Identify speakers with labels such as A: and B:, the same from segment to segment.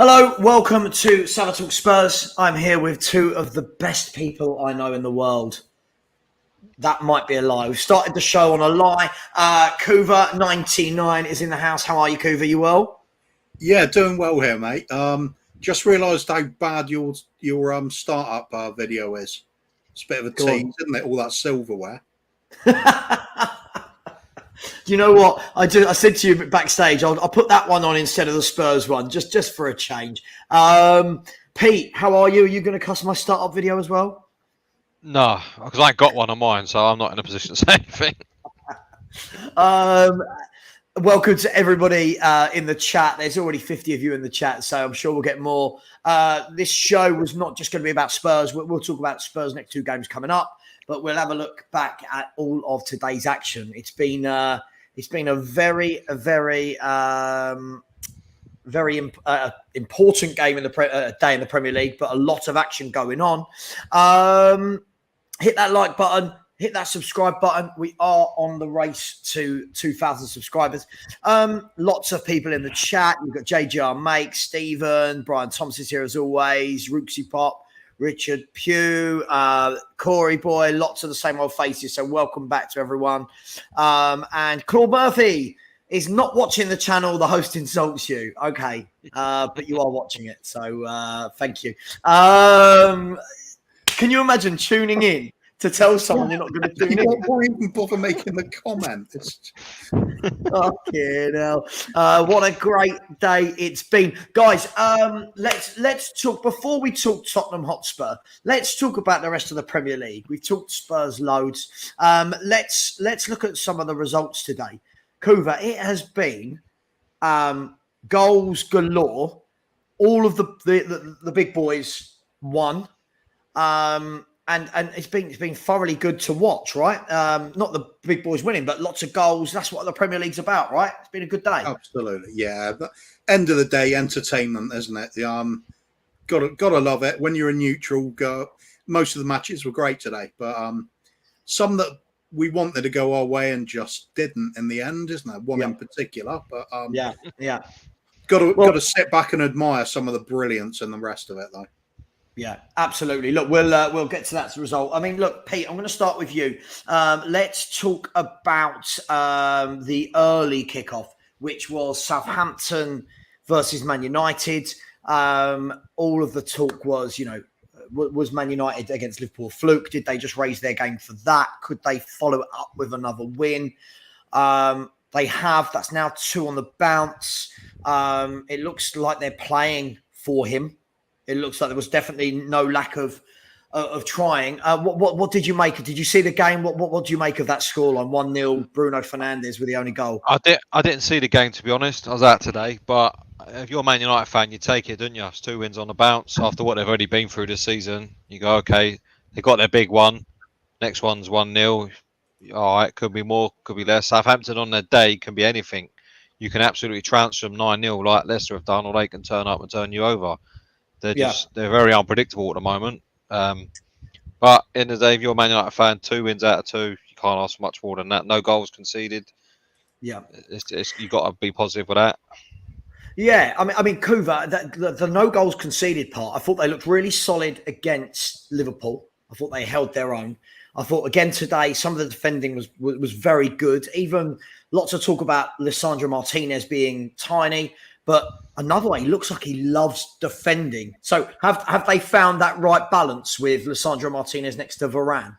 A: Hello, welcome to Savva Talks Spurs. I'm here with two of the best people I know in the world. That might be a lie. We've started the show on a lie. Kuva99 is in the house. How are you, Kuva? You well?
B: Yeah, doing well here, mate. Just realised how bad your startup video is. It's a bit of a tease, isn't it? All that silverware.
A: You know what? I said to you backstage, I'll put that one on instead of the Spurs one, just for a change. Pete, how are you? Are you going to cuss my startup video as well?
C: No, because I ain't got one on mine, so I'm not in a position to say anything.
A: Welcome to everybody in the chat. There's already 50 of you in the chat, so I'm sure we'll get more. This show was not just going to be about Spurs. We'll talk about Spurs' next two games coming up, but we'll have a look back at all of today's action. It's been a very important game in the day in the Premier League, but a lot of action going on. Hit that like button. Hit that subscribe button. We are on the race to 2,000 subscribers. Lots of people in the chat. We've got JGR Make, Stephen, Brian Thomas is here as always, Rooksy Pop, Richard Pugh, Corey Boy, lots of the same old faces. So welcome back to everyone. And Claude Murphy is not watching the channel. The host insults you. Okay. But you are watching it. So thank you. Can you imagine tuning in to tell someone you're not going to tune in?
B: Why even bother making the comment?
A: Fucking hell. What a great day it's been. Guys, let's talk, before we talk Tottenham Hotspur, let's talk about the rest of the Premier League. We've talked Spurs loads. Let's look at some of the results today. Kuva, it has been goals galore. All of the big boys won. And it's been thoroughly good to watch, right? Not the big boys winning, but lots of goals. That's what the Premier League's about, right? It's been a good day.
B: Absolutely, yeah. But end of the day, entertainment, isn't it? Gotta love it. When you're a neutral, most of the matches were great today, but some that we wanted to go our way and just didn't in the end, isn't there? One in particular, but
A: yeah.
B: Got to sit back and admire some of the brilliance and the rest of it, though.
A: Yeah, absolutely. Look, we'll get to that result. I mean, look, Pete, I'm going to start with you. Let's talk about the early kickoff, which was Southampton versus Man United. All of the talk was, was Man United against Liverpool a fluke? Did they just raise their game for that? Could they follow it up with another win? They have. That's now 2 on the bounce. It looks like they're playing for him. It looks like there was definitely no lack of trying. What did you make? Did you see the game? What do you make of that scoreline? 1-0, Bruno Fernandes with the only goal.
C: I didn't see the game, to be honest. I was out today, but if you're a Man United fan, you take it, don't you? It's 2 wins on the bounce after what they've already been through this season. You go, okay, they got their big one. Next one's 1-0. All right, could be more, could be less. Southampton on their day can be anything. You can absolutely trounce them 9-0 like Leicester have done, or they can turn up and turn you over. They're very unpredictable at the moment. But in the day, if you're a Man United fan, 2 wins out of 2, you can't ask for much more than that. No goals conceded.
A: Yeah,
C: you've got to be positive with that.
A: Yeah, I mean, Kuva, the no goals conceded part, I thought they looked really solid against Liverpool. I thought they held their own. I thought again today, some of the defending was very good. Even lots of talk about Lisandro Martinez being tiny. But another way, he looks like he loves defending. So have they found that right balance with Lisandro Martinez next to Varane?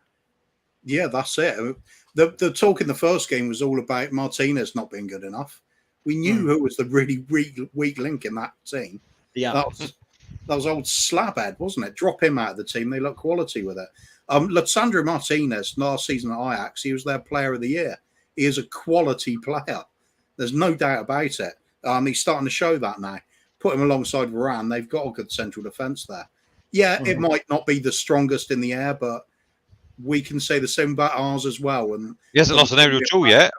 B: Yeah, that's it. The talk in the first game was all about Martinez not being good enough. We knew who was the really weak link in that team.
A: Yeah.
B: That was old Slabhead, wasn't it? Drop him out of the team. They look quality with it. Lisandro Martinez, last season at Ajax, he was their player of the year. He is a quality player. There's no doubt about it. He's starting to show that now. Put him alongside Varane. They've got a good central defence there. Yeah, it might not be the strongest in the air, but we can say the same about ours as well. And
C: he hasn't lost an aerial duel yet.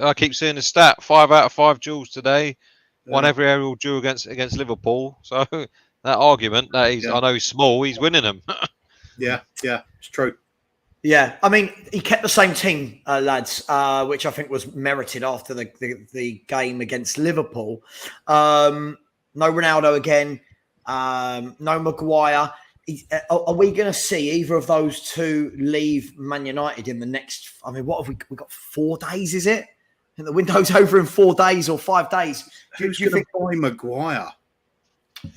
C: I keep seeing the stat: 5 out of 5 duels today. Won every aerial duel against Liverpool. So that argument that I know he's small, he's winning them.
B: Yeah, it's true.
A: Yeah, I mean, he kept the same team, lads, which I think was merited after the game against Liverpool. No Ronaldo again. No Maguire. Are we going to see either of those two leave Man United in the next? I mean, what have we got? 4 days, is it? And the window's over in 4 days or 5 days.
B: Who's going to buy Maguire?
A: Well,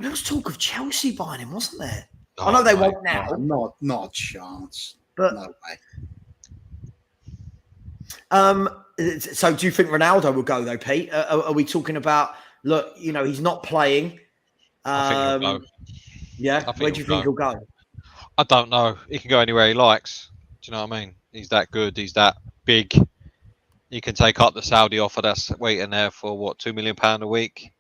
A: there was talk of Chelsea buying him, wasn't there? I know they won't now.
B: Not a chance.
A: But
B: no
A: way. So do you think Ronaldo will go though, Pete? Are we talking about? Look, he's not playing.
C: I think he'll go.
A: Yeah, where do you think he'll go?
C: I don't know. He can go anywhere he likes. Do you know what I mean? He's that good. He's that big. He can take up the Saudi offer that's waiting there for what, £2 million a week.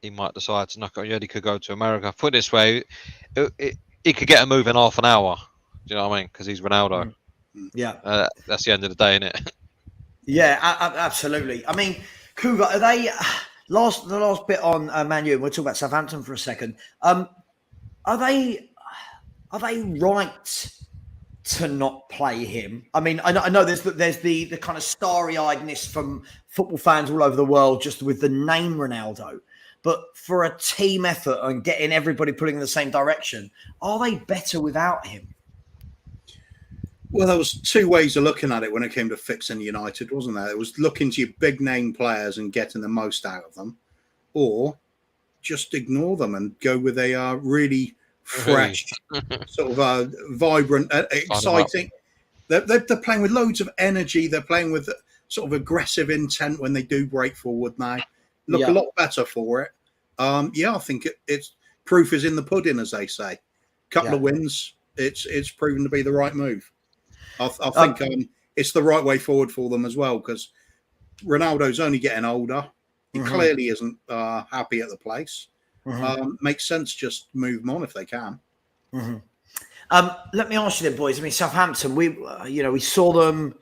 C: He might decide to knock it. Yeah, he could go to America. Put it this way, he could get a move in half an hour. Do you know what I mean? Because he's Ronaldo.
A: Yeah,
C: that's the end of the day, isn't it?
A: Yeah, absolutely. I mean, Kuva, are they the last bit on Man U? And we'll talk about Southampton for a second. Are they right to not play him? I mean, I know there's the kind of starry-eyedness from football fans all over the world just with the name Ronaldo. But for a team effort and getting everybody pulling in the same direction, are they better without him?
B: Well, there was 2 ways of looking at it when it came to fixing United, wasn't there? It was looking to your big-name players and getting the most out of them, or just ignore them and go with a really fresh, sort of vibrant, exciting. They're playing with loads of energy. They're playing with sort of aggressive intent when they do break forward now. Look a lot better for it. I think it's proof is in the pudding, as they say. Couple of wins. It's proven to be the right move. I think it's the right way forward for them as well, because Ronaldo's only getting older. He clearly isn't happy at the place. Makes sense just move them on if they can.
A: Let me ask you then, boys. I mean, Southampton, we saw them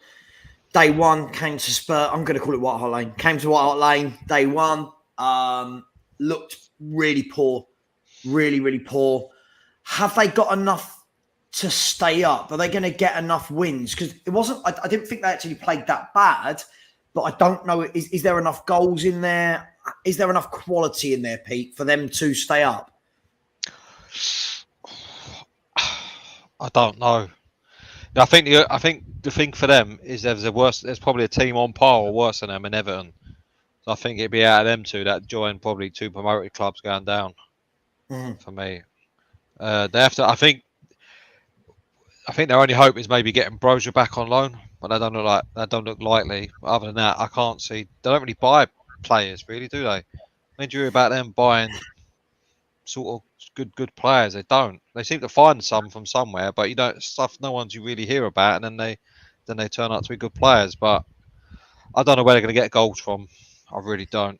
A: day one, came to Spurs. I'm going to call it White Hart Lane. Came to White Hart Lane day one. Looked really poor, really, really poor. Have they got enough to stay up? Are they going to get enough wins? Because it wasn't. I didn't think they actually played that bad, but I don't know. Is there enough goals in there? Is there enough quality in there, Pete, for them to stay up?
C: I don't know. I think the thing for them is there's probably a team on par or worse than them in Everton. So I think it'd be out of them two that join probably 2 promoted clubs going down. For me, they have to. I think their only hope is maybe getting Brozier back on loan, but that don't look likely. But other than that, I can't see. They don't really buy players, really, do they? Managerial about them buying sort of good players. They don't. They seem to find some from somewhere, but stuff no one's you really hear about, and then they turn out to be good players. But I don't know where they're going to get goals from. I really don't.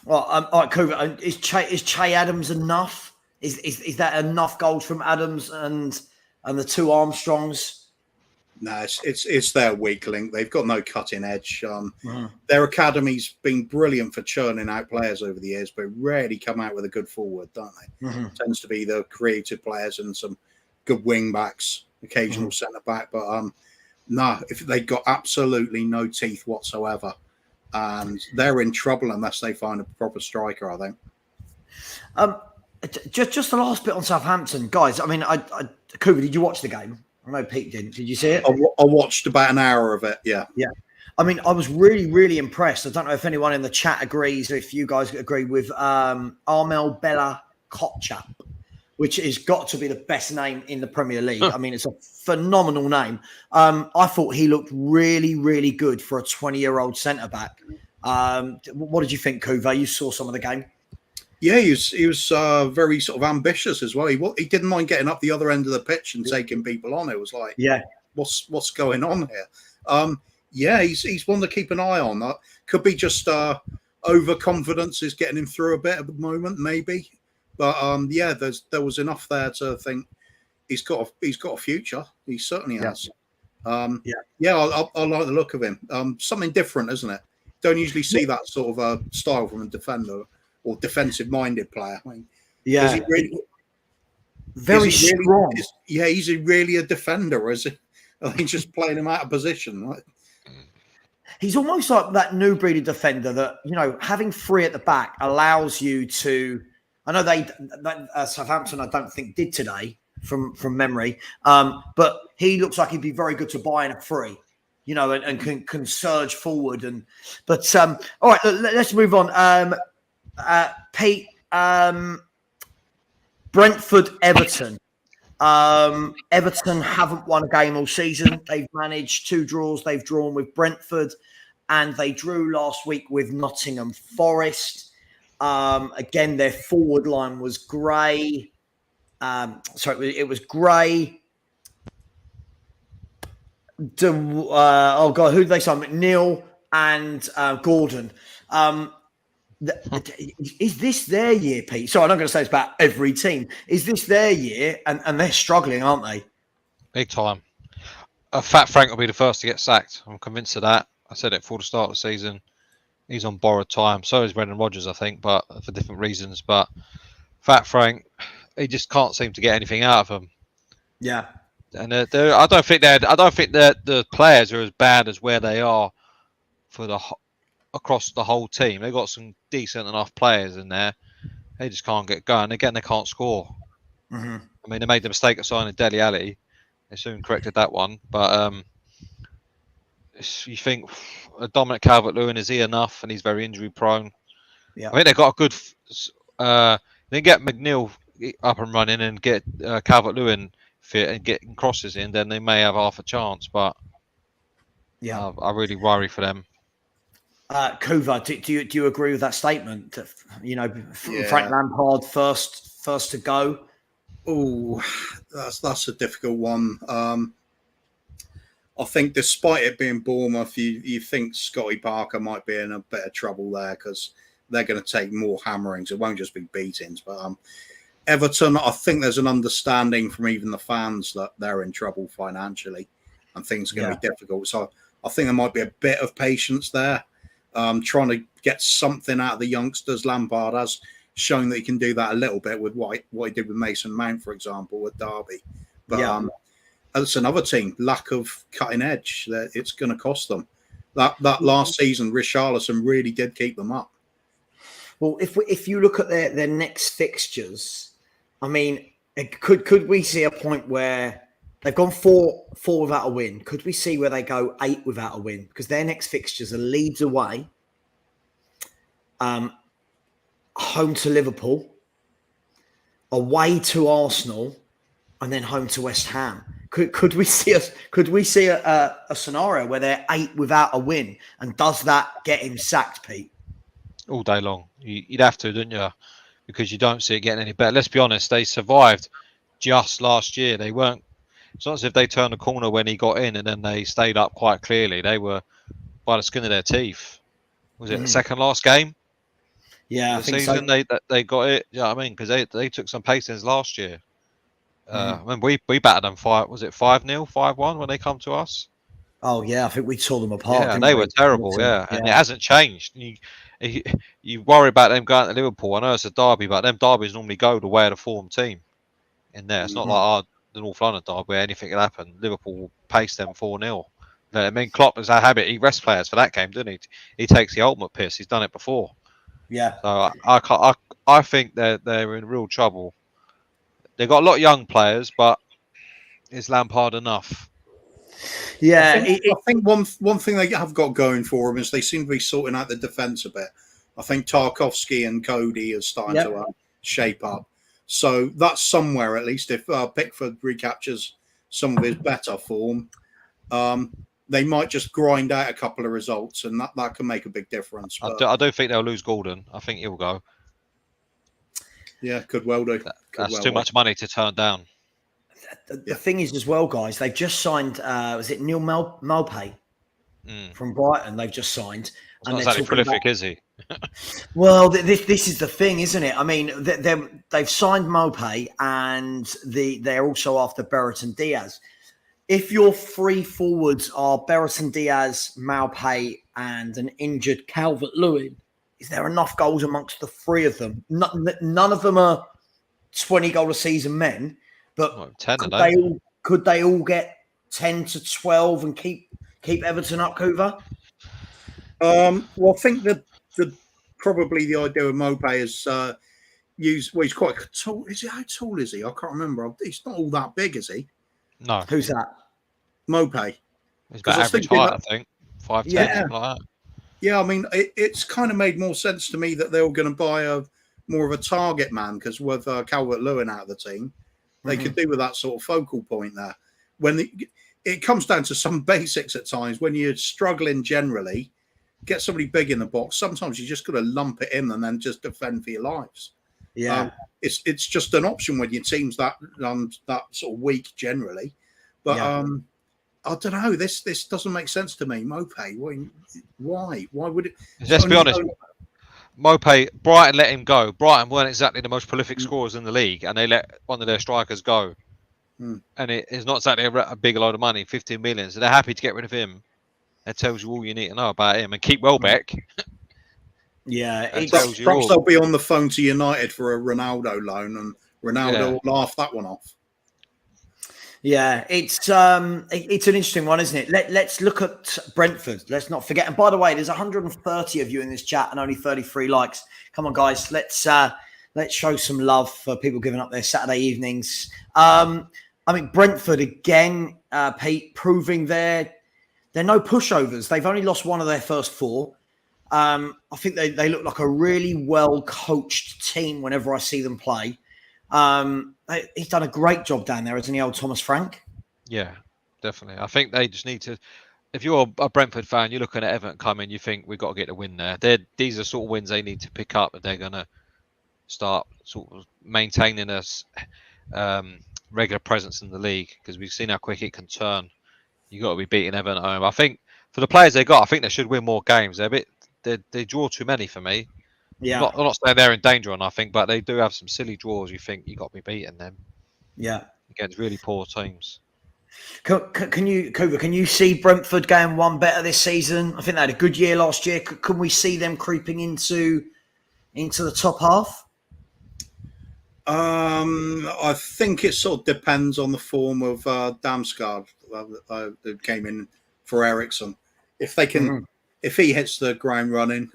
A: Well, all right, cool. Is Che Adams enough? Is that enough goals from Adams and the 2 Armstrongs?
B: No, it's their weak link. They've got no cutting edge. Their academy's been brilliant for churning out players over the years, but rarely come out with a good forward, don't they? Tends to be the creative players and some good wing backs, occasional centre back. But no, if they've got absolutely no teeth whatsoever, and they're in trouble unless they find a proper striker, I think.
A: Just the last bit on Southampton, guys. I mean, Cooper, did you watch the game? I know Pete didn't. Did you see it?
B: I watched about an hour of it. Yeah.
A: I mean, I was really, really impressed. I don't know if anyone in the chat agrees, or if you guys agree with Armel Bella Kotchap, which has got to be the best name in the Premier League. I mean, it's a phenomenal name. I thought he looked really, really good for a 20-year-old centre-back. What did you think, Kuva? You saw some of the game.
B: Yeah, he was very sort of ambitious as well. He didn't mind getting up the other end of the pitch and taking people on. It was like, what's going on here? He's one to keep an eye on. Could be just overconfidence is getting him through a bit at the moment, maybe. But there was enough there to think he's got a future. He certainly has. I like the look of him. Something different, isn't it? Don't usually see that sort of style from a defender or defensive-minded player. I mean, is he really,
A: very strong.
B: He's really a defender, or is he? I think just playing him out of position. Right?
A: He's almost like that new breed of defender that, having 3 at the back allows you to. I know Southampton, I don't think did today from memory, but he looks like he'd be very good to buy in a free, and can surge forward. But all right, let's move on. Pete, Brentford, Everton. Everton haven't won a game all season. They've managed 2 draws. They've drawn with Brentford, and they drew last week with Nottingham Forest. Again, their forward line was Gray. It was Gray. Oh God, who did they sign? McNeil and Gordon. Is this their year, Pete? So I'm not going to say it's about every team. Is this their year? And they're struggling, aren't they?
C: Big time. Fat Frank will be the first to get sacked. I'm convinced of that. I said it before the start of the season. He's on borrowed time. So is Brendan Rodgers, I think, but for different reasons. But Fat Frank, he just can't seem to get anything out of them.
A: Yeah.
C: And I don't think that the players are as bad as where they are for across the whole team. They've got some decent enough players in there. They just can't get going. Again, they can't score.
A: Mm-hmm.
C: I mean, they made the mistake of signing Dele Alli. They soon corrected that one. But you think Dominic Calvert-Lewin, is he enough? And he's very injury prone.
A: Yeah.
C: I think they've got a good... they get McNeil up and running and get Calvert-Lewin fit and getting crosses in, then they may have half a chance. But yeah, I really worry for them.
A: Kuva, do you agree with that statement? Frank Lampard first to go.
B: Oh, that's a difficult one. I think, despite it being Bournemouth, you think Scotty Parker might be in a bit of trouble there because they're going to take more hammerings. It won't just be beatings. But Everton, I think there's an understanding from even the fans that they're in trouble financially and things are going to be difficult. So I think there might be a bit of patience there. Trying to get something out of the youngsters. Lampard has shown that he can do that a little bit with what he did with Mason Mount, for example, at Derby. But it's another team, lack of cutting edge. That it's going to cost them. That last season, Richarlison really did keep them up.
A: Well, if you look at their next fixtures, I mean, could we see a point where they've gone four without a win? Could we see where they go 8 without a win? Because their next fixtures are Leeds away, home to Liverpool, away to Arsenal, and then home to West Ham. Could we see a scenario where they're 8 without a win? And does that get him sacked, Pete?
C: All day long. You'd have to, didn't you? Because you don't see it getting any better. Let's be honest, they survived just last year. They weren't. It's not as if they turned the corner when he got in and then they stayed up quite clearly. They were by the skin of their teeth. Was it the second last game?
A: Yeah, I think
C: season
A: so.
C: They got it. Yeah, I mean, because they took some pacings last year. I mean, we battered them 5-0, 5-1 when they come to us.
A: Oh yeah, I think we tore them apart.
C: Yeah, they were terrible. Yeah, and it hasn't changed. You worry about them going to Liverpool. I know it's a derby, but them derbies normally go the way of the form team in there. It's not like the North London derby where anything can happen. Liverpool will pace them 4-0. I mean, Klopp has a habit. He rests players for that game, doesn't he? He takes the ultimate piss. He's done it before.
A: Yeah.
C: So I think they're in real trouble. They've got a lot of young players, but is Lampard enough?
A: Yeah,
B: I think one thing they have got going for them is they seem to be sorting out the defence a bit. I think Tarkowski and Cody are starting to shape up. So that's somewhere, at least, if Pickford recaptures some of his better form, they might just grind out a couple of results, and that can make a big difference. But
C: I do think they'll lose Gordon. I think he'll go.
B: Yeah, could well do.
C: That's too much money to turn down.
A: The thing is, as well, guys, they've just signed. Was it Neil Maupay from Brighton? They've just signed.
C: It's not exactly prolific, is he?
A: Well, this is the thing, isn't it? I mean, they've signed Maupay, and they're also after Brereton Diaz. If your 3 forwards are Brereton Diaz, Maupay, and an injured Calvert-Lewin, is there enough goals amongst the 3 of them? None of them are 20-goal-a-season men, but
C: 10
A: could they all get 10 to 12 and keep Everton up, Kuva?
B: Well, I think that probably the idea of Mopé is he's quite tall. Is he? How tall is he? I can't remember. He's not all that big, is he?
C: No,
A: Who's that?
B: Mopé.
C: it's
B: 'Cause
C: about
B: I was
C: average
B: thinking
C: height,
B: that-
C: I think. 5'10",
B: Yeah.
C: something like that.
B: Yeah, I mean, it's kind of made more sense to me that they were going to buy more of a target man, because with Calvert-Lewin out of the team, they could do with that sort of focal point there. When it comes down to some basics at times, when you're struggling generally, get somebody big in the box. Sometimes you just got to lump it in and then just defend for your lives.
A: Yeah.
B: It's just an option when your team's that sort of weak generally. But I don't know. This doesn't make sense to me. Mopé, why? Why would it?
C: Let's be honest. Mopé, Brighton let him go. Brighton weren't exactly the most prolific scorers in the league, and they let one of their strikers go. And it's not exactly a big load of money, 15 million. So they're happy to get rid of him. That tells you all you need to know about him. And keep Welbeck.
A: Yeah,
B: Perhaps they'll be on the phone to United for a Ronaldo loan, and Ronaldo will laugh that one off.
A: Yeah, it's an interesting one, isn't it? Let's look at Brentford. Let's not forget. And by the way, there's 130 of you in this chat and only 33 likes. Come on, guys, let's show some love for people giving up their Saturday evenings. I mean, Brentford again, Pete, proving they're no pushovers. They've only lost one of their first four. I think they look like a really well coached team whenever I see them play. He's done a great job down there, hasn't he, old Thomas Frank?
C: Yeah, definitely. I think they just need to. If you're a Brentford fan, you're looking at Everton coming, you think we've got to get a win there. These are sort of wins they need to pick up if they're going to start sort of maintaining a regular presence in the league, because we've seen how quick it can turn. You've got to be beating Everton at home. I think for the players they got, I think they should win more games. They draw too many for me.
A: Yeah.
C: I'm not saying they're in danger or nothing, but they do have some silly draws. You think you got to be beating them.
A: Yeah.
C: Against really poor teams.
A: Can you see Brentford going one better this season? I think they had a good year last year. Can we see them creeping into the top half?
B: I think it sort of depends on the form of Damsgaard that came in for Ericsson. If they can, if he hits the ground running,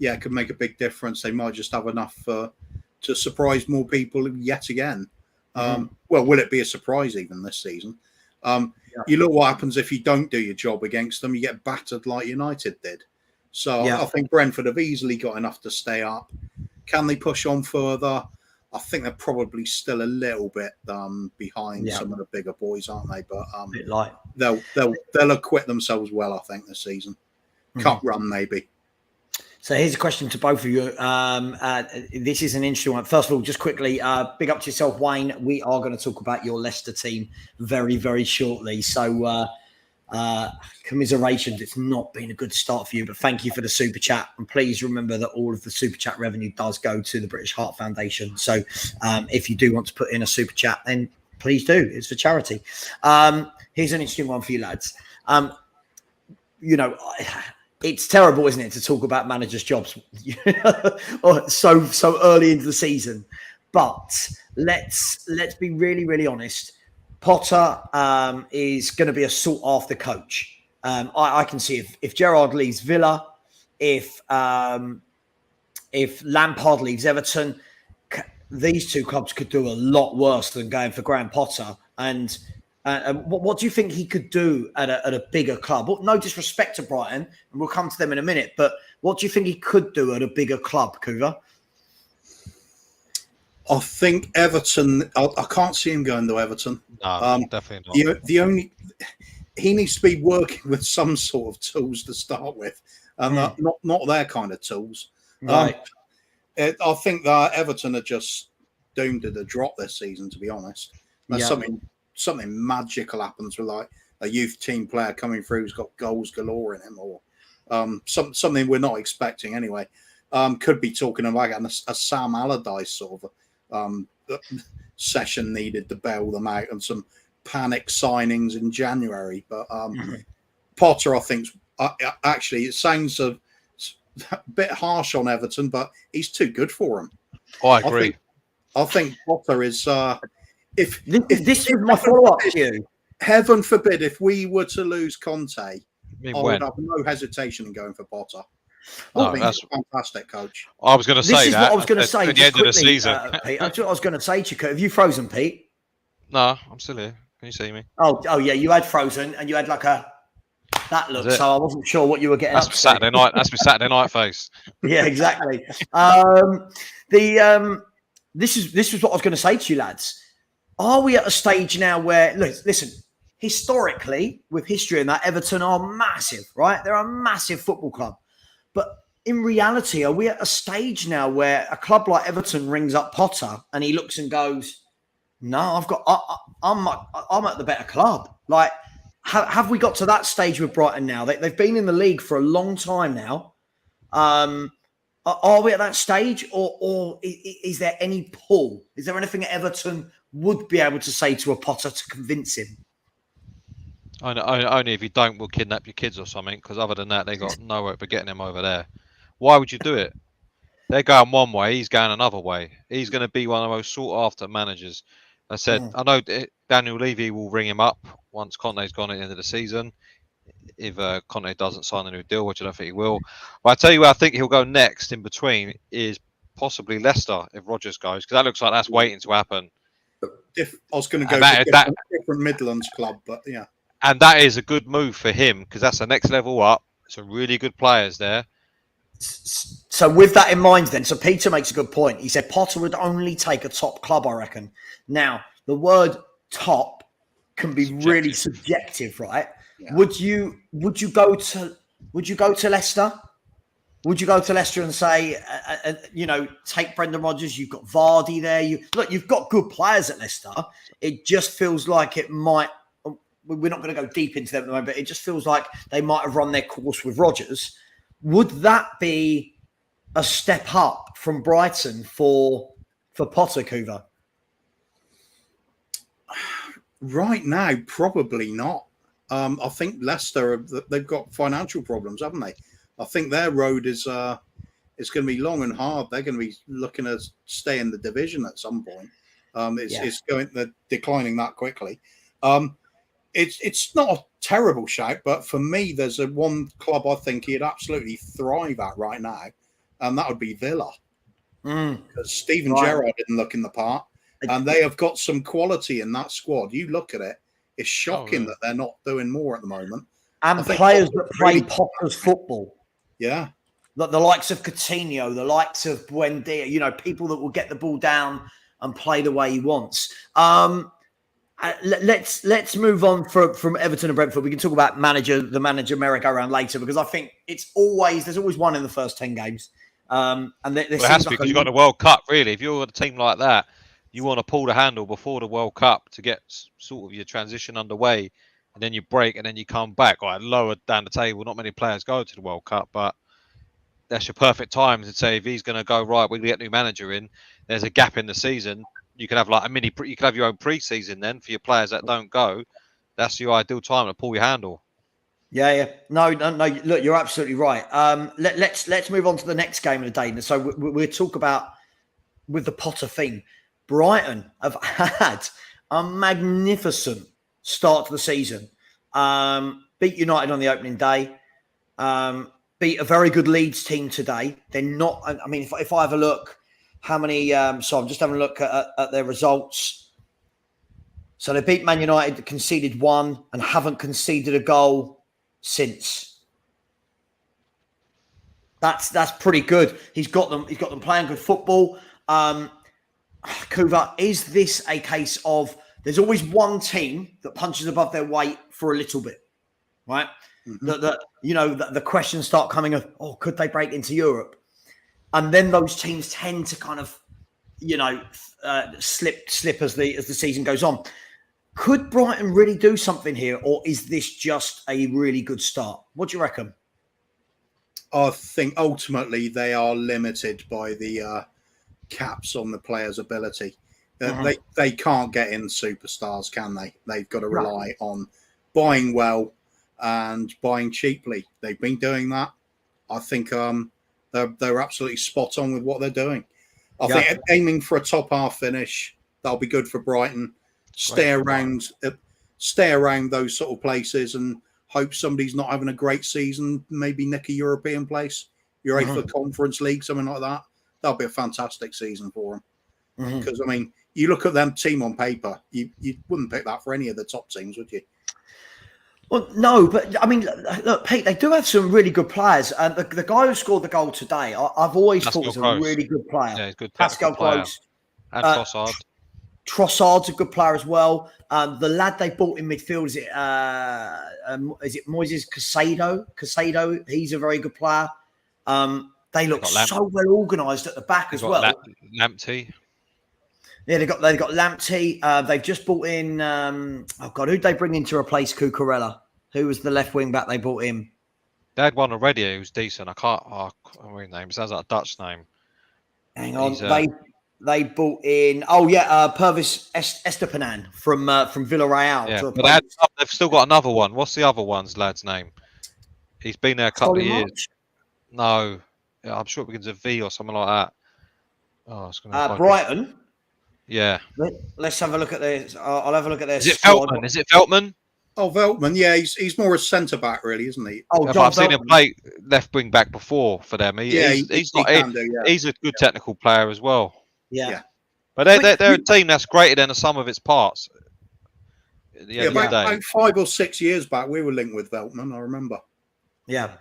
B: it could make a big difference. They might just have enough to surprise more people yet again. Well, will it be a surprise even this season? You look what happens if you don't do your job against them. You get battered like United did. So I think Brentford have easily got enough to stay up. Can they push on further? I think they're probably still a little bit behind some of the bigger boys, aren't they? But
A: a bit light.
B: They'll acquit themselves well, I think, this season. Cup run, maybe.
A: So here's a question to both of you. This is an interesting one. First of all, just quickly, big up to yourself, Wayne. We are going to talk about your Leicester team very, very shortly. So commiserations. It's not been a good start for you, but thank you for the super chat. And please remember that all of the super chat revenue does go to the British Heart Foundation. So if you do want to put in a super chat, then please do. It's for charity. Here's an interesting one for you lads. It's terrible, isn't it, to talk about managers' jobs so early into the season. But let's be really, really honest. Potter is going to be a sought-after coach. I can see if Gerrard leaves Villa, if Lampard leaves Everton, these two clubs could do a lot worse than going for Graham Potter. And what do you think he could do at a bigger club? Well, no disrespect to Brighton, and we'll come to them in a minute, but what do you think he could do at a bigger club, Kuva?
B: I think Everton. I can't see him going to Everton.
C: No, definitely not.
B: He needs to be working with some sort of tools to start with, and not their kind of tools.
A: Right.
B: I think that Everton are just doomed to the drop this season. To be honest, there's something magical happens with like a youth team player coming through who's got goals galore in him, or something we're not expecting anyway. Could be talking about a Sam Allardyce sort of session needed to bail them out, and some panic signings in January. But Potter, I think, actually, it sounds a bit harsh on Everton, but he's too good for him.
C: Oh, I agree.
B: I think Potter is. If
A: this is my follow-up to you.
B: Heaven forbid, if we were to lose Conte,
C: mean,
B: I
C: when?
B: would have no hesitation in going for Potter.
C: No,
B: I think
C: that's.
B: he's a fantastic coach.
C: I was going to
A: This
C: say
A: is
C: that.
A: what I was going to say
C: at the
A: just
C: end of the
A: quickly,
C: season.
A: Pete. That's what I was going to say to you. Kurt. Have you frozen, Pete?
C: No, I'm still here. Can you see me?
A: Oh yeah, you had frozen and you had like that look.
C: That's it.
A: So I wasn't sure what you were getting
C: That's
A: up
C: my
A: to.
C: Saturday night. That's my Saturday night face.
A: Yeah, exactly. This is what I was going to say to you, lads. Are we at a stage now where listen, historically, with history and that, Everton are massive, right? They're a massive football club. But in reality, are we at a stage now where a club like Everton rings up Potter and he looks and goes, "No, I'm at the better club." Like, have we got to that stage with Brighton now? They've been in the league for a long time now. Are we at that stage, or is there any pull? Is there anything Everton would be able to say to a Potter to convince him?
C: Only if you don't, we'll kidnap your kids or something. Because other than that, they got no hope of getting them over there. Why would you do it? They're going one way, he's going another way. He's going to be one of the most sought after managers. I said, I know Daniel Levy will ring him up once Conte's gone at the end of the season. If Conte doesn't sign a new deal, which I don't think he will. But I tell you where I think he'll go next in between is possibly Leicester if Rodgers goes, because that looks like that's waiting to happen.
B: I was going to go for different Midlands club, but yeah.
C: And that is a good move for him because that's the next level up. Some really good players there.
A: So with that in mind then, so Peter makes a good point. He said Potter would only take a top club, I reckon. Now, the word top can be really subjective, right? Yeah. Would you go to Leicester? Would you go to Leicester and say, take Brendan Rodgers? You've got Vardy there. You've got good players at Leicester. It just feels like it might. We're not going to go deep into them at the moment, but it just feels like they might have run their course with Rodgers. Would that be a step up from Brighton for Potter, Kuva?
B: Right now, probably not. I think Leicester, they've got financial problems, haven't they? I think their road is it's going to be long and hard. They're going to be looking to stay in the division at some point. They're declining that quickly. It's not a terrible shout, but for me, there's one club I think he'd absolutely thrive at right now, and that would be Villa. Because Steven Gerrard didn't look in the part, and they have got some quality in that squad. You look at it, it's shocking that they're not doing more at the moment.
A: And players that play Potter's football.
B: Yeah.
A: Like the likes of Coutinho, the likes of Buendia, people that will get the ball down and play the way he wants. Let's move on from Everton and Brentford. We can talk about the manager merry-go-round later, because I think there's always one in the first 10 games. And it
C: has to be because you've got the World Cup, really. If you're a team like that, you want to pull the handle before the World Cup to get sort of your transition underway, and then you break and then you come back. Right, lower down the table, not many players go to the World Cup, but that's your perfect time to say if he's going to go, right, we're going to get a new manager in, there's a gap in the season. You can have you can have your own pre-season then for your players that don't go. That's your ideal time to pull your handle. Yeah.
A: No. Look, you're absolutely right. Let's move on to the next game of the day. So we'll talk about, with the Potter theme, Brighton have had a magnificent start to the season. Beat United on the opening day. Beat a very good Leeds team today. They're not. I mean, if I have a look. How many? So I'm just having a look at their results. So they beat Man United, conceded 1, and haven't conceded a goal since. That's pretty good. He's got them playing good football. Kuva, is this a case of there's always one team that punches above their weight for a little bit, right? Mm-hmm. The questions start coming of, could they break into Europe? And then those teams tend to kind of, slip as the season goes on. Could Brighton really do something here, or is this just a really good start? What do you reckon?
B: I think ultimately they are limited by the caps on the players' ability. They can't get in superstars, can they? They've got to rely on buying well and buying cheaply. They've been doing that. I think they're absolutely spot on with what they're doing. I think aiming for a top half finish, that'll be good for Brighton. Stay around those sort of places, and hope somebody's not having a great season, maybe nick a European place, UEFA Conference League, something like that. That'll be a fantastic season for them. Because, I mean, you look at them team on paper, you wouldn't pick that for any of the top teams, would you?
A: Well, no, but I mean, look, Pete, they do have some really good players. The guy who scored the goal today, I've always thought was a really good player.
C: Yeah, he's a good
A: Pascal
C: player.
A: Gross.
C: And Trossard.
A: Trossard's a good player as well. The lad they bought in midfield, is it Moises Caicedo? He's a very good player. They look so well organised at the back as well.
C: Lamptey.
A: Yeah, they got Lamptey. They've just bought in. Who'd they bring in to replace Cucurella? Who was the left wing back they bought in?
C: They had one already who was decent. I can't remember his name. It sounds like a Dutch name.
A: Hang on, they bought in. Pervis Estepanan from Villarreal.
C: Yeah, but they've still got another one. What's the other lad's name? He's been there a couple of years. No, I'm sure it begins with V or something like that. Oh, it's going to
A: Brighton.
C: Yeah.
A: Let's have a look at this. I'll have a look at this.
C: Is it Veltman?
B: Oh, Veltman. Yeah, he's more a centre back, really, isn't he?
A: Oh,
C: yeah, I've seen him play left wing back before for them. He's a good technical player as well.
A: Yeah.
C: But they're a team that's greater than the sum of its parts.
B: About 5 or 6 years back, we were linked with Veltman. I remember.
A: Yeah.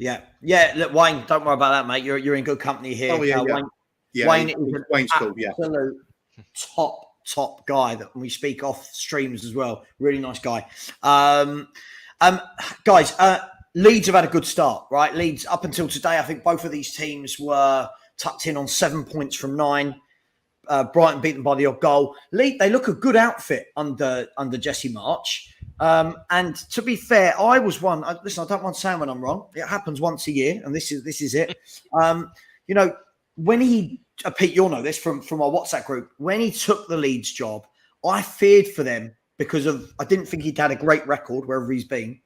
A: Look, Wayne, don't worry about that, mate. You're in good company here.
B: Oh yeah,
A: Wayne is an
B: absolute
A: top guy that we speak off streams as well. Really nice guy. Guys, Leeds have had a good start, right? Leeds up until today, I think both of these teams were tucked in on 7 points from 9. Brighton beat them by the odd goal. They look a good outfit under Jesse March. And to be fair, I was one. Listen, I don't mind saying when I'm wrong. It happens once a year, and this is it. When he, Pete, you'll know this from our WhatsApp group. When he took the Leeds job, I feared for them because I didn't think he'd had a great record wherever he's been,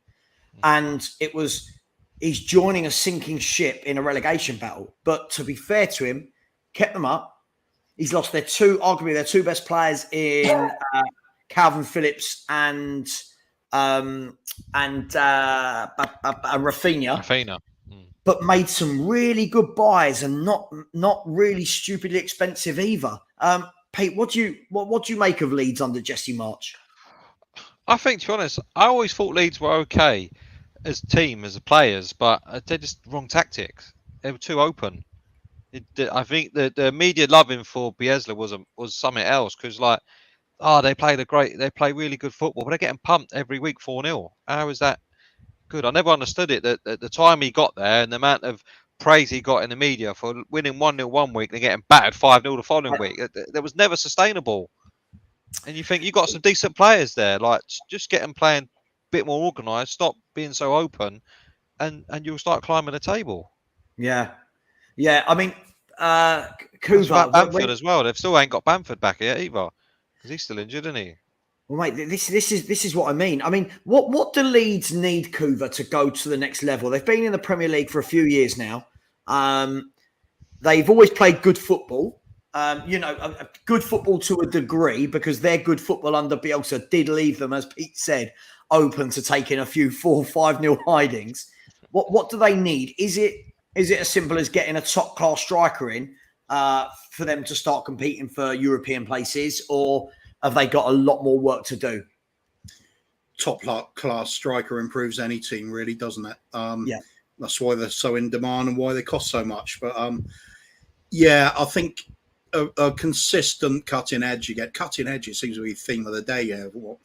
A: and he's joining a sinking ship in a relegation battle. But to be fair to him, kept them up. He's lost arguably their two best players in Calvin Phillips and Rafinha. But made some really good buys and not really stupidly expensive either. Pete, what do you make of Leeds under Jesse March?
C: I think, to be honest, I always thought Leeds were okay as a team, as players, but they're just wrong tactics. They were too open. I think the media loving for Bielsa was something else because, they play really good football, but they're getting pumped every week 4-0. How is that good? I never understood it. That at the time he got there and the amount of praise he got in the media for winning 1-0 one week and getting battered 5-0 the following week, that was never sustainable. And you think you got some decent players there, just get them playing a bit more organised, stop being so open, and you'll start climbing the table.
A: Yeah. I mean, Kuva,
C: Bamford as well. They've still ain't got Bamford back yet either because he's still injured, isn't he?
A: Well, mate, this is what I mean. I mean, what do Leeds need Kuva to go to the next level? They've been in the Premier League for a few years now. They've always played good football. Good football to a degree because their good football under Bielsa did leave them, as Pete said, open to taking a few 4-5-0 hidings. What do they need? Is it as simple as getting a top class striker in for them to start competing for European places, or have they got a lot more work to do?
B: Top class striker improves any team, really, doesn't it?
A: Yeah.
B: That's why they're so in demand and why they cost so much. But I think a consistent cutting edge. You get cutting edge. It seems to be the theme of the day. Yeah, we're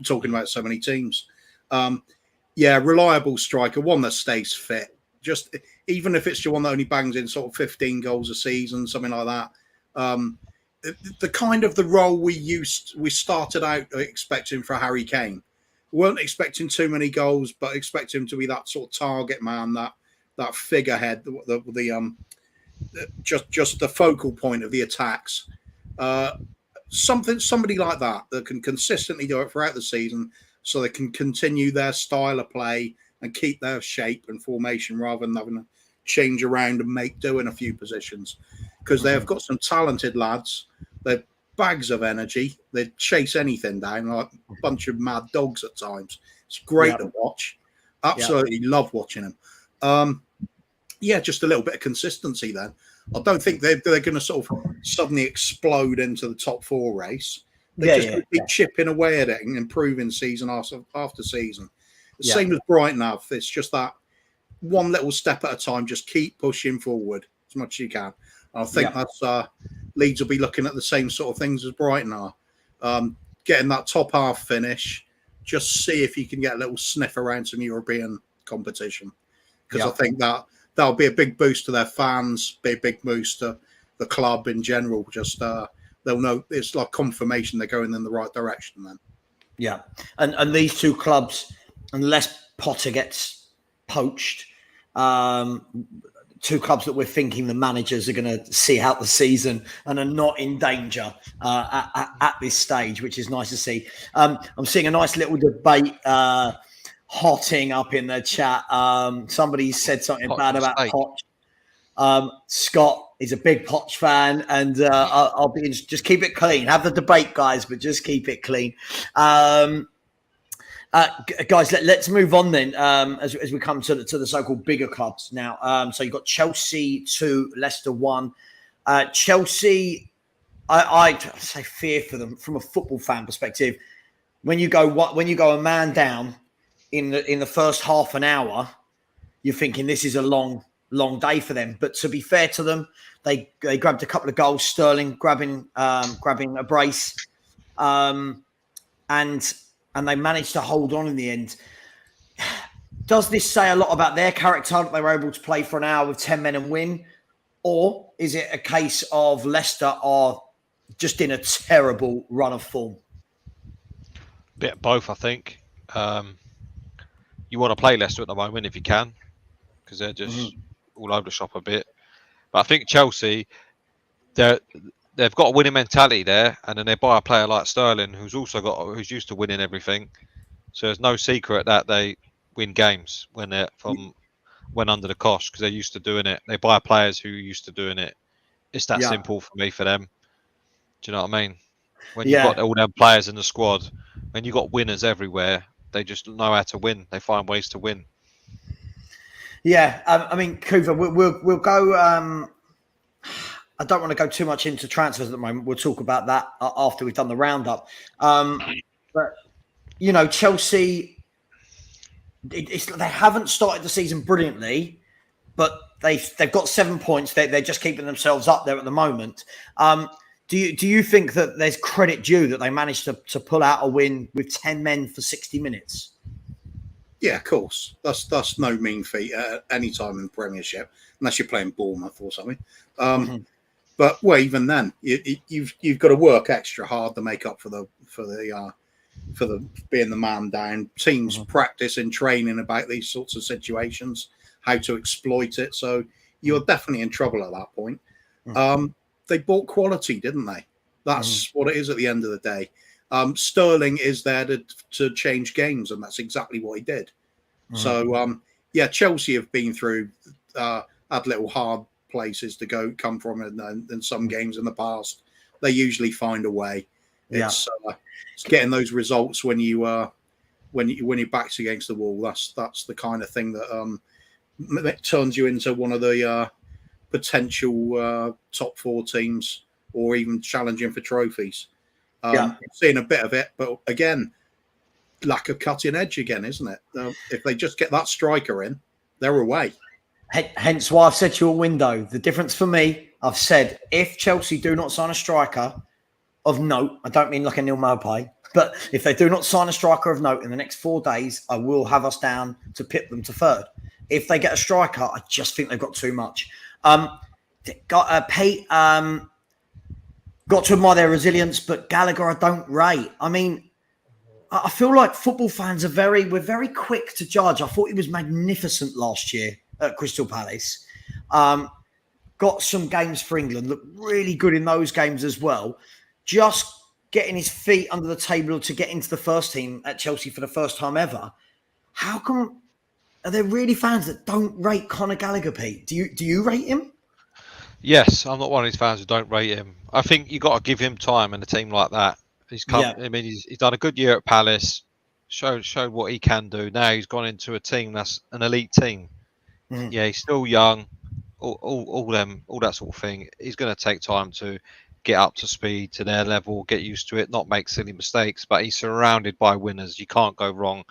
B: talking about so many teams. Reliable striker, one that stays fit. Just even if it's the one that only bangs in sort of 15 goals a season, something like that. The kind of the role we started out expecting for Harry Kane. We weren't expecting too many goals, but expect him to be that sort of target man, that figurehead, just the focal point of the attacks. Somebody like that can consistently do it throughout the season, so they can continue their style of play and keep their shape and formation rather than having to change around and make do in a few positions. Because they have got some talented lads. They're bags of energy. They chase anything down like a bunch of mad dogs at times. It's great to watch. Absolutely love watching him. Just a little bit of consistency then. I don't think they're going to sort of suddenly explode into the top 4 race. They just keep chipping away at it and improving season after season. The same as Brighton have. It's just that one little step at a time. Just keep pushing forward as much as you can. And I think that's Leeds will be looking at the same sort of things as Brighton are. Getting that top half finish. Just see if you can get a little sniff around some European competition. Because I think that'll be a big boost to their fans, be a big boost to the club in general. Just they'll know it's like confirmation they're going in the right direction then.
A: Yeah. And these two clubs, unless Potter gets poached, two clubs that we're thinking the managers are going to see out the season and are not in danger at this stage, which is nice to see. I'm seeing a nice little debate hotting up in the chat. Somebody said something bad about Poch. Scott is a big Poch fan, and I'll be just keep it clean. Have the debate, guys, but just keep it clean. Guys, let's move on then as we come to the so-called bigger clubs now. So you've got Chelsea 2, Leicester 1. Chelsea, I say fear for them from a football fan perspective. When you go a man down in the first half an hour, you're thinking this is a long day for them. But to be fair to them, they grabbed a couple of goals. Sterling grabbing a brace, and they managed to hold on in the end. Does this say a lot about their character that they were able to play for an hour with 10 men and win? Or is it a case of Leicester are just in a terrible run of form?
C: Bit of both, I think. You want to play Leicester at the moment if you can, because they're just all over the shop a bit. But I think Chelsea, they've got a winning mentality there, and then they buy a player like Sterling, who's used to winning everything. So there's no secret that they win games when they're when under the cosh, because they're used to doing it. They buy players who are used to doing it. It's that simple for me, for them. Do you know what I mean? When you've got all them players in the squad, when you've got winners everywhere, they just know how to win. They find ways to win.
A: Yeah, I mean, Kuva, we'll go. I don't want to go too much into transfers at the moment. We'll talk about that after we've done the roundup. But Chelsea, they haven't started the season brilliantly, but they've got 7 points. They're just keeping themselves up there at the moment. Do you think that there's credit due that they managed to pull out a win with 10 men for 60 minutes?
B: Yeah, of course. That's no mean feat at any time in the Premiership, unless you're playing Bournemouth or something. But even then, you've got to work extra hard to make up for the being the man down. Teams practice and training about these sorts of situations, how to exploit it. So you're definitely in trouble at that point. They bought quality, didn't they? That's what it is at the end of the day. Sterling is there to change games, and that's exactly what he did. So, Chelsea have been through, had little hard places to come from in some games in the past. They usually find a way. It's getting those results when your back's against the wall. That's the kind of thing that turns you into one of the potential top 4 teams, or even challenging for trophies. Seeing a bit of it, but again, lack of cutting edge again, isn't it? If they just get that striker in, they're away.
A: Hence why I've said to you a window. The difference for me, I've said, if Chelsea do not sign a striker of note, I don't mean like a Neil Maupay, but if they do not sign a striker of note in the next 4 days, I will have us down to pip them to 3rd. If they get a striker, I just think they've got too much. Pete, got to admire their resilience, but Gallagher I don't rate. I mean, I feel like football fans we're very quick to judge. I thought he was magnificent last year at Crystal Palace. Got some games for England, looked really good in those games as well. Just getting his feet under the table to get into the first team at Chelsea for the first time ever. How come are there really fans that don't rate Conor Gallagher, Pete? Do you rate him?
C: Yes, I'm not one of these fans who don't rate him. I think you got to give him time in a team like that. He's come. I mean, he's done a good year at Palace. showed what he can do. Now he's gone into a team that's an elite team.
A: Mhm.
C: Yeah, he's still young. All that sort of thing. He's going to take time to get up to speed to their level, get used to it, not make silly mistakes. But he's surrounded by winners. You can't go wrong.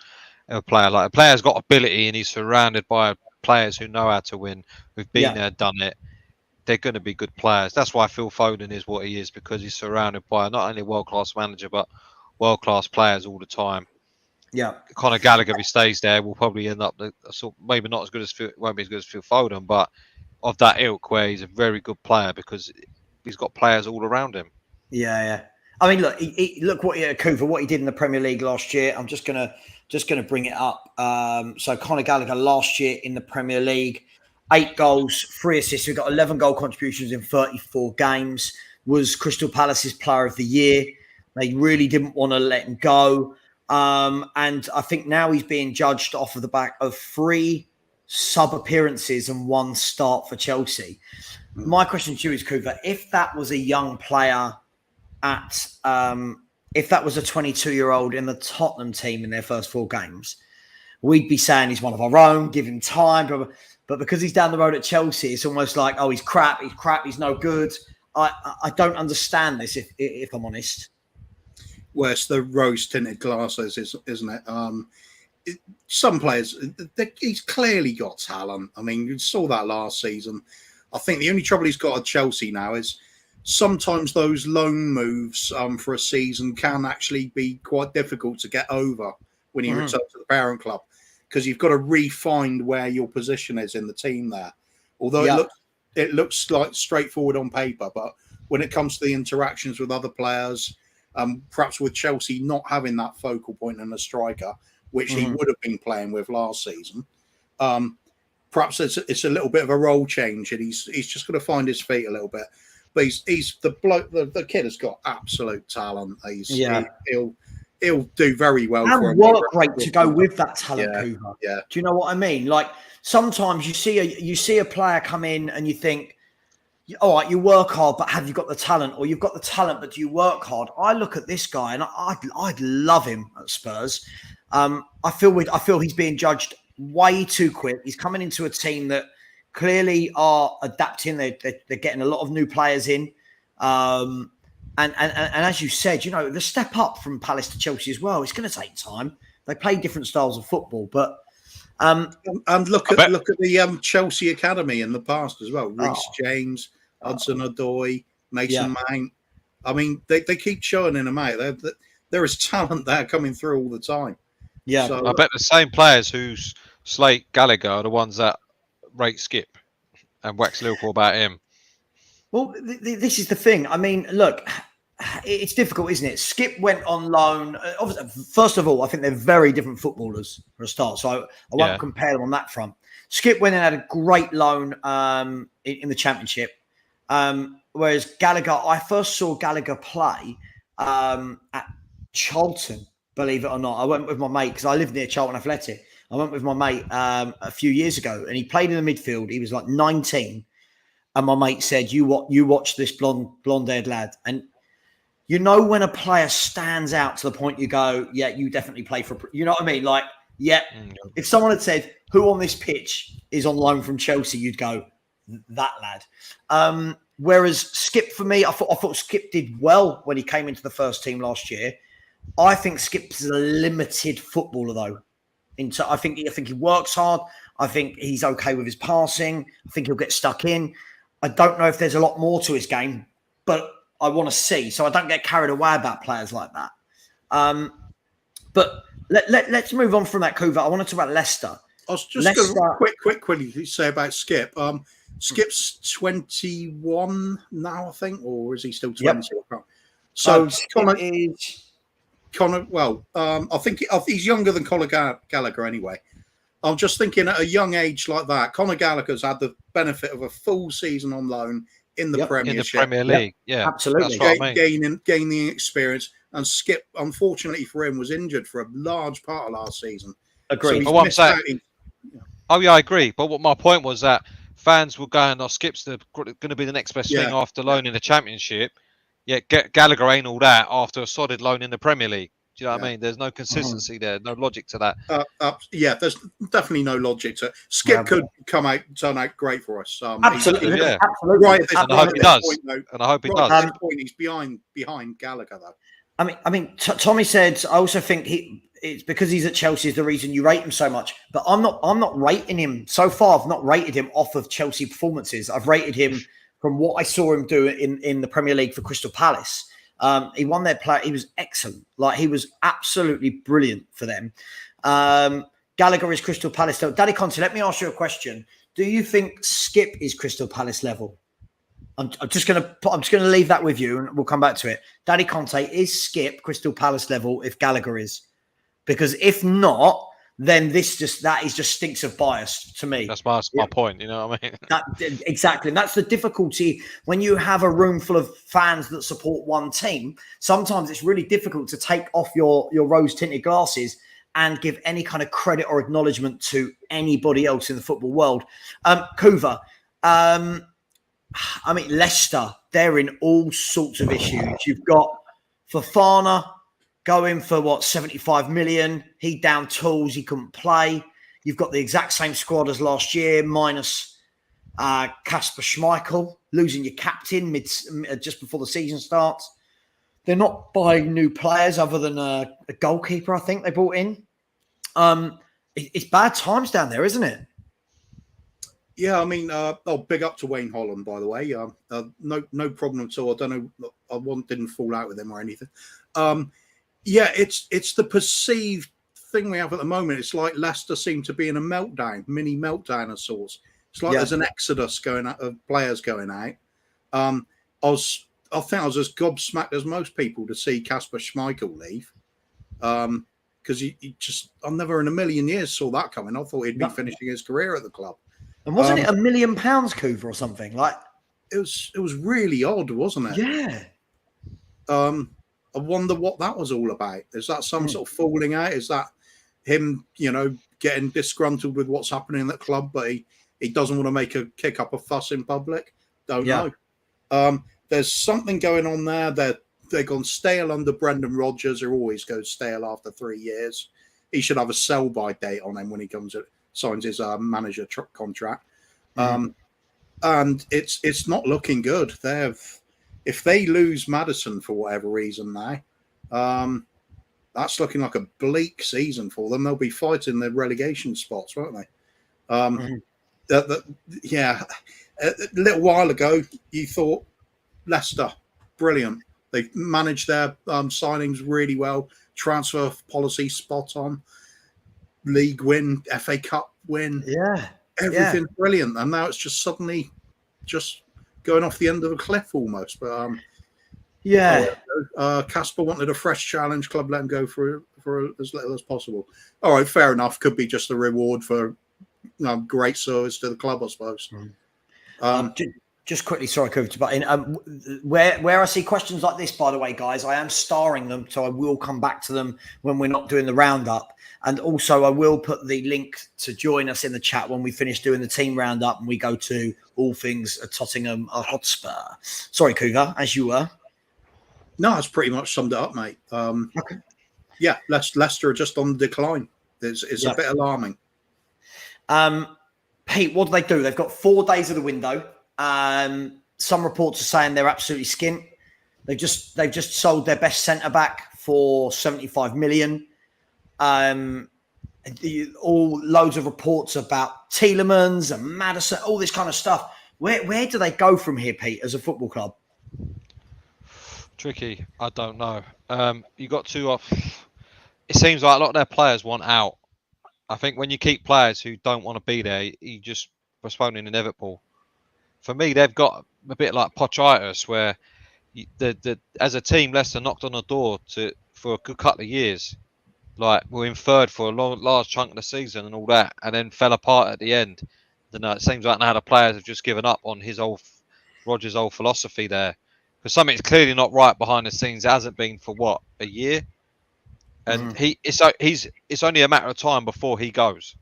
C: A player's got ability, and he's surrounded by players who know how to win, who've been there, done it. They're going to be good players. That's why Phil Foden is what he is, because he's surrounded by not only a world-class manager but world-class players all the time.
A: Yeah.
C: Conor Gallagher, if he stays there, will probably end up maybe not as good as won't be as good as Phil Foden, but of that ilk, where he's a very good player because he's got players all around him.
A: Yeah. I mean, look, look what he did in the Premier League last year. I'm just gonna bring it up. So Conor Gallagher last year in the Premier League, 8 goals, 3 assists. We got 11 goal contributions in 34 games. Was Crystal Palace's Player of the Year. They really didn't want to let him go. And I think now he's being judged off of the back of 3 sub appearances and 1 start for Chelsea. My question to you is, Kuva, if that was a young player if that was a 22-year-old in the Tottenham team in their first 4 games, we'd be saying he's one of our own, give him time. But because he's down the road at Chelsea, it's almost like, oh, he's crap, he's no good. I don't understand this, if I'm honest.
B: Well, it's the rose-tinted glasses, isn't it? Some players, he's clearly got talent. I mean, you saw that last season. I think the only trouble he's got at Chelsea now is sometimes those loan moves for a season can actually be quite difficult to get over when you return to the parent club, because you've got to refine where your position is in the team there. Although it looks like straightforward on paper, but when it comes to the interactions with other players, perhaps with Chelsea not having that focal point in a striker, which he would have been playing with last season, perhaps it's a little bit of a role change, and he's just got to find his feet a little bit. But he's the bloke. The kid has got absolute talent. He'll do very well.
A: And
B: for him.
A: work rate to go with that talent, Kuva.
B: Yeah.
A: Do you know what I mean? Like sometimes you see a player come in and you think, all right, you work hard, but have you got the talent? Or you've got the talent, but do you work hard? I look at this guy and I'd love him at Spurs. I feel he's being judged way too quick. He's coming into a team that clearly are adapting. They're getting a lot of new players in. And as you said, you know, the step up from Palace to Chelsea as well, it's going to take time. They play different styles of football, but
B: and look at the Chelsea academy in the past as well. Reece James, Hudson-Odoi, Mason Mount. I mean, they keep showing in them out. There is talent there coming through all the time.
A: Yeah,
B: so,
C: I bet the same players who slate Gallagher are the ones that rate Skip and wax lyrical about him.
A: Well, this is the thing. I mean, look, it's difficult, isn't it? Skip went on loan. First of all, I think they're very different footballers for a start, so I won't compare them on that front. Skip went and had a great loan in the Championship, whereas Gallagher, I first saw Gallagher play at Charlton, believe it or not. I went with my mate because I lived near Charlton Athletic. I went with my mate a few years ago, and he played in the midfield. He was like 19. And my mate said, you watch this blonde-haired lad. And you know when a player stands out to the point you go, yeah, you definitely play for... You know what I mean? Like, yeah, if someone had said, who on this pitch is on loan from Chelsea, you'd go, that lad. Whereas Skip, for me, I thought Skip did well when he came into the first team last year. I think Skip's a limited footballer, though. I think he works hard. I think he's okay with his passing. I think he'll get stuck in. I don't know if there's a lot more to his game, but I want to see. So I don't get carried away about players like that. But let's move on from that, Kuva. I want to talk about Leicester.
B: I was just going to quickly say about Skip. Skip's 21 now, I think, or is he still 20? Yep. So Conor. Well, I think he's younger than Conor Gallagher anyway. I'm just thinking at a young age like that, Conor Gallagher's had the benefit of a full season on loan in the Premiership.
C: In the Premier League,
A: absolutely.
B: Gaining experience. And Skip, unfortunately for him, was injured for a large part of last season.
A: Agreed.
B: So
C: I agree. But what my point was that fans were going, Skip's going to be the next best thing after loan in the Championship. Yeah, Gallagher ain't all that after a solid loan in the Premier League. Do you know what I mean? There's no consistency there, no logic to that.
B: Yeah, there's definitely no logic to it. Skip could turn out great for us.
A: Absolutely,
C: yeah.
A: absolutely.
B: Right at this
C: And I hope he does. And I hope he does.
B: At this point, he's behind Gallagher, though.
A: I mean, Tommy said. I also think it's because he's at Chelsea is the reason you rate him so much. But I'm not rating him so far. I've not rated him off of Chelsea performances. I've rated him from what I saw him do in the Premier League for Crystal Palace. He won their play. He was excellent. Like, he was absolutely brilliant for them. Gallagher is Crystal Palace. So, Daddy Conte, let me ask you a question. Do you think Skip is Crystal Palace level? I'm just gonna leave that with you, and we'll come back to it. Daddy Conte, is Skip Crystal Palace level if Gallagher is? Because if not, then that just stinks of bias to me.
C: That's my point. You know what I mean?
A: Exactly. And that's the difficulty when you have a room full of fans that support one team. Sometimes it's really difficult to take off your rose-tinted glasses and give any kind of credit or acknowledgement to anybody else in the football world. Kuva, I mean, Leicester, they're in all sorts of issues. You've got Fofana going for 75 million. He down tools, he couldn't play. You've got the exact same squad as last year, minus Kasper Schmeichel, losing your captain just before the season starts. They're not buying new players other than a goalkeeper, I think they brought in. It's bad times down there, isn't it?
B: Yeah, I mean, big up to Wayne Holland, by the way. No problem at all. I don't know. Didn't fall out with him or anything. Yeah, it's the perceived thing we have at the moment. It's like Leicester seem to be in a mini meltdown of sorts. It's like there's an exodus going out of players going out. I think I was as gobsmacked as most people to see Kasper Schmeichel leave. Because I never in a million years saw that coming. I thought he'd be finishing his career at the club.
A: And wasn't it £1 million, Kuva, or something? Like,
B: it was really odd, wasn't it?
A: Yeah.
B: I wonder what that was all about. Is that some sort of falling out? Is that him, getting disgruntled with what's happening in the club, but he doesn't want to kick up a fuss in public? Don't know. There's something going on there. They're gone stale under Brendan Rodgers, who always goes stale after 3 years. He should have a sell-by date on him when he signs his manager contract. And it's not looking good. If they lose Maddison for whatever reason now, that's looking like a bleak season for them. They'll be fighting the relegation spots, won't they? A little while ago, you thought Leicester, brilliant. They've managed their signings really well. Transfer policy spot on. League win, FA Cup win.
A: Yeah.
B: Everything's brilliant. And now it's just suddenly just going off the end of a cliff almost. But Kasper wanted a fresh challenge. Club let him go for as little as possible. All right, fair enough. Could be just a reward for great service to the club, I suppose.
A: Just quickly, sorry, Kuva, to butt in. Where I see questions like this, by the way, guys, I am starring them, so I will come back to them when we're not doing the roundup. And also, I will put the link to join us in the chat when we finish doing the team roundup and we go to all things Tottenham Hotspur. Sorry, Kuva, as you were.
B: No, that's pretty much summed it up, mate.
A: Okay.
B: Yeah, Leicester are just on the decline. It's a bit alarming.
A: Pete, what do they do? They've got 4 days of the window. Some reports are saying they're absolutely skint. They've just sold their best centre back for 75 million. Loads of reports about Tielemans and Maddison, all this kind of stuff. Where do they go from here, Pete, as a football club?
C: Tricky. I don't know. You got to. It seems like a lot of their players want out. I think when you keep players who don't want to be there, you just postpone an inevitable. For me, they've got a bit like Pochettino, where as a team, Leicester knocked on the door for a good couple of years. Like, we're in third for a large chunk of the season and all that, and then fell apart at the end. Then it seems like now the players have just given up on Rodgers' old philosophy there, because something's clearly not right behind the scenes. It hasn't been for a year, and it's only a matter of time before he goes.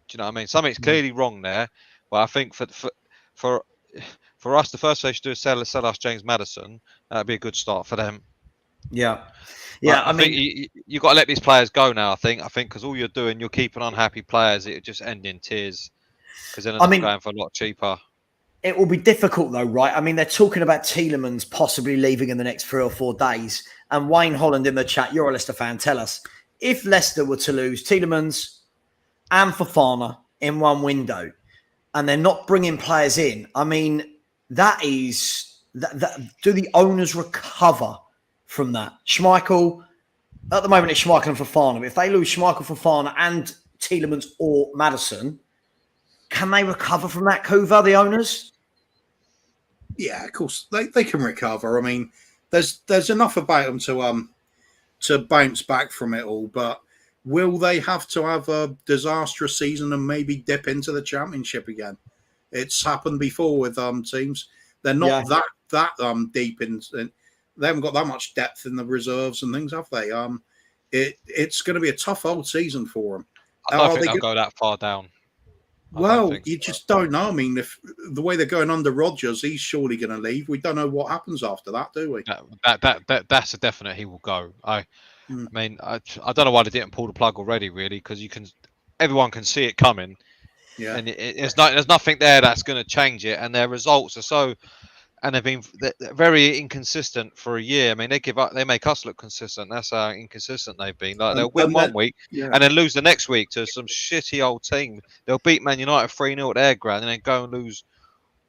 C: Do you know what I mean? Something's clearly wrong there. But I think for us, the first thing they should do is sell us James Maddison. That'd be a good start for them.
A: Yeah. Yeah,
C: I think you got to let these players go now. I think because all you're doing, you're keeping unhappy players. It just end in tears because then they're not going for a lot cheaper.
A: It will be difficult though, right? I mean, they're talking about Tielemans possibly leaving in the next 3 or 4 days. And Wayne Holland in the chat, you're a Leicester fan, tell us, if Leicester were to lose Tielemans and Fofana in one window and they're not bringing players in, I mean, that do the owners recover from that? Schmeichel, at the moment it's Schmeichel and Fofana, but if they lose Schmeichel, Fofana and Tielemans or Maddison, can they recover from that, Kuva, the owners?
B: Yeah, of course they can recover. I mean, there's enough about them to bounce back from it all. But will they have to have a disastrous season and maybe dip into the Championship again? It's happened before with teams. They're not that deep in. They haven't got that much depth in the reserves and things, have they? It's going to be a tough old season for them.
C: I don't think they'll go that far down.
B: Well, you just don't know. I mean, if the way they're going under Rodgers, he's surely going to leave. We don't know what happens after that, do we?
C: That's a definite. He will go. I mean, I don't know why they didn't pull the plug already, really, because everyone can see it coming.
B: Yeah,
C: and there's nothing there that's going to change it, and their results are so. And they're very inconsistent for a year. I mean, they make us look consistent. That's how inconsistent they've been. Like they'll win one week and then lose the next week to some shitty old team. They'll beat Man United 3-0 at their ground and then go and lose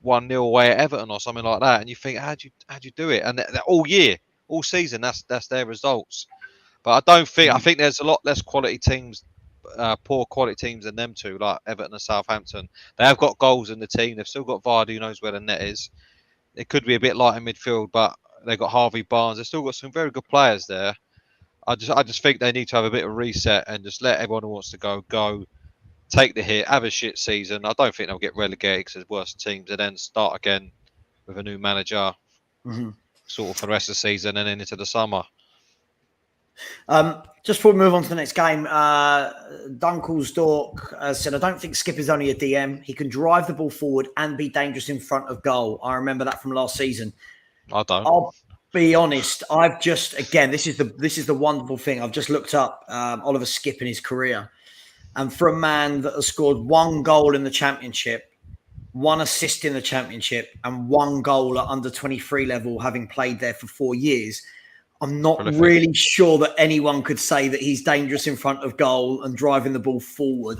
C: 1-0 away at Everton or something like that. And you think, how'd you do it? And they're all year, all season, that's their results. But I think there's a lot less quality teams, poor quality teams than them two, like Everton and Southampton. They have got goals in the team. They've still got Vardy, who knows where the net is. It could be a bit light in midfield, but they've got Harvey Barnes. They've still got some very good players there. I just think they need to have a bit of reset and just let everyone who wants to go, take the hit, have a shit season. I don't think they'll get relegated because there's worse teams, and then start again with a new manager, sort of for the rest of the season and then into the summer.
A: Just before we move on to the next game, Dunkelsdork said, I don't think Skip is only a DM. He can drive the ball forward and be dangerous in front of goal. I remember that from last season.
C: I don't.
A: I'll be honest. I've just, again, this is the wonderful thing. I've just looked up Oliver Skip in his career. And for a man that has scored 1 goal in the Championship, 1 assist in the Championship, and 1 goal at under 23 level, having played there for 4 years, I'm not really sure that anyone could say that he's dangerous in front of goal and driving the ball forward.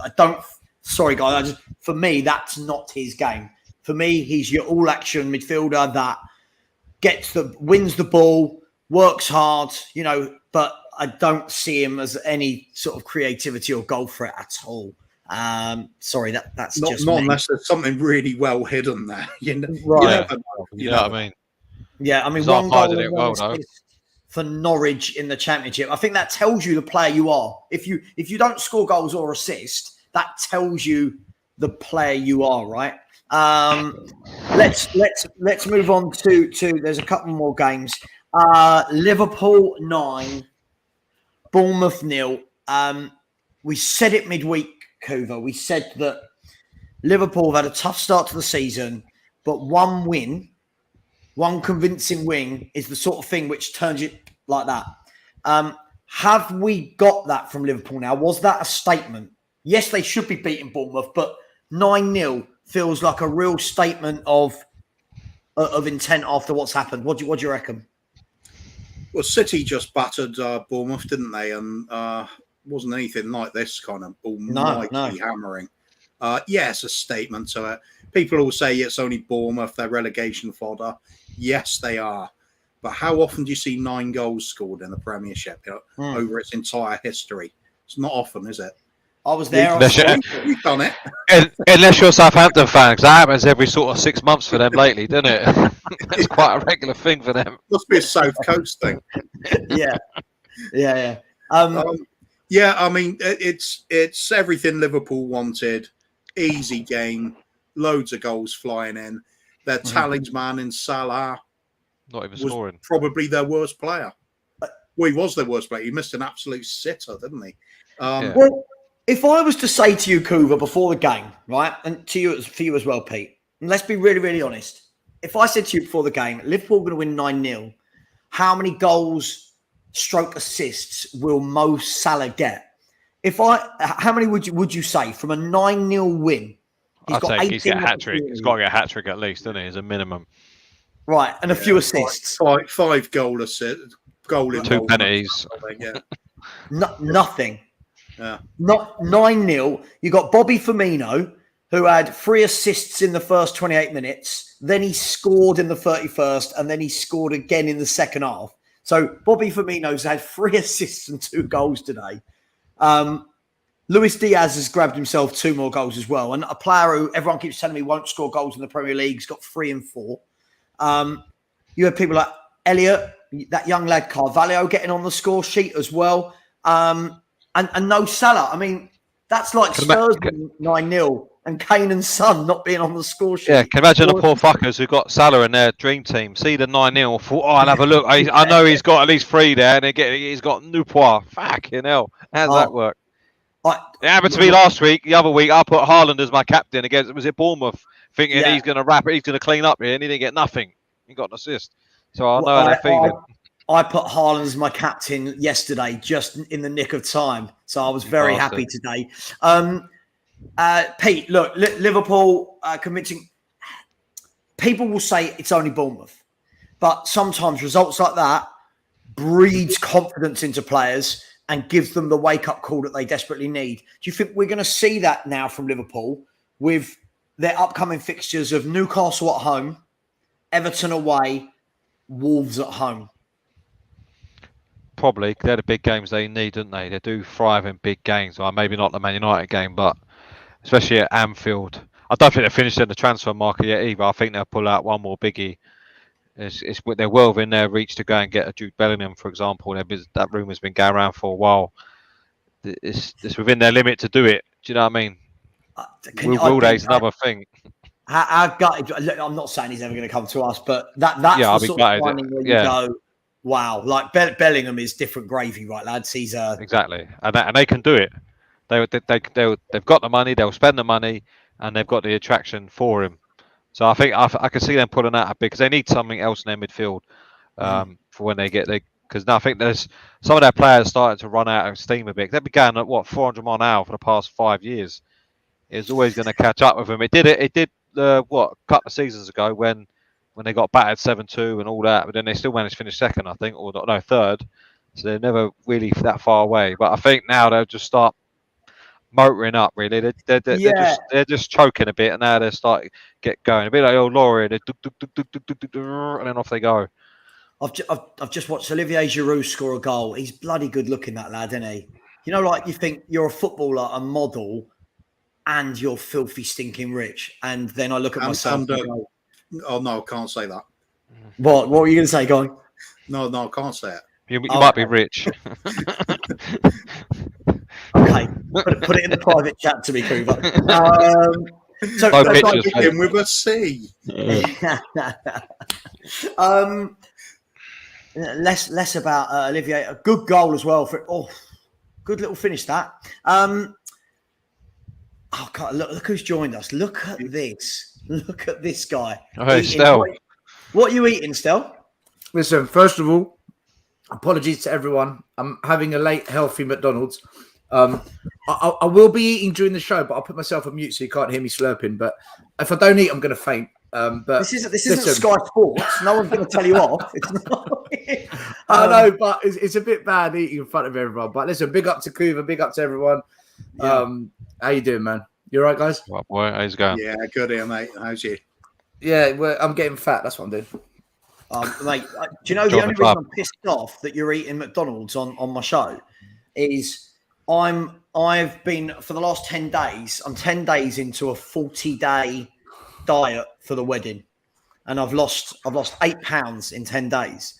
A: Sorry, guys. For me, that's not his game. For me, he's your all-action midfielder that wins the ball, works hard, but I don't see him as any sort of creativity or goal threat at all. Sorry, that's
B: not
A: just not
B: unless there's something really well hidden there.
A: Right.
C: You know what I mean?
A: Yeah, I mean, 1 goal and 1 assist for Norwich in the Championship. I think that tells you the player you are. If you don't score goals or assist, that tells you the player you are, right? Let's move on to there's a couple more games. Liverpool 9, Bournemouth 0. We said it midweek, Kuva. We said that Liverpool have had a tough start to the season, but 1 win, 1 convincing win is the sort of thing which turns it like that. Have we got that from Liverpool now? Was that a statement? Yes, they should be beating Bournemouth, but 9-0 feels like a real statement of intent after what's happened. What do you reckon?
B: Well, City just battered Bournemouth, didn't they? And wasn't anything like this kind of almighty hammering. Yeah, it's a statement to it. People will say it's only Bournemouth, they're relegation fodder. Yes, they are. But how often do you see 9 goals scored in the Premiership over its entire history? It's not often, is it?
A: I was there.
B: We've done it.
C: Unless you're a Southampton fan, because that happens every sort of 6 months for them lately, doesn't it? It's quite a regular thing for them.
B: Must be a South Coast thing.
A: Yeah.
B: Yeah, I mean, it's everything Liverpool wanted. Easy game, loads of goals flying in. Their talisman in Salah
C: not even scoring.
B: Probably their worst player. Well, he was their worst player. He missed an absolute sitter, didn't he?
A: Well, if I was to say to you, Kuva, before the game, right, and for you as well, Pete, and let's be really, really honest. If I said to you before the game, Liverpool are going to win 9-0, how many goals stroke assists will Mo Salah get? How many would you say from a 9-0 win?
C: I'd say he's got a hat trick.
A: opportunities.
C: He's got to get a hat trick at least, doesn't he? As a minimum.
A: Right, and a few assists.
B: Five goal assists. Goal in
C: 2 penalties.
B: Yeah.
A: Nothing.
B: Yeah.
A: Not 9-0. You got Bobby Firmino, who had 3 assists in the first 28 minutes. Then he scored in the 31st, and then he scored again in the second half. So Bobby Firmino's had 3 assists and 2 goals today. Luis Diaz has grabbed himself 2 more goals as well. And a player who everyone keeps telling me won't score goals in the Premier League has got 3 and 4. You have people like Elliott, that young lad Carvalho getting on the score sheet as well. And no Salah. I mean, that's like Spurs 9-0 and Kane and Son not being on the score sheet.
C: Yeah, can you imagine the poor fuckers who got Salah in their dream team, see the 9-0, thought, I'll have a look. I know he's got at least 3 there, and he's got Nupoir. Fucking hell. How does that work? It happened to me last week. The other week, I put Haaland as my captain against, was it Bournemouth, thinking he's going to wrap it, he's going to clean up here, and he didn't get nothing. He got an assist. So I know how they're feeling.
A: I put Haaland as my captain yesterday, just in the nick of time. So I was very happy today. Pete, look, Liverpool convincing. People will say it's only Bournemouth, but sometimes results like that breeds confidence into players and gives them the wake-up call that they desperately need. Do you think we're going to see that now from Liverpool with their upcoming fixtures of Newcastle at home, Everton away, Wolves at home?
C: Probably. They're the big games they need, don't they? They do thrive in big games. Well, maybe not the Man United game, but especially at Anfield. I don't think they're finished in the transfer market yet either. I think they'll pull out one more biggie. They're well within their reach to go and get a Jude Bellingham, for example. That rumour's been going around for a while. It's within their limit to do it. Do you know what I mean? Will day's another thing.
A: I'm not saying he's ever going to come to us, but that's the sort of finding where you go, wow, like Bellingham is different gravy, right, lads? He's
C: exactly, and they can do it. They've got the money, they'll spend the money, and they've got the attraction for him. So I think I can see them pulling out a bit because they need something else in their midfield for when they get there. Because now I think there's some of their players starting to run out of steam a bit. They've been going at 400 miles an hour for the past 5 years. It's always going to catch up with them. It did a couple of seasons ago when they got battered 7-2 and all that, but then they still managed to finish second, I think, or no, third. So they're never really that far away. But I think now they'll just start motoring up. Really, they're just choking a bit, and now they're starting to get going a bit like old Laurie. They and then off they go.
A: I've just watched Olivier Giroud score a goal. He's bloody good looking, that lad, isn't he? You know, like you think you're a footballer, a model, and you're filthy, stinking rich. And then I look at myself and go,
B: oh, no, I can't say that.
A: What were you going to say, Guy?
B: No, I can't say it.
C: You might be rich.
A: Okay, put it in the private chat to me, Kuva.
B: Begin with a C.
A: Less about Olivier. A good goal as well for good little finish that. God, look who's joined us. Look at this. Look at this guy.
C: Hey, Stel.
A: What are you eating, Stel?
D: Listen, first of all, apologies to everyone. I'm having a late, healthy McDonald's. I will be eating during the show, but I'll put myself on mute so you can't hear me slurping. But if I don't eat, I'm going to faint. But
A: this isn't Sky Sports. No one's going to tell you off.
D: I know, but it's a bit bad eating in front of everyone. But listen, big up to Kuva, big up to everyone. Yeah. How you doing, man? You all right, guys?
C: What boy? How's it going?
B: Yeah, good here, mate. How's you?
D: Yeah, I'm getting fat. That's what I'm doing.
A: Mate, do you know the only reason I'm pissed off that you're eating McDonald's on my show is I've been for the last 10 days. I'm 10 days into a 40-day diet for the wedding, and I've lost 8 pounds in 10 days.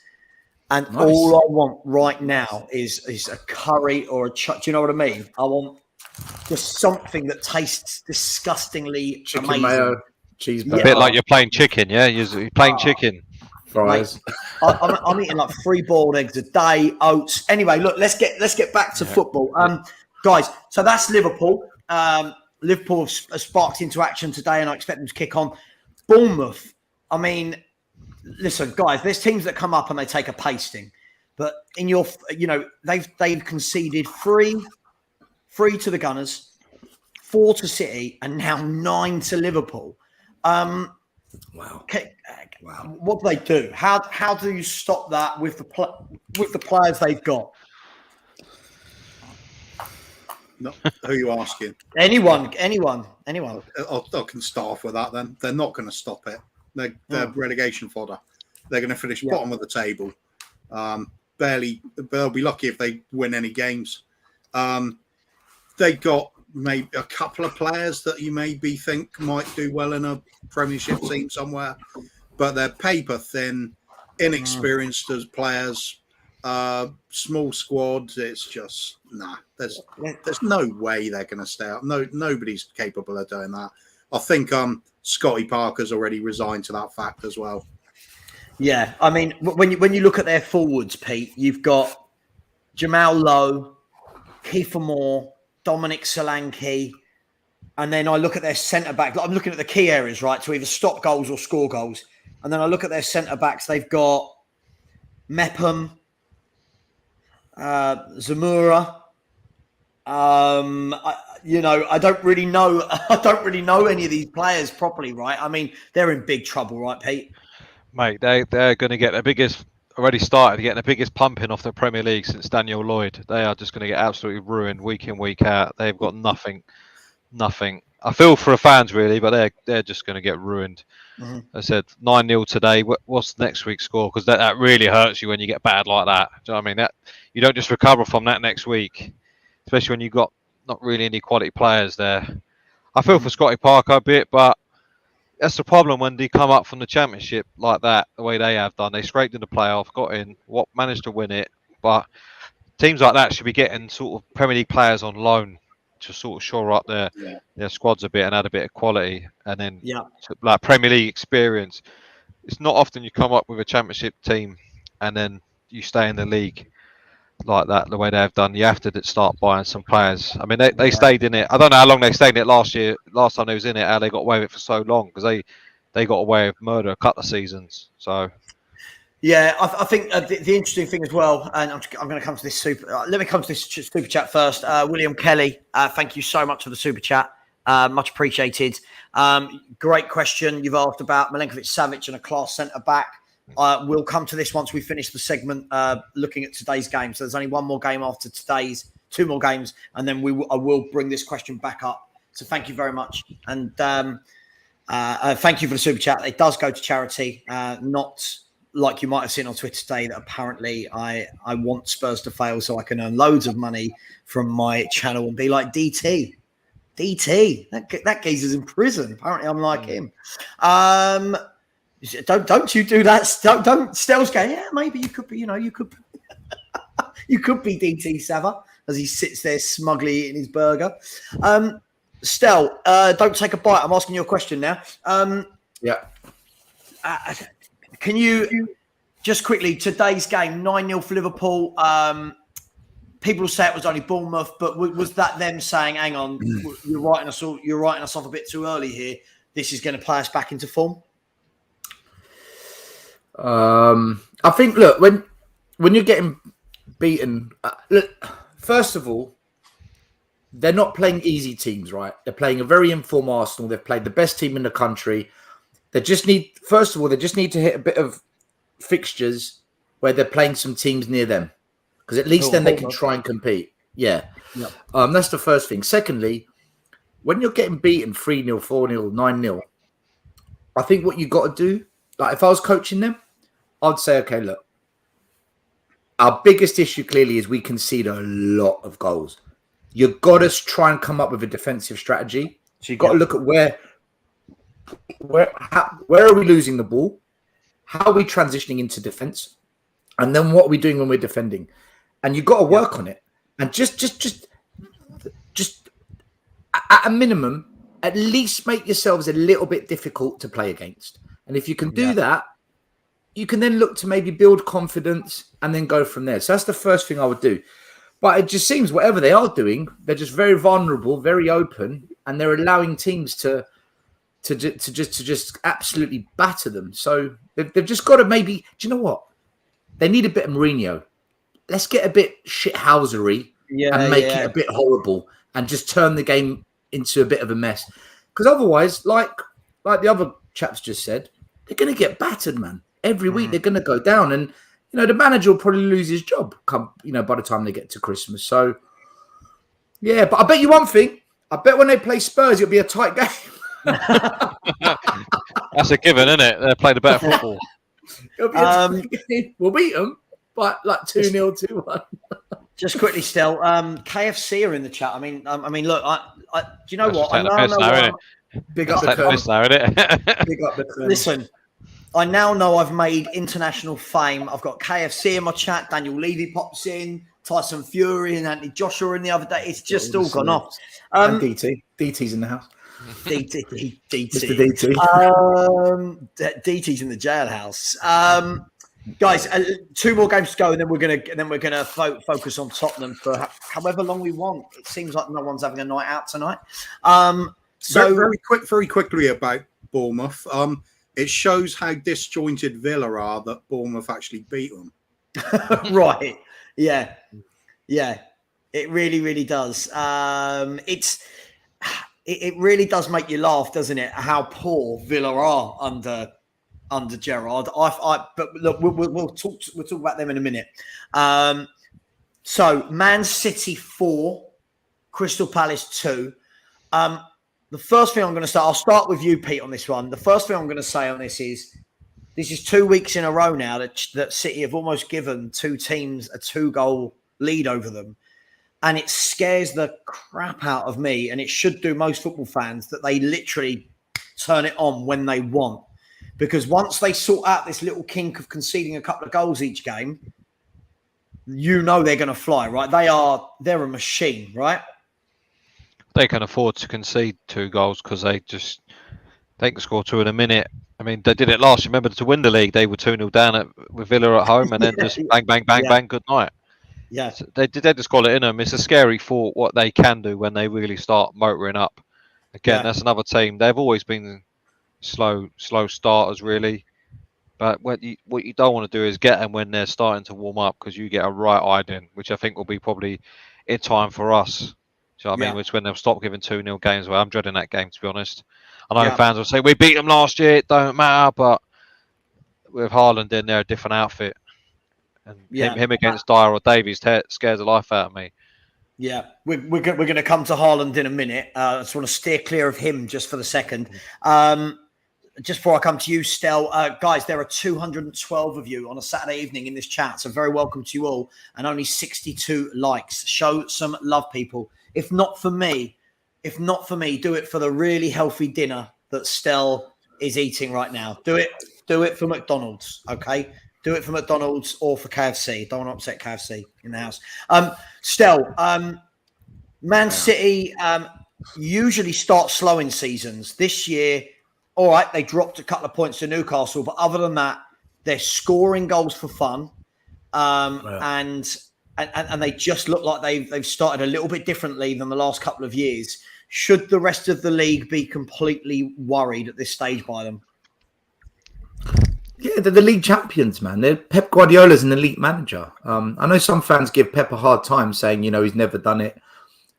A: And nice. All I want right now is a curry or a do you know what I mean? I want just something that tastes disgustingly
D: chicken
A: amazing.
D: Mayo, cheeseburger.
C: A bit like you're playing chicken, yeah? You're playing chicken.
D: Fries.
A: Mate, I'm eating like 3 boiled eggs a day, oats. Anyway, look, let's get back to football, guys. So that's Liverpool. Liverpool have sparked into action today, and I expect them to kick on. Bournemouth. I mean, listen, guys. There's teams that come up and they take a pasting. But in your, they've conceded three to the Gunners, 4 to City, and now 9 to Liverpool.
D: Wow.
A: What do they do? How do you stop that with the players they've got?
B: No, who are you asking?
A: Anyone.
B: I can start off with that then. They're not going to stop it. They're relegation fodder. They're going to finish bottom of the table. They'll be lucky if they win any games. They got maybe a couple of players that you maybe think might do well in a Premiership team somewhere, but they're paper thin, inexperienced as players, small squads. It's just There's no way they're going to stay up. Nobody's capable of doing that. I think Scotty Parker's already resigned to that fact as well.
A: Yeah, I mean, when you look at their forwards, Pete, you've got Jamal Lowe, Kiefer Moore, Dominic Solanke, and then I look at their centre-back. I'm looking at the key areas, right, to either stop goals or score goals. And then I look at their centre-backs. They've got Mepham, Zamora. I don't really know. I don't really know any of these players properly, right? I mean, they're in big trouble, right, Pete?
C: Mate, they're going to get already started getting the biggest pumping off the Premier League since Daniel Lloyd. They are just going to get absolutely ruined week in, week out. They've got nothing. I feel for the fans really, but they're just going to get ruined. Mm-hmm. I said 9-0 today. What's the next week's score? Because that really hurts you when you get bad like that. Do you know what I mean? That you don't just recover from that next week, especially when you've got not really any quality players there. I feel for Scotty Parker a bit, but that's the problem when they come up from the Championship like that, the way they have done. They scraped in the playoff, got in, managed to win it. But teams like that should be getting sort of Premier League players on loan to sort of shore up their squads a bit and add a bit of quality. And then like Premier League experience. It's not often you come up with a Championship team and then you stay in the league like that, the way they've done. You have to start buying some players. I mean, they stayed in it. I don't know how long they stayed in it last year. Last time they was in it, how they got away with it for so long, because they got away with murder a couple of seasons. So,
A: yeah, I think the interesting thing as well, and I'm going to come to this let me come to this super chat first. William Kelly, thank you so much for the super chat. Much appreciated. Great question you've asked about Milenkovic-Savic and a class centre back. We'll come to this once we finish the segment looking at today's game. So there's only one more game after today's, 2 more games, and then I will bring this question back up. So thank you very much. And thank you for the super chat. It does go to charity, not like you might have seen on Twitter today that apparently I want Spurs to fail so I can earn loads of money from my channel and be like DT. That geezer's in prison. Apparently I'm like him. Don't you do that? Don't Stell's going, yeah, maybe you could be, you could you could be DT Savva as he sits there smugly eating his burger. Stell, don't take a bite. I'm asking you a question now. Can you just quickly, today's game, 9-0 for Liverpool. People say it was only Bournemouth, but was that them saying, hang on, you're writing us off a bit too early here. This is going to play us back into form?
D: I think, look, when you're getting beaten, look, first of all, they're not playing easy teams, right? They're playing a very informed Arsenal. They've played the best team in the country. They just need to hit a bit of fixtures where they're playing some teams near them, because at least then they can try and compete. Yeah. That's the first thing. Secondly, when you're getting beaten 3-0, 4-0, 9-0, I think what you got to do, like if I was coaching them, I'd say, okay, look, our biggest issue clearly is we concede a lot of goals. You've got to try and come up with a defensive strategy. So you've got to look at where are we losing the ball? How are we transitioning into defense? And then what are we doing when we're defending? And you've got to work on it. And just at a minimum, at least make yourselves a little bit difficult to play against. And if you can do that, you can then look to maybe build confidence and then go from there. So that's the first thing I would do. But it just seems whatever they are doing, they're just very vulnerable, very open, and they're allowing teams to just absolutely batter them. So they've just got to maybe, do you know what? They need a bit of Mourinho. let's get a bit shithousery and make it a bit horrible and just turn the game into a bit of a mess. Because otherwise, like the other chaps just said, they're going to get battered, man. Every week they're going to go down, and the manager will probably lose his job come by the time they get to Christmas. So yeah, but I bet you one thing. I bet when they play Spurs, it'll be a tight game.
C: That's a given, isn't it? They play the better football.
D: It'll be a tight game. We'll beat them, but like 2-0, 2-1.
A: Just quickly, still, KFC are in the chat. I mean, look, I do you know what?
D: Big up the Colonel.
A: Big up the Colonel. Listen, I now know I've made international fame. I've got KFC in my chat. Daniel Levy pops in. Tyson Fury and Anthony Joshua in the other day. It's just all gone off.
D: And DT's in the house.
A: DT.
D: Mr. DT.
A: DT's in the jailhouse. Guys, 2 more games to go, and then we're gonna focus on Tottenham for however long we want. It seems like no one's having a night out tonight. So
B: very quickly about Bournemouth. It shows how disjointed Villa are that Bournemouth actually beat them.
A: Right. Yeah. It really, really does. It really does make you laugh, doesn't it? How poor Villa are under Gerrard. But look, we'll talk about them in a minute. So Man City 4, Crystal Palace 2. The first thing I'm going to say, I'll start with you, Pete, on this one. The first thing I'm going to say on this is 2 weeks in a row now that City have almost given 2 teams a 2-goal lead over them. And it scares the crap out of me, and it should do most football fans, that they literally turn it on when they want. Because once they sort out this little kink of conceding a couple of goals each game, they're going to fly, right? They're a machine, right?
C: They can afford to concede 2 goals because they can score 2 in a minute. I mean, they did it last year. Remember, to win the league, they were 2-0 down with Villa at home, and then just bang, bang, bang, bang, good night.
A: Yeah,
C: so they just got it in them. It's a scary thought what they can do when they really start motoring up. Again, that's another team. They've always been slow starters, really. But what you don't want to do is get them when they're starting to warm up, because you get a right eye-in, which I think will be probably in time for us. So I mean, it's when they'll stop giving 2-0 games away. I'm dreading that game, to be honest. I know fans will say, we beat them last year, it don't matter, but with Haaland in there, a different outfit. And him against Dyer or Davies scares the life out of me.
A: Yeah, we're going to come to Haaland in a minute. I just want to steer clear of him just for the second. Just before I come to you, Stel, guys, there are 212 of you on a Saturday evening in this chat, so very welcome to you all, and only 62 likes. Show some love, people. If not for me, do it for the really healthy dinner that Stel is eating right now. Do it for McDonald's, okay? Do it for McDonald's or for KFC. Don't want to upset KFC in the house. Stel, Man City usually start slow in seasons. This year, all right, they dropped a couple of points to Newcastle, but other than that, they're scoring goals for fun, and they just look like they've started a little bit differently than the last couple of years. Should the rest of the league be completely worried at this stage by them?
D: Yeah, they're the league champions, man. Pep Guardiola's an elite manager. I know some fans give Pep a hard time saying, he's never done it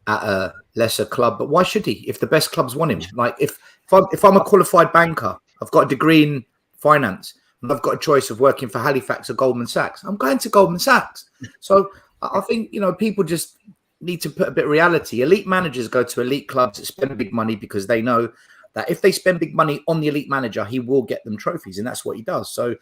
D: at a lesser club, but why should he? If the best clubs want him, like if I'm a qualified banker, I've got a degree in finance, and I've got a choice of working for Halifax or Goldman Sachs, I'm going to Goldman Sachs. So I think people just need to put a bit of reality. Elite managers go to elite clubs that spend big money because they know that if they spend big money on the elite manager, he will get them trophies, and that's what he does. So,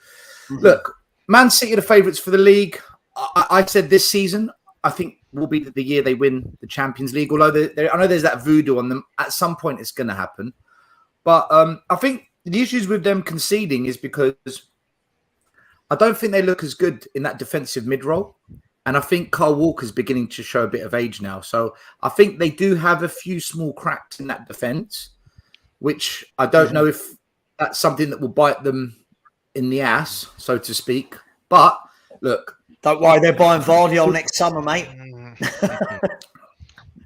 D: look, Man City are the favourites for the league. I said this season, I think will be the year they win the Champions League, although I know there's that voodoo on them. At some point, it's going to happen. But I think the issues with them conceding is because I don't think they look as good in that defensive mid-role. And I think Kyle Walker's beginning to show a bit of age now. So I think they do have a few small cracks in that defence, which I don't know if that's something that will bite them in the ass, so to speak. But look,
A: don't worry, they're buying Vardy next summer, mate.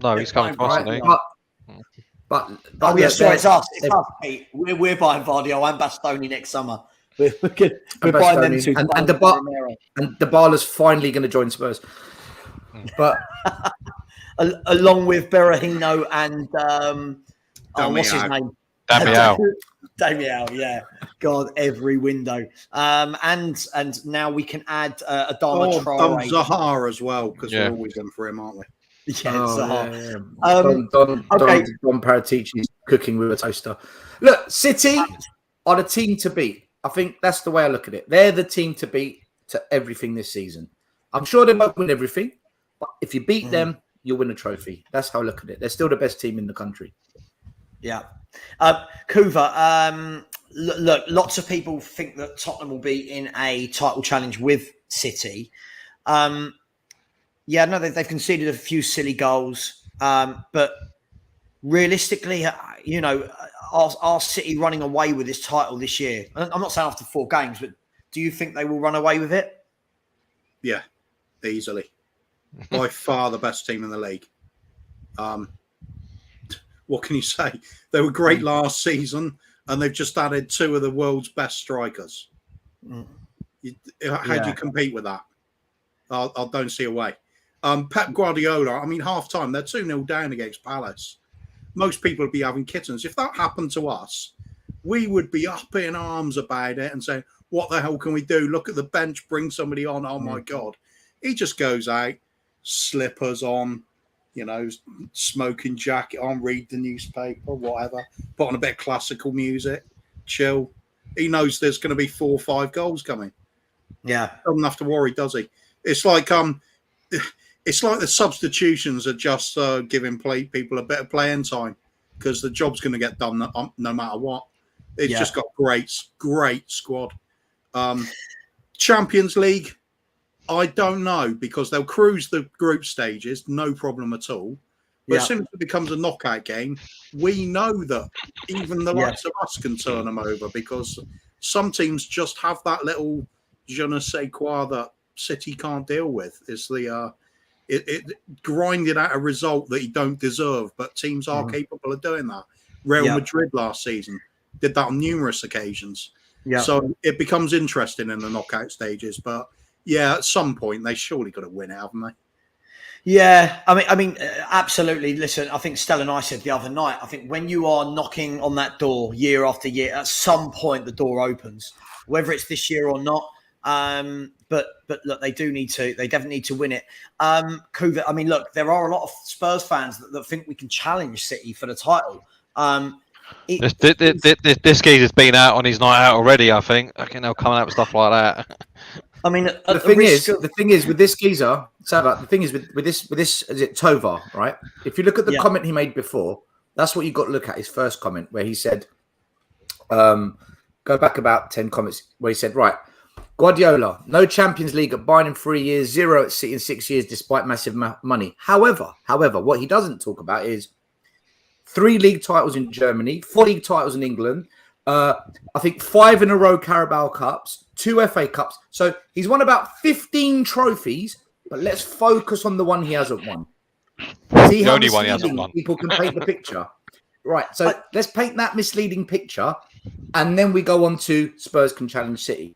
C: No, he's coming for us, isn't he?
A: But sorry, it's us. It's us, Pete. We're buying Vardy and Bastoni next summer. We're
D: And
A: buying them
D: Bastoni.
A: two.
D: And Dybala's finally going to join Spurs. But
A: along with Berahino and what's his name? Damiao, yeah. God, every window. And now we can add Adama Traore.
B: Zaha as well, because we're always in for him, aren't we?
A: Yeah, Zaha.
D: Don Paratici's cooking with a toaster. Look, City are the team to beat. I think that's the way I look at it. They're the team to beat to everything this season. I'm sure they won't win everything, but if you beat them, you'll win a trophy. That's how I look at it. They're still the best team in the country.
A: Yeah. Kuva, look, lots of people think that Tottenham will be in a title challenge with City. They've conceded a few silly goals. But realistically, are City running away with this title this year? I'm not saying after 4 games, but do you think they will run away with it?
B: Yeah, easily. By far the best team in the league. What can you say? They were great last season, and they've just added 2 of the world's best strikers. How do you compete with that? I don't see a way. Pep Guardiola, I mean, half-time, they're 2-0 down against Palace. Most people would be having kittens. If that happened to us, we would be up in arms about it and saying, what the hell can we do? Look at the bench, bring somebody on. Oh, my God. He just goes out, slippers on, smoking jacket on, read the newspaper, whatever, put on a bit of classical music, chill. He knows there's going to be 4 or 5 goals coming.
A: Yeah.
B: Doesn't have to worry, does he? It's like the substitutions are just giving people a bit of playing time because the job's going to get done no matter what. It's just got great squad. Champions League, I don't know, because they'll cruise the group stages, no problem at all. But as soon as it becomes a knockout game, we know that even the likes of us can turn them over, because some teams just have that little je ne sais quoi that City can't deal with. It's the it grinding out a result that you don't deserve, but teams are capable of doing that. Real Madrid last season did that on numerous occasions. Yeah. So it becomes interesting in the knockout stages, but at some point they surely got to win it, haven't they?
A: Yeah, I mean, absolutely. Listen, I think Stella and I said the other night, I think when you are knocking on that door year after year, at some point the door opens, whether it's this year or not. But look, they definitely need to win it. Kuva, I mean, look, there are a lot of Spurs fans that think we can challenge City for the title.
C: This geezer's been out on his night out already, I think. They'll come out with stuff like that.
A: I mean,
D: the thing is with this geezer, Savva, the thing is with this, is it Tovar, right? If you look at the comment he made before, that's what you've got to look at, his first comment, where he said, go back about 10 comments, where he said, right, Guardiola, no Champions League at Bayern in 3 years, 0 at City in 6 years, despite massive money. However, what he doesn't talk about is 3 league titles in Germany, 4 league titles in England, I think 5 in a row Carabao Cups, 2 FA Cups. So he's won about 15 trophies, but let's focus on the one he hasn't won. See how
C: only one he hasn't won.
D: People can paint the picture. Right, so let's paint that misleading picture, and then we go on to Spurs can challenge City.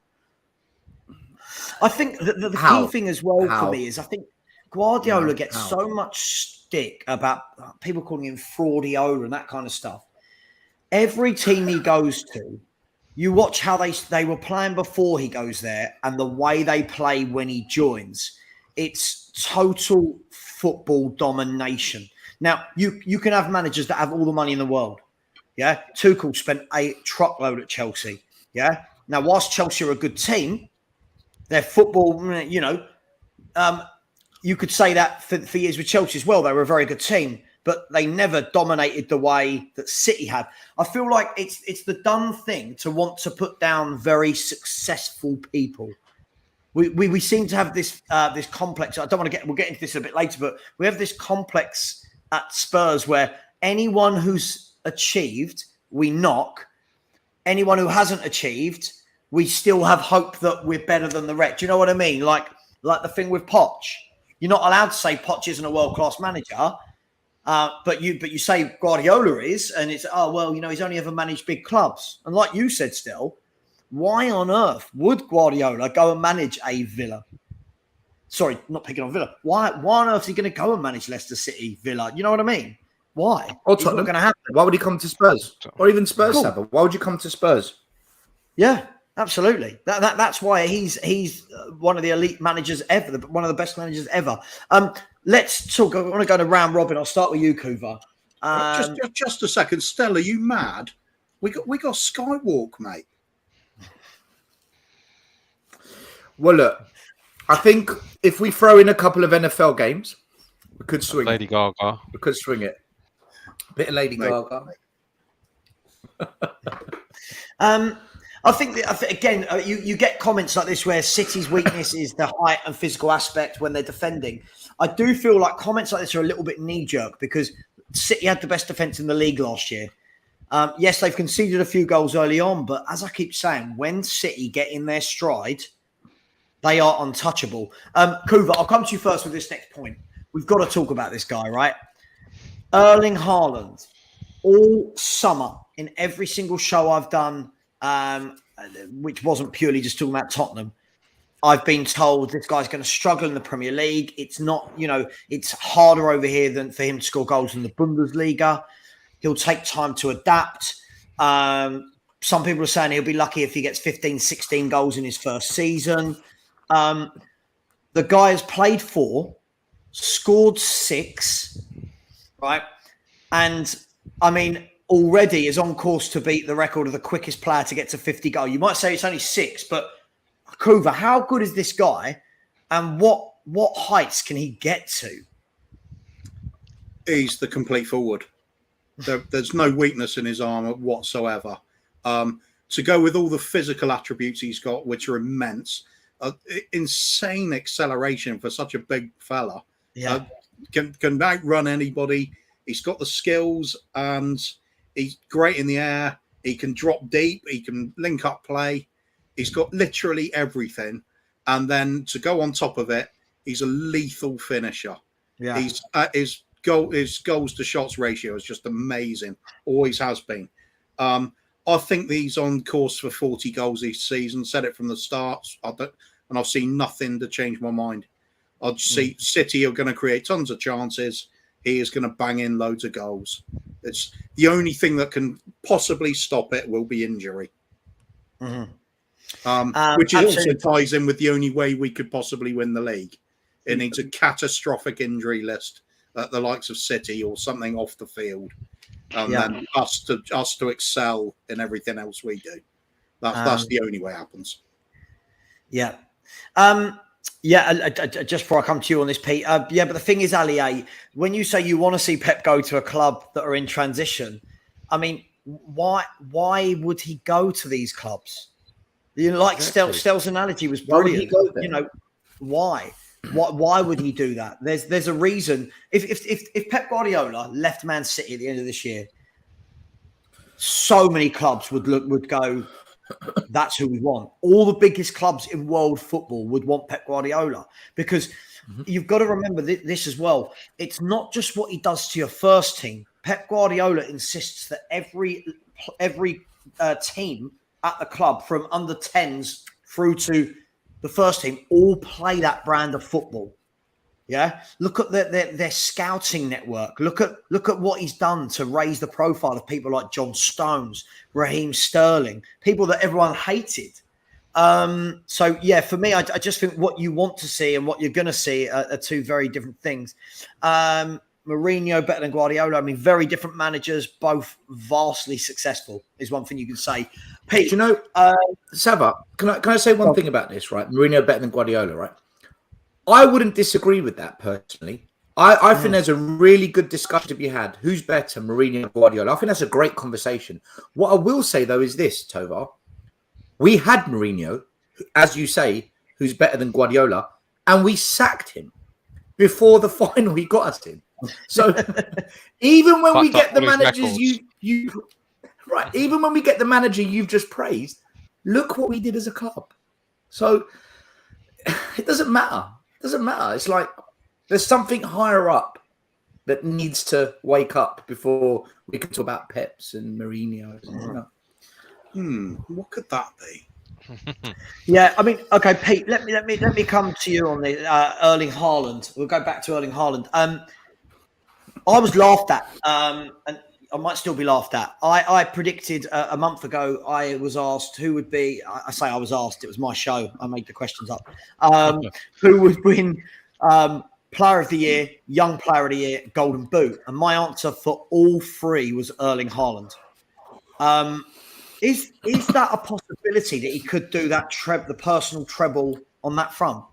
A: I think the key thing as well for me is I think Guardiola gets so much stick about people calling him fraudiola and that kind of stuff. Every team he goes to, you watch how they were playing before he goes there and the way they play when he joins. It's total football domination. Now, you can have managers that have all the money in the world. Yeah. Tuchel spent a truckload at Chelsea. Yeah. Now, whilst Chelsea are a good team, their football, you could say that for years with Chelsea as well. They were a very good team, but they never dominated the way that City have. I feel like it's the done thing to want to put down very successful people. We seem to have this complex. I don't want to we'll get into this a bit later, but we have this complex at Spurs where anyone who's achieved, we knock. Anyone who hasn't achieved, we still have hope that we're better than the rest. Do you know what I mean? Like the thing with Poch. You're not allowed to say Poch isn't a world-class manager, but you say Guardiola is, and it's, he's only ever managed big clubs. And like you said, still, why on earth would Guardiola go and manage a Villa? Sorry, not picking on Villa. Why on earth is he going to go and manage Leicester City, Villa? You know what I mean? Why?
D: Or
A: It's not
D: Tottenham.
A: going to happen.
D: Why would he come to Spurs? Or even Spurs,
A: Cool.
D: Savva? Why would you come to Spurs?
A: Yeah, absolutely. That's why he's one of the elite managers ever, one of the best managers ever. Let's talk. I want to go to round robin. I'll start with you, Kuva.
B: Just a second, Stella. You mad? We got Skywalk, mate.
D: Well, look, I think if we throw in a couple of NFL games, we could swing
C: Lady Gaga.
D: We could swing it. Bit of Lady Gaga.
A: I think again, you get comments like this where City's weakness is the height and physical aspect when they're defending. I do feel like comments like this are a little bit knee-jerk because City had the best defence in the league last year. Yes, they've conceded a few goals early on, but as I keep saying, when City get in their stride, they are untouchable. Kuva, I'll come to you first with this next point. We've got to talk about this guy, right? Erling Haaland, all summer in every single show I've done, which wasn't purely just talking about Tottenham, I've been told this guy's going to struggle in the Premier League. It's not, it's harder over here than for him to score goals in the Bundesliga. He'll take time to adapt. Some people are saying he'll be lucky if he gets 15, 16 goals in his first season. The guy has played 4, scored 6, right? And, I mean, already is on course to beat the record of the quickest player to get to 50 goals. You might say it's only 6, but Kuva, how good is this guy and what heights can he get to?
B: He's the complete forward. There's no weakness in his arm whatsoever. To go with all the physical attributes he's got, which are immense, insane acceleration for such a big fella.
A: Yeah.
B: Can outrun anybody. He's got the skills and he's great in the air. He can drop deep. He can link up play. He's got literally everything. And then to go on top of it, he's a lethal finisher.
A: Yeah.
B: His goals to shots ratio is just amazing. Always has been. I think he's on course for 40 goals each season. Said it from the start. And I've seen nothing to change my mind. I'd see City are going to create tons of chances. He is going to bang in loads of goals. It's the only thing that can possibly stop it will be injury.
A: Mm-hmm.
B: Which also ties in with the only way we could possibly win the league. It needs a catastrophic injury list at the likes of City or something off the field. And then us to excel in everything else we do. That's the only way it happens.
A: Yeah. Just before I come to you on this, Pete. But the thing is, Ali, when you say you want to see Pep go to a club that are in transition, I mean, why would he go to these clubs? Exactly. Stel's analogy was brilliant. Why? Why would he do that? There's a reason. If Pep Guardiola left Man City at the end of this year, so many clubs would go, that's who we want. All the biggest clubs in world football would want Pep Guardiola because you've got to remember this as well. It's not just what he does to your first team. Pep Guardiola insists that every team at the club, from under 10s through to the first team, all play that brand of football. Yeah, look at their scouting network. Look at what he's done to raise the profile of people like John Stones, Raheem Sterling, people that everyone hated. For me, I just think what you want to see and what you're going to see are two very different things. Mourinho better than Guardiola. I mean, very different managers, both vastly successful is one thing you can say. Pete,
D: Savva, can I say one thing about this, right? Mourinho better than Guardiola, right? I wouldn't disagree with that personally. I think there's a really good discussion to be had. Who's better, Mourinho or Guardiola? I think that's a great conversation. What I will say, though, is this, Tovar. We had Mourinho, as you say, who's better than Guardiola, and we sacked him before the final he got us in. So even when we get the managers even when we get the manager you've just praised, look what we did as a club. So it doesn't matter. It doesn't matter. It's like there's something higher up that needs to wake up before we can talk about Peps and Mourinho.
B: What could that be?
A: Yeah, I mean, okay, Pete. Let me come to you on the Erling Haaland. We'll go back to Erling Haaland. I was laughed at, and I might still be laughed at. I predicted a month ago. I was asked who would be. I say I was asked. It was my show. I made the questions up. Who would win Player of the Year, Young Player of the Year, Golden Boot? And my answer for all three was Erling Haaland. Is that a possibility that he could do that the personal treble on that front?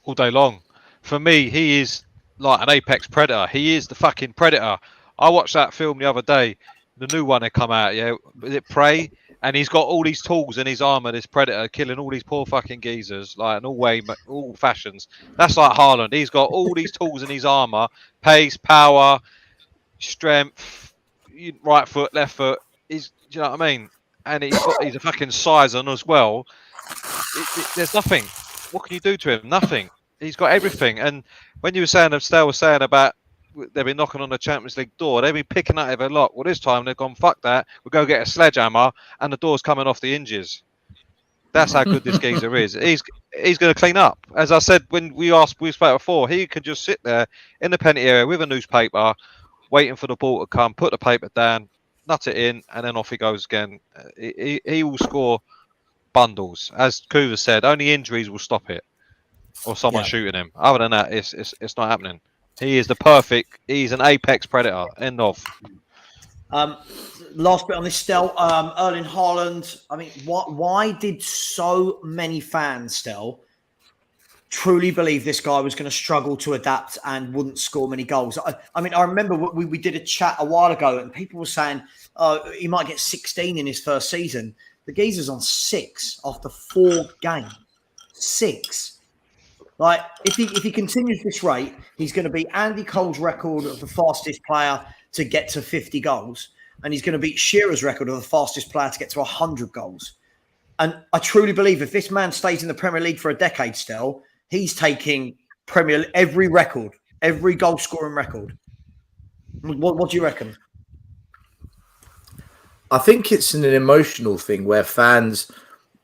C: All day long. For me, he is like an apex predator. He is the fucking predator. I watched that film the other day, the new one that come out, yeah. Is it Prey? And he's got all these tools in his armor, this predator, killing all these poor fucking geezers, like in all fashions. That's like Haaland. He's got all these tools in his armor: pace, power, strength, right foot, left foot. Do you know what I mean? And he's a fucking sizer as well. There's nothing. What can you do to him? Nothing. He's got everything. And when you were saying, Stell was saying about they've been knocking on the Champions League door, they've been picking at every lock. Well, this time they've gone, fuck that. We'll go get a sledgehammer, and the door's coming off the hinges. That's how good this geezer is. He's going to clean up. As I said when we spoke before, he could just sit there in the penalty area with a newspaper, waiting for the ball to come, put the paper down, nut it in, and then off he goes again. He will score bundles. As Kuva said, only injuries will stop it, or someone shooting him. Other than that, it's not happening. He's an apex predator. End of.
A: Last bit on this, Stel. Erling Haaland. I mean, why did so many fans, Stel, truly believe this guy was going to struggle to adapt and wouldn't score many goals? I mean, I remember we did a chat a while ago, and people were saying he might get 16 in his first season. The geezer's on 6 after 4 games. 6. Like, if he continues this rate, he's going to beat Andy Cole's record of the fastest player to get to 50 goals. And he's going to beat Shearer's record of the fastest player to get to 100 goals. And I truly believe if this man stays in the Premier League for a decade still, he's taking every record, every goal scoring record. What do you reckon?
D: I think it's an emotional thing where fans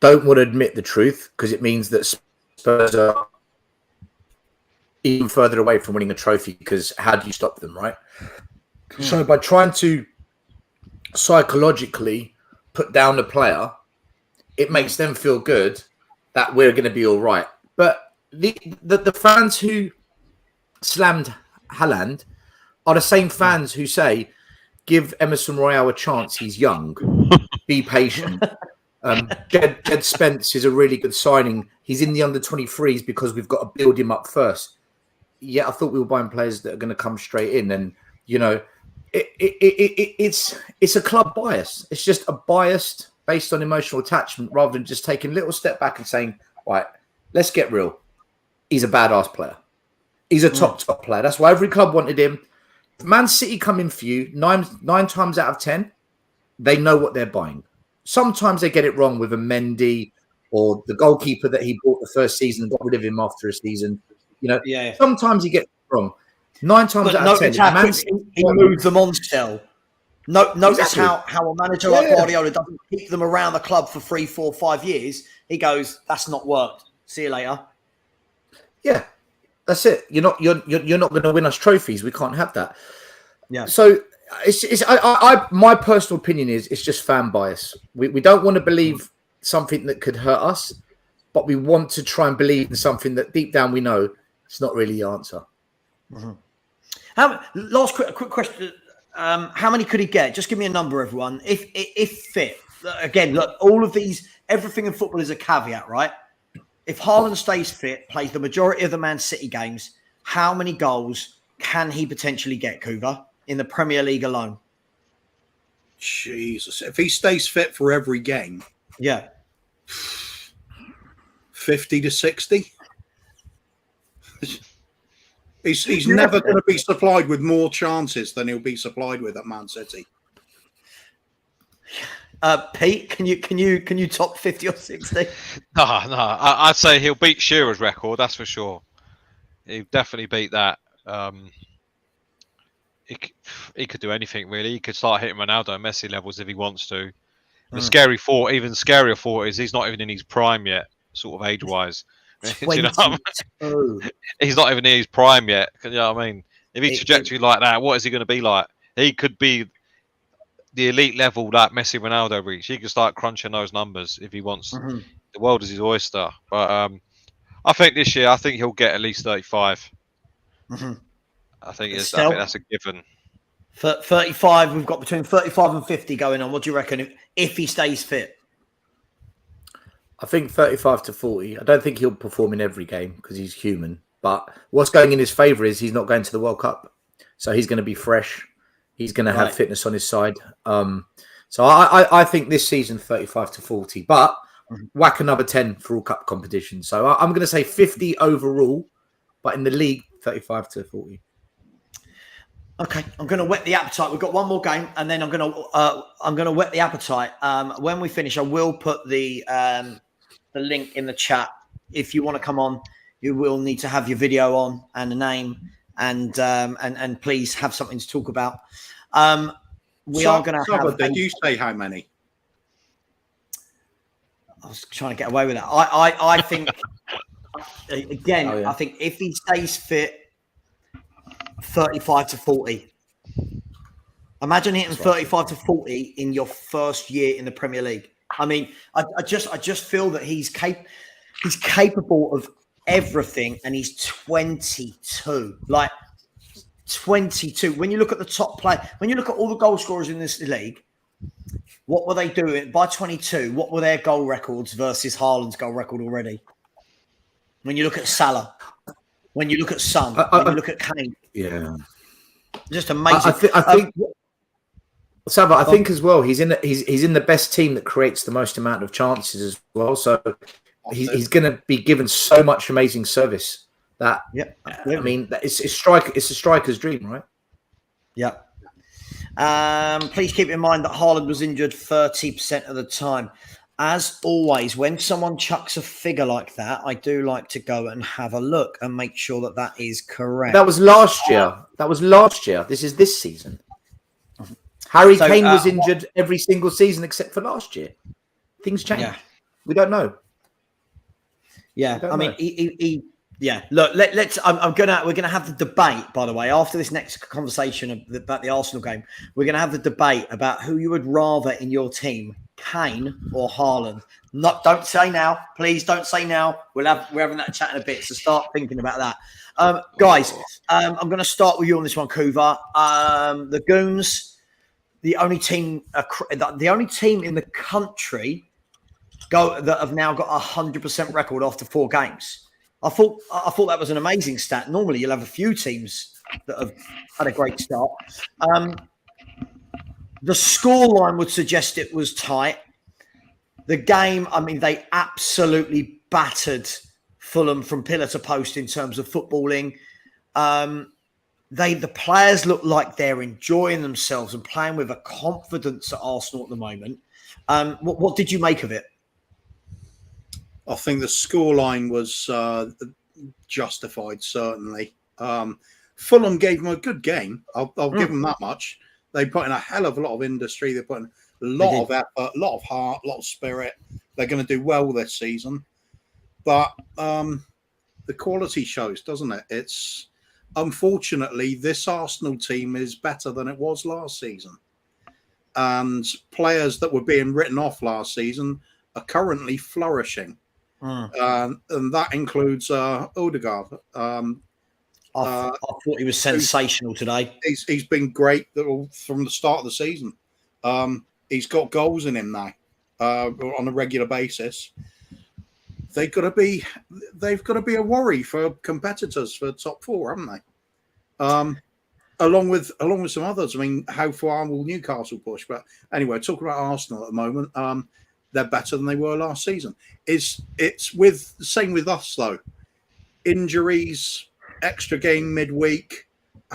D: don't want to admit the truth because it means that Spurs are even further away from winning a trophy, because how do you stop them, right? So by trying to psychologically put down the player, it makes them feel good that we're going to be all right. But the fans who slammed Haaland are the same fans who say, give Emerson Royale a chance, he's young, be patient. Jed Spence is a really good signing. He's in the under-23s because we've got to build him up first. Yeah, I thought we were buying players that are going to come straight in. And, you know, it's a club bias. It's just a bias based on emotional attachment rather than just taking a little step back and saying, right, let's get real. He's a badass player. He's a top player. That's why every club wanted him. If Man City come in for you, nine times out of 10, they know what they're buying. Sometimes they get it wrong with a Mendy or the goalkeeper that he bought the first season and got rid of him after a season. You know, sometimes he gets it wrong. 9 times out of 10, Man City,
A: he moves them on still. Notice how a manager like Guardiola doesn't keep them around the club for 3, 4, 5 years. He goes, that's not worked. See you later.
D: Yeah, that's it. You're not going to win us trophies. We can't have that.
A: Yeah.
D: So my personal opinion is it's just fan bias. We don't want to believe something that could hurt us, but we want to try and believe in something that deep down we know it's not really the answer.
A: Mm-hmm. Last quick question. How many could he get? Just give me a number, everyone. If fit. Again, look, all of these, everything in football is a caveat, right? If Haaland stays fit, plays the majority of the Man City games, how many goals can he potentially get, Kuva, in the Premier League alone?
B: Jesus. If he stays fit for every game.
A: Yeah.
B: 50 to 60. He's never going to be supplied with more chances than he'll be supplied with at Man City.
A: Pete, can you top 50 or 60?
C: No. I'd say he'll beat Shearer's record. That's for sure. He'll definitely beat that. He could do anything really. He could start hitting Ronaldo and Messi levels if he wants to. The scary thought, even scarier thought, is he's not even in his prime yet, sort of age-wise. Do you know what I mean? He's not even in his prime yet. You know what I mean? If he's trajectory like that, what is he going to be like? He could be the elite level that Messi, Ronaldo reached. He could start crunching those numbers if he wants. The world is his oyster. But I think this year, I think he'll get at least 35. I think that's a given.
A: 35, we've got between 35 and 50 going on. What do you reckon if he stays fit?
D: I think 35 to 40. I don't think he'll perform in every game because he's human. But what's going in his favour is he's not going to the World Cup. So he's going to be fresh. He's going to have fitness on his side. So I think this season 35 to 40. But whack another 10 for all cup competitions. So I'm going to say 50 overall. But in the league, 35 to 40.
A: Okay, I'm going to whet the appetite. We've got one more game, and then I'm going to whet the appetite. When we finish, I will put the link in the chat. If you want to come on, you will need to have your video on and a name, and please have something to talk about. We are going to have.
B: Did you say how many?
A: I was trying to get away with that. I think again. I think if he stays fit. 35 to 40. Imagine hitting 35 to 40 in your first year in the Premier League. I mean, I just feel that he's capable of everything, and he's 22. Like 22. When you look at the top play, when you look at all the goal scorers in this league, what were they doing by 22? What were their goal records versus Haaland's goal record already? When you look at Salah, when you look at Son, when you look at Kane.
D: Yeah,
A: just amazing.
D: I think, Savva, I think as well, he's in the best team that creates the most amount of chances as well. So he's going to be given so much amazing service that I mean, it's a striker's dream, right?
A: Yeah. Please keep in mind that Haaland was injured 30% of the time. As always, when someone chucks a figure like that, I do like to go and have a look and make sure that that is correct.
D: That was last year. This is this season. Harry Kane was injured every single season except for last year. Things change. Yeah. We don't know.
A: Yeah, I mean, Look, let's. We're gonna have the debate. By the way, after this next conversation about the Arsenal game, we're gonna have the debate about who you would rather in your team, Kane or Haaland. Don't say now, please. Don't say now. We're having that chat in a bit, so start thinking about that, guys. I'm gonna start with you on this one, Kuva. The Goons, the only team in the country that have now got 100% record after 4 games. I thought that was an amazing stat. Normally, you'll have a few teams that have had a great start. The scoreline would suggest it was tight. The game, I mean, they absolutely battered Fulham from pillar to post in terms of footballing. The players look like they're enjoying themselves and playing with a confidence at Arsenal at the moment. What did you make of it?
B: I think the scoreline was justified, certainly. Fulham gave them a good game. I'll give them that much. They put in a hell of a lot of industry. They put in a lot of effort, a lot of heart, a lot of spirit. They're going to do well this season. But the quality shows, doesn't it? It's unfortunately, this Arsenal team is better than it was last season. And players that were being written off last season are currently flourishing. And that includes Odegaard. I
A: thought he was sensational today.
B: He's been great from the start of the season. He's got goals in him now on a regular basis. They've got to be a worry for competitors for top 4, haven't they? Along with some others. I mean, how far will Newcastle push? But anyway, talking about Arsenal at the moment. They're better than they were last season. It's with the same with us though. Injuries, extra game midweek.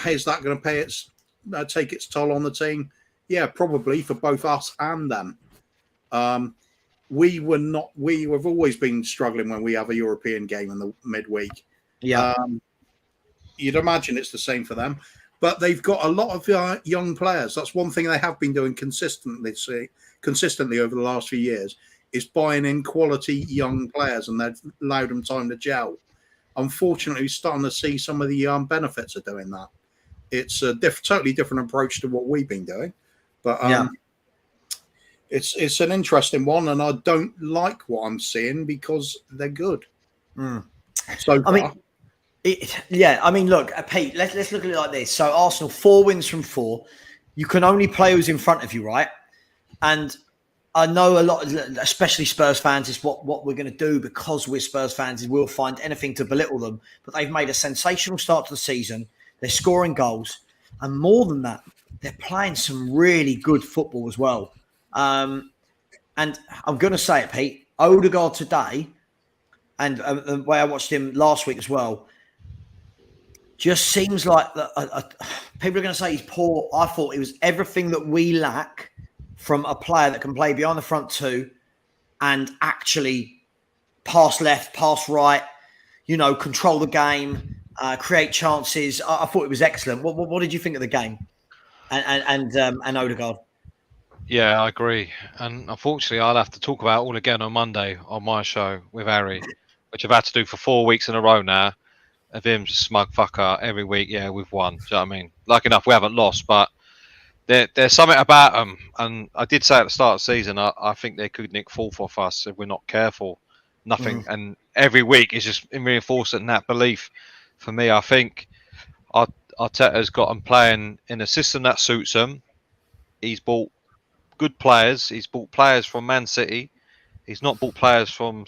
B: Is that going to take its toll on the team? Yeah, probably for both us and them. We have always been struggling when we have a European game in the midweek.
A: Yeah.
B: You'd imagine it's the same for them. but they've got a lot of young players. That's one thing they have been doing consistently over the last few years, is buying in quality young players, and they've allowed them time to gel. Unfortunately, we're starting to see some of the benefits of doing that. It's a totally different approach to what we've been doing, but it's an interesting one, and I don't like what I'm seeing because they're good. So far.
A: I mean, look, Pete, let's look at it like this. So Arsenal, 4 wins from 4. You can only play who's in front of you, right? And I know a lot, especially Spurs fans, is what we're going to do because we're Spurs fans is we'll find anything to belittle them. But they've made a sensational start to the season. They're scoring goals. And more than that, they're playing some really good football as well. And I'm going to say it, Pete, Odegaard today, and the way I watched him last week as well, just seems like people are going to say he's poor. I thought it was everything that we lack from a player that can play behind the front two and actually pass left, pass right, control the game, create chances. I thought it was excellent. What did you think of the game and Odegaard?
C: Yeah, I agree. And unfortunately, I'll have to talk about it all again on Monday on my show with Harry, which I've had to do for 4 weeks in a row now. Of him smug fucker every week. Yeah, we've won. Do you know what I mean? Lucky enough, we haven't lost, but there's something about them. And I did say at the start of the season, I think they could nick 4th off us if we're not careful. Nothing. And every week is just reinforcing that belief for me. I think Arteta's got them playing in a system that suits them. He's bought good players. He's bought players from Man City. He's not bought players from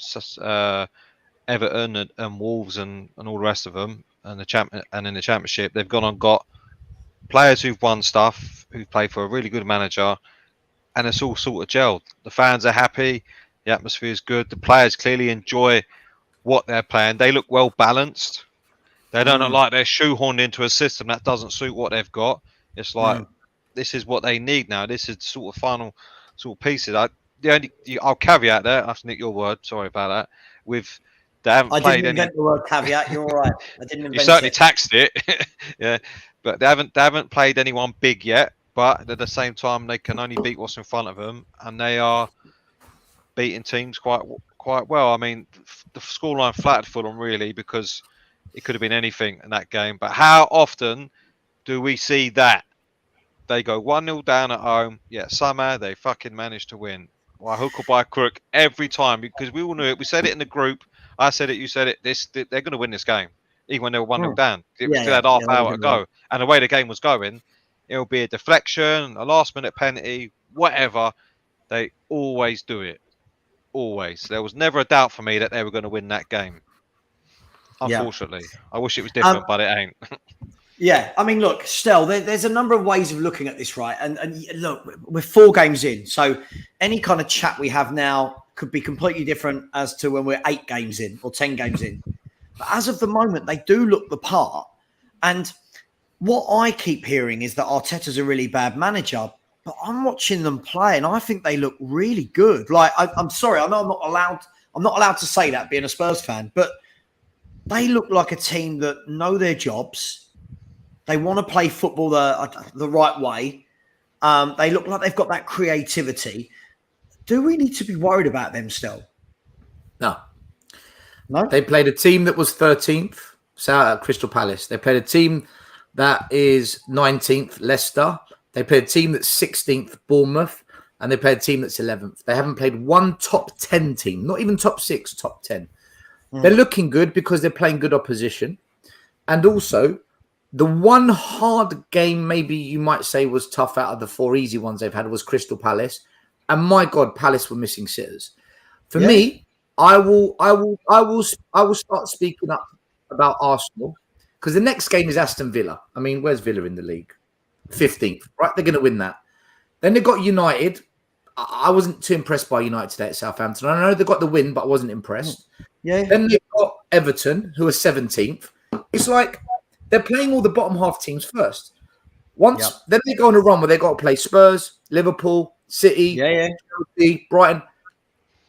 C: Everton and Wolves and all the rest of them, and in the Championship they've gone and got players who've won stuff, who've played for a really good manager, and it's all sort of gelled. The fans are happy, the atmosphere is good, the players clearly enjoy what they're playing. They look well balanced. They don't look like they're shoehorned into a system that doesn't suit what they've got. It's like this is what they need now. This is sort of final sort of pieces. I'll caveat there. I have to nick your word. Sorry about that. They haven't played
A: didn't invent the word caveat. You're all right. I didn't invent it.
C: You certainly taxed it. Yeah, but they haven't played anyone big yet. But at the same time, they can only beat what's in front of them, and they are beating teams quite well. I mean, the scoreline flattered Fulham really because it could have been anything in that game. But how often do we see that they go 1-0 down at home, yet somehow they fucking manage to win? By hook or by crook every time, because we all knew it. We said it in the group. I said it. You said it. They're going to win this game, even when they were 1-0 down. We still had half hour to go, and the way the game was going, it'll be a deflection, a last-minute penalty, whatever. They always do it. Always. There was never a doubt for me that they were going to win that game. Unfortunately, I wish it was different, but it ain't.
A: Yeah, I mean, look, Stel, there's a number of ways of looking at this, right? And look, we're 4 games in, so any kind of chat we have now could be completely different as to when we're 8 games in or 10 games in. But as of the moment, they do look the part. And what I keep hearing is that Arteta's a really bad manager, but I'm watching them play, and I think they look really good. Like, I'm sorry, I know I'm not allowed to say that being a Spurs fan, but they look like a team that know their jobs. They want to play football the right way. They look like they've got that creativity. Do we need to be worried about them still?
D: No. They played a team that was 13th, Crystal Palace. They played a team that is 19th, Leicester. They played a team that's 16th, Bournemouth. And they played a team that's 11th. They haven't played one top 10 team, not even top 6, top 10. They're looking good because they're playing good opposition. And also, the one hard game maybe you might say was tough out of the 4 easy ones they've had was Crystal Palace. And my God, Palace were missing sitters. For me, I will start speaking up about Arsenal because the next game is Aston Villa. I mean, where's Villa in the league? 15th, right? They're going to win that. Then they've got United. I wasn't too impressed by United today at Southampton. I know they got the win, but I wasn't impressed. Yeah. Then they've got Everton, who are 17th. It's like they're playing all the bottom half teams first. Then they go on a run where they got to play Spurs, Liverpool, City, Chelsea, Brighton.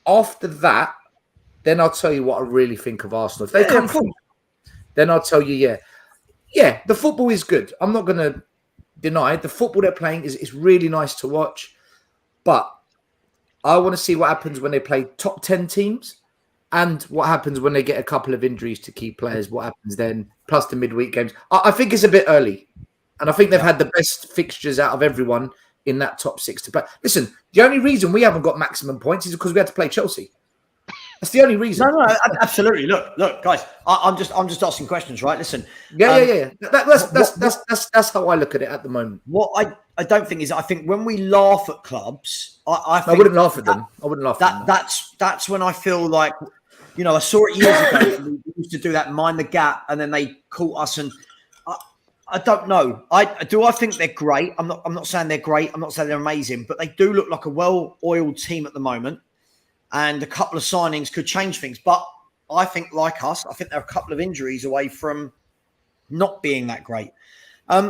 D: After that, then I'll tell you what I really think of Arsenal. If they come from, then I'll tell you, Yeah, the football is good. I'm not going to deny the football they're playing is really nice to watch, but I want to see what happens when they play top 10 teams and what happens when they get a couple of injuries to key players. What happens then, plus the midweek games. I think it's a bit early, and I think they've had the best fixtures out of everyone in that top 6 to play. Listen, the only reason we haven't got maximum points is because we had to play Chelsea. That's the only reason.
A: No, absolutely. Look, guys. I'm just asking questions, right? Listen.
D: Yeah. That's how I look at it at the moment.
A: What I don't think is, I think when we laugh at clubs, I
D: wouldn't laugh at them. I wouldn't laugh at them.
A: That's when I feel like, I saw it years ago. We used to do that, mind the gap, and then they caught us. And I don't know. I think they're great. I'm not saying they're great. I'm not saying they're amazing, but they do look like a well-oiled team at the moment. And a couple of signings could change things. But I think, like us, I think they're a couple of injuries away from not being that great.
B: For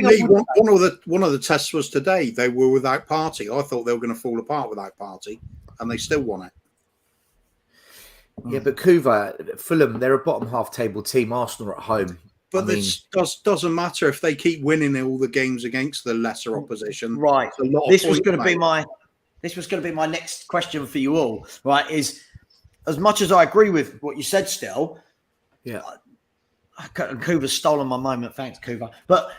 B: me, one of the tests was today. They were without Partey. I thought they were going to fall apart without Partey, and they still won it.
D: Yeah, but Kuva, Fulham, they're a bottom half table team. Arsenal are at home.
B: But this doesn't matter if they keep winning all the games against the lesser opposition.
A: Right. This was going to be my next question for you all. Right? Is as much as I agree with what you said, still,
D: yeah.
A: Kuva's stolen my moment. Thanks, Kuva. But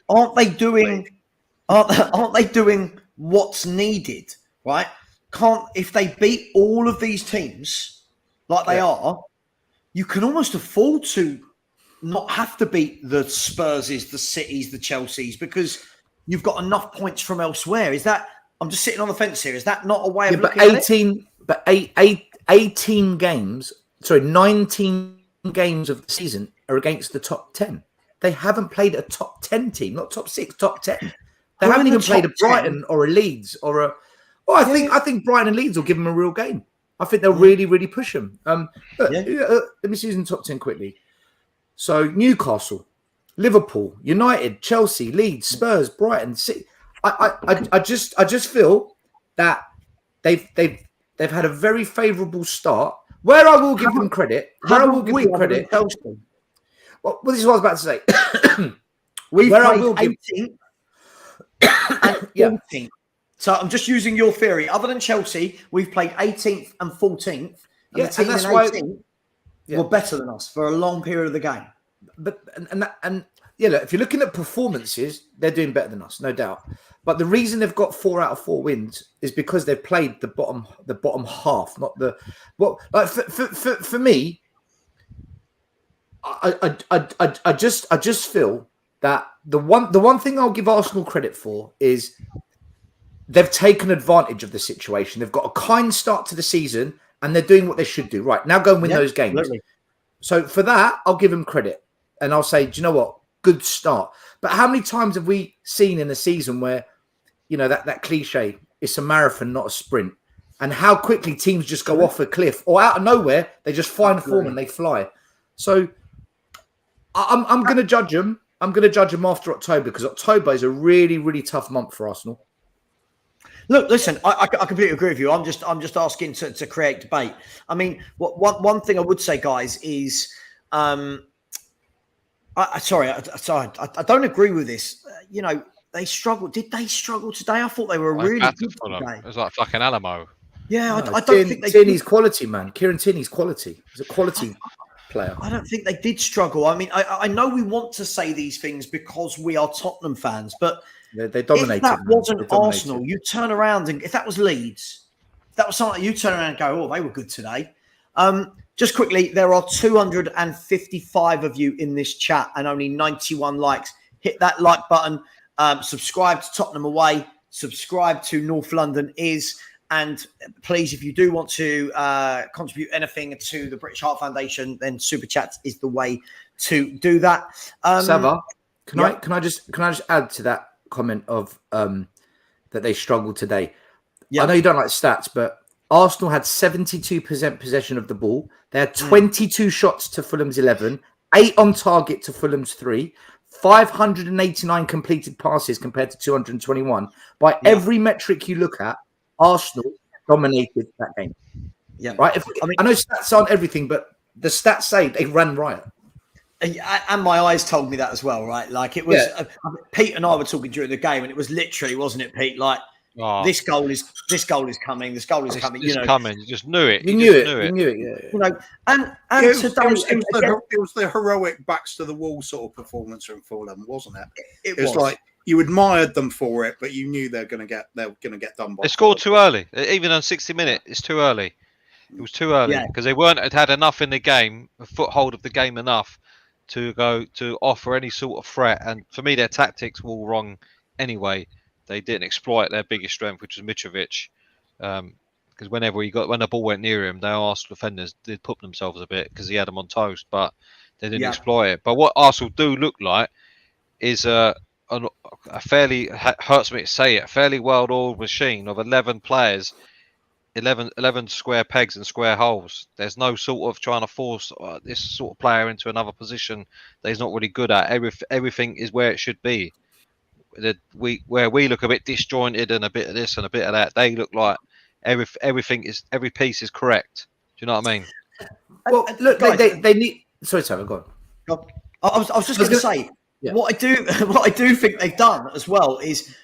A: aren't they doing what's needed? Right? If they beat all of these teams like they are, you can almost afford to not have to beat the Spurses, the Cities, the Chelseas, because you've got enough points from elsewhere. Is that? I'm just sitting on the fence here. Is that not a way of looking at it?
D: But 18 games, 19 games of the season are against the top 10. They haven't played a top 10 team, not top 6, top 10. They haven't even played a Brighton or a Leeds or a. Well, I think Brighton and Leeds will give them a real game. I think they'll really, really push them. Let me see who's in the top 10 quickly. So Newcastle, Liverpool, United, Chelsea, Leeds, Spurs, Brighton, City. I just feel that they've had a very favourable start. Where I will give them credit. Well, this is what I was about to say.
A: We've played 18th and 14th. So I'm just using your theory. Other than Chelsea, we've played 18th and 14th. And the team in 18th were better than us for a long period of the game.
D: But look, if you're looking at performances, they're doing better than us, no doubt. But the reason they've got 4 out of 4 wins is because they've played the bottom half, not the. Well, like for me, I just feel that the one thing I'll give Arsenal credit for is they've taken advantage of the situation. They've got a kind start to the season, and they're doing what they should do. Right, now go and win those games. Absolutely. So for that, I'll give them credit. And I'll say, do you know what? Good start. But how many times have we seen in a season where, that cliche, it's a marathon, not a sprint. And how quickly teams just go off a cliff or out of nowhere, they just find form and they fly. So I'm going to judge them. I'm going to judge them after October because October is a really, really tough month for Arsenal.
A: Look, listen, I completely agree with you. I'm just asking to create debate. I mean, one thing I would say, guys, is I don't agree with this. They struggled. Did they struggle today? I thought they were really good today.
C: It was like fucking Alamo.
A: Yeah, I don't think they.
D: Tierney's quality, man. Kieran Tierney's quality. He's a quality player.
A: I don't think they did struggle. I mean, I know we want to say these things because we are Tottenham fans, but
D: they dominated.
A: If that wasn't Arsenal, you turn around and if that was Leeds, if that was something you turn around and go, "Oh, they were good today." Just quickly, there are 255 of you in this chat and only 91 likes. Hit that like button. Subscribe to Tottenham Away. Subscribe to North London Is. And please, if you do want to contribute anything to the British Heart Foundation, then Super Chats is the way to do that.
D: Savva, can I just add to that comment of that they struggled today? Yeah. I know you don't like stats, but Arsenal had 72% possession of the ball. They had 22 shots to Fulham's 11, 8 on target to Fulham's 3, 589 completed passes compared to 221. By every metric you look at, Arsenal dominated that game.
A: Yeah,
D: right. I know stats aren't everything, but the stats say they ran riot.
A: And my eyes told me that as well, right? Like it was. Pete and I were talking during the game, and it was literally, wasn't it, Pete? Like this goal is coming. This goal is coming.
C: It's coming. You just knew it.
D: You knew it. Yeah.
A: You know, and
B: it was the heroic backs to the wall sort of performance from Fulham, wasn't it? It was like you admired them for it, but you knew they're going to get done by.
C: They scored too early, even on 60 minutes. It's too early. It was too early because they had enough in the game, a foothold of the game enough to go to offer any sort of threat. And for me, their tactics were all wrong anyway. They didn't exploit their biggest strength, which was Mitrovic. Because when the ball went near him, their Arsenal defenders did put themselves a bit because he had them on toast, but they didn't exploit it. But what Arsenal do look like is a fairly, hurts me to say it, fairly well-oiled machine of 11 players, 11 square pegs and square holes. There's no sort of trying to force this sort of player into another position that he's not really good at. Everything is where it should be. Where we look a bit disjointed and a bit of this and a bit of that, they look like every piece is correct. Do you know what I mean?
D: Well, look, they need. Sorry, Savva, go on.
A: I was just going to say what I do think they've done as well is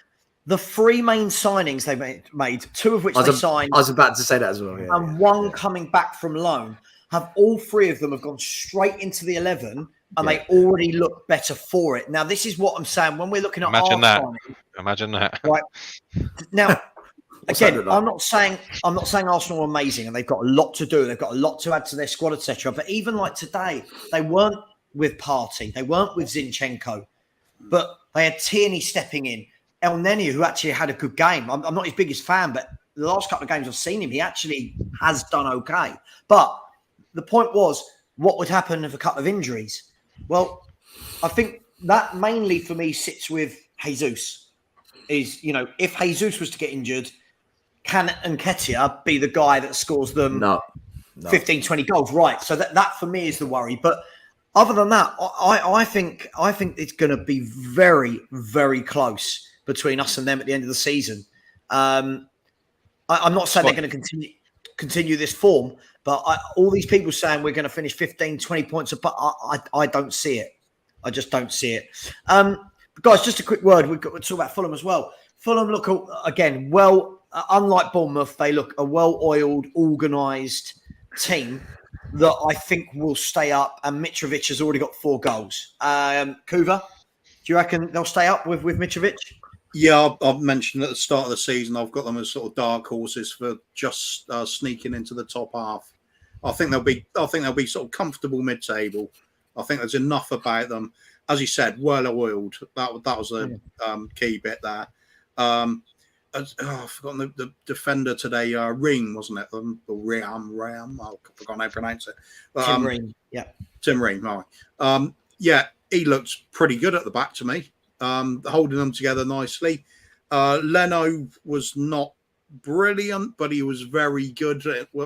A: the 3 main signings they've made, 2 of which they signed.
D: I was about to say that as well. Yeah,
A: and one coming back from loan. Have all 3 of them have gone straight into the 11. And they already look better for it. Now, this is what I'm saying. When we're looking at
C: Imagine that.
A: Right. Now, again, I'm not saying Arsenal are amazing and they've got a lot to do. They've got a lot to add to their squad, etc. But even like today, they weren't with Partey. They weren't with Zinchenko. But they had Tierney stepping in. El Neni, who actually had a good game. I'm not his biggest fan, but the last couple of games I've seen him, he actually has done okay. But the point was, what would happen with a couple of injuries? Well, I think that mainly for me sits with Jesus. Is, if Jesus was to get injured, can Nketiah be the guy that scores them 15, 20 goals? Right. So that for me is the worry. But other than that, I think it's going to be very, very close between us and them at the end of the season. I'm not saying they're going to continue this form, but all these people saying we're going to finish 15, 20 points apart, I don't see it. I just don't see it. Guys, just a quick word. We'll talk about Fulham as well. Fulham look, again, unlike Bournemouth, they look a well-oiled, organised team that I think will stay up, and Mitrovic has already got 4 goals. Kuva, do you reckon they'll stay up with Mitrovic?
B: Yeah, I've mentioned at the start of the season, I've got them as sort of dark horses for just sneaking into the top half. I think they'll be sort of comfortable mid-table. I think there's enough about them, as you said, well-oiled. That was a key bit there. I've forgotten the defender today. Ring, wasn't it? Ram. I forgot how to pronounce it.
A: Tim Ring. Yeah.
B: Tim Ring. Right. He looks pretty good at the back to me. Holding them together nicely. Leno was not brilliant, but he was very good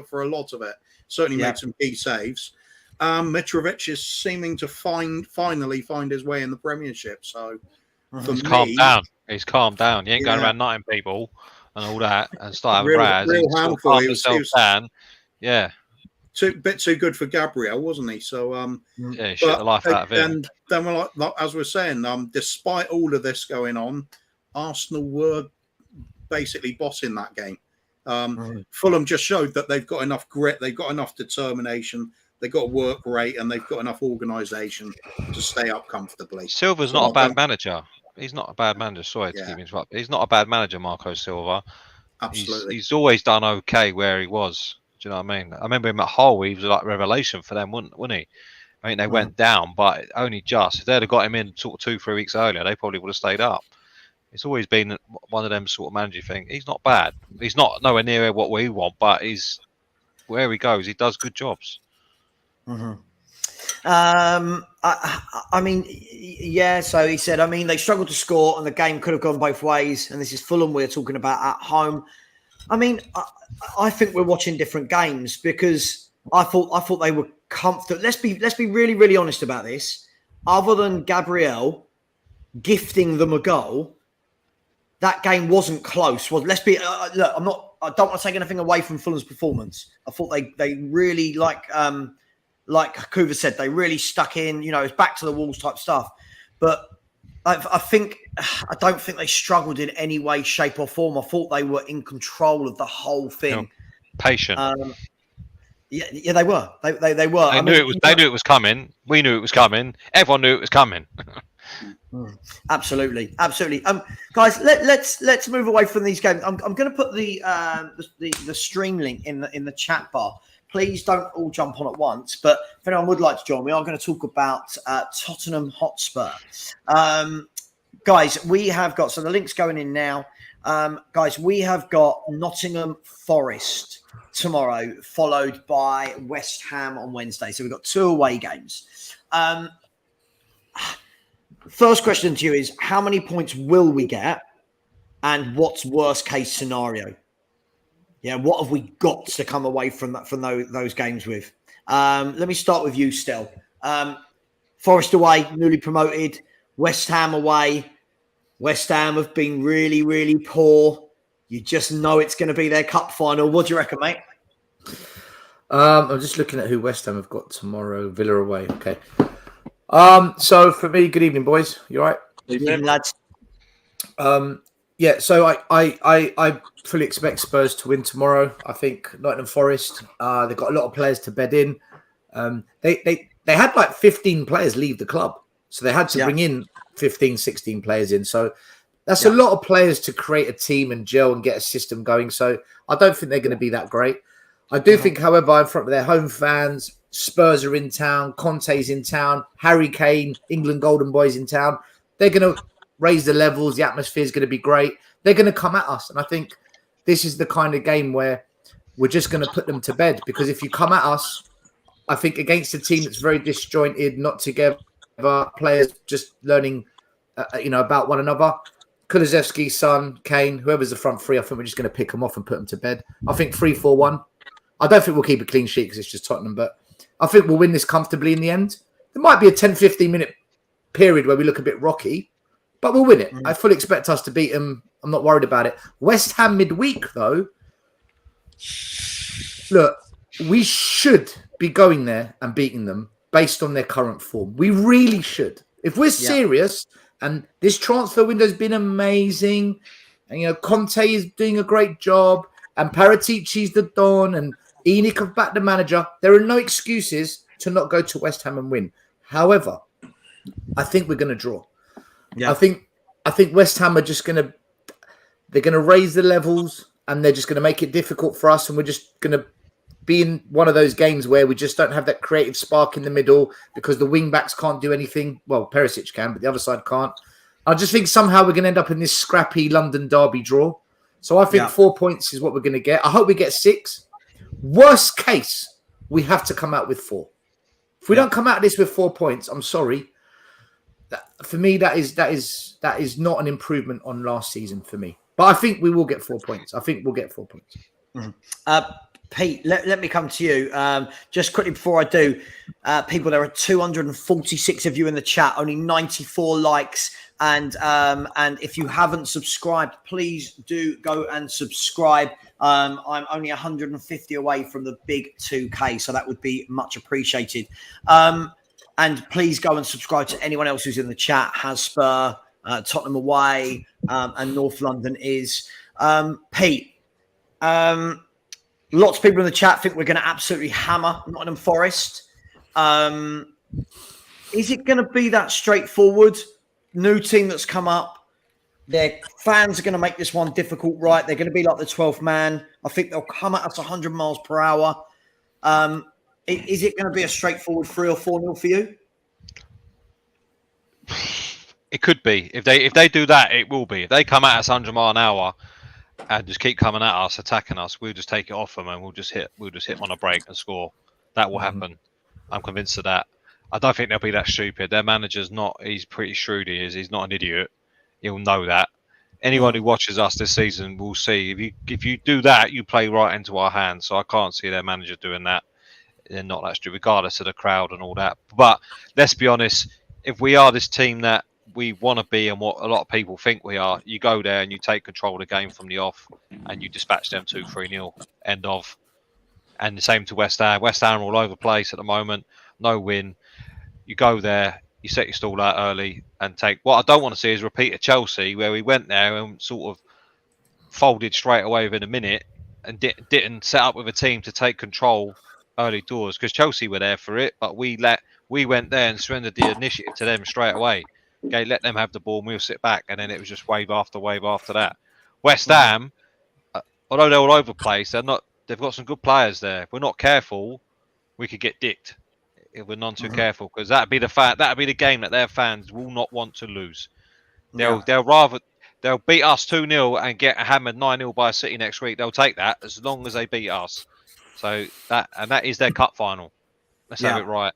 B: for a lot of it. Certainly made some key saves. Mitrovic is seeming to finally find his way in the Premiership. So
C: he's calmed down. He's calmed down. He ain't going around nutting people and all that and start having rads. He's sort of calmed himself down. Yeah.
B: Bit too good for Gabriel, wasn't he? So
C: he shit the life out of him.
B: And then we're as we're saying, despite all of this going on, Arsenal were basically bossing that game. Fulham just showed that they've got enough grit, they've got enough determination, they've got work rate, and they've got enough organisation to stay up comfortably.
C: Silva's not a bad manager. He's not a bad manager. Sorry to keep interrupting. He's not a bad manager, Marco Silva.
B: Absolutely.
C: He's always done okay where he was. Do you know what I mean? I remember him at Hull. He was like revelation for them, wasn't he? I mean, they went down, but only just. If they'd have got him in sort of 2-3 weeks earlier, they probably would have stayed up. It's always been one of them sort of manager thing. He's not bad. He's not nowhere near what we want, but he's where he goes, he does good jobs.
A: I mean, yeah. So he said, I mean, they struggled to score, and the game could have gone both ways. And this is Fulham we're talking about at home. I mean, I think we're watching different games because I thought they were comfortable. Let's be really, really honest about this. Other than Gabriel gifting them a goal, that game wasn't close. Well, let's be look. I don't want to take anything away from Fulham's performance. I thought they really like like Kuva said, they really stuck in. You know, it's back to the walls type stuff. But I don't think they struggled in any way, shape, or form. I thought they were in control of the whole thing.
C: No, patient.
A: Yeah, they were. They were.
C: They knew it was coming. We knew it was coming. Everyone knew it was coming.
A: Absolutely. Guys, let's move away from these games. I'm going to put the stream link in the chat bar. Please don't all jump on at once. But if anyone would like to join me, I'm going to talk about Tottenham Hotspur. Guys, we have got, so the link's going in now. Guys, we have got Nottingham Forest tomorrow, followed by West Ham on Wednesday. So we've got 2 away games. First question to you is, how many points will we get? And what's worst case scenario? Yeah, what have we got to come away from those games with? Let me start with you, Stel. Forest away, newly promoted. West Ham away. West Ham have been really, really poor. You just know it's going to be their cup final. What do you reckon, mate?
D: I'm just looking at who West Ham have got tomorrow. Villa away. Okay. So for me, good evening, boys. You all right?
A: Good evening, lads.
D: Yeah, so I fully expect Spurs to win tomorrow. I think Nottingham Forest, they've got a lot of players to bed in. They had like 15 players leave the club. So they had to bring in 15, 16 players in. So that's a lot of players to create a team and gel and get a system going. So I don't think they're going to be that great. I do think, however, in front of their home fans, Spurs are in town, Conte's in town, Harry Kane, England Golden Boys in town. They're going to raise the levels. The atmosphere is going to be great. They're going to come at us. And I think this is the kind of game where we're just going to put them to bed. Because if you come at us, I think against a team that's very disjointed, not together, players just learning, about one another. Kulusevski, Son, Kane, whoever's the front three, I think we're just going to pick them off and put them to bed. I think 3-4-1. I don't think we'll keep a clean sheet because it's just Tottenham, but I think we'll win this comfortably in the end. There might be a 10, 15-minute period where we look a bit rocky, but we'll win it. I fully expect us to beat them. I'm not worried about it. West Ham midweek, though, look, we should be going there and beating them based on their current form. We really should. If we're serious, and this transfer window's been amazing, and Conte is doing a great job, and Paratici's the Don, and ENIC have backed the manager, there are no excuses to not go to West Ham and win. However, I think we're going to draw. Yeah. I think West Ham are just they're going to raise the levels, and they're just going to make it difficult for us, and we're just going to be in one of those games where we just don't have that creative spark in the middle because the wing backs can't do anything. Well, Perisic can, but the other side can't. I just think somehow we're going to end up in this scrappy London derby draw. So I think 4 points is what we're going to get. I hope we get 6. Worst case, we have to come out with 4. If we don't come out of this with 4 points, I'm sorry. For me, that is not an improvement on last season for me. But I think we will get 4 points. I think we'll get 4 points.
A: Pete, let me come to you. Just quickly before I do, people, there are 246 of you in the chat, only 94 likes. And if you haven't subscribed, please do go and subscribe. I'm only 150 away from the big 2K, so that would be much appreciated. And please go and subscribe to anyone else who's in the chat. Has Spur, Tottenham away, and North London is. Pete, lots of people in the chat think we're going to absolutely hammer Nottingham Forest. Is it going to be that straightforward? New team that's come up. Their fans are going to make this one difficult, right? They're going to be like the 12th man. I think they'll come at us 100 miles per hour. Is it going to be a straightforward 3 or 4-0 for you?
C: It could be. If they do that, it will be. If they come at us 100 mile an hour and just keep coming at us, attacking us, we'll just take it off them and we'll just hit on a break and score. That will happen. I'm convinced of that. I don't think they'll be that stupid. Their manager's not. He's pretty shrewd. He's not an idiot. He'll know that. Anyone who watches us this season will see. If you do that, you play right into our hands. So I can't see their manager doing that. They're not that stupid, regardless of the crowd and all that. But let's be honest. If we are this team that we want to be and what a lot of people think we are, you go there and you take control of the game from the off and you dispatch them 2-3-0. End of. And the same to West Ham. West Ham are all over the place at the moment. no win. You go there, you set your stall out early and take. What I don't want to see is repeat at Chelsea, where we went there and sort of folded straight away within a minute and didn't set up with a team to take control early doors, because Chelsea were there for it, but we went there and surrendered the initiative to them straight away. Okay, let them have the ball and we'll sit back, and then it was just wave after wave after that. West Ham, although they're all over the place, they've got some good players there. If we're not careful, we could get dicked if we're none too careful, because that'd be the game that their fans will not want to lose. They'll beat us 2-0 and get hammered 9-0 by City next week. They'll take that as long as they beat us. So that is their cup final. Let's have it right.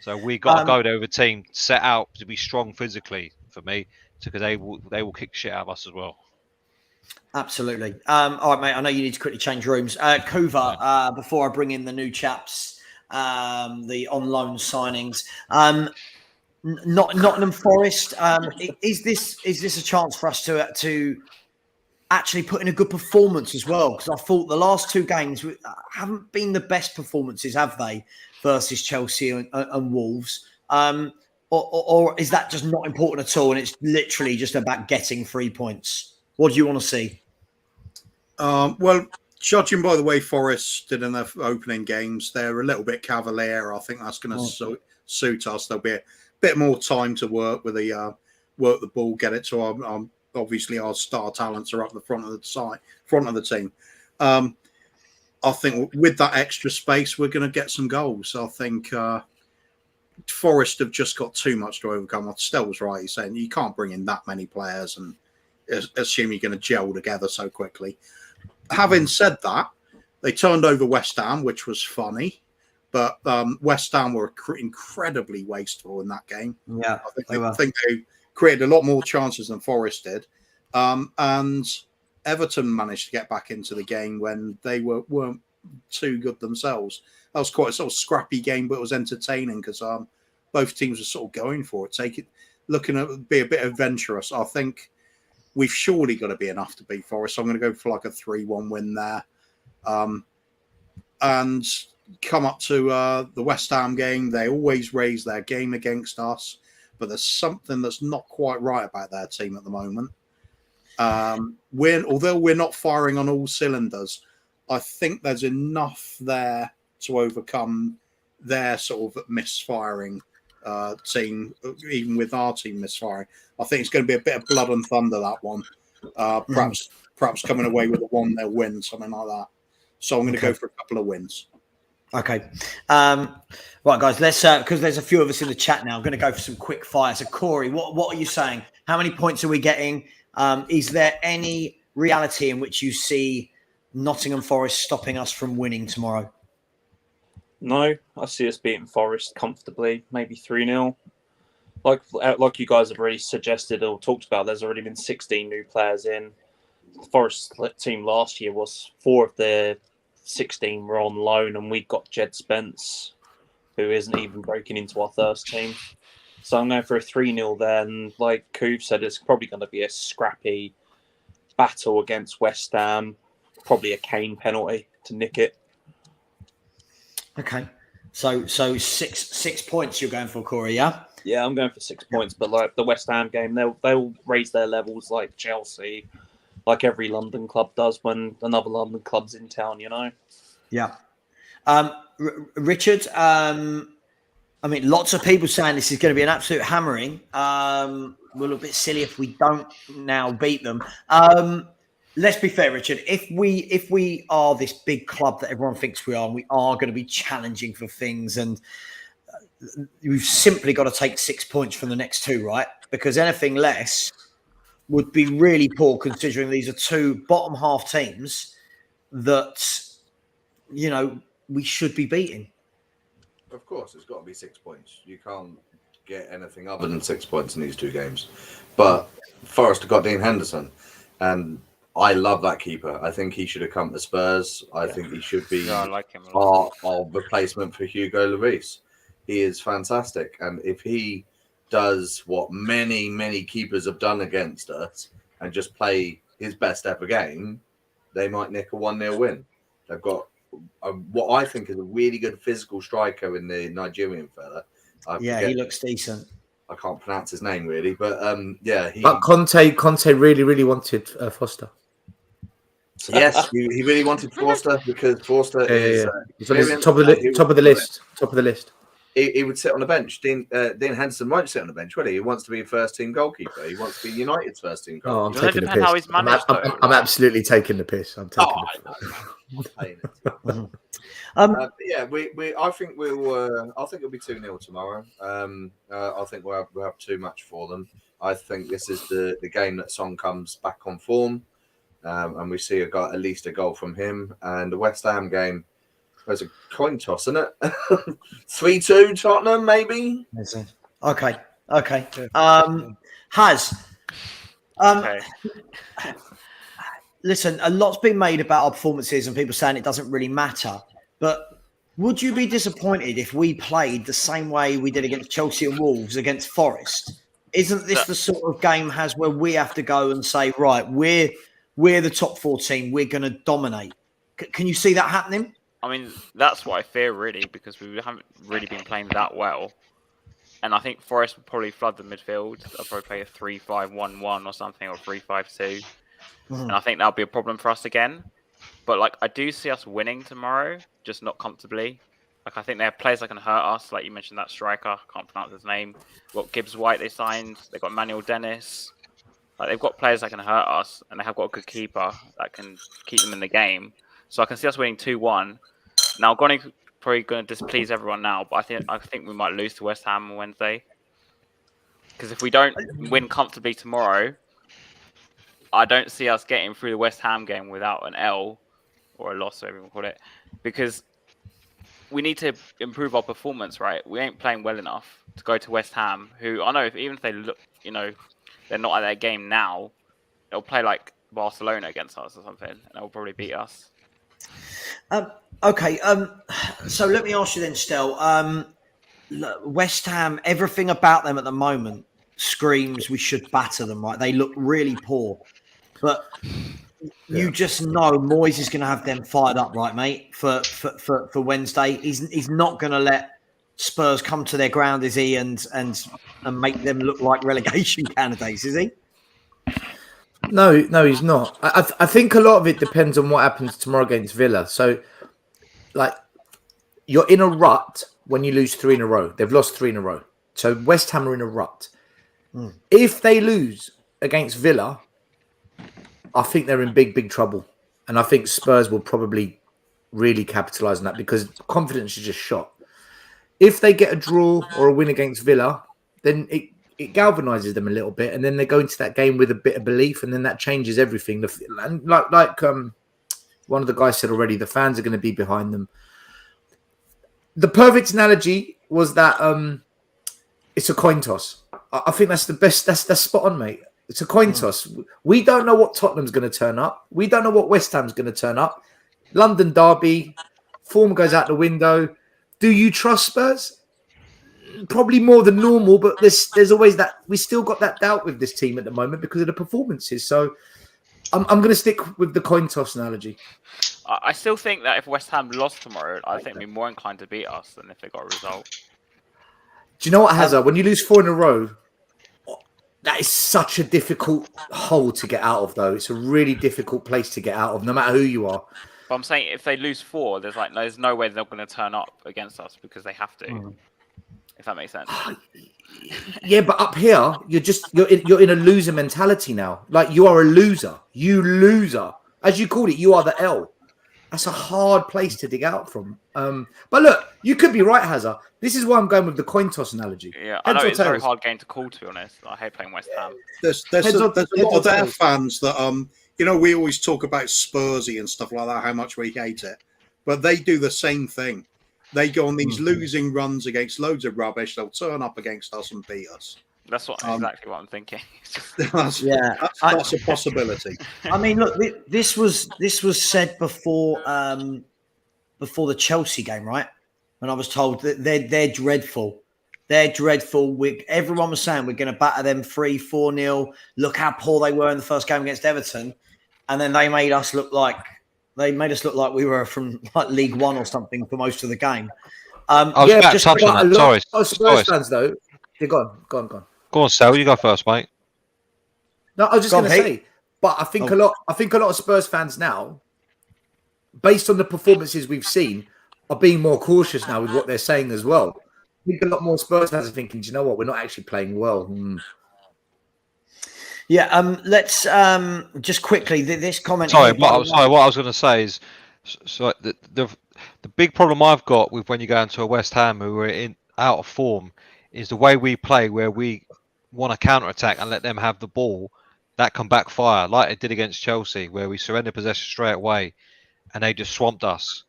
C: So we got to go there with a team set out to be strong physically, for me, because they will kick the shit out of us as well.
A: Absolutely. All right, mate. I know you need to quickly change rooms. Kuva, before I bring in the new chaps, the on loan signings. Nottingham Forest. Is this a chance for us to actually put in a good performance as well? Because I thought the last two games haven't been the best performances, have they, versus Chelsea and Wolves? Or is that just not important at all, and it's literally just about getting 3 points? What do you want to see?
B: Well, judging by the way Forest did in their opening games, they're a little bit cavalier. I think that's going to suit us. There'll be a bit more time to work with work the ball, get it to obviously our star talents are up the front of the team. I think with that extra space, we're going to get some goals. I think Forest have just got too much to overcome. Stel was right. He's saying you can't bring in that many players and assume you're going to gel together so quickly. Having said that, they turned over West Ham, which was funny, but West Ham were incredibly wasteful in that game.
A: Yeah,
B: I think they created a lot more chances than Forest did, and Everton managed to get back into the game when they weren't too good themselves. That was quite a sort of scrappy game, but it was entertaining because both teams were sort of going for it, looking at be a bit adventurous. I think we've surely got to be enough to beat Forest. So I'm going to go for like a 3-1 win there, and come up to the West Ham game. They always raise their game against us, but there's something that's not quite right about their team at the moment. Although we're not firing on all cylinders, I think there's enough there to overcome their sort of misfiring team, even with our team misfiring. I think it's going to be a bit of blood and thunder, that one. Perhaps coming away with a 1-0 win, something like that. So I'm going to go for a couple of wins.
A: Okay. Right, guys, let's because there's a few of us in the chat now. I'm going to go for some quick fire. So, Corey, what are you saying? How many points are we getting? Is there any reality in which you see Nottingham Forest stopping us from winning tomorrow?
E: No, I see us beating Forest comfortably, maybe 3-0. Like you guys have already suggested or talked about, there's already been 16 new players in. The Forest team last year was 4 of their 16 were on loan, and we got Jed Spence, who isn't even breaking into our first team. So I'm going for a 3-0 there, and like Kuv said, it's probably going to be a scrappy battle against West Ham, probably a Kane penalty to nick it.
A: Okay, so 6 points you're going for, Corey, yeah?
E: Yeah, I'm going for 6 points, but like the West Ham game, they'll raise their levels like Chelsea, like every London club does when another London club's in town, you know?
A: Yeah. Richard, I mean, lots of people saying this is going to be an absolute hammering. We'll look a bit silly if we don't now beat them. Let's be fair, Richard. If we are this big club that everyone thinks we are, and we are going to be challenging for things, and we've simply got to take 6 points from the next two, right? Because anything less would be really poor, considering these are two bottom half teams that, you know, we should be beating.
F: Of course, it's got to be 6 points. You can't get anything other than 6 points in these two games. But Forest have got Dean Henderson, and I love that keeper. I think he should have come to Spurs. I think he should be
G: I like him
F: our replacement for Hugo Lloris. He is fantastic. And if he does what many, many keepers have done against us and just play his best ever game, they might nick a 1-0 win. They've got what I think is a really good physical striker in the Nigerian fella.
A: He looks decent.
F: I can't pronounce his name really, but yeah.
D: But Conte really wanted Foster.
F: Yes, he really wanted Forster because Forster is
D: top of the list. Top of the list.
F: He would sit on the bench. Dean Henderson won't sit on the bench, will he? He wants to be a first team goalkeeper. He wants to be United's first team goalkeeper.
D: I'm taking the piss.
G: How he's managed,
D: I'm absolutely taking the piss. I'm taking
F: I think it'll be 2-0 tomorrow. I think we'll have too much for them. I think this is the game that Son comes back on form, and we see at least a goal from him. And the West Ham game, there's a coin toss, isn't it? 3-2 Tottenham, maybe.
A: Okay.
G: Okay.
A: Listen, a lot's been made about our performances and people saying it doesn't really matter. But would you be disappointed if we played the same way we did against Chelsea and Wolves against Forest? Isn't this the sort of game where we have to go and say, right, we're the top 4 team, we're going to dominate? Can you see that happening?
G: I mean, that's what I fear, really, because we haven't really been playing that well. And I think Forest will probably flood the midfield. They'll probably play a 3-5-1-1 or something, or 3-5-2. And I think that'll be a problem for us again. But, I do see us winning tomorrow, just not comfortably. I think they have players that can hurt us. Like you mentioned, that striker, I can't pronounce his name. We've got Gibbs White they signed. They've got Manuel Dennis. They've got players that can hurt us, and they have got a good keeper that can keep them in the game. So I can see us winning 2-1. Now, probably going to displease everyone now, but I think we might lose to West Ham on Wednesday. Because if we don't win comfortably tomorrow, I don't see us getting through the West Ham game without an L or a loss, whatever you want to call it. Because we need to improve our performance, right? We ain't playing well enough to go to West Ham, who I know even if they look, they're not at their game now, they'll play like Barcelona against us or something, and they'll probably beat us.
A: Okay. So let me ask you then, Stel. West Ham, everything about them at the moment screams we should batter them, right? They look really poor. But you just know Moyes is going to have them fired up, right, mate, for Wednesday. He's not going to let Spurs come to their ground, is he, and make them look like relegation candidates, is he?
D: No, he's not. I think a lot of it depends on what happens tomorrow against Villa. So, you're in a rut when you lose 3 in a row. They've lost 3 in a row. So West Ham are in a rut. If they lose against Villa, I think they're in big trouble. And I think Spurs will probably really capitalise on that because confidence is just shot. If they get a draw or a win against Villa, then it galvanises them a little bit. And then they go into that game with a bit of belief and then that changes everything. And like one of the guys said already, the fans are going to be behind them. The perfect analogy was that it's a coin toss. I think that's the best. That's spot on, mate. It's a coin toss. We don't know what Tottenham's going to turn up. We don't know what West Ham's going to turn up. London derby, form goes out the window. Do you trust Spurs? Probably more than normal, but there's always that. We still got that doubt with this team at the moment because of the performances. So I'm going to stick with the coin toss analogy.
G: I still think that if West Ham lost tomorrow, I think they'd be more inclined to beat us than if they got a result.
D: Do you know what, Hazard? When you lose 4 in a row, that is such a difficult hole to get out of, though. It's a really difficult place to get out of, no matter who you are.
G: But I'm saying if they lose 4, there's no way they're going to turn up against us because they have to. If that makes sense.
D: Yeah, but up here, you're in a loser mentality now. Like you are a loser. You loser, as you called it. You are the L. That's a hard place to dig out from. But look, you could be right, Hazard. This is why I'm going with the coin toss analogy.
G: Yeah, I know it's a very hard game to call, to be honest. I hate playing West Ham.
B: There's a lot of their fans that we always talk about Spursy and stuff like that, how much we hate it, but they do the same thing. They go on these losing runs against loads of rubbish. They'll turn up against us and beat us.
G: That's exactly what I'm thinking.
B: That's a possibility.
A: I mean, look, this was said before the Chelsea game, right? When I was told that they're dreadful. They're dreadful. Everyone was saying we're going to batter them 3-4-0. Look how poor they were in the first game against Everton, and then they made us look like They made us look like we were from like League One or something for most of the game.
C: I was about to touch on that. Sorry.
D: Spurs fans, though. Yeah, go on.
C: Go on, Sal. You go first, mate.
D: No, I was just going to say, but I think a lot of Spurs fans now, based on the performances we've seen, are being more cautious now with what they're saying as well. I think a lot more Spurs fans are thinking, do you know what? We're not actually playing well.
A: Yeah. Let's just quickly this comment.
C: What I was going to say is, the big problem I've got with when you go into a West Ham who are out of form is the way we play, where we want to counter attack and let them have the ball. That can backfire, like it did against Chelsea, where we surrendered possession straight away, and they just swamped us.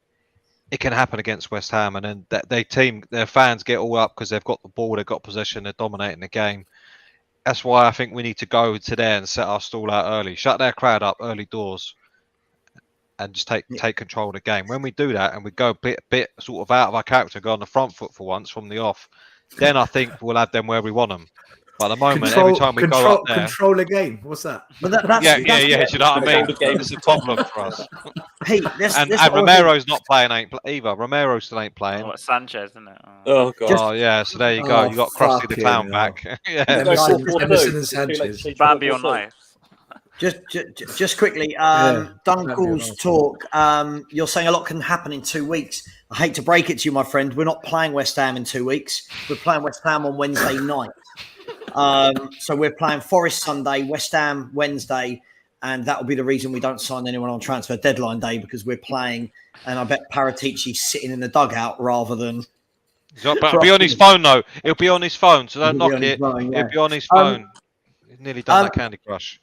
C: It can happen against West Ham, and then their fans get all up because they've got the ball, they've got possession, they're dominating the game. That's why I think we need to go to there and set our stall out early, shut their crowd up early doors, and just take control of the game. When we do that and we go a bit sort of out of our character, go on the front foot for once from the off, then I think we'll have them where we want them. But at the moment, every time we go up there,
D: control a game. What's that?
A: But
C: yeah. Do you know what I mean? It's a problem for us.
A: Pete,
C: and Romero's not playing either. Romero still ain't playing.
G: Sanchez, isn't it?
E: Oh god.
C: Oh yeah. So there you go. You got Krusty the Clown back. Yeah.
D: Emerson and Sanchez.
G: Bambi on ice.
A: Just quickly, Dunkel's talk. You're saying a lot can happen in 2 weeks. I hate to break it to you, my friend. We're not playing West Ham in 2 weeks. We're playing West Ham on Wednesday night. So we're playing Forest Sunday, West Ham Wednesday, and that will be the reason we don't sign anyone on transfer deadline day, because we're playing. And I bet Paratici's sitting in the dugout rather than.
C: But it'll be on his phone though. It'll be on his phone, so don't knock it. It'll be on his phone. He's nearly done that Candy Crush.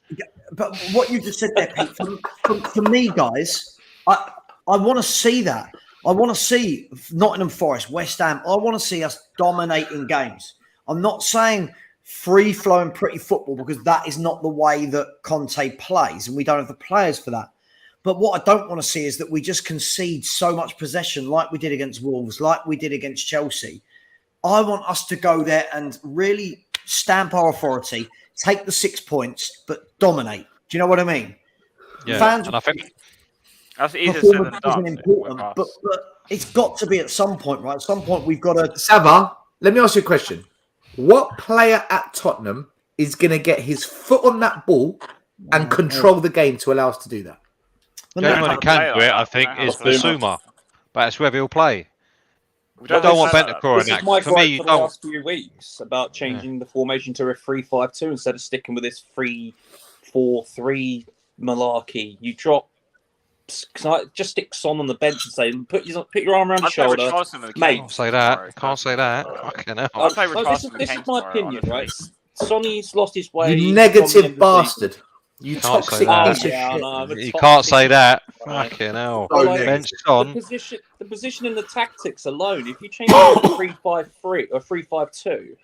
A: But what you just said there, Pete, for me, guys, I want to see that. I want to see Nottingham Forest, West Ham. I want to see us dominating games. I'm not saying free-flowing, pretty football, because that is not the way that Conte plays, and we don't have the players for that. But what I don't want to see is that we just concede so much possession like we did against Wolves, like we did against Chelsea. I want us to go there and really stamp our authority, take the 6 points, but dominate. Do you know what I mean?
C: Yeah,
A: fans,
C: and I think
G: that's easier said than done.
A: Important, but it's got to be at some point, right? At some point, we've got to.
D: Savva, let me ask you a question. What player at Tottenham is going to get his foot on that ball and control the game to allow us to do that?
C: The only one who can do it, I think, is Basuma. But it's whether he'll play. I don't want Bentancur in that.
E: This is my
C: For me, you
E: for the
C: don't.
E: last few weeks about changing the formation to a 3-5-2 instead of sticking with this 3-4-3 malarkey. You drop. Just stick Son on the bench and say, put your arm around the shoulder, mate.
C: Can't say that. Can't say that. Fucking hell.
E: This is my opinion, right? Sonny's lost his way.
D: You negative bastard. You toxic piece of shit.
C: You can't say that. Fucking hell. Bench Son.
E: The position and the tactics alone, if you change it to 3-5-3 or 3-5-2,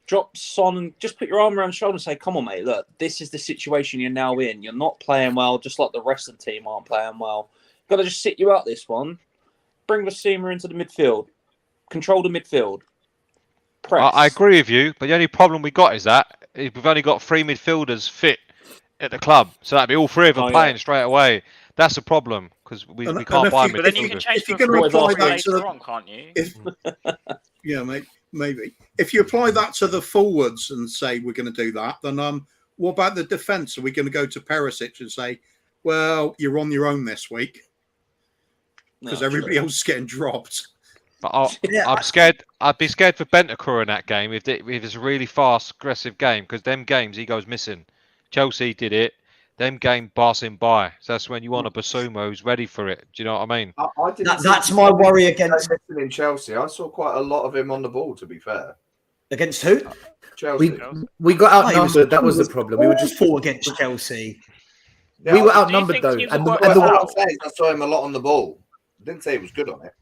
E: drop Son and just put your arm around the shoulder and say, come on, mate, look, this is the situation you're now in. You're not playing well, just like the rest of the team aren't playing well. Got to just sit you out this one. Bring Basuma into the midfield. Control the midfield. Press.
C: I agree with you, but the only problem we got is that we've only got 3 midfielders fit at the club. So that'd be all 3 of them playing straight away. That's a problem, because we can't buy midfielders.
G: But then you can change
B: if you're going to apply that to
G: later on, can't you?
B: Yeah, mate. Maybe. If you apply that to the forwards and say we're going to do that, then what about the defence? Are we going to go to Perisic and say, well, you're on your own this week? Because everybody else is getting dropped.
C: But I'm scared. I'd be scared for Bentancur in that game if it's a really fast, aggressive game, because them games he goes missing. Chelsea did it. Them game passing by. So that's when you want a Basuma who's ready for it. Do you know what I mean?
A: That's my worry against
F: in Chelsea. I saw quite a lot of him on the ball, to be fair.
A: Against who?
F: Chelsea.
D: We got outnumbered. That was the problem. We were just
A: 4 against Chelsea.
B: Yeah,
D: we were outnumbered though,
F: I saw him a lot on the ball. I didn't say he was good on it.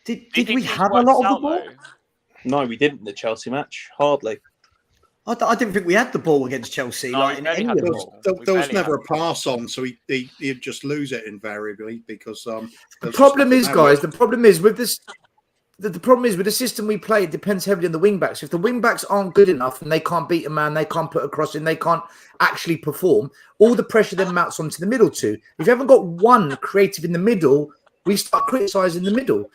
A: Did we have a lot of the ball?
E: No, we didn't in the Chelsea match. Hardly.
A: I didn't think we had the ball against Chelsea.
G: No,
A: like in any of them.
B: There was never a pass on, so he'd just lose it invariably because
D: the problem is, guys. The problem is with this. the problem is with the system we play, it depends heavily on the wing backs. If the wing backs aren't good enough and they can't beat a man, they can't put a cross in, they can't actually perform, all the pressure then mounts onto the middle too. If you haven't got one creative in the middle, we start criticising the middle.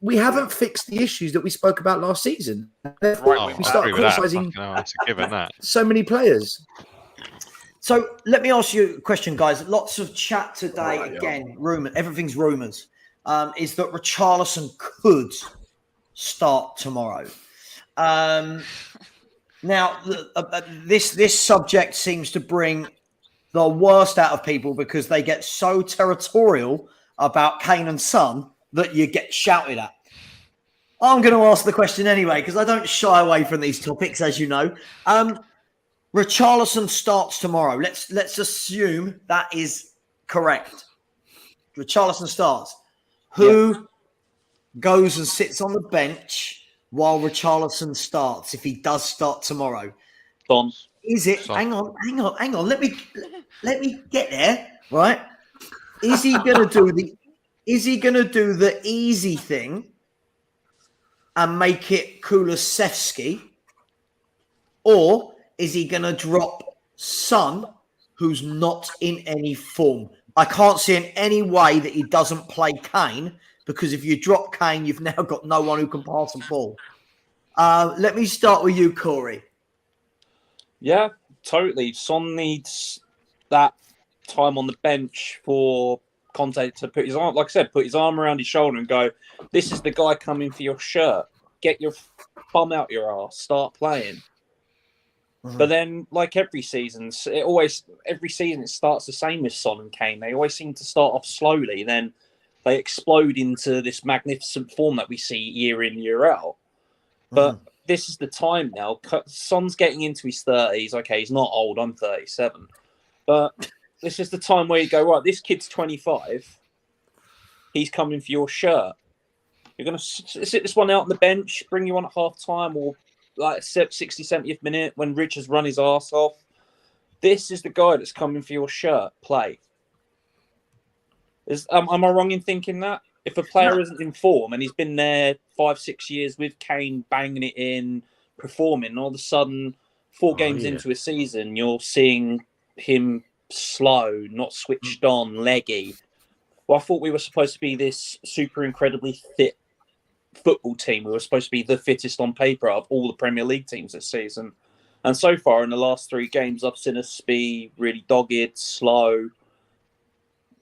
D: We haven't fixed the issues that we spoke about last season. Therefore, we start criticising so many players.
A: So let me ask you a question, guys. Lots of chat today. Again, rumour. Everything's rumours. Is that Richarlison could start tomorrow? Now, this subject seems to bring the worst out of people because they get so territorial about Kane and Son that you get shouted at. I'm going to ask the question anyway because I don't shy away from these topics, as you know. Richarlison starts tomorrow. Let's assume that is correct. Richarlison starts. Who goes and sits on the bench while Richarlison starts if he does start tomorrow?
E: Son.
A: Is it? Son. Hang on. Let me get there. Right? Is he going to do the? Is he going to do the easy thing and make it Kulusevski, or is he going to drop Son, who's not in any form? I can't see in any way that he doesn't play Kane, because if you drop Kane, you've now got no one who can pass the ball. Let me start with you, Corey.
E: Yeah, totally. Son needs that time on the bench for Conte to put his arm, like I said, put his arm around his shoulder and go, this is the guy coming for your shirt. Get your bum out your arse. Start playing. Mm-hmm. But then, like every season, it starts the same with Son and Kane. They always seem to start off slowly, then they explode into this magnificent form that we see year in, year out. But this is the time now. Son's getting into his 30s. Okay, he's not old. I'm 37. But this is the time where you go, right, this kid's 25. He's coming for your shirt. You're going to sit this one out on the bench, bring you on at half time, or like 60, 70th minute when Rich has run his arse off. This is the guy that's coming for your shirt. Play. Am I wrong in thinking that? If a player isn't in form and he's been there 5-6 years with Kane banging it in, performing, all of a sudden, 4 games into a season, you're seeing him slow, not switched on, leggy. Well, I thought we were supposed to be this super incredibly fit football team. We were supposed to be the fittest on paper of all the Premier League teams this season. And so far in the last 3 games, I've seen us be really dogged, slow,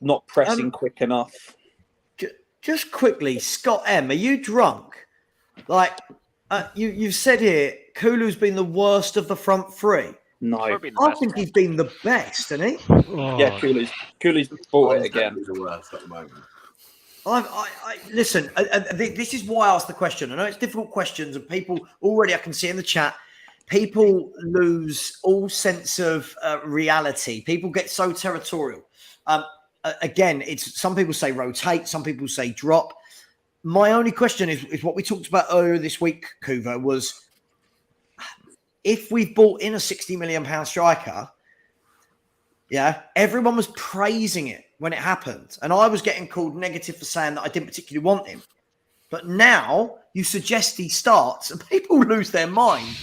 E: not pressing quick enough.
A: Just quickly, Scott M, are you drunk? Like, you've said here, Kulu's been the worst of the front 3.
E: No.
A: I think he's been the best, hasn't he?
E: Yeah, Kulu's bought it again.
F: The worst at the moment.
A: Listen, this is why I asked the question. I know it's difficult questions, and people already, I can see in the chat, people lose all sense of reality. People get so territorial. Again, it's some people say rotate, some people say drop. My only question is what we talked about earlier this week, Kuva, was if we've bought in a £60 million striker, everyone was praising it when it happened. And I was getting called negative for saying that I didn't particularly want him. But now you suggest he starts and people lose their mind.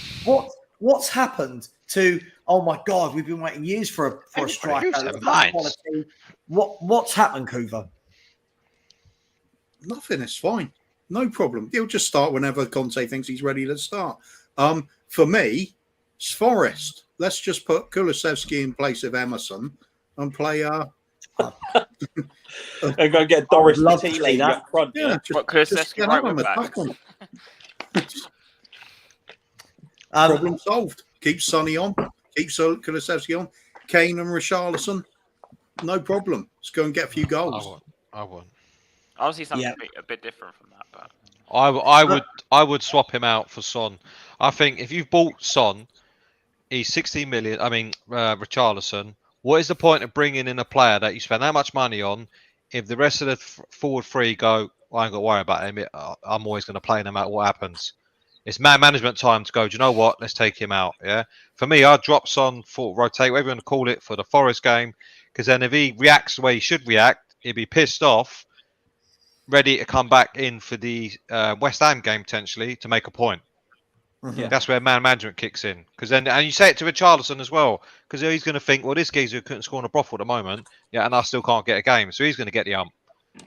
A: What's happened to, oh my God, we've been waiting years for a striker. What's happened, Kuva?
B: Nothing, it's fine. No problem. He'll just start whenever Conte thinks he's ready to start. For me, it's Forest. Let's just put Kulusevski in place of Emerson and play
E: and go get Doris Matili up front.
G: Yeah, but Kulusevski right with back.
B: Problem solved. Keep Sonny on. Keep Kulusevski on. Kane and Richarlison. No problem. Let's go and get a few goals.
C: I wouldn't.
G: I see something a bit different from that, but
C: I would swap him out for Son. I think if you've bought Son, he's 16 million. I mean, Richarlison. What is the point of bringing in a player that you spend that much money on if the rest of the forward 3 go, I ain't got to worry about him. I'm always going to play no matter what happens. It's man management time to go, do you know what? Let's take him out. Yeah. For me, I'd drop Son for rotate, whatever you want to call it, for the Forest game. Because then if he reacts the way he should react, he'd be pissed off. ready to come back in for the West Ham game potentially to make a point.
A: Mhm.
C: That's where man management kicks in. Because then, and you say it to Richarlison as well, because he's going to think, well, this geezer couldn't score on a brothel at the moment, and I still can't get a game, so he's going to get the ump.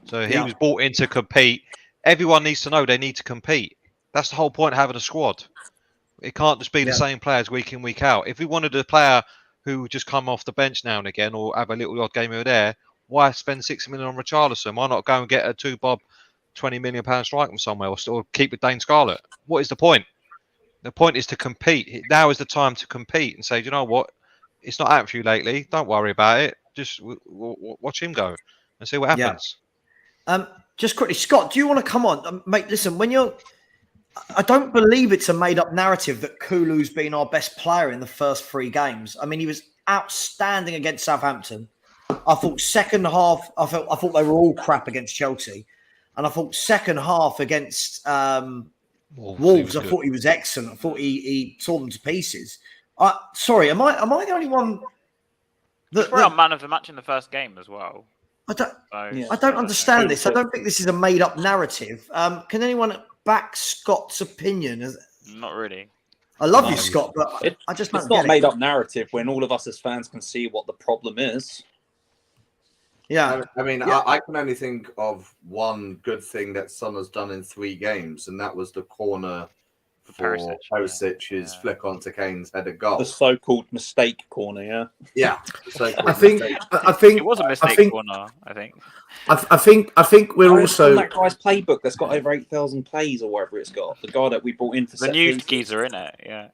C: So he was brought in to compete. Everyone needs to know they need to compete. That's the whole point of having a squad. It can't just be the same players week in, week out. If we wanted a player who would just come off the bench now and again or have a little odd game over there, why spend 60 million on Richarlison? Why not go and get a 2-bob, £20 million striker from somewhere, or still keep with Dane Scarlett? What is the point? The point is to compete. Now is the time to compete and say, you know what? It's not happening for you lately. Don't worry about it. Just watch him go and see what happens.
A: Just quickly, Scott, do you want to come on? Mate, listen, I don't believe it's a made-up narrative that Kulu's been our best player in the first 3 games. I mean, he was outstanding against Southampton. I thought second half, I thought they were all crap against Chelsea. And I thought second half against Wolves, I thought he was excellent. I thought he tore them to pieces. Sorry, am I the only one that
G: we're our man of the match in the first game as well?
A: I don't understand this. I don't think this is a made-up narrative. Can anyone back Scott's opinion?
G: Not really.
A: I love you, Scott, but I just don't
E: it's not
A: get
E: a made-up narrative when all of us as fans can see what the problem is.
A: Yeah,
F: I mean, I can only think of one good thing that Son has done in 3 games, and that was the corner for Perisic's flick onto Kane's header goal.
E: The so-called mistake corner,
F: yeah.
D: I think
G: it was a mistake corner.
D: I think we're also
E: that guy's playbook that's got over 8,000 plays or whatever it's got. The guy that we brought in for
G: the new geezer in it. Yeah.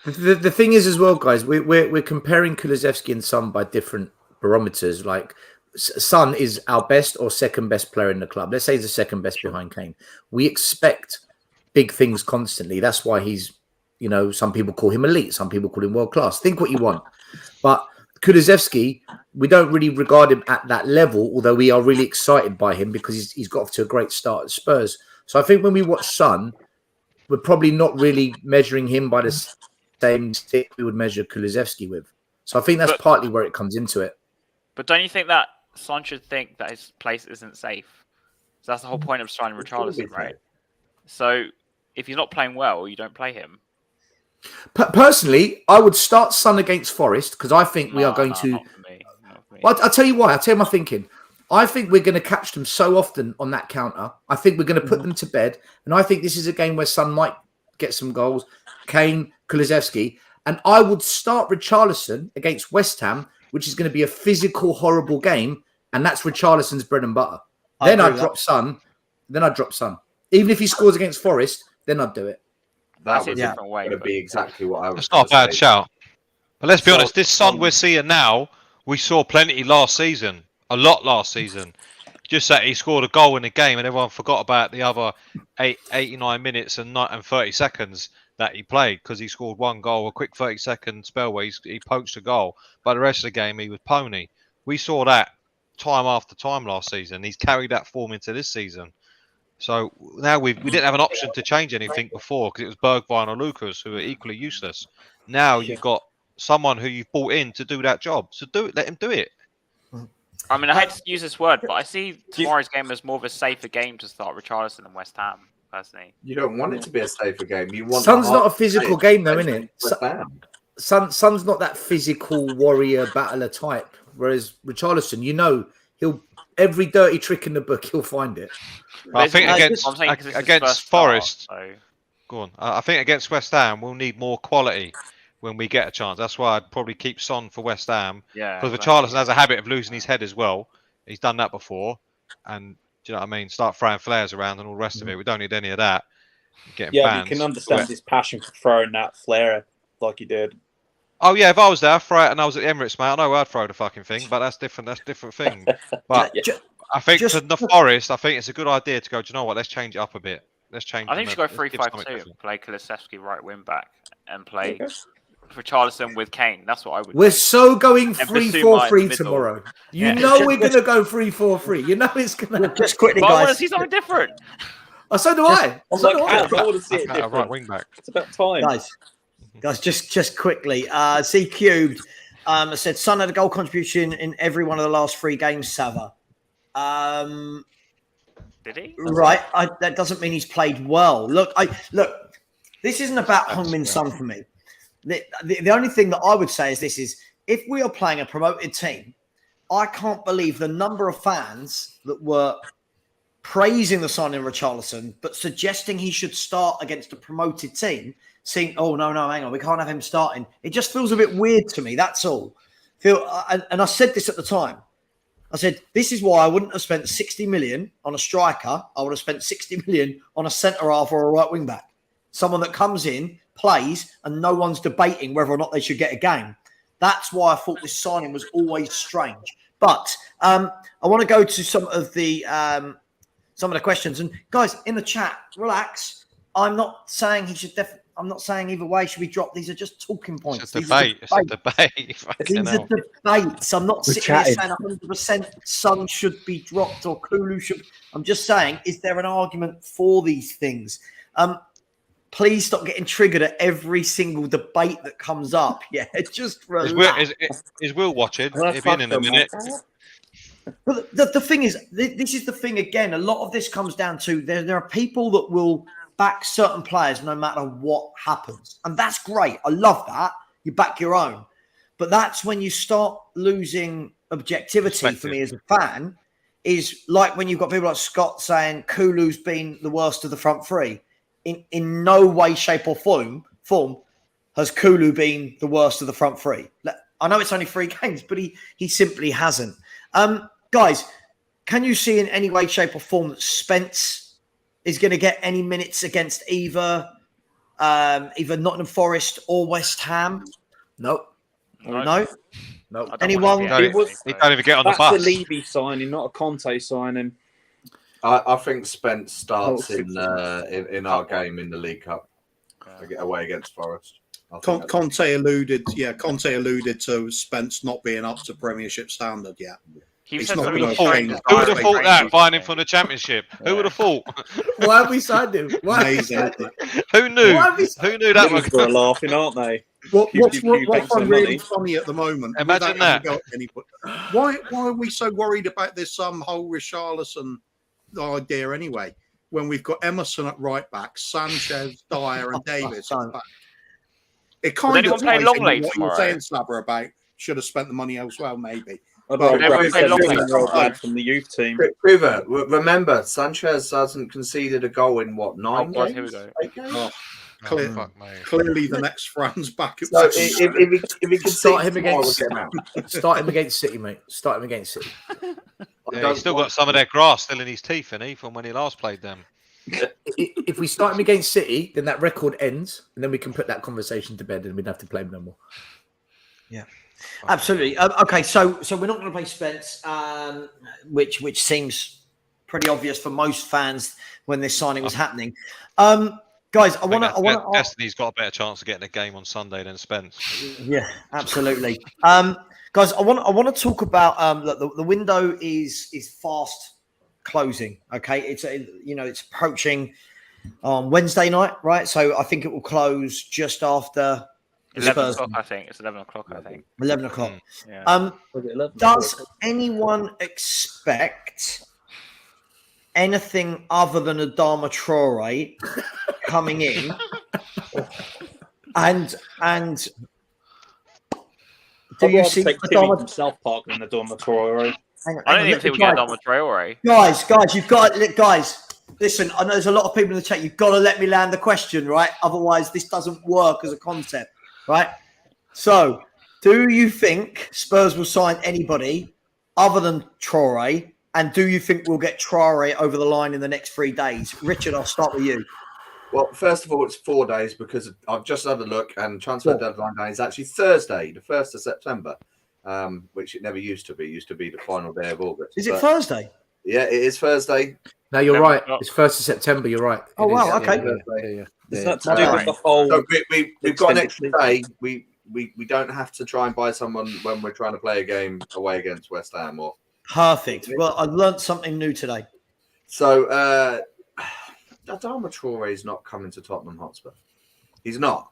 D: The thing is as well, guys. We're comparing Kulusevski and Son by different barometers. Like Son is our best or second best player in the club. Let's say he's the second best behind Kane. We expect big things constantly. That's why he's, some people call him elite. Some people call him world class. Think what you want. But Kulusevski, we don't really regard him at that level, although we are really excited by him because he's got off to a great start at Spurs. So I think when we watch Son, we're probably not really measuring him by the same stick we would measure Kulusevski with. So I think that's partly where it comes into it.
G: But don't you think that Son should think that his place isn't safe? So that's the whole point of signing Richarlison, right? So if he's not playing well, you don't play him.
D: Personally, I would start Son against Forest because I think we are going to.
G: Not for me.
D: Well, I'll tell you why. I'll tell you my thinking. I think we're going to catch them so often on that counter. I think we're going to put them to bed. And I think this is a game where Son might get some goals. Kane, Kulusevski. And I would start Richarlison against West Ham, which is going to be a physical, horrible game. And that's Richarlison's bread and butter. Then I'd drop Son. Even if he scores against Forest, then I'd do it.
F: That would be exactly what I would.
C: It's not a bad shout. But let's be honest, this Son we're seeing now, we saw plenty last season. A lot last season. Just that he scored a goal in the game and everyone forgot about the other 89 minutes and 30 seconds that he played because he scored 1 goal, a quick 30-second spell where he poached a goal. But the rest of the game, he was pony. We saw that time after time last season. He's carried that form into this season. So now we didn't have an option to change anything before because it was Bergwijn or Lucas who are equally useless. Now you've got someone who you've brought in to do that job. So let him do it.
G: I mean, I hate to use this word, but I see tomorrow's game as more of a safer game to start Richarlison than West Ham, personally.
F: You don't want it to be a safer game. You want
D: Son's not a physical game, though, isn't it? Son's not that physical warrior battler type. Whereas Richarlison, he'll every dirty trick in the book, he'll find it.
C: I think against Forest, go on. I think against West Ham, we'll need more quality when we get a chance. That's why I'd probably keep Son for West Ham. Yeah, because Richarlison has a habit of losing his head as well. He's done that before, and do you know what I mean? Start throwing flares around and all the rest of it. We don't need any of that. Getting banned.
E: You can understand his passion for throwing that flare like he did.
C: Oh yeah, if I was there, I'd throw it, and I was at the Emirates, mate. I know I'd throw the fucking thing, but that's different. That's a different thing. But I think for the Forest, I think it's a good idea to go. Do you know what? Let's change it up a bit. Let's change.
G: I think you should go 3-5-2, play Kulusevski right wing back, and play Richarlison with Kane. That's what I would.
D: We're so going 3-4-3 tomorrow. We're going to go 3-4-3. You know it's going to.
A: Just quickly,
G: guys.
A: I
G: want to see something different.
D: Oh, so do I.
E: I want to see it different.
C: Right wing back.
E: It's about time,
A: guys. Just quickly. C Cubed said Son had a goal contribution in every one of the last 3 games. Savva.
G: Did he?
A: Right. That doesn't mean he's played well. Look. This isn't about Heung-min Son for me. The only thing that I would say is this: is if we are playing a promoted team, I can't believe the number of fans that were praising the signing of Richarlison, but suggesting he should start against a promoted team, saying, oh, no, hang on, we can't have him starting. It just feels a bit weird to me, that's all. And I said this at the time. I said, this is why I wouldn't have spent 60 million on a striker. I would have spent 60 million on a centre-half or a right wing-back. Someone that comes in, plays, and no one's debating whether or not they should get a game. That's why I thought this signing was always strange. But I want to go to some of the questions. And guys, in the chat, relax. I'm not saying he should I'm not saying either way should we drop. These are just talking points.
C: It's a debate. It's a debate.
A: These are debates. I'm not sitting here saying 100% Son should be dropped or Kulu should. I'm just saying, is there an argument for these things? Please stop getting triggered at every single debate that comes up. Yeah, just relax.
C: Is Will watching? He'll be in a minute.
A: But the thing is, this is the thing again. A lot of this comes down to there are people that will back certain players no matter what happens. And that's great. I love that. You back your own. But that's when you start losing objectivity for me as a fan, is like when you've got people like Scott saying Kulu's been the worst of the front three. In no way, shape or form has Kulu been the worst of the front three. I know it's only 3 games, but he simply hasn't. Guys, can you see in any way, shape or form that Spence is going to get any minutes against either Nottingham Forest or West Ham?
D: Nope.
A: No?
C: Anyone? He don't even get on the bus.
E: That's a Levy signing, not a Conte signing.
F: I think Spence starts in our game in the League Cup away against Forest.
B: Conte alluded to Spence not being up to Premiership standard yet.
G: Who
B: It's
G: said
B: not
G: that?
B: gonna
C: Who
B: change.
C: would have thought that, buying him from the Championship? Who would have thought?
D: Why have we signed him?
B: Amazing.
C: Who knew? Who knew that?
E: People are laughing, aren't they?
B: What's
E: banks
B: I'm
E: their
B: really
E: money.
B: funny at the moment?
C: Imagine
B: without
C: that.
B: even going why are we so worried about this whole Richarlison idea anyway? When we've got Emerson at right back, Sanchez, Dyer, and Davis at back. It kind
G: anyone
B: of
G: play
B: ties
G: long
B: in
G: late
B: with what you're
G: tomorrow?
B: saying, Slabber, about should have spent the money elsewhere, maybe.
E: I'd
B: Well,
E: rather grab a
G: play long
E: 17-year-old lad from the youth team.
F: Kuva, remember, Sanchez hasn't conceded a goal in what, 9
G: God,
F: games?
G: here we go.
F: 8 games?
B: Oh,
C: Oh, fuck, mate.
B: clearly, the next Fran's back at
F: So if he can
D: Start him against.
F: get him out.
D: Start him against City, mate. Start him against City.
C: Yeah, he's still got some of their grass still in his teeth, and he from when he last played them.
D: If we start him against City, then that record ends, and then we can put that conversation to bed, and we'd have to play him no more.
A: Yeah. Absolutely. Okay, so we're not going to play Spence, which seems pretty obvious for most fans when this signing was happening. Guys, I want to.
C: Destiny's got a better chance of getting a game on Sunday than Spence.
A: Yeah, absolutely. Guys, I want to talk about the window is fast closing. Okay, it's approaching on Wednesday night, right? So I think it will close just after
G: 11 o'clock, I think. It's 11 o'clock, I think.
A: 11 o'clock.
G: Yeah.
A: Does anyone expect anything other than Adama Traore coming in and do you see
E: Adama from South Park than Adama Traore?
G: I don't even think we get Adama Traore.
A: Guys, you've got guys. Listen, I know there's a lot of people in the chat. You've got to let me land the question, right? Otherwise, this doesn't work as a concept, right? So, do you think Spurs will sign anybody other than Traore? And do you think we'll get Traore over the line in the next 3 days? Richard, I'll start with you.
F: Well, first of all, it's 4 days because I've just had a look and transfer deadline day is actually Thursday, the 1st of September, which it never used to be. It used to be the final day of August.
A: Is it Thursday?
F: Yeah, it is Thursday.
D: No, you're right. It's 1st of September. You're right.
A: Oh, wow. Okay.
E: Is that to do with the whole...
F: So we've got an extra day. We don't have to try and buy someone when we're trying to play a game away against West Ham or...
A: Perfect. Well, I learned something new today.
F: So, Adama Traore is not coming to Tottenham Hotspur. He's not.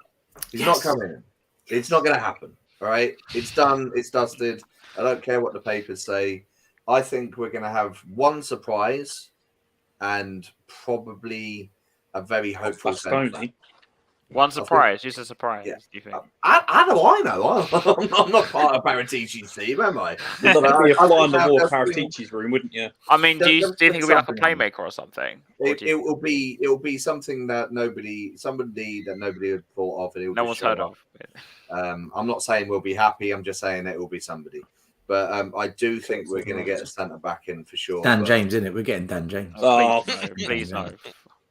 F: He's not coming in. It's not going to happen. All right? It's done. It's dusted. I don't care what the papers say. I think we're going to have one surprise, and probably a very hopeful centre.
E: Bastoni.
G: One surprise, just a surprise.
F: Yeah.
G: Do you think?
F: How do I know? I'm not part of Paratici's team, am I?
E: You'd love to be a
F: I
E: fly
F: think
E: in the
F: that-
E: wall of
F: that's-
E: Paratici's room, wouldn't you?
G: I mean, do you
F: Don't
G: think
F: put
G: it'll be like a
F: something on
G: playmaker or something? Or do you-
F: It will be something that somebody that nobody had thought of, and it will
G: no
F: just
G: one's
F: show
G: heard
F: up.
G: of.
F: I'm not saying we'll be happy. I'm just saying it will be somebody. But I do think we're going to get a centre back in for sure.
D: Dan
F: but,
D: James, isn't it? We're getting Dan James.
E: Oh,
G: Please no.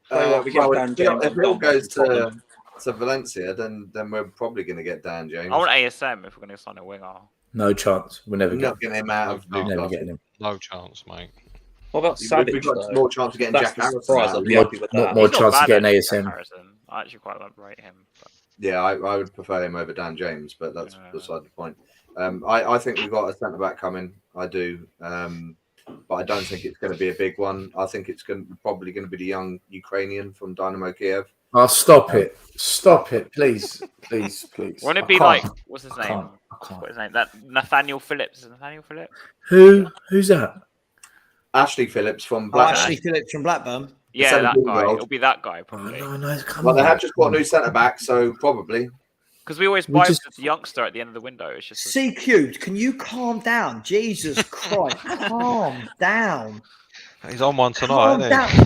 E: Tell you what, we get Dan
F: if
E: James,
F: it
E: I'm done
F: goes
E: with Tottenham.
F: to Valencia, then we're probably going to get Dan James.
G: I want ASM if we're going to sign a winger.
D: No chance. We'll never
F: We're
D: get
F: not getting him out of
C: No,
D: him. Never
F: Newcastle.
D: getting him.
C: No chance, mate.
E: What about Savage,
F: We've got
E: though?
F: more chance of getting
E: That's
F: Jack
E: the
F: Harrison.
E: surprise.
F: out.
E: I'd be happy with that.
D: More
G: He's not
D: chance to
G: bad
D: get an
G: at
D: ASM.
G: comparison. I actually quite like rate him. But...
F: Yeah, I would prefer him over Dan James, but that's
G: Yeah.
F: beside the point. I think we've got a centre back coming. I do, but I don't think it's going to be a big one. I think it's probably going to be the young Ukrainian from Dynamo Kiev.
D: Oh, stop it. Stop it. Please. Please. Please.
G: Won't it
D: I
G: be
D: can't.
G: like, what's his
D: I
G: name?
D: can't. I can't.
G: What's his name? That Nathaniel Phillips. Is it Nathaniel Phillips?
D: Who's that?
F: Ashley Phillips from
A: Oh,
F: Blackburn.
A: Ashley Phillips from Blackburn.
G: Yeah, that
F: 17-year-old.
G: guy. It'll be that guy
D: Oh,
G: probably.
D: no, come
F: Well,
D: on.
F: they have just got a new centre back, so probably.
G: Because we always
D: We
G: buy
D: just-
G: the youngster at the end of the window. It's just
A: C cubed, can you calm down? Jesus Christ, calm down.
C: He's on one tonight,
A: Calm
C: isn't
A: down.
C: he?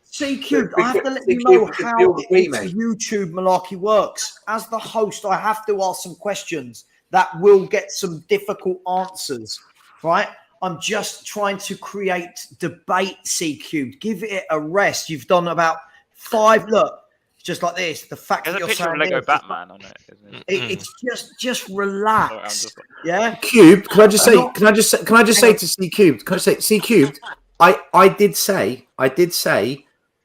A: C cubed, I have to let
F: C
A: you
F: cubed
A: know
F: because
A: how
F: you're the
A: it's
F: mate.
A: YouTube malarkey works. As the host, I have to ask some questions that will get some difficult answers, right? I'm just trying to create debate, C cubed. Give it a rest. You've done about 5. Look, just like this. The fact
G: there's
A: that
G: a
A: you're
G: picture
A: saying
G: of Lego
A: this,
G: Batman on it, isn't it?
A: it's just
G: So I'm
A: relax.
G: just like,
A: Yeah.
D: Cubed, can I just say?
A: not-
D: Can I just say to C cubed? Can I say C cubed? I did say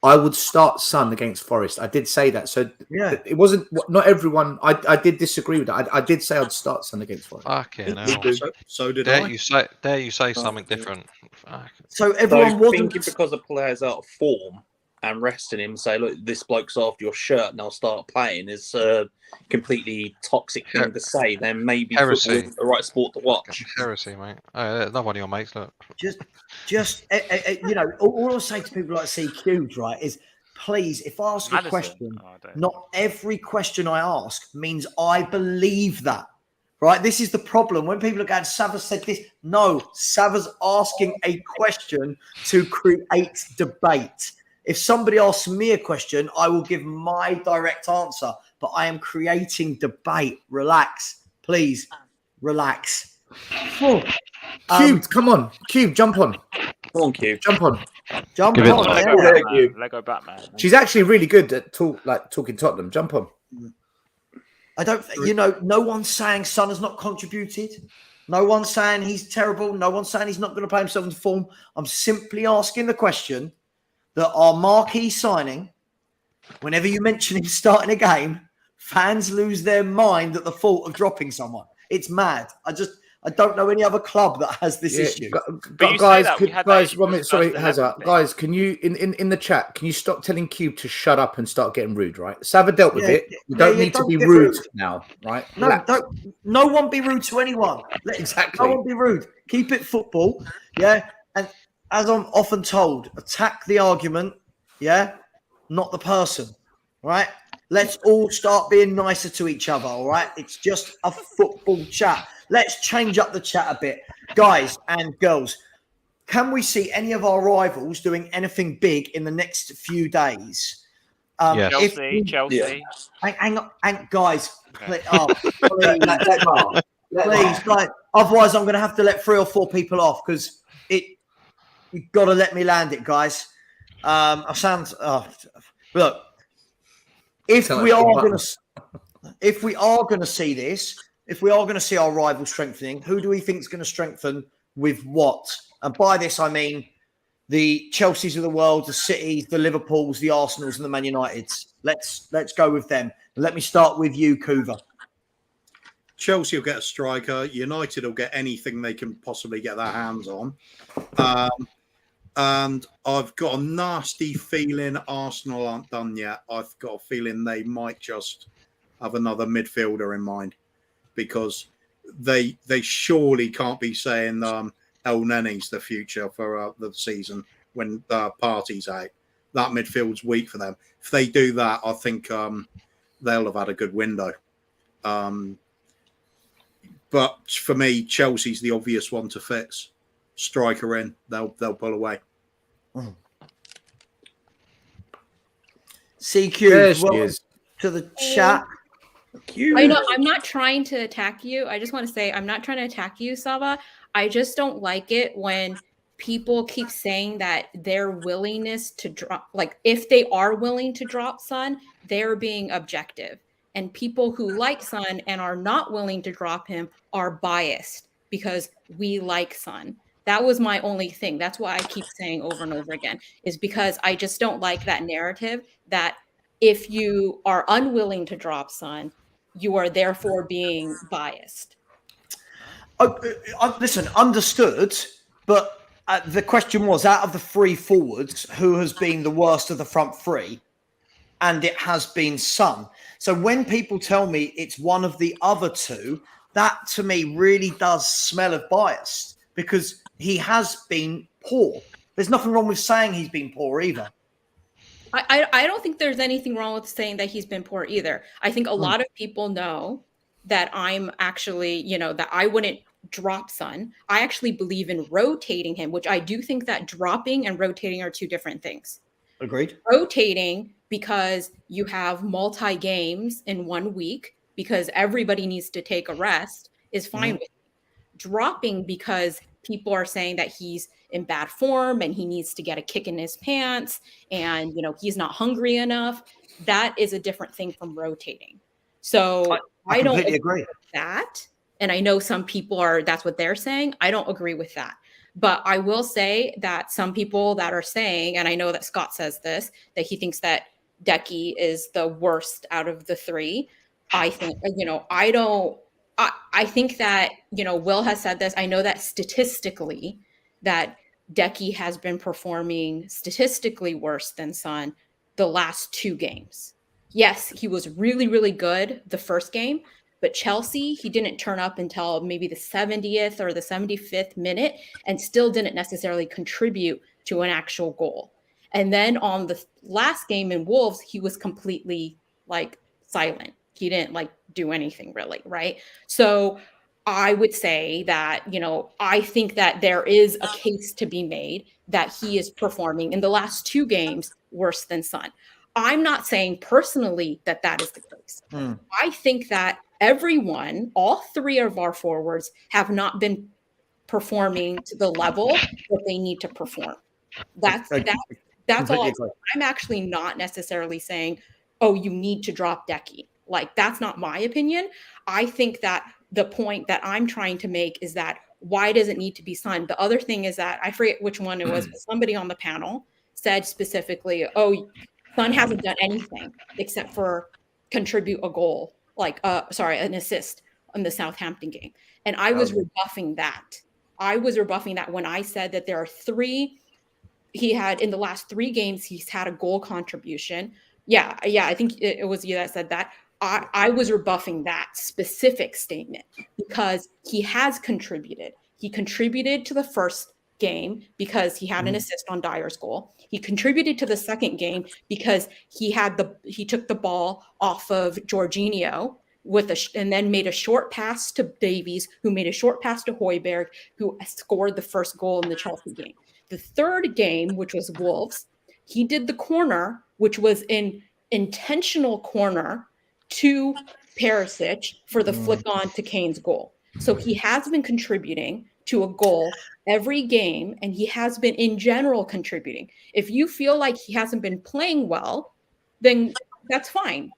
D: I would start Son against Forest. I did say that. So
A: Yeah.
D: it wasn't not everyone. I did disagree with that. I did say I'd start Son against Forest.
C: Fucking hell.
B: So did I.
C: Dare you say something different? Fuck.
A: So
E: So
A: everyone wasn't.
E: thinking because a player's out of form and resting him, say, look, this bloke's after your shirt and I'll start playing is a completely toxic thing to say. Then maybe
C: Heresy.
E: football's the right sport to watch.
C: Heresy, mate. Oh, yeah, another one of your mates, look.
A: just you know, all I say to people like C cubed, right, is please, if I ask a
G: Madison.
A: question,
G: Oh, I don't-
A: not every question I ask means I believe that. Right? This is the problem. When people are going, Savva said this. No, Savva's asking a question to create debate. If somebody asks me a question, I will give my direct answer. But I am creating debate. Relax. Please. Relax.
D: Cubed, come on, Cube, jump on,
E: Come on, Q.
D: jump on.
A: Jump
C: Give it
A: on.
C: to
A: yeah.
G: Lego
F: Yeah,
G: Batman.
F: you-
G: Lego Batman.
D: She's actually really good at talking Tottenham. Jump on.
A: I don't, you know, no one's saying Son has not contributed. No one's saying he's terrible. No one's saying he's not going to play himself into form. I'm simply asking the question that our marquee signing, whenever you mention him starting a game, fans lose their mind at the thought of dropping someone. It's mad. I don't know any other club that has this issue.
G: But you say
D: Guys,
G: that, we had that
D: guys,
G: issue
D: 1
G: with
D: minute. Sorry,
G: first
D: Hazard.
G: 11 thing.
D: Guys, can you in the chat? Can you stop telling Cube to shut up and start getting rude? Right, Savva dealt with
A: Yeah,
D: it. You
A: yeah,
D: don't
A: yeah,
D: need to
A: don't
D: be
A: get
D: rude
A: rude.
D: now, right?
A: No,
D: Relax.
A: no one be rude to anyone.
D: Exactly.
A: No one be rude. Keep it football. Yeah. And as I'm often told, attack the argument. Yeah. Not the person. Right. Let's all start being nicer to each other. All right. It's just a football chat. Let's change up the chat a bit. Guys and girls, can we see any of our rivals doing anything big in the next few days?
C: Yes.
A: if
G: Chelsea,
A: we-
G: Chelsea.
A: Hang on, guys.
G: Okay.
A: Please,
F: Let Mark.
A: please, like, otherwise I'm going to have to let 3 or 4 people off because you've got to let me land it, guys. I sound look. If
D: Sound
A: we
D: like
A: are
D: Paul
A: going to see this, if we are going to see our rival strengthening, who do we think is going to strengthen with what? And by this I mean the Chelseas of the world, the Cities, the Liverpools, the Arsenals, and the Man Uniteds. Let's go with them. Let me start with you, Kuva.
B: Chelsea will get a striker. United will get anything they can possibly get their hands on. And I've got a nasty feeling Arsenal aren't done yet. I've got a feeling they might just have another midfielder in mind because they surely can't be saying El Nene's the future for the season when Partey's out. That midfield's weak for them. If they do that, I think they'll have had a good window. But for me, Chelsea's the obvious one to fix. Striker in, they'll pull away.
A: CQ,
D: There she
A: welcome
D: is.
A: to the chat.
H: I know I'm not trying to attack you. I just want to say I'm not trying to attack you, Savva. I just don't like it when people keep saying that their willingness to drop, like if they are willing to drop Son, they're being objective. And people who like Son and are not willing to drop him are biased because we like Son. That was my only thing. That's why I keep saying over and over again, is because I just don't like that narrative that if you are unwilling to drop Son, you are therefore being biased.
A: Listen, understood, but the question was, out of the three forwards, who has been the worst of the front three? And it has been Son. So when people tell me it's one of the other two, that to me really does smell of bias, because he has been poor. There's nothing wrong with saying he's been poor either.
H: I don't think there's anything wrong with saying that he's been poor either. I think a lot of people know that I'm actually, that I wouldn't drop Son. I actually believe in rotating him, which I do think that dropping and rotating are two different things.
A: Agreed.
H: Rotating because you have multi-games in 1 week because everybody needs to take a rest is fine with me. Dropping because people are saying that he's in bad form and he needs to get a kick in his pants and, he's not hungry enough. That is a different thing from rotating. So I don't agree with that. And I know some people that's what they're saying. I don't agree with that. But I will say that some people that are saying, and I know that Scott says this, that he thinks that Decky is the worst out of the three. I think, I think that, Will has said this. I know that statistically that Decky has been performing statistically worse than Son the last two games. Yes, he was really, really good the first game, but Chelsea, he didn't turn up until maybe the 70th or the 75th minute and still didn't necessarily contribute to an actual goal. And then on the last game in Wolves, he was completely silent. He didn't do anything really, right? So I would say that, I think that there is a case to be made that he is performing in the last two games worse than Son. I'm not saying personally that is the case. I think that everyone, all three of our forwards have not been performing to the level that they need to perform. That's all. I'm actually not necessarily saying, oh, you need to drop Decky. That's not my opinion. I think that the point that I'm trying to make is that why does it need to be Son? The other thing is that I forget which one it was, but somebody on the panel said specifically, oh, Son hasn't done anything except for contribute a goal, an assist in the Southampton game. And I was rebuffing that. When I said that there are three, he had in the last 3 games, he's had a goal contribution. Yeah, I think it was you that said that. I was rebuffing that specific statement because he has contributed. He contributed to the first game because he had an assist on Dyer's goal. He contributed to the second game because he took the ball off of Jorginho and then made a short pass to Davies, who made a short pass to Højbjerg, who scored the first goal in the Chelsea game. The third game, which was Wolves, he did the corner, which was an intentional corner to Perisic for the flick on to Kane's goal. So he has been contributing to a goal every game, and he has been in general contributing. If you feel like he hasn't been playing well, then that's fine.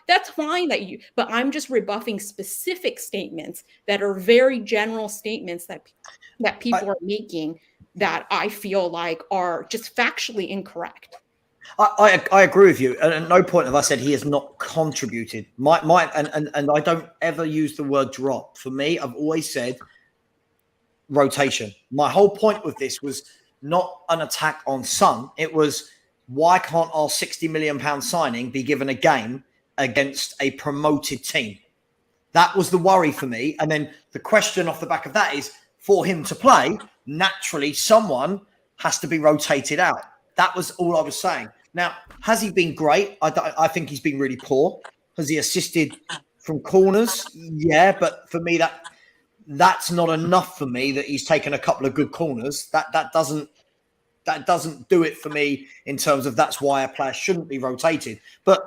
H: That's fine but I'm just rebuffing specific statements that are very general statements that people are making that I feel like are just factually incorrect.
A: I agree with you. And at no point have I said he has not contributed. And I don't ever use the word drop. For me, I've always said rotation. My whole point with this was not an attack on Son. It was, why can't our £60 million signing be given a game against a promoted team? That was the worry for me. And then the question off the back of that is, for him to play, naturally someone has to be rotated out. That was all I was saying. Now, has he been great? I think he's been really poor. Has he assisted from corners? Yeah, but for me, that's not enough for me that he's taken a couple of good corners. That doesn't do it for me in terms of that's why a player shouldn't be rotated. But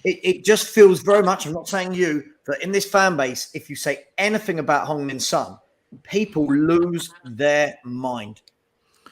A: it just feels very much, I'm not saying you, that in this fan base, if you say anything about Heung-min Son, people lose their mind.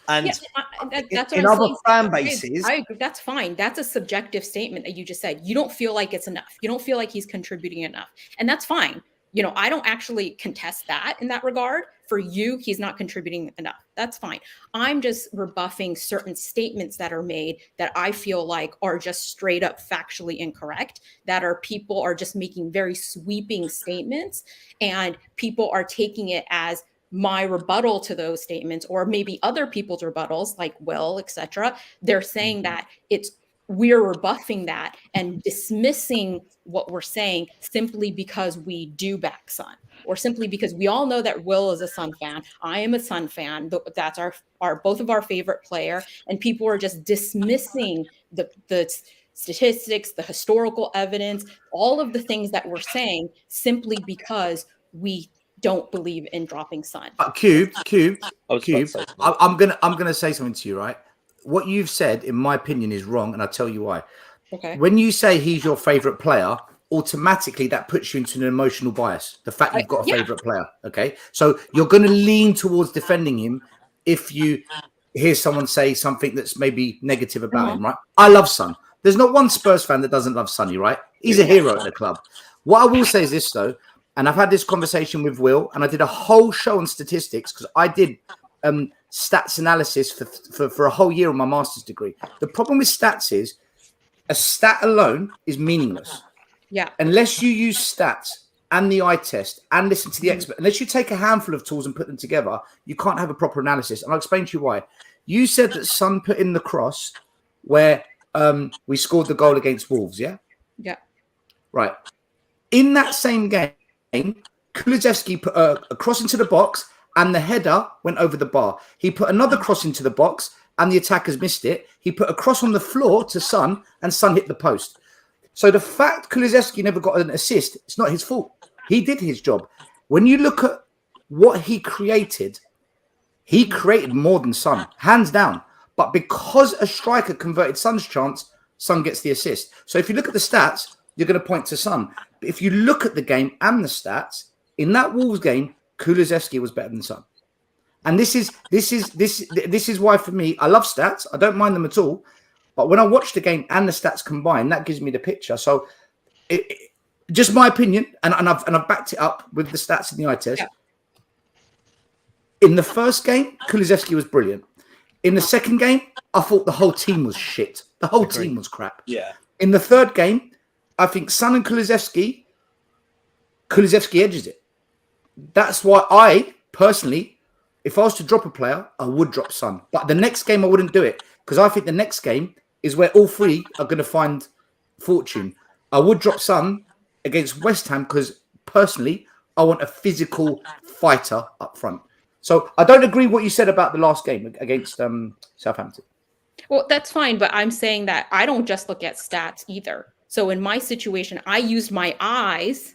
A: And
H: that's what
A: in
H: I'm
A: other
H: saying.
A: fan bases,
H: I agree. That's fine. That's a subjective statement that you just said. You don't feel like it's enough. You don't feel like he's contributing enough. And that's fine. You know, I don't actually contest that in that regard. For you, he's not contributing enough. That's fine. I'm just rebuffing certain statements that are made that I feel like are just straight up factually incorrect, that are people are just making very sweeping statements and people are taking it as my rebuttal to those statements, or maybe other people's rebuttals like Will, etc. They're saying that we're rebuffing that and dismissing what we're saying simply because we do back Son, or simply because we all know that Will is a Son fan. I am a Son fan. That's our both of our favorite player, and people are just dismissing the statistics, the historical evidence, all of the things that we're saying simply because we don't believe in dropping Son.
D: Cube.
E: Say
D: I'm gonna say something to you, right? What you've said, in my opinion, is wrong, and I'll tell you why.
H: Okay.
D: When you say he's your favorite player, automatically that puts you into an emotional bias. The fact you've got a favorite player, okay? So you're going to lean towards defending him if you hear someone say something that's maybe negative about him, right? I love Son. There's not one Spurs fan that doesn't love Sonny, right? He's a hero at the club. What I will say is this, though, and I've had this conversation with Will, and I did a whole show on statistics because I did stats analysis for a whole year on my master's degree. The problem with stats is a stat alone is meaningless.
H: Yeah.
D: Unless you use stats and the eye test and listen to the expert, unless you take a handful of tools and put them together, you can't have a proper analysis. And I'll explain to you why. You said that Son put in the cross where we scored the goal against Wolves, yeah?
H: Yeah.
D: Right. In that same game, Kulusevski put a cross into the box and the header went over the bar. He put another cross into the box and the attackers missed it. He put a cross on the floor to Son and Son hit the post. So the fact Kulusevski never got an assist, it's not his fault. He did his job. When you look at what he created more than Son, hands down. But because a striker converted Son's chance, Son gets the assist. So if you look at the stats, you're going to point to Son. But if you look at the game and the stats, in that Wolves game, Kulusevski was better than Son. And this is why, for me, I love stats. I don't mind them at all. But when I watch the game and the stats combined, that gives me the picture. So, just my opinion, and I've backed it up with the stats and the eye test.
H: Yeah.
D: In the first game, Kulusevski was brilliant. In the second game, I thought the whole team was shit. The whole team was crap.
E: Yeah.
D: In the third game, I think Son and Kulusevski edges it. That's why I, personally, if I was to drop a player, I would drop Son. But the next game, I wouldn't do it. Because I think the next game is where all three are going to find fortune. I would drop Son against West Ham because, personally, I want a physical fighter up front. So I don't agree what you said about the last game against Southampton.
H: Well, that's fine. But I'm saying that I don't just look at stats either. So in my situation, I used my eyes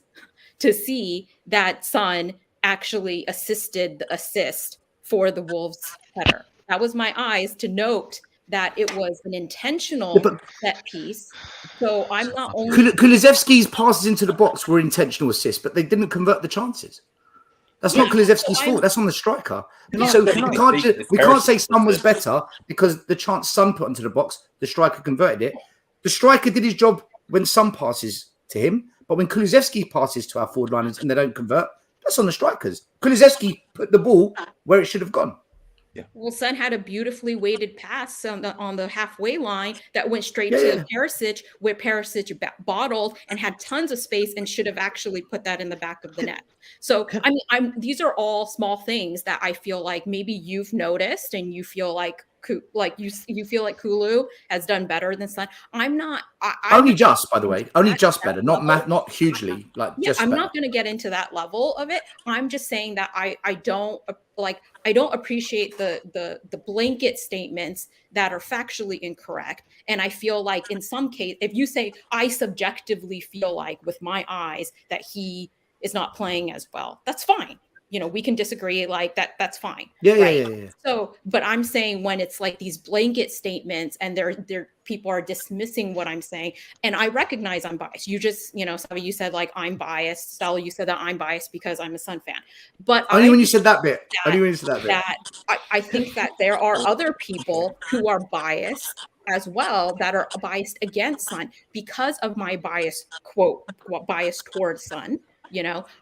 H: to see that Son actually assisted the assist for the Wolves header. That was my eyes to note that it was an intentional set piece. So I'm not only...
D: Kulusevski's passes into the box were intentional assists, but they didn't convert the chances. That's not Kulusevski's fault. That's on the striker. So we can't say Son was better because the chance Son put into the box, the striker converted it. The striker did his job when Son passes to him, but when Kulusevski passes to our forward liners and they don't convert, that's on the strikers. Kulusevski put the ball where it should have gone.
H: Yeah. Well, Son had a beautifully weighted pass on the halfway line that went straight to Perisic, where Perisic bottled and had tons of space and should have actually put that in the back of the net. So, I mean, these are all small things that I feel like maybe you've noticed and you feel like you feel like Kulu has done better than Son. I'm not.
D: Only just, by the way, only just better, not hugely. Like,
H: yeah,
D: just
H: I'm
D: better.
H: not going to get into that level of it. I'm just saying that I don't appreciate the blanket statements that are factually incorrect. And I feel like in some case, if you say I subjectively feel like with my eyes that he is not playing as well, that's fine. We can disagree like that. That's fine.
D: Yeah.
H: So, but I'm saying when it's like these blanket statements and they're people are dismissing what I'm saying, and I recognize I'm biased. You just, Savva, you said like I'm biased. Stella, you said that I'm biased because I'm a Sun fan. But
D: only when you said that bit. Only when you said that bit.
H: That I think that there are other people who are biased as well, that are biased against Sun because of my bias, quote, bias towards Sun.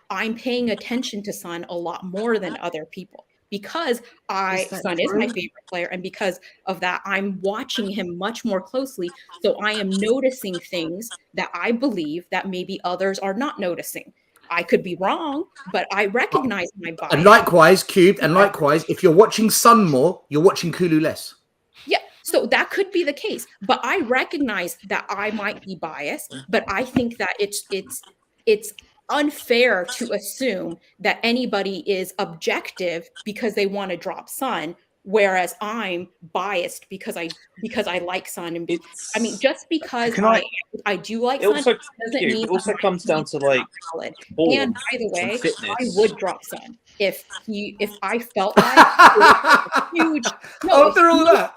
H: I'm paying attention to Son a lot more than other people because Son is my favorite player. And because of that, I'm watching him much more closely. So I am noticing things that I believe that maybe others are not noticing. I could be wrong, but I recognize my bias.
D: And likewise, Cubed, if you're watching Son more, you're watching Kulu less.
H: Yeah, so that could be the case. But I recognize that I might be biased, but I think that it's unfair to assume that anybody is objective because they want to drop Son, whereas I'm biased because I like Son. And I mean, just because I do like Son doesn't mean
E: it also comes down to like
H: valid. And by the way, I would drop Son if I felt like huge. No,
D: after all that,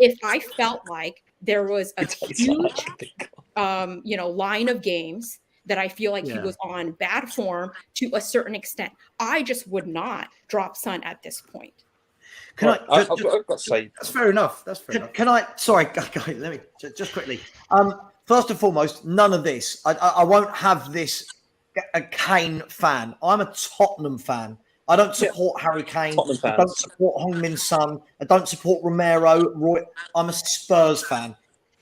H: if I felt like there was a huge line of games that I feel like he was on bad form to a certain extent. I just would not drop Son at this point.
E: I've got to say
D: that's fair enough.
A: Can I? Sorry, let me just quickly. First and foremost, none of this. I won't have this. A Kane fan. I'm a Tottenham fan. I don't support Harry Kane. I don't support Heung-min Son. I don't support Romero. Roy. I'm a Spurs fan.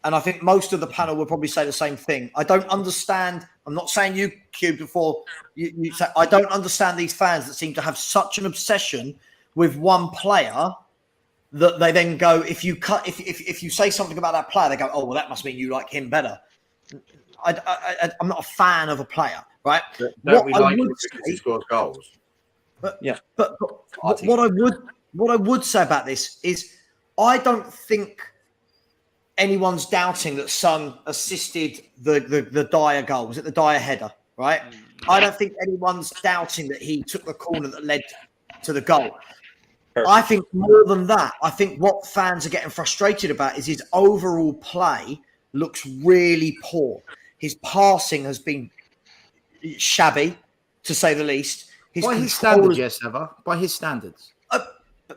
A: And I think most of the panel will probably say the same thing. I don't understand. I'm not saying you, Cube, before you say, I don't understand these fans that seem to have such an obsession with one player that they then go, if you say something about that player, they go, oh, well, that must mean you like him better. I'm not a fan of a player, right?
F: Don't we like him because he scores goals?
A: But what I would say about this is I don't think anyone's doubting that Son assisted the Dyer goal. Was it the Dyer header, right? I don't think anyone's doubting that he took the corner that led to the goal. Perfect. I think more than that, I think what fans are getting frustrated about is his overall play looks really poor. His passing has been shabby, to say the least.
D: By his standards, yes, Savva. By his standards.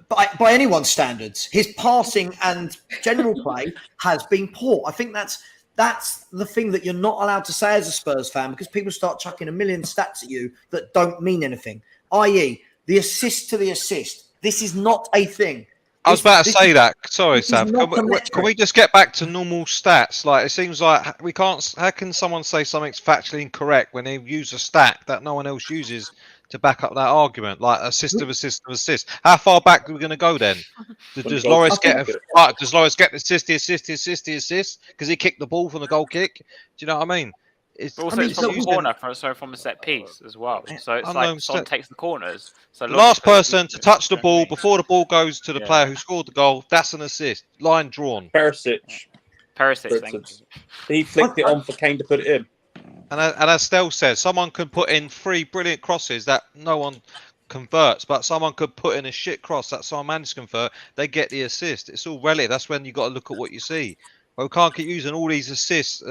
A: By anyone's standards, his passing and general play has been poor. I think that's the thing that you're not allowed to say as a Spurs fan, because people start chucking a million stats at you that don't mean anything, i.e. the assist to the assist. This is not a thing.
C: I was about to say that. Sorry, Sav. Can we just get back to normal stats? Like, it seems like we can't. How can someone say something's factually incorrect when they use a stat that no one else uses to back up that argument? Like assist of assist of assist. How far back are we going to go then? Does Lloris get the assist because he kicked the ball from the goal kick? Do you know what I mean?
G: It's from a corner, from a set piece as well. So it's like someone takes the corners. So
C: the last person to touch the ball before the ball goes to the player who scored the goal, that's an assist. Line drawn.
E: Perisic. He flicked it on for Kane to put it in.
C: And as Stel says, someone could put in 3 brilliant crosses that no one converts, but someone could put in a shit cross that someone managed to convert. They get the assist. It's all relative. That's when you got to look at what you see. But we can't keep using all these assists,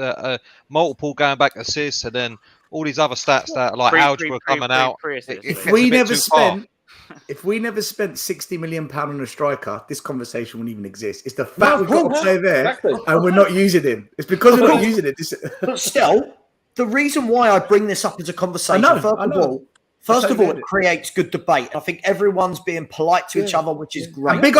C: multiple going back assists, and then all these other stats that are like algebra coming out.
D: If we never spent 60 million pounds on a striker, this conversation wouldn't even exist. It's the fact we've got to play there and we're not using him. It's because we're not using it.
A: But still, the reason why I bring this up as a conversation, first of all, it creates good debate. I think everyone's being polite to each other, which is great.
D: And big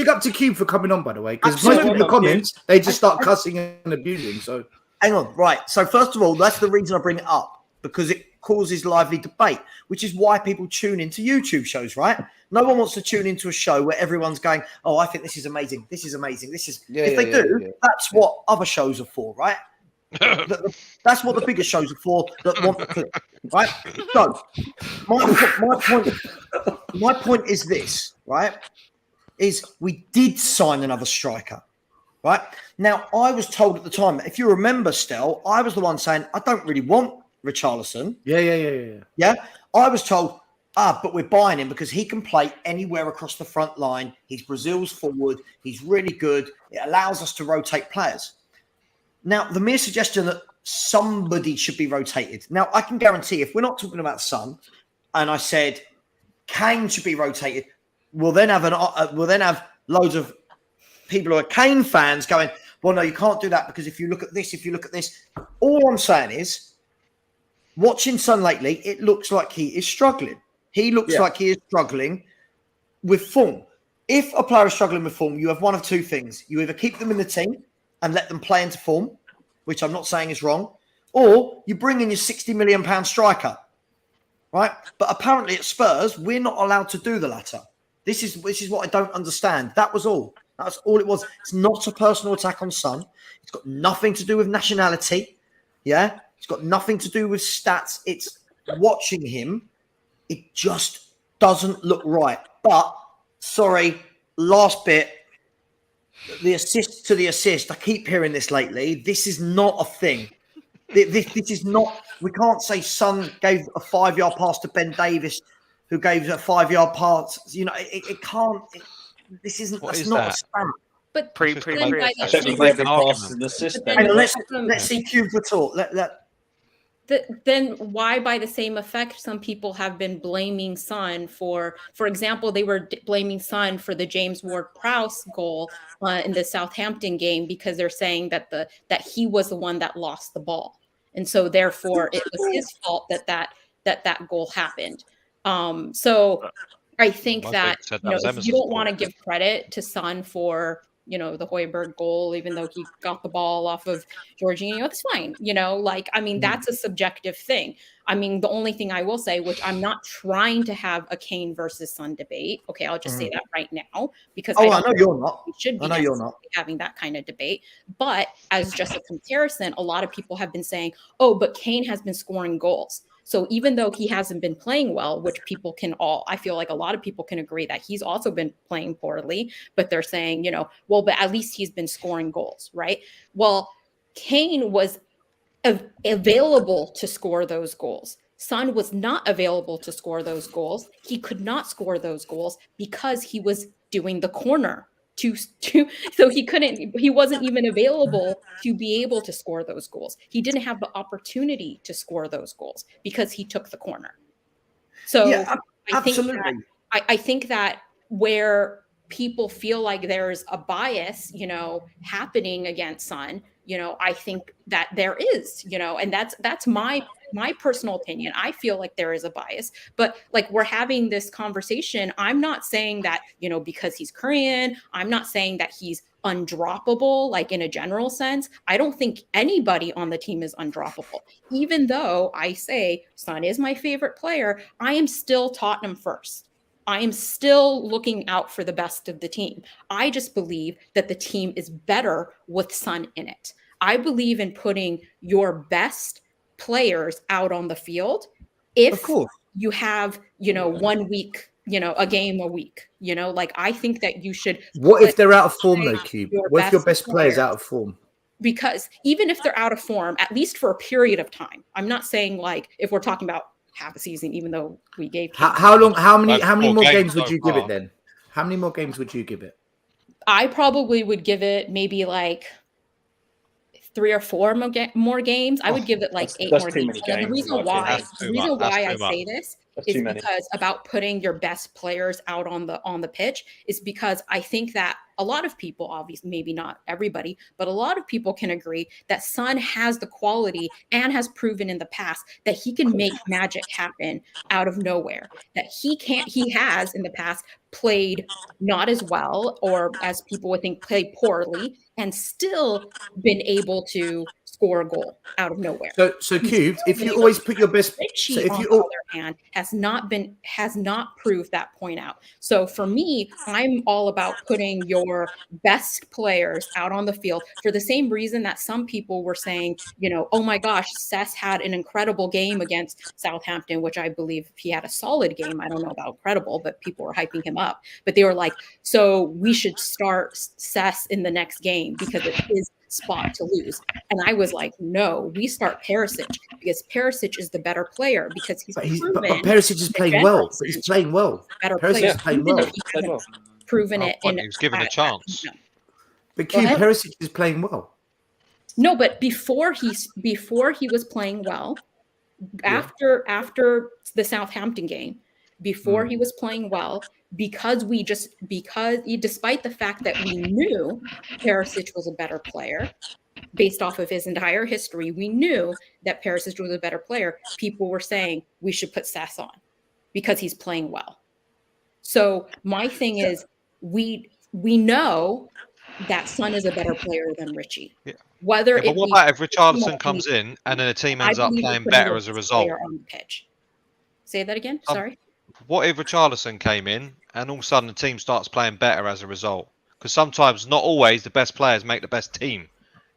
D: up to Cube for coming on, by the way, because most people in the comments, they just start cussing and abusing. So
A: hang on, right. So first of all, that's the reason I bring it up, because it causes lively debate, which is why people tune into YouTube shows, right? No one wants to tune into a show where everyone's going, "Oh, I think this is amazing. This is amazing. This is." If they do, that's what other shows are for, right? That's what the bigger shows are for that want the clip, right? So, my point is this, right? Is we did sign another striker, right? Now, I was told at the time, if you remember, Stel, I was the one saying, I don't really want Richarlison. Yeah. I was told, but we're buying him because he can play anywhere across the front line. He's Brazil's forward. He's really good. It allows us to rotate players. Now, the mere suggestion that somebody should be rotated. Now, I can guarantee if we're not talking about Son, and I said Kane should be rotated, we'll then have loads of people who are Kane fans going, well, no, you can't do that because if you look at this, all I'm saying is, watching Son lately, it looks like he is struggling. He looks like he is struggling with form. If a player is struggling with form, you have one of two things. You either keep them in the team and let them play into form, which I'm not saying is wrong, or you bring in your £60 million striker, right? But apparently at Spurs, we're not allowed to do the latter. This is what I don't understand. That was all. That's all it was. It's not a personal attack on Son. It's got nothing to do with nationality. Yeah? It's got nothing to do with stats. It's watching him. It just doesn't look right. But, sorry, last bit. The assist to the assist. I keep hearing this lately. This is not a thing. This is not. We can't say Son gave a 5-yard pass to Ben Davis, who gave a 5-yard pass. You know, it can't. This isn't.
C: What
A: that's
C: is
A: not
C: that?
A: a stamp.
H: But
G: Pre-
H: then by
E: I
H: that
E: don't
H: same-
E: think
C: an
E: they
C: argument.
E: pass an assist.
H: But
A: Hang
H: then-
A: on, let's see Q for talk.
H: Then why, by the same effect, some people have been blaming Son for example, they were blaming Son for the James Ward-Prowse goal in the Southampton game because they're saying that he was the one that lost the ball, and so therefore it was his fault that goal happened. So I think that if you don't want to give credit to Son for the Højbjerg goal, even though he got the ball off of Jorginho, that's fine. That's a subjective thing. I mean, the only thing I will say, which I'm not trying to have a Kane versus Son debate. Okay, I'll just say that right now because
A: I know you're not.
H: We should be having that kind of debate. But as just a comparison, a lot of people have been saying, "Oh, but Kane has been scoring goals." So even though he hasn't been playing well, which I feel like a lot of people can agree that he's also been playing poorly, but they're saying, well, but at least he's been scoring goals, right? Well, Kane was available to score those goals. Son was not available to score those goals. He could not score those goals because he was doing the corner. So he wasn't even available to be able to score those goals. He didn't have the opportunity to score those goals because he took the corner. So
A: yeah, absolutely.
H: I think that where people feel like there's a bias, happening against Son, I think that there is, and that's my personal opinion. I feel like there is a bias, but like we're having this conversation. I'm not saying that, because he's Korean, I'm not saying that he's undroppable, like in a general sense. I don't think anybody on the team is undroppable. Even though I say Son is my favorite player, I am still Tottenham first. I am still looking out for the best of the team. I just believe that the team is better with Son in it. I believe in putting your best players out on the field if you have, 1 week, a game a week, I think that you should.
D: What if they're out of form though, Cube? What if your best player's out of form?
H: Because even if they're out of form, at least for a period of time, I'm not saying like if we're talking about half a season, even though we gave
D: how many more games would you give it then? How many more games would you give it?
H: I probably would give it maybe like 3 or 4 more games. I would give it like 8 more games. And the reason why I say this is because about putting your best players out on the pitch is because I think that a lot of people, obviously, maybe not everybody, but a lot of people can agree that Son has the quality and has proven in the past that he can make magic happen out of nowhere. That he has in the past played not as well, or as people would think, played poorly, and still been able to score a goal out of nowhere.
D: So Cubed, if you always put your best,
H: Richie,
D: so if
H: on
D: you
H: the other hand, has not proved that point out. So for me, I'm all about putting your best players out on the field for the same reason that some people were saying, oh my gosh, Cesc had an incredible game against Southampton, which I believe he had a solid game. I don't know about incredible, but people were hyping him up. But they were like, so we should start Cesc in the next game because it's his spot to lose. And I was like, no, we start Perisic because Perisic is the better player because he's proven.
D: But Perisic is playing well. But he's playing well.
H: Better
D: Perisic
H: player.
D: is playing
H: Even
D: well.
H: if he hasn't proven it.
C: He was given a chance.
D: But Cube, Perisic is playing well.
H: No, but before he was playing well, after the Southampton game, before he was playing well, because despite the fact that we knew Perisic was a better player, based off of his entire history, we knew that Perisic was a better player. People were saying we should put Cesc on because he's playing well. So my thing is, we know that Son is a better player than Richie.
C: Yeah.
H: But what
C: about if Richarlison comes in and then the team ends up playing better as a result?
H: On the pitch. Say that again. Sorry.
C: What if Richarlison came in and all of a sudden the team starts playing better as a result? Because sometimes, not always, the best players make the best team.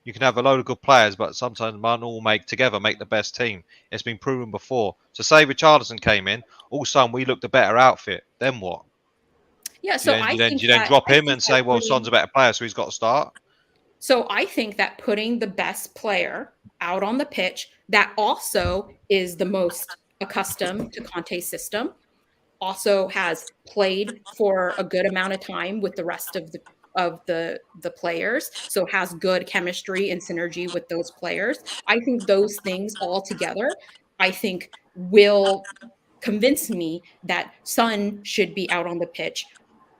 C: You can have a load of good players, but sometimes they might all make the best team. It's been proven before. So say Richarlison came in, all of a sudden we looked a better outfit. Then what?
H: Yeah, so
C: you then drop him and say, well, Son's a better player, so he's got to start.
H: So I think that putting the best player out on the pitch that also is the most accustomed to Conte's system, also has played for a good amount of time with the rest of the players, so has good chemistry and synergy with those players. I think those things all together, I think, will convince me that Son should be out on the pitch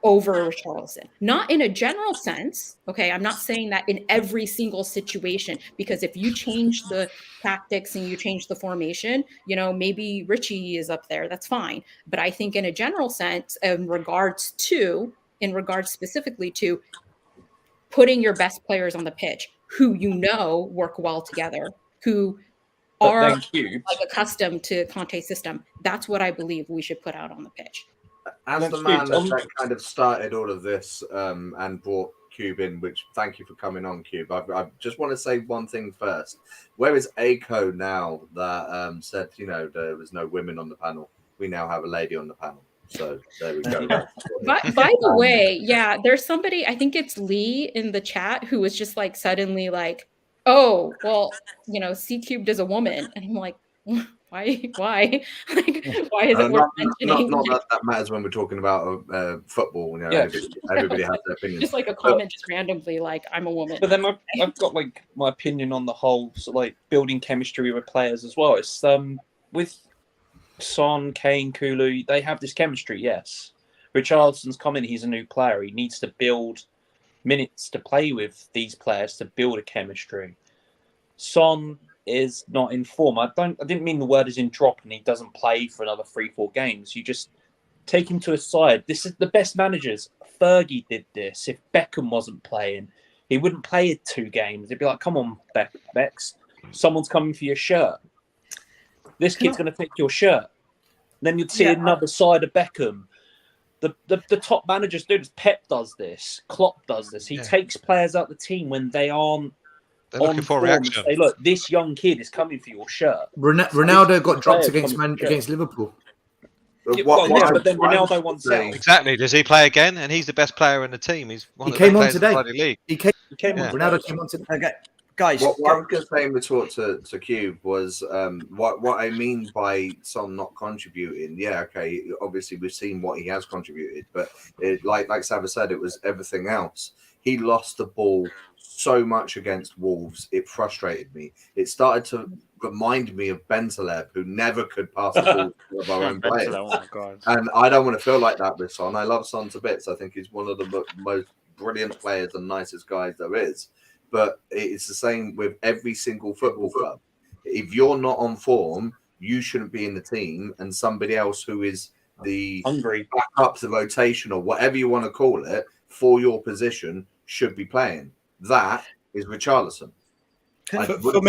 H: over Richarlison. Not in a general sense, okay? I'm not saying that in every single situation, because if you change the tactics and you change the formation, maybe Richie is up there, that's fine. But I think in a general sense, in regards specifically to putting your best players on the pitch, who work well together, who are accustomed to Conte's system, that's what I believe we should put out on the pitch.
F: As the man that kind of started all of this and brought Cube in, which thank you for coming on, Cube. I just want to say one thing first. Where is ACO now that said, there was no women on the panel? We now have a lady on the panel. So there we go.
H: By the way, there's somebody, I think it's Lee in the chat, who was just like suddenly like, oh, well, C Cubed is a woman. And I'm like, why? Like, why is it worth mentioning?
F: Not that matters when we're talking about football. Everybody has their opinion.
H: Just like a comment, just randomly, like, I'm a woman.
E: But then I've got like my opinion on the whole, building chemistry with players as well. It's with Son, Kane, Kulu, they have this chemistry. Yes, Richarlison's coming. He's a new player. He needs to build minutes to play with these players to build a chemistry. Son is not in form. I didn't mean the word is in drop and he doesn't play for another 3-4 games. You just take him to a side. This is the best managers. Fergie did this. If Beckham wasn't playing, he wouldn't play 2 games. They'd be like, come on, Bex. Someone's coming for your shirt. This kid's going to take your shirt. Then you'd see another side of Beckham. The top managers do this. Pep does this. Klopp does this. He takes players out the team when they aren't.
C: They're looking for a reaction.
E: Say, look, this young kid is coming for your shirt.
D: Ronaldo got dropped against Liverpool.
E: But then Ronaldo wants out.
C: Exactly. Does he play again? And he's the best player in the team. He's one of the best players in the bloody league.
D: He came on. Ronaldo came on today.
A: Okay, guys.
F: What I was going to say in retort to Cube was what I mean by Son not contributing. Yeah, okay. Obviously, we've seen what he has contributed, but like Savva said, it was everything else. He lost the ball so much against Wolves, it frustrated me. It started to remind me of Bentaleb, who never could pass the ball to of our own players.
G: Oh my God.
F: And I don't want to feel like that with Son. I love Son to bits. I think he's one of the most brilliant players and nicest guys there is. But it's the same with every single football club. If you're not on form, you shouldn't be in the team, and somebody else who is the
E: Hungry.
F: backup, the rotation, or whatever you want to call it, for your position should be playing. That is Richarlison.
B: For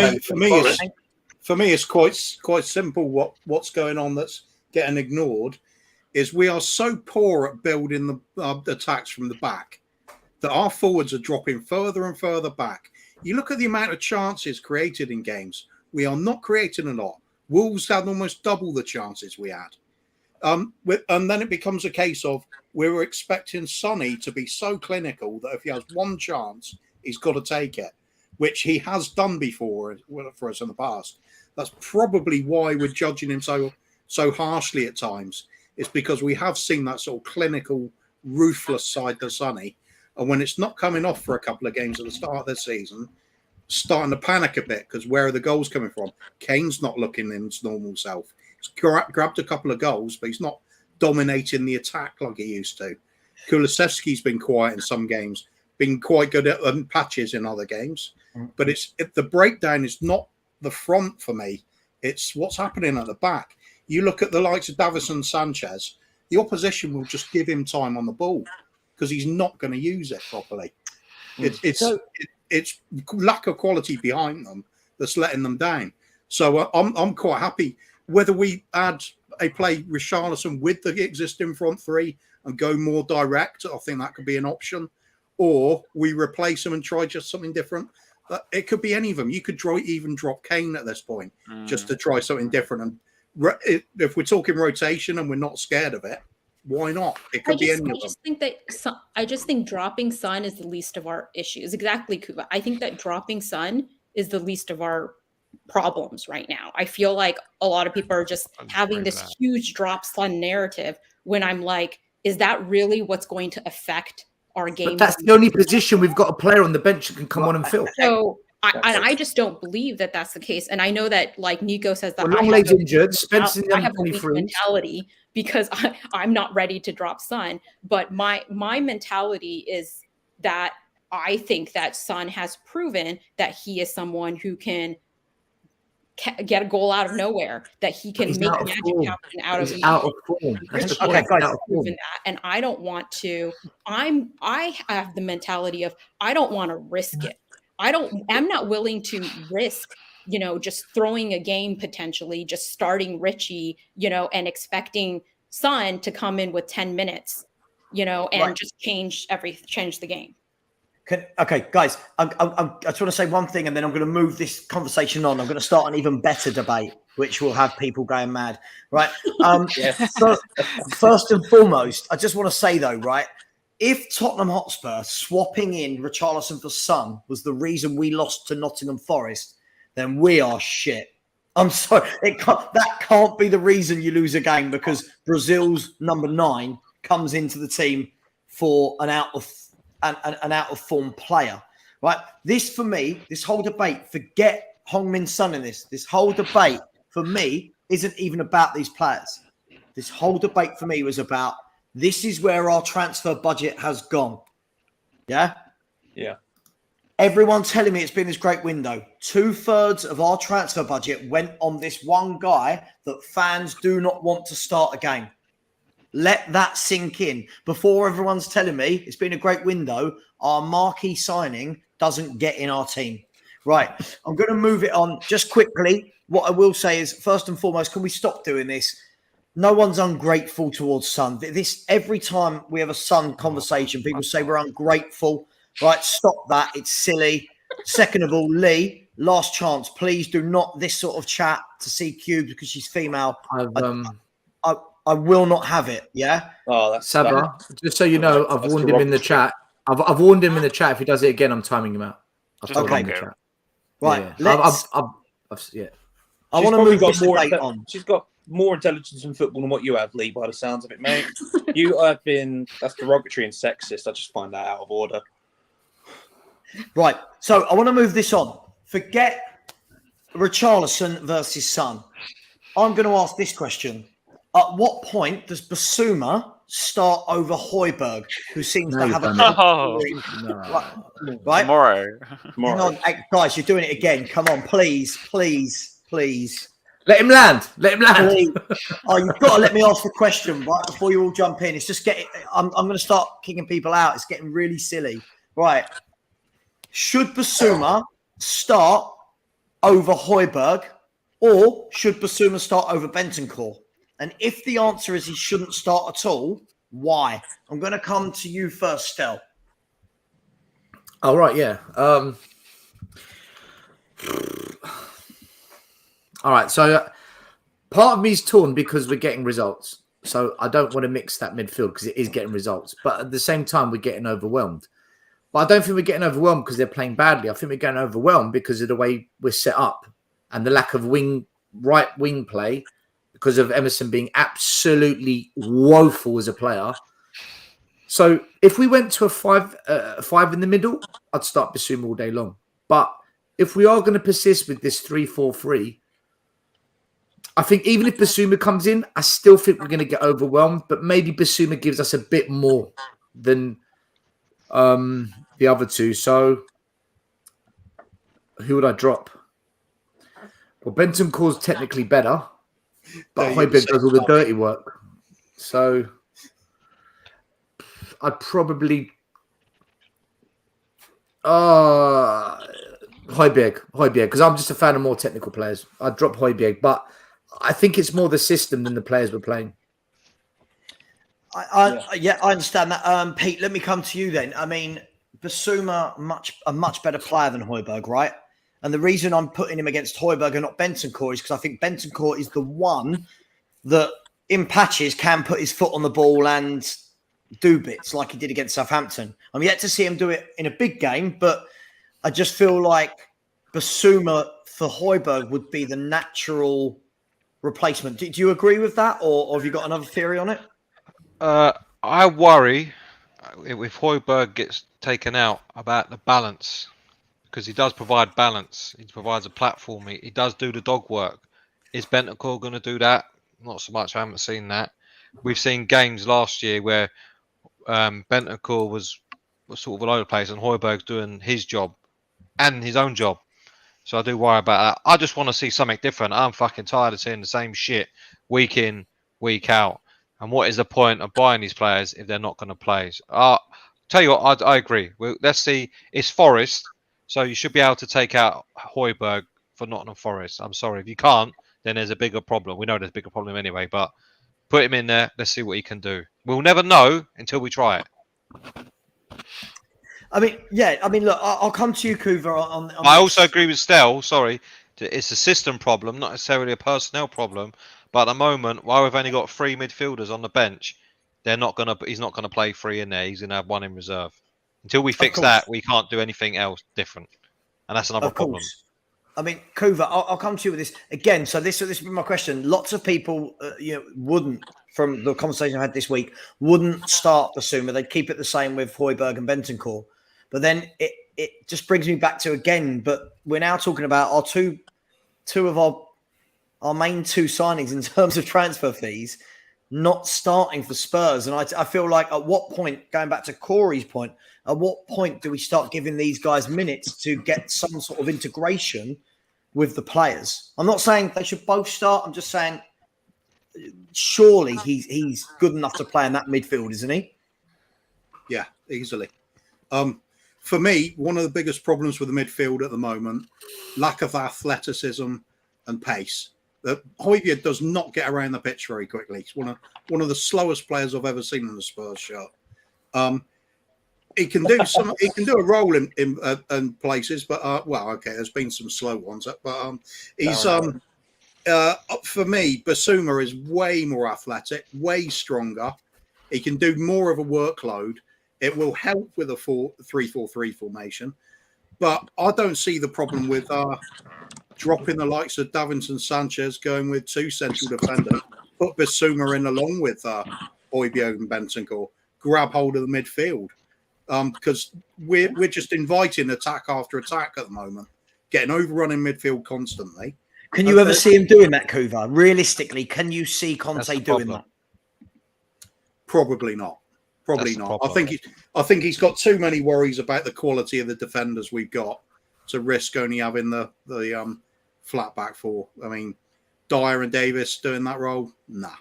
B: me, it's quite simple. What's going on that's getting ignored is we are so poor at building the attacks from the back that our forwards are dropping further and further back. You look at the amount of chances created in games. We are not creating a lot. Wolves had almost double the chances we had. And then it becomes a case of we were expecting Sonny to be so clinical that if he has one chance, he's got to take it, which he has done before for us in the past. That's probably why we're judging him so harshly at times. It's because we have seen that sort of clinical, ruthless side to Sonny. And when it's not coming off for a couple of games at the start of the season, starting to panic a bit because where are the goals coming from? Kane's not looking in his normal self. He's grabbed a couple of goals, but he's not dominating the attack like he used to. Kulusevski's been quiet in some games, been quite good at patches in other games. But the breakdown is not the front for me. It's what's happening at the back. You look at the likes of Davison Sanchez, the opposition will just give him time on the ball because he's not going to use it properly. It's lack of quality behind them that's letting them down. So I'm quite happy. Whether we add a play Richarlison with the existing front three and go more direct, I think that could be an option. Or we replace them and try just something different. It could be any of them. You could even drop Kane at this point just to try something different. And if we're talking rotation and we're not scared of it, why not? It could be any of them.
H: I just think dropping Son is the least of our issues. Exactly, Kuva. I think that dropping Son is the least of our problems right now. I feel like a lot of people are just having this huge drop Son narrative when I'm like, is that really what's going to affect our game?
D: But that's the only position we've got a player on the bench that can come on and fill.
H: So I just don't believe that that's the case. And I know that like Nico says that
D: Longlay's injured, Spencer's
H: I have a weak mentality because I'm not ready to drop Son. But my mentality is that I think that Son has proven that he is someone who can get a goal out of nowhere, that he can make magic happen out of
D: form.
H: Okay, guys, proven that, and I don't want to. I have the mentality of I don't want to risk it. I'm not willing to risk, just throwing a game potentially, just starting Richie, and expecting Son to come in with 10 minutes, and just change the game.
A: Okay, guys, I just want to say one thing, and then I'm going to move this conversation on. I'm going to start an even better debate, which will have people going mad, right? First and foremost, I just want to say though, right? If Tottenham Hotspur swapping in Richarlison for Son was the reason we lost to Nottingham Forest, then we are shit. I'm sorry, that can't be the reason you lose a game because Brazil's number 9 comes into the team for an out of form player, right? This for me, this whole debate, forget Heung-min Son in this. This whole debate for me isn't even about these players. This whole debate for me was about this is where our transfer budget has gone. Yeah?
E: Yeah.
A: Everyone telling me it's been this great window. 2/3 of our transfer budget went on this one guy that fans do not want to start a game. Let that sink in before everyone's telling me it's been a great window. Our marquee signing doesn't get in our team. Right. I'm going to move it on just quickly. What I will say is, first and foremost, can we stop doing this? No one's ungrateful towards Son. This every time we have a Son conversation, people say we're ungrateful. Right. Stop that. It's silly. Second of all, Lee, last chance. Please do not this sort of chat to see Cube because she's female. I will not have it. Yeah.
E: Oh, that's
D: Savva. Just so you know, I've warned him in the chat. I've warned him in the chat. If he does it again, I'm timing him out.
A: Okay. Right.
D: Yeah.
A: I want to move this debate on.
E: She's got more intelligence in football than what you have, Lee, by the sounds of it, mate. That's derogatory and sexist. I just find that out of order.
A: Right. So I want to move this on. Forget Richarlison versus Son. I'm going to ask this question. At what point does Basuma start over Højbjerg, who seems
D: No,
A: to
D: you've
A: have a
D: done it.
G: Oh,
A: right?
G: tomorrow.
A: Hang on, hey, guys, you're doing it again. Come on, please.
D: Let him land. Let him land.
A: Please. Oh, you've got to let me ask the question right before you all jump in. It's just getting. I'm going to start kicking people out. It's getting really silly. Right? Should Basuma start over Højbjerg, or should Basuma start over Bentancur? And if the answer is he shouldn't start at all, why? I'm going to come to you first, Stel.
D: Oh, right, yeah. All right, so part of me is torn because we're getting results. So I don't want to mix that midfield because it is getting results. But at the same time, we're getting overwhelmed. But I don't think we're getting overwhelmed because they're playing badly. I think we're getting overwhelmed because of the way we're set up and the lack of right wing play because of Emerson being absolutely woeful as a player. So if we went to a five in the middle, I'd start Basuma all day long. But if we are going to persist with this 3-4-3, I think even if Basuma comes in, I still think we're going to get overwhelmed. But maybe Basuma gives us a bit more than the other two. So who would I drop? Well, Bentancur's technically better, but Højbjerg does all the dirty work. So I'd probably Højbjerg, because I'm just a fan of more technical players. I'd drop Højbjerg, but I think it's more the system than the players we're playing.
A: I understand that. Pete, let me come to you then. I mean, Basuma, a much better player than Højbjerg, right? And the reason I'm putting him against Højbjerg and not Bentancur is because I think Bentancur is the one that in patches can put his foot on the ball and do bits like he did against Southampton. I'm yet to see him do it in a big game, but I just feel like Basuma for Højbjerg would be the natural replacement. Do you agree with that, or have you got another theory on it?
C: I worry if Højbjerg gets taken out about the balance, because he does provide balance. He provides a platform. He does do the dog work. Is Bentancur going to do that? Not so much. I haven't seen that. We've seen games last year where Bentancur was sort of all over the place and Højbjerg's doing his job and his own job. So I do worry about that. I just want to see something different. I'm fucking tired of seeing the same shit week in, week out. And what is the point of buying these players if they're not going to play? Tell you what, I agree. Let's see. It's Forest, so you should be able to take out Højbjerg for Nottingham Forest. I'm sorry. If you can't, then there's a bigger problem. We know there's a bigger problem anyway, but put him in there. Let's see what he can do. We'll never know until we try it.
A: I mean, look, I'll come to you, Kuva. On
C: I also agree with Stel. Sorry, it's a system problem, not necessarily a personnel problem. But at the moment, while we've only got 3 midfielders on the bench, he's not gonna play 3 in there. He's gonna have 1 in reserve. Until we fix that, we can't do anything else different, and that's another problem.
A: I mean, Kuva, I'll come to you with this again. So this would be my question. Lots of people, wouldn't, from the conversation I had this week, wouldn't start Basuma. They'd keep it the same with Højbjerg and Bentancur. But then it just brings me back to again. But we're now talking about our two of our main 2 signings in terms of transfer fees not starting for Spurs. And I feel like at what point, going back to Corey's point, at what point do we start giving these guys minutes to get some sort of integration with the players? I'm not saying they should both start. I'm just saying surely he's good enough to play in that midfield, isn't he?
B: Yeah, easily. For me, one of the biggest problems with the midfield at the moment, lack of athleticism and pace. Højbjerg does not get around the pitch very quickly. He's one of the slowest players I've ever seen in the Spurs shirt. He can do he can do a role in places, but there's been some slow ones. But he's for me, Basuma is way more athletic, way stronger. He can do more of a workload. It will help with a 3-4-3 formation, but I don't see the problem with dropping the likes of Davinson Sanchez, going with 2 central defenders, put Basuma in along with Højbjerg and Bentancur, grab hold of the midfield, because we're just inviting attack after attack at the moment, getting overrun in midfield constantly.
A: Can you ever see him doing that, Kuva? Realistically, can you see Conte doing that?
B: Probably not. Probably
C: That's the
B: not. I
C: problem.
B: think he's got too many worries about the quality of the defenders we've got to risk only having the flat back four. I mean, Dyer and Davis doing that role, nah,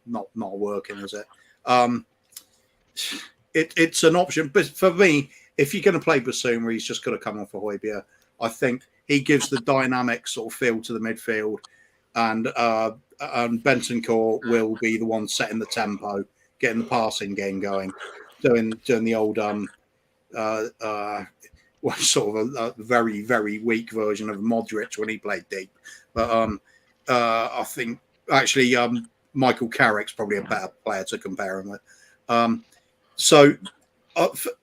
B: not working, is it? It's an option, but for me, if you're going to play Basuma, he's just got to come off for Højbjerg. I think he gives the dynamic sort of feel to the midfield, and Bentancur will be the one setting the tempo, getting the passing game going, doing the old sort of a very, very weak version of Modric when he played deep. But I think actually Michael Carrick's probably a better player to compare him with. So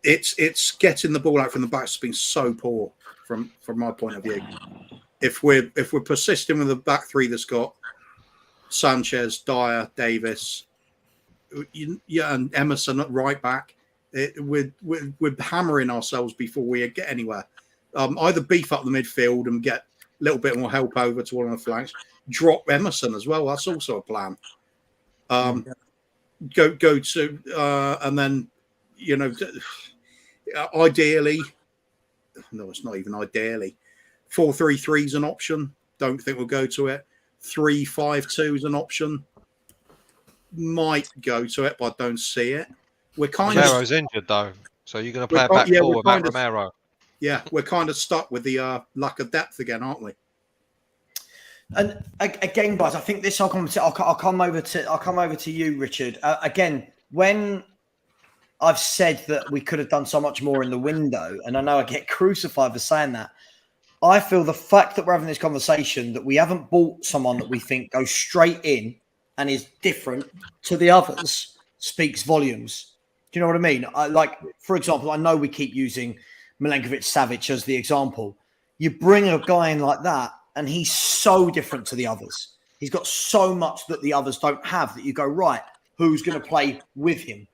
B: it's getting the ball out from the back has been so poor from my point of view. If we're persisting with the back three that's got Sanchez, Dyer, Davis, and Emerson at right back, we're hammering ourselves before we get anywhere. Either beef up the midfield and get a little bit more help over to one of the flanks. Drop Emerson as well. That's also a plan. Go to and then ideally, no, it's not even ideally. 4-3-3 is an option. Don't think we'll go to it. 3-5-2 is an option. Might go to it, but I don't see it. We're kind
C: Romero's injured though, so you're going to play a back four without Romero.
B: Yeah, we're kind of stuck with the lack of depth again, aren't we?
A: And again, guys, I think this I'll come over to you, Richard. Again, when I've said that we could have done so much more in the window, and I know I get crucified for saying that, I feel the fact that we're having this conversation, that we haven't bought someone that we think goes straight in and is different to the others, speaks volumes. Do you know what I mean? For example, I know we keep using Milenkovic-Savic as the example. You bring a guy in like that, and he's so different to the others. He's got so much that the others don't have that you go, right, who's going to play with him?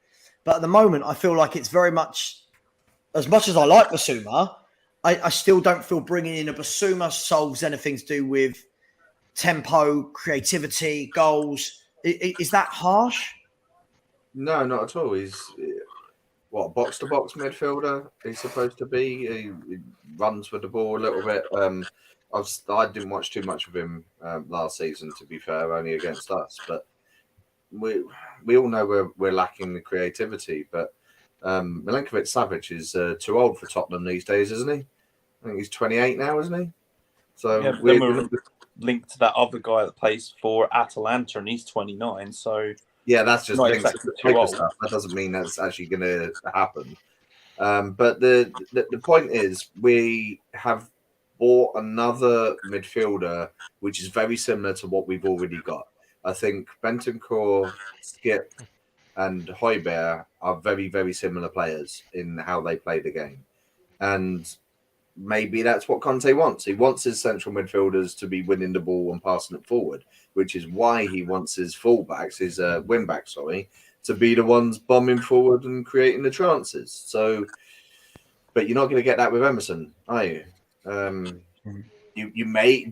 A: But at the moment, I feel like it's very much as I like Basuma, I still don't feel bringing in a Basuma solves anything to do with tempo, creativity, goals. Is that harsh?
F: No, not at all. He's box-to-box midfielder he's supposed to be. He runs with the ball a little bit. I didn't watch too much of him last season, to be fair, only against us. But we all know we're lacking the creativity. But Milenkovic-Savic is too old for Tottenham these days, isn't he? I think he's 28 now, isn't he? So
E: yeah, we're linked to that other guy that plays for Atalanta, and he's 29. So
F: yeah, that's just
E: not
F: things
E: exactly
F: paper
E: too old.
F: stuff. That doesn't mean that's actually going to happen. But the point is, we have bought another midfielder, which is very similar to what we've already got. I think Bentancur, Skip, and Højbjerg are very, very similar players in how they play the game. And maybe that's what Conte wants. He wants his central midfielders to be winning the ball and passing it forward, which is why he wants his fullbacks, his wing-backs, to be the ones bombing forward and creating the chances. So, but you're not going to get that with Emerson, are you?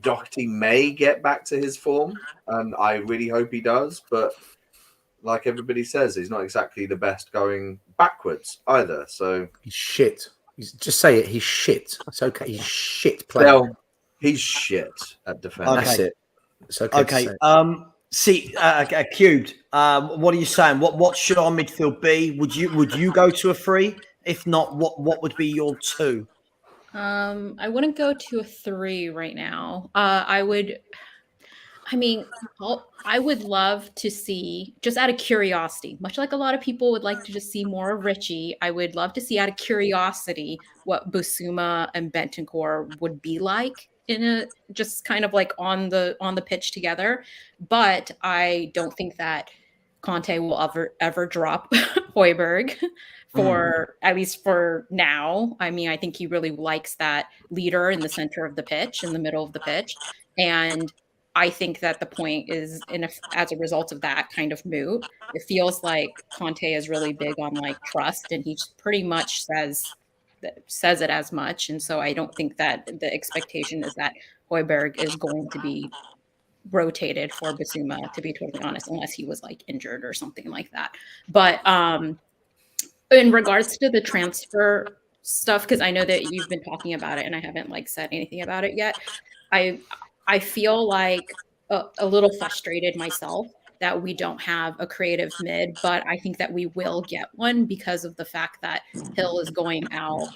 F: Doherty may get back to his form, and I really hope he does. But like everybody says, he's not exactly the best going backwards either. So
D: he's shit. Just say it. He's shit. It's okay. He's shit player.
F: Well, he's shit at defending.
A: Okay.
D: That's it. It's okay.
A: Cubed. What are you saying? What should our midfield be? Would you go to a 3? If not, what would be your 2?
H: I wouldn't go to a 3 right now. I would love to see, just out of curiosity, much like a lot of people would like to just see more of Richie, I would love to see out of curiosity what Basuma and Bentancur would be like in a just kind of like on the pitch together. But I don't think that Conte will ever drop Højbjerg for at least for now. I mean, I think he really likes that leader in the center of the pitch, in the middle of the pitch. And I think that the point is, as a result of that, kind of moot. It feels like Conte is really big on like trust, and he pretty much says it as much. And so I don't think that the expectation is that Højbjerg is going to be rotated for Basuma, to be totally honest, unless he was like injured or something like that. But in regards to the transfer stuff, because I know that you've been talking about it and I haven't like said anything about it yet, I feel like a little frustrated myself that we don't have a creative mid, but I think that we will get one because of the fact that Hill is going out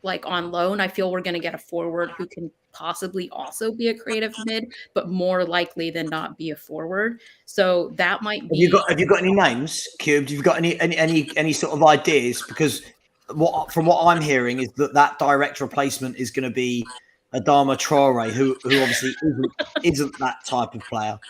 H: like on loan. I feel we're going to get a forward who can possibly also be a creative mid, but more likely than not be a forward. So that might be.
A: Have you got any names, Cubed? Have you got any sort of ideas? Because from what I'm hearing is that direct replacement is going to be Adama Traore, who obviously isn't that type of player.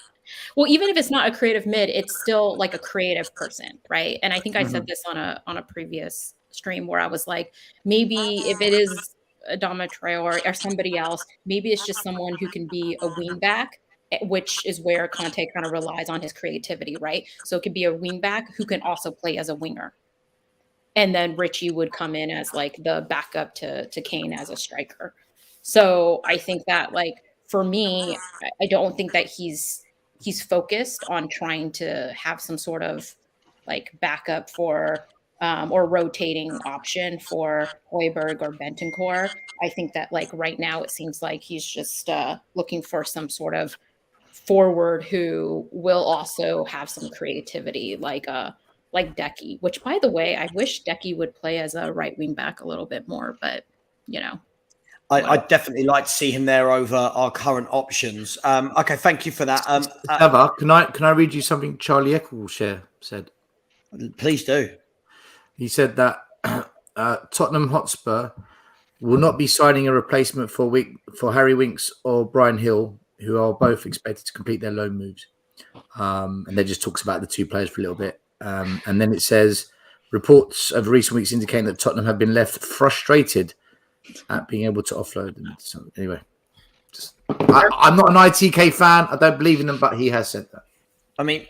H: Well, even if it's not a creative mid, it's still like a creative person, right? And I think I said this on a previous stream where I was like, maybe if it is Adama Traore or somebody else, maybe it's just someone who can be a wingback, which is where Conte kind of relies on his creativity, right? So it could be a wingback who can also play as a winger. And then Richie would come in as like the backup to Kane as a striker. So I think that, like, for me, I don't think that he's focused on trying to have some sort of like backup for or rotating option for Højbjerg or Bentancur. I think that like right now it seems like he's just looking for some sort of forward who will also have some creativity, like Decky, which, by the way, I wish Decky would play as a right wing back a little bit more, but you know.
A: I'd definitely like to see him there over our current options. Okay, thank you for that.
D: Savva, can I read you something Charlie Eccleshare said?
A: Please do.
D: He said that Tottenham Hotspur will not be signing a replacement for Harry Winks or Brian Hill, who are both expected to complete their loan moves. And then just talks about the two players for a little bit. And then it says, reports of recent weeks indicating that Tottenham have been left frustrated at being able to offload them. So anyway, I'm not an ITK fan. I don't believe in them, but he has said that.
A: I mean,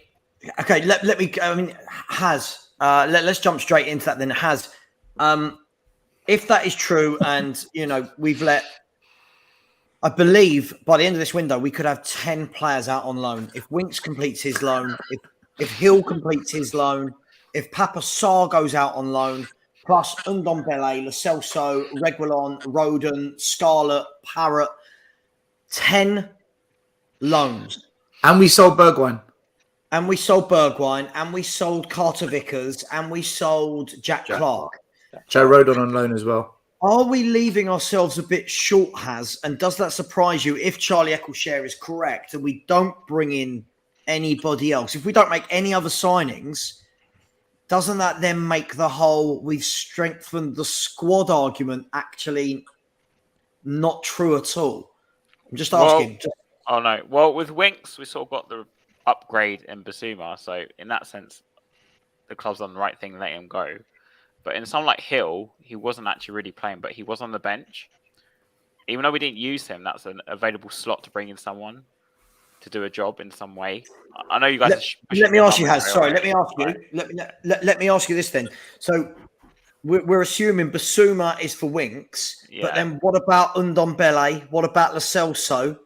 A: okay, let me. I mean, let's jump straight into that. Then if that is true, and you know, I believe by the end of this window, we could have 10 players out on loan. If Winks completes his loan, if Hill completes his loan, if Papa Sarr goes out on loan, plus Ndombele, Lo Celso, Reguilon, Rodon, Scarlett, Parrott, 10 loans.
D: And we sold Bergwijn.
A: And we sold Bergwijn, and we sold Carter Vickers, and we sold Jack Clark.
D: Joe Rodon on loan as well.
A: Are we leaving ourselves a bit short, Haz? And does that surprise you if Charlie Eccleshare is correct and we don't bring in anybody else? If we don't make any other signings, doesn't that then make the whole we've strengthened the squad argument actually not true at all? I'm just asking.
G: Oh, no. Well, with Winks, we sort of got the upgrade in Basuma. So in that sense, the club's done the right thing letting him go. But in someone like Hill, he wasn't actually really playing, but he was on the bench. Even though we didn't use him, that's an available slot to bring in someone to do a job in some way. I know you guys.
A: Let me ask you, Haz. Sorry, let me ask you. Right. Let me ask you this then. So we're assuming Basuma is for Winks, but then what about Ndombele? What about Lo Celso?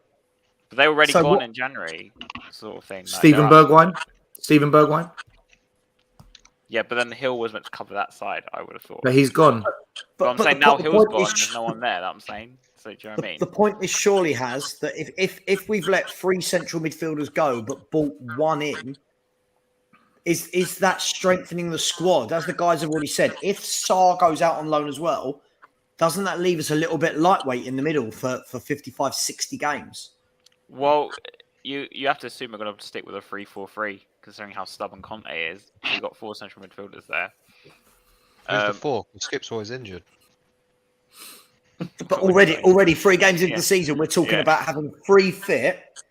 G: But they were already gone in January, sort of thing.
D: Steven Bergwijn.
G: Yeah, but then Hill was meant to cover that side, I would have thought.
D: But he's gone.
G: But I'm saying now Hill's gone, there's no one there, that I'm saying. So do you know what I mean?
A: The point is surely has that if we've let 3 central midfielders go but brought one in, is that strengthening the squad? As the guys have already said, if Sarr goes out on loan as well, doesn't that leave us a little bit lightweight in the middle for 55, 60 games?
G: Well, you have to assume we're going to stick with a 3-4-3, considering how stubborn Conte is. We've got 4 central midfielders there.
C: Who's the 4? Skip's always injured.
A: But already 3 games into the season, we're talking about having 3 fit.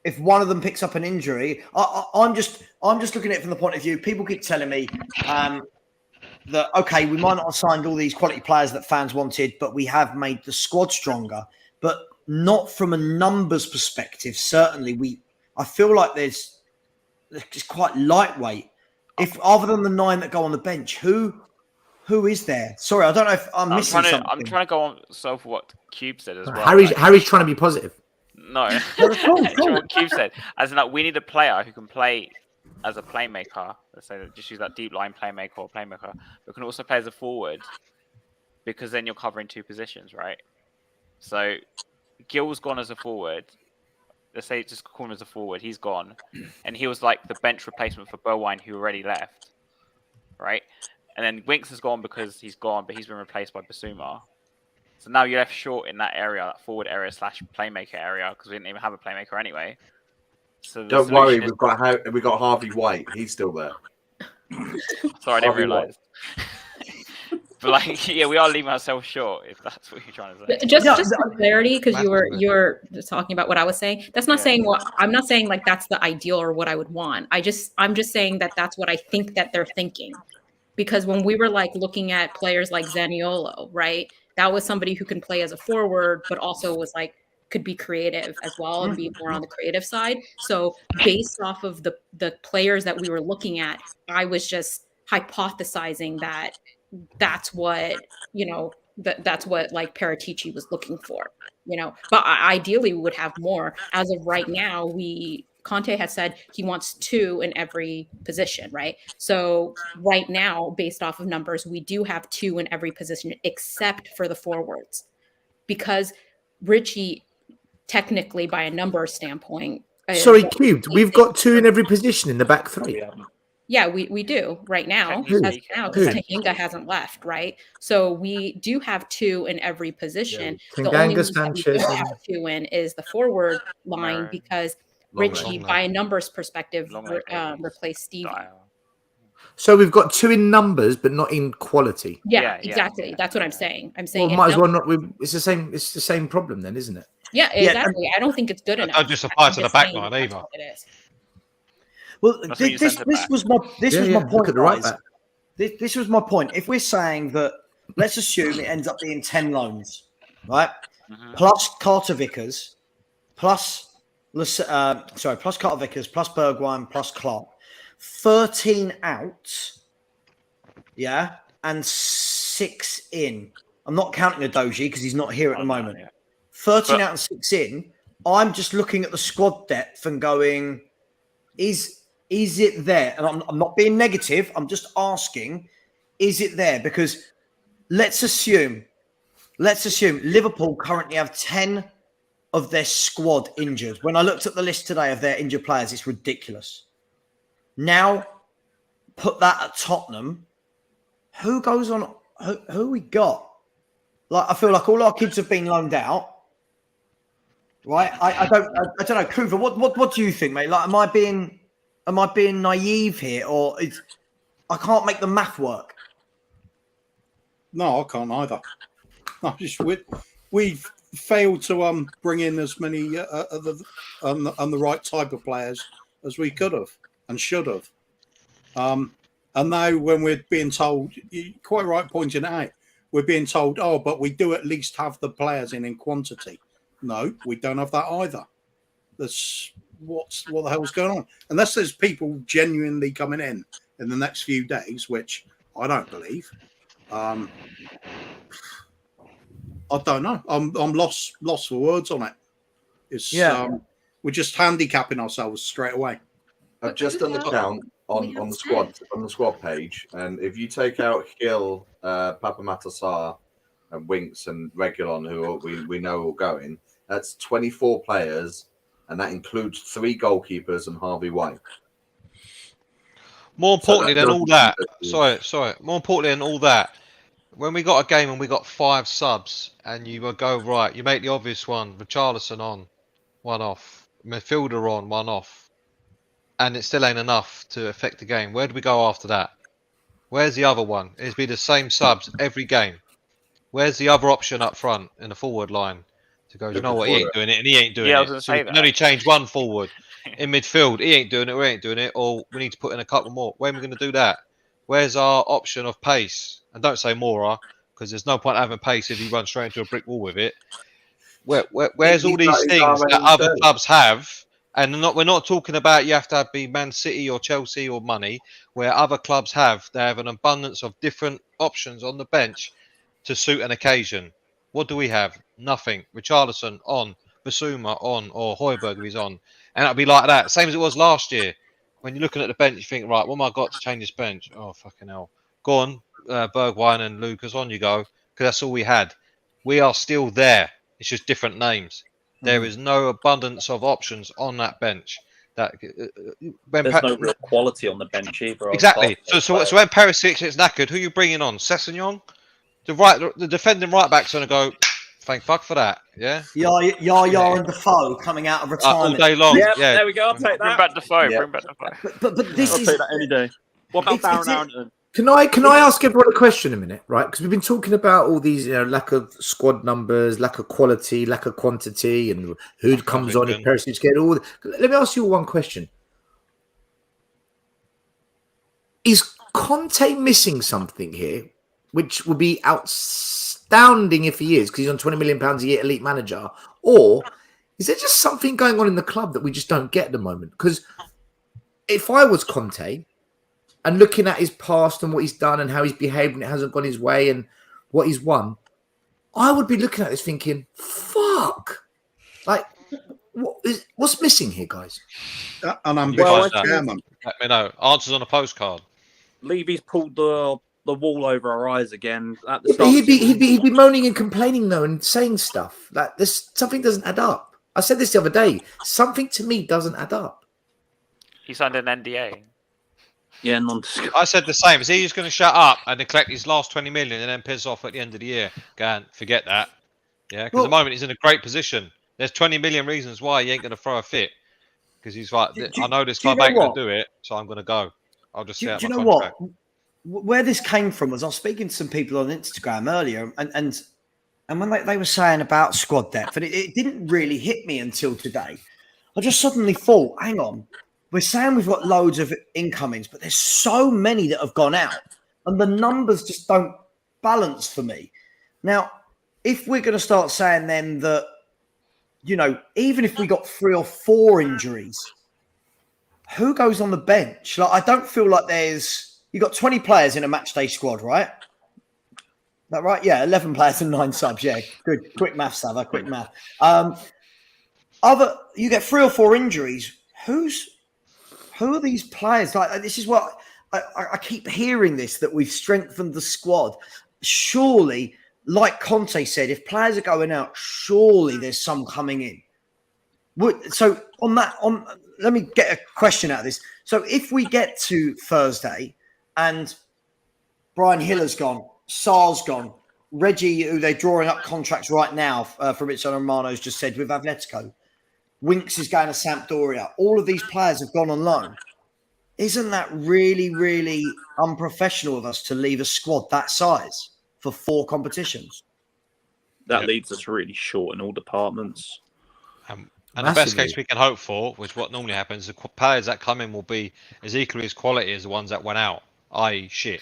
A: If one of them picks up an injury, I'm just looking at it from the point of view. People keep telling me that okay, we might not have signed all these quality players that fans wanted, but we have made the squad stronger. But not from a numbers perspective. Certainly, I feel like there's just quite lightweight. If other than the 9 that go on the bench, who is there? Sorry, I don't know if I'm missing something.
G: I'm trying to go on for what Cube said as well.
D: Harry's trying to be positive.
G: No.
A: No, of course,
G: That's what Cube said. As in, like, we need a player who can play as a playmaker. Let's say, just use that deep line playmaker or playmaker, but can also play as a forward, because then you're covering two positions, right? So Gill's gone as a forward. Let's say just call him as a forward. He's gone, and he was like the bench replacement for Bergwijn, who already left, right? And then Winks has gone because he's gone, but he's been replaced by Basuma. So now you're left short in that area, that forward area / playmaker area, because we didn't even have a playmaker anyway. So the
F: Don't worry,
G: solution is-
F: we've got Harvey White. He's still there.
G: Sorry, I didn't
F: Harvey White.
G: realise. But like, yeah, we are leaving ourselves short, if that's what you're trying to say.
H: Just for clarity, because you're just talking about what I was saying. That's not saying what I'm not saying like that's the ideal or what I would want. I'm just saying that that's what I think that they're thinking. Because when we were like looking at players like Zaniolo, right? That was somebody who can play as a forward, but also was like could be creative as well and be more on the creative side. So based off of the players that we were looking at, I was just hypothesizing that that's what, that's what like Paratici was looking for, but ideally we would have more. As of right now, Conte has said he wants 2 in every position, right? So right now, based off of numbers, we do have 2 in every position except for the forwards, because Richie, technically by a number standpoint,
D: Sorry, Cubed, we've got 2 in every position in the back 3.
H: Yeah, we do right now.
G: Who?
H: As now, because Tahinga hasn't left, right? So we do have 2 in every position.
D: Yeah.
H: The only
D: Tanganga,
H: one that we
D: Sanchez,
H: don't have 2 in is the forward line,
G: Marin.
H: because
F: Long
H: Richie,
F: leg.
H: by a numbers perspective,
G: Long leg Davies.
H: replaced Stevie.
G: Style.
D: So we've got 2 in numbers, but not in quality.
H: Yeah,
G: Yeah,
H: exactly.
G: yeah.
H: That's what I'm saying. I'm
D: Well,
H: saying
D: might
H: if
D: as well
H: numbers-
D: not. It's the same. It's the same problem then, isn't it?
H: Yeah,
A: Yeah,
H: exactly. I don't think it's good enough.
C: Don't just apply
H: I'm
C: to the
H: just
C: back
H: saying
C: line
H: that's
C: either.
H: what it is.
A: Well,
G: That's when you
A: this
G: send it back.
A: was my
D: Look
A: point,
D: at the right
A: guys.
D: back.
A: This was my point. If we're saying that, let's assume it ends up being 10 loans, right?
G: Mhm.
A: Plus Carter Vickers, plus Carter Vickers, plus Bergwijn, plus Clark. 13 out, yeah, and 6 in. I'm not counting Adoji because he's not here at the moment.
G: Yeah.
A: 13
G: But-
A: out and 6 in. I'm just looking at the squad depth and going, is it there? And I'm not being negative. I'm just asking, is it there? Because let's assume Liverpool currently have 10 of their squad injured. When I looked at the list today of their injured players, it's ridiculous. Now, put that at Tottenham. Who goes on? Who we got? Like, I feel like all our kids have been loaned out. Right? I don't know. Kuva, what do you think, mate? Like, am I being naive here, or I can't make the math work?
B: No, I can't either. No, just we've failed to bring in as many on the right type of players as we could have and should have. And now when we're being told, you're quite right pointing it out, we're being told, oh, but we do at least have the players in quantity. No, we don't have that either. That's what the hell's going on? Unless there's people genuinely coming in the next few days, which I don't believe. I don't know. I'm lost for words on it. It's we're just handicapping ourselves straight away.
F: I've just done the count on the squad page, and if you take out Hill, Papamatta Sarr, and Winks and Reguilon, who we know are going, that's 24 players, and that includes 3 goalkeepers and Harvey White.
C: More importantly
F: that
C: than
F: doesn't
C: all that,
F: mean
C: sorry. More importantly than all that, when we got a game and we got 5 subs, and you would go right, you make the obvious one: Richarlison on, 1 off, midfielder on, 1 off, and it still ain't enough to affect the game. Where do we go after that? Where's the other one? It'd be the same subs every game. Where's the other option up front in the forward line to go? You know what? He ain't doing it, and he ain't doing
G: Yeah, I
C: it.
G: was gonna
C: So
G: say
C: we can
G: that.
C: only change 1 forward. In midfield, he ain't doing it, we ain't doing it, or we need to put in a couple more. When are we going to do that? Where's our option of pace? And don't say Mora, because there's no point having pace if you run straight into a brick wall with it. Where's all these things that other clubs have? And we're not talking about you have to be Man City or Chelsea or money, where other clubs they have an abundance of different options on the bench to suit an occasion. What do we have? Nothing. Richarlison on, Basuma on or Højbjerg if he's on, and it'll be like that. Same as it was last year. When you're looking at the bench, you think, right, what am I got to change this bench? Oh, fucking hell. Go on, Bergwijn and Lucas, on you go, because that's all we had. We are still there. It's just different names. There is no abundance of options on that bench. That
E: There's no real quality on the bench either.
C: Exactly. So when Perisic gets knackered, who are you bringing on? Sessegnon? The defending right back's going to go, thank fuck for that. Yeah.
A: Yaya and Defoe coming out of retirement
C: all day long.
E: Yep,
C: yeah.
E: There we go. I'll take that.
G: Bring back Defoe.
E: Yeah.
G: Bring back Defoe.
A: But this
E: I'll
A: is
E: take that any day. What about Baron Aaron?
D: Can I ask everyone a question a minute, right? Because we've been talking about all these, lack of squad numbers, lack of quality, lack of quantity, and who comes on if Perisic get all. Let me ask you one question: is Conte missing something here, which would be outstanding if he is, because he's on £20 million a year, elite manager, or is there just something going on in the club that we just don't get at the moment? Because if I was Conte, and looking at his past and what he's done and how he's behaved and it hasn't gone his way and what he's won, I would be looking at this thinking, fuck. Like, what's missing here, guys?
B: An ambitious chairman.
C: Let me know. Answers on a postcard.
E: Levy's pulled the wall over our eyes again at the start.
D: He'd be moaning and complaining, though, and saying stuff. Like, something doesn't add up. I said this the other day. Something to me doesn't add up.
G: He signed an NDA.
E: Yeah,
C: I said the same. Is he just going to shut up and collect his last 20 million and then piss off at the end of the year? Go and forget that. Yeah, because at the moment he's in a great position. There's 20 million reasons why he ain't going to throw a fit. Because he's like, I know this club ain't going to do it, so I'm going to go. I'll just see out my contract.
A: What? Where this came from was I was speaking to some people on Instagram earlier, and when they were saying about squad depth, and it didn't really hit me until today. I just suddenly thought, hang on. We're saying we've got loads of incomings, but there's so many that have gone out, and the numbers just don't balance for me. Now, if we're going to start saying then that, even if we got 3 or 4 injuries, who goes on the bench? Like, I don't feel like you got 20 players in a match day squad, right? Is that right? Yeah, 11 players and 9 subs. Yeah, good. Quick math, Savva. Quick math. You get 3 or 4 injuries. Who are these players? Like, this is what I keep hearing this, that we've strengthened the squad. Surely, like Conte said, if players are going out, surely there's some coming in. So let me get a question out of this. So if we get to Thursday and Brian Hiller's gone, Sarr's gone, Reggie, who they're drawing up contracts right now, Fabrizio Romano's just said with Atletico, Winks is going to Sampdoria. All of these players have gone on loan. Isn't that really, really unprofessional of us to leave a squad that size for 4 competitions?
E: That leaves us really short in all departments.
C: And the best case we can hope for, which what normally happens, the players that come in will be as equally as quality as the ones that went out, i.e. shit.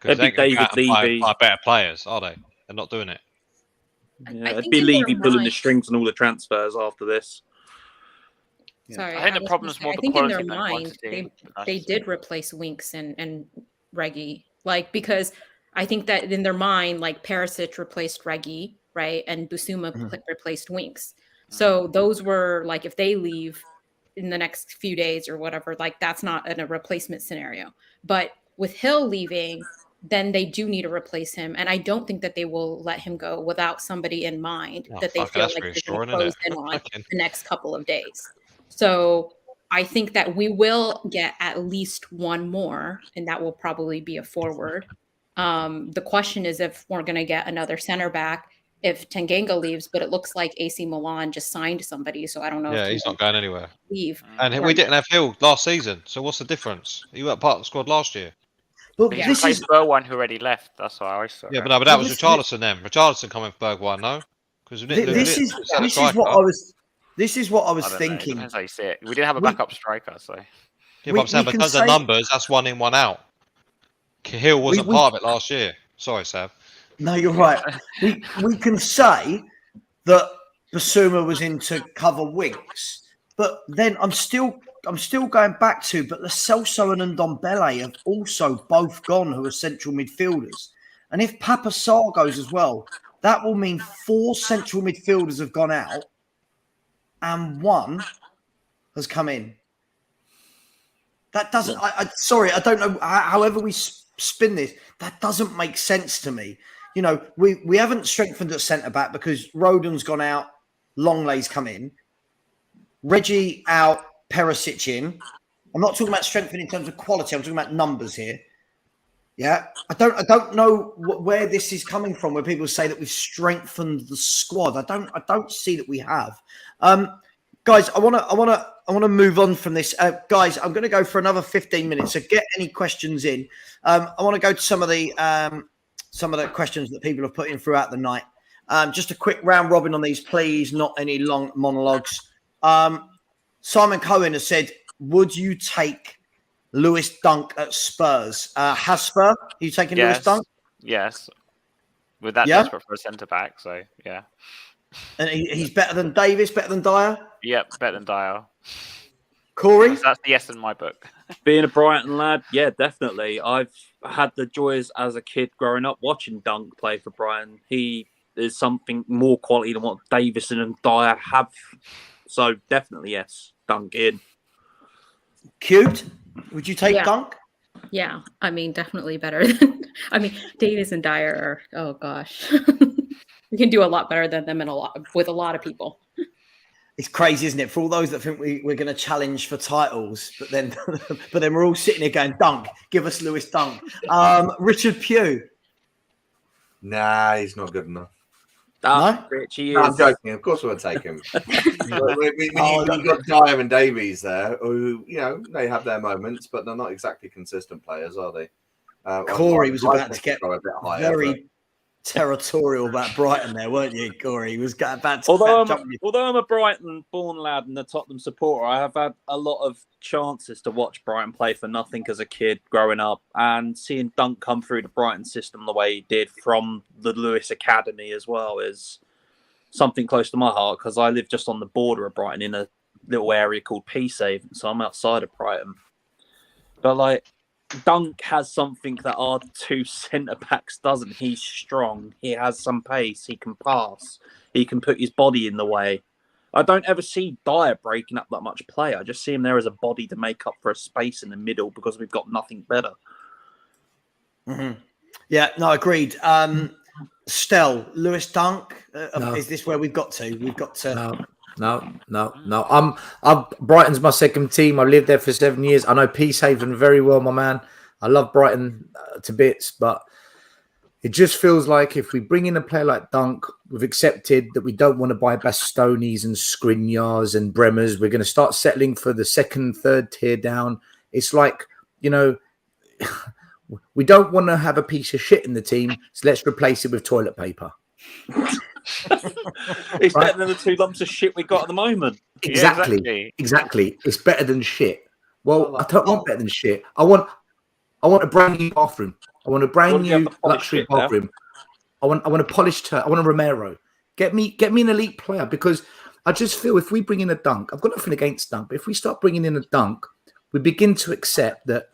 C: Because they can buy better players, are they? They're not doing it.
E: Yeah, it'd be Levy pulling the strings on all the transfers after this.
H: Sorry,
G: I think the problem is more the quality than quantity.
H: They did replace Winks and Reggie, because I think that in their mind, Perisic replaced Reggie, right, and Basuma replaced Winks. So those were if they leave in the next few days or whatever, that's not a replacement scenario. But with Hill leaving, then they do need to replace him. And I don't think that they will let him go without somebody in mind that they feel like they're going to close in on the next couple of days. So I think that we will get at least one more, and that will probably be a forward. The question is if we're going to get another center back if Tanganga leaves, but it looks like AC Milan just signed somebody, so I don't know.
C: Yeah, he's not going anywhere.
H: Leave.
C: And we didn't have Hill last season, so what's the difference? He weren't part of the squad last year.
G: Well, this is Bergwijn who already left. That's why I saw.
C: Yeah, but that was Richarlison then. Richarlison coming for Bergwijn, no? Because
A: this is what I was thinking.
G: Depends how you see it. We didn't have a backup striker, so.
C: Yeah, but I'm saying because of numbers, that's 1 in, 1 out. Hill wasn't part of it last year. Sorry, Sav.
A: No, you're right. we can say that Basuma was in to cover Winks, but then I'm still going back to, but Lo Celso and Ndombele have also both gone, who are central midfielders. And if Papa Sarr goes as well, that will mean 4 central midfielders have gone out and 1 has come in. That doesn't, sorry, I don't know, however we spin this, that doesn't make sense to me. You know, we haven't strengthened at centre-back because Rodon's gone out, Longlay's come in, Reggie out, Perisic in. I'm not talking about strengthening in terms of quality, I'm talking about numbers here. Yeah, I don't know where this is coming from. Where people say that we've strengthened the squad, I don't see that we have. Guys, I want to move on from this. Guys, I'm going to go for another 15 minutes. So get any questions in. I want to go to some of the questions that people have put in throughout the night. Just a quick round robin on these, please. Not any long monologues. Simon Cohen has said, "Would you take Lewis Dunk at Spurs?" Hasper, are you taking Lewis Dunk?
G: Yes. With that desperate for a centre back, so yeah.
A: And he's better than Davis, better than Dyer?
G: Yep, better than Dyer.
A: Corey?
G: That's the yes in my book.
E: Being a Brighton lad, yeah, definitely. I've had the joys as a kid growing up watching Dunk play for Brighton. He is something more quality than what Davison and Dyer have. So definitely yes, Dunk in.
A: Cubed? Would you take Dunk?
H: Yeah, I mean, definitely better than. I mean, Davis and Dyer are. Oh gosh, we can do a lot better than them with a lot of people.
A: It's crazy, isn't it? For all those that think we're going to challenge for titles, but then we're all sitting here going, "Dunk, give us Lewis Dunk." Richard Pugh.
F: Nah, he's not good enough.
A: No?
E: Richie
F: No, I'm joking. Of course, we'll take him. We've got Dyer and Davies there, who they have their moments, but they're not exactly consistent players, are they?
A: Corey was about to get
F: a bit higher,
A: very territorial about Brighton there, weren't you, Corey? He was about to
E: although I'm a Brighton-born lad and a Tottenham supporter, I have had a lot of chances to watch Brighton play for nothing as a kid growing up, and seeing Dunk come through the Brighton system the way he did from the Lewis Academy as well is something close to my heart, because I live just on the border of Brighton in a little area called Peacehaven, so I'm outside of Brighton. But Dunk has something that our 2 centre-backs doesn't. He's strong. He has some pace. He can pass. He can put his body in the way. I don't ever see Dyer breaking up that much play. I just see him there as a body to make up for a space in the middle because we've got nothing better.
A: Mm-hmm. Yeah, no, agreed. Stell, Lewis Dunk, is this where we've got to? We've got to...
D: No. I'm Brighton's my second team. I've lived there for 7 years. I know Peacehaven very well, my man. I love Brighton to bits, but it just feels like if we bring in a player like Dunk, we've accepted that we don't want to buy Bastonis and Skriniars and Bremers. We're going to start settling for the second, third tier down. It's like, we don't want to have a piece of shit in the team, so let's replace it with toilet paper.
E: It's better than the 2 lumps of shit we got at the moment.
D: Exactly. It's better than shit. Well, I don't want better than shit. I want a brand new bathroom. I want a brand new luxury bathroom. I want a polished turret. I want a Romero. Get me an elite player, because I just feel if we bring in a Dunk, I've got nothing against Dunk, but if we start bringing in a Dunk, we begin to accept that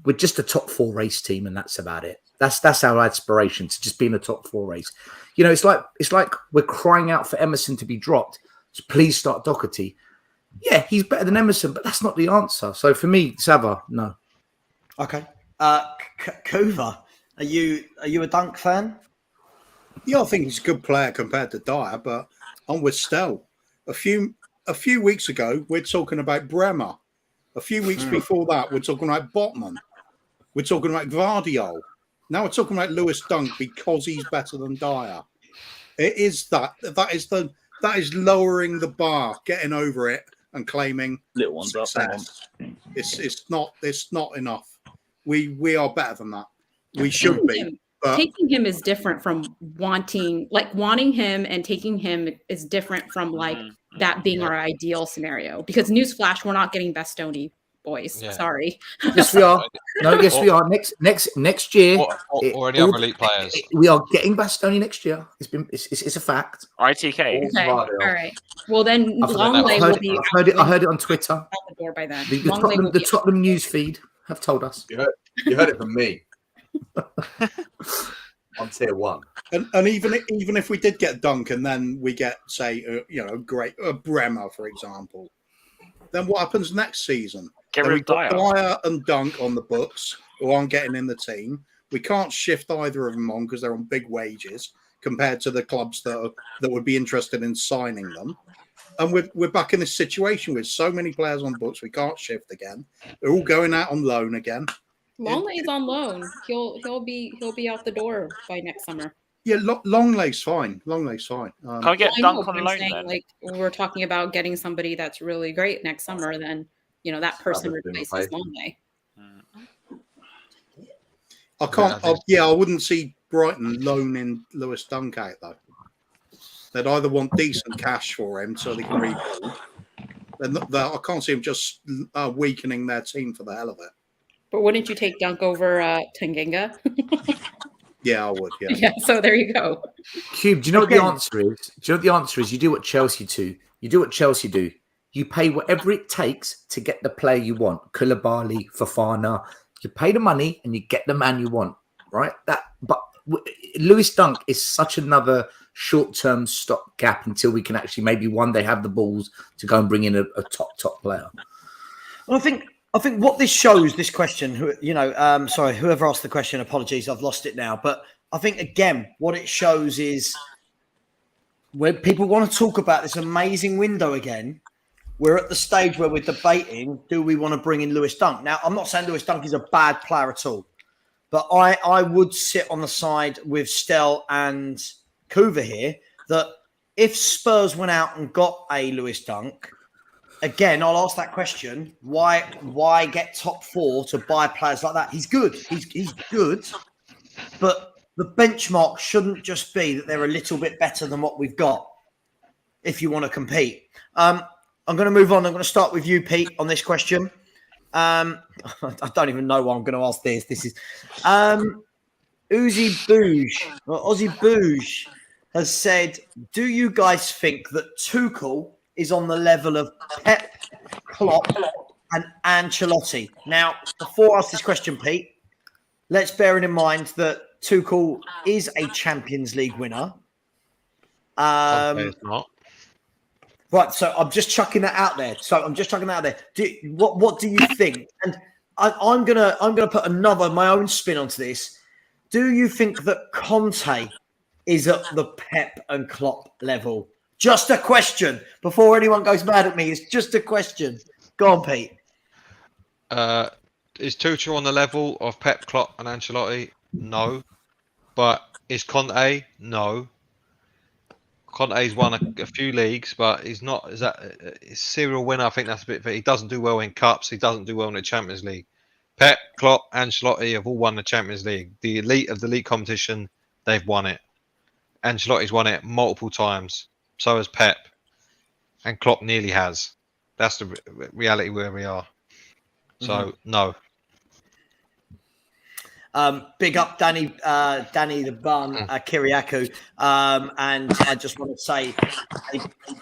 D: we're just a top 4 race team, and that's about it. That's our aspiration, to just be in a top 4 race. It's like we're crying out for Emerson to be dropped. So please start Doherty. Yeah, he's better than Emerson, but that's not the answer. So for me, Savva, no.
A: Okay. Kuva, are you a Dunk fan?
B: Yeah, I think he's a good player compared to Dyer, but I'm with Stell. A few weeks ago, we're talking about Bremer. A few weeks before that, we're talking about Botman. We're talking about Gvardiol. Now we're talking about Lewis Dunk because he's better than Dyer. It is that is lowering the bar, getting over it, and claiming
E: little ones
B: success. It's not enough. We are better than that. We should be. But
H: taking him is different from wanting him, and taking him is different from that being our ideal scenario. Because newsflash, we're not getting Bastoni, boys. Yeah. Sorry.
D: Yes, we are. No, yes, we are. Next year,
C: or any other elite players.
D: We are getting Bastoni next year. It's a fact.
G: ITK.
H: Okay. All right. Well, then Longley will be.
D: I heard it on Twitter.
H: Out the door by then.
D: The Tottenham news feed have told us.
F: You heard it from me. on tier one.
B: And even if we did get Dunk and then we get, say, great Bremer, for example, then what happens next season?
G: Get
B: Then
G: rid
B: we've
G: of
B: got
G: Dyer.
B: Dyer and Dunk on the books who aren't getting in the team. We can't shift either of them on because they're on big wages compared to the clubs that would be interested in signing them. And we're back in this situation with so many players on books we can't shift again. They're all going out on loan again.
H: Longley's on loan. He'll be out the door by next summer.
B: Yeah, Longlay's fine. Longlay's fine.
G: Can we get
H: I know,
G: Dunk
H: but
G: on
H: I'm
G: loan
H: saying,
G: then?
H: like, we're talking about getting somebody that's really great next summer, then that person replaces Longley.
B: I can't. I wouldn't see Brighton loaning Lewis Dunk out though. They'd either want decent cash for him so they can rebuild. I can't see him just weakening their team for the hell of it.
H: But wouldn't you take Dunk over Tanganga?
B: Yeah, I would. Yeah.
H: Yeah. So there you go.
D: Cube, do you know what the answer is? Do you know what the answer is? You do what Chelsea do. You do what Chelsea do. You pay whatever it takes to get the player you want. Koulibaly, Fofana. You pay the money and you get the man you want, right? But Lewis Dunk is such another short-term stopgap until we can actually maybe one day have the balls to go and bring in a top player.
A: Well, I think what this shows, this question, sorry, whoever asked the question, apologies, I've lost it now. But I think, again, what it shows is when people want to talk about this amazing window again, we're at the stage where we're debating, do we want to bring in Lewis Dunk? Now, I'm not saying Lewis Dunk is a bad player at all, but I would sit on the side with Stell and Kuva here that if Spurs went out and got a Lewis Dunk, again, I'll ask that question: why get top four to buy players like that? He's good. He's good, but the benchmark shouldn't just be that they're a little bit better than what we've got. If you want to compete, I'm going to move on. I'm going to start with you, Pete, on this question. I don't even know why I'm going to ask this. This is Uzi Bouge or Ozzy Bouge has said, do you guys think that Tuchel is on the level of Pep, Klopp and Ancelotti? Now, before I ask this question, Pete, let's bear in mind that Tuchel is a Champions League winner.
C: It's not.
A: Right, so I'm just chucking that out there. What do you think? And I'm gonna put my own spin onto this. Do you think that Conte is at the Pep and Klopp level? Just a question. Before anyone goes mad at me, it's just a question. Go on, Pete.
C: Is Tuchel on the level of Pep, Klopp and Ancelotti? No. But is Conte? No. Conte's won a few leagues, but he's not. Is serial winner? I think that's a bit. He doesn't do well in cups. He doesn't do well in the Champions League. Pep, Klopp, Ancelotti have all won the Champions League. The elite of the league competition, they've won it. Ancelotti's won it multiple times. So has Pep, and Klopp nearly has. That's the reality where we are. So no.
A: Big up Danny the Bun, Kiriakou. And I just want to say a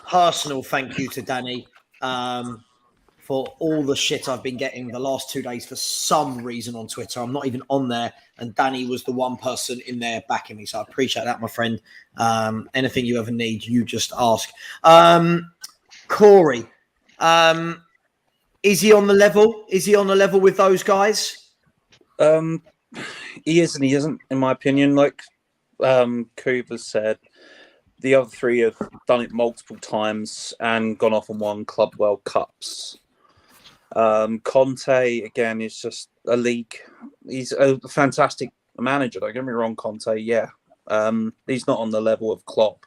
A: personal thank you to Danny for all the shit I've been getting the last 2 days for some reason on Twitter. I'm not even on there. And Danny was the one person in there backing me. So I appreciate that, my friend. Anything you ever need, you just ask. Corey, is he on the level? Is he on the level with those guys?
E: He is and he isn't, in my opinion. Like Kuva said, the other three have done it multiple times and gone off and won Club World Cups. Conte, again, is just a league. He's a fantastic manager. Don't get me wrong, Conte, yeah. He's not on the level of Klopp,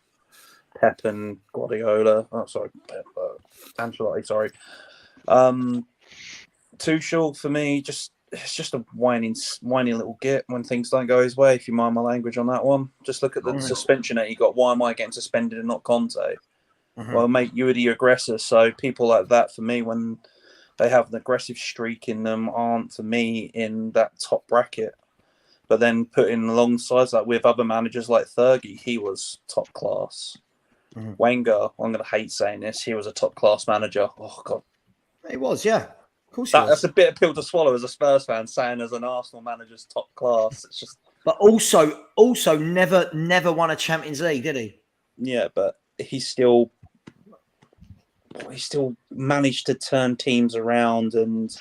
E: Pep and Guardiola. Oh, sorry, Pep, Ancelotti, sorry. Tuchel, for me, it's just a whiny little git when things don't go his way, if you mind my language on that one. Just look at the suspension that he got. Why am I getting suspended and not Conte? Well, mate, you were the aggressor. So people like that, for me, when they have an aggressive streak in them, aren't, for me, in that top bracket. But then putting alongside that with other managers like Thurgy, he was top class. Wenger, I'm going to hate saying this, he was a top class manager. Oh, God.
A: He was, yeah. Of course
E: That's a bitter pill to swallow as a Spurs fan, saying as an Arsenal manager's top class. It's just,
A: But also never won a Champions League, did he?
E: Yeah, but he still managed to turn teams around and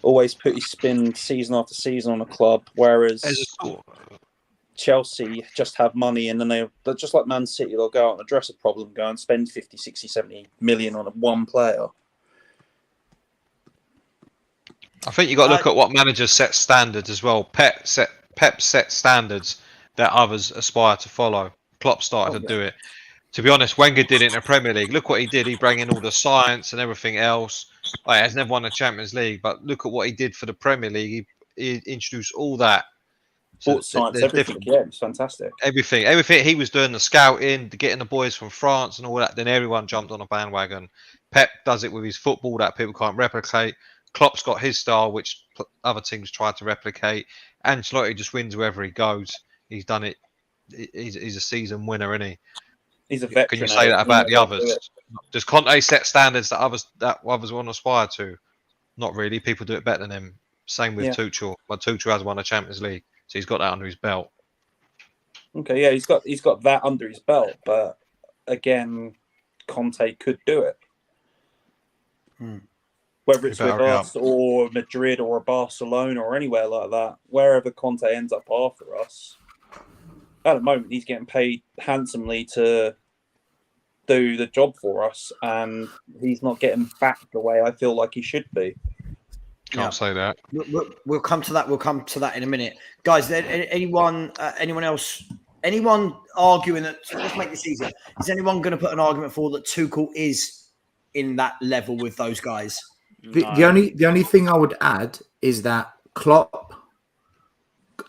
E: always put his spin season after season on a club, whereas Chelsea just have money, and then they're just like Man City. They'll go out and address a problem, go and spend 50, 60, 70 million on one player.
C: I think you got to look at what managers set standards as well. Pep set standards that others aspire to follow. Klopp started to do it. To be honest, Wenger did it in the Premier League. Look what he did. He brought in all the science and everything else. He has never won a Champions League, but look at what he did for the Premier League. He introduced all that.
E: Sports science, everything. Yeah, it's fantastic.
C: Everything. He was doing the scouting, getting the boys from France and all that. Then everyone jumped on a bandwagon. Pep does it with his football that people can't replicate. Klopp's got his style, which other teams try to replicate. Ancelotti just wins wherever he goes. He's done it. He's a season winner, isn't he?
E: He's a veteran.
C: Can you say that about the others? Does Conte set standards that others want to aspire to? Not really. People do it better than him. Same with Tuchel. But Tuchel has won a Champions League, so he's got that under his belt.
E: Okay, yeah, he's got that under his belt, but again, Conte could do it. Whether it's with us or Madrid or Barcelona or anywhere like that, wherever Conte ends up after us, at the moment he's getting paid handsomely to do the job for us, and he's not getting back the way I feel like he should be.
C: Can't say that.
A: We'll come to that. We'll come to that in a minute, guys. Anyone else? Anyone arguing that? Let's make this easier. Is anyone going to put an argument for that Tuchel is in that level with those guys?
D: The only thing I would add is that Klopp,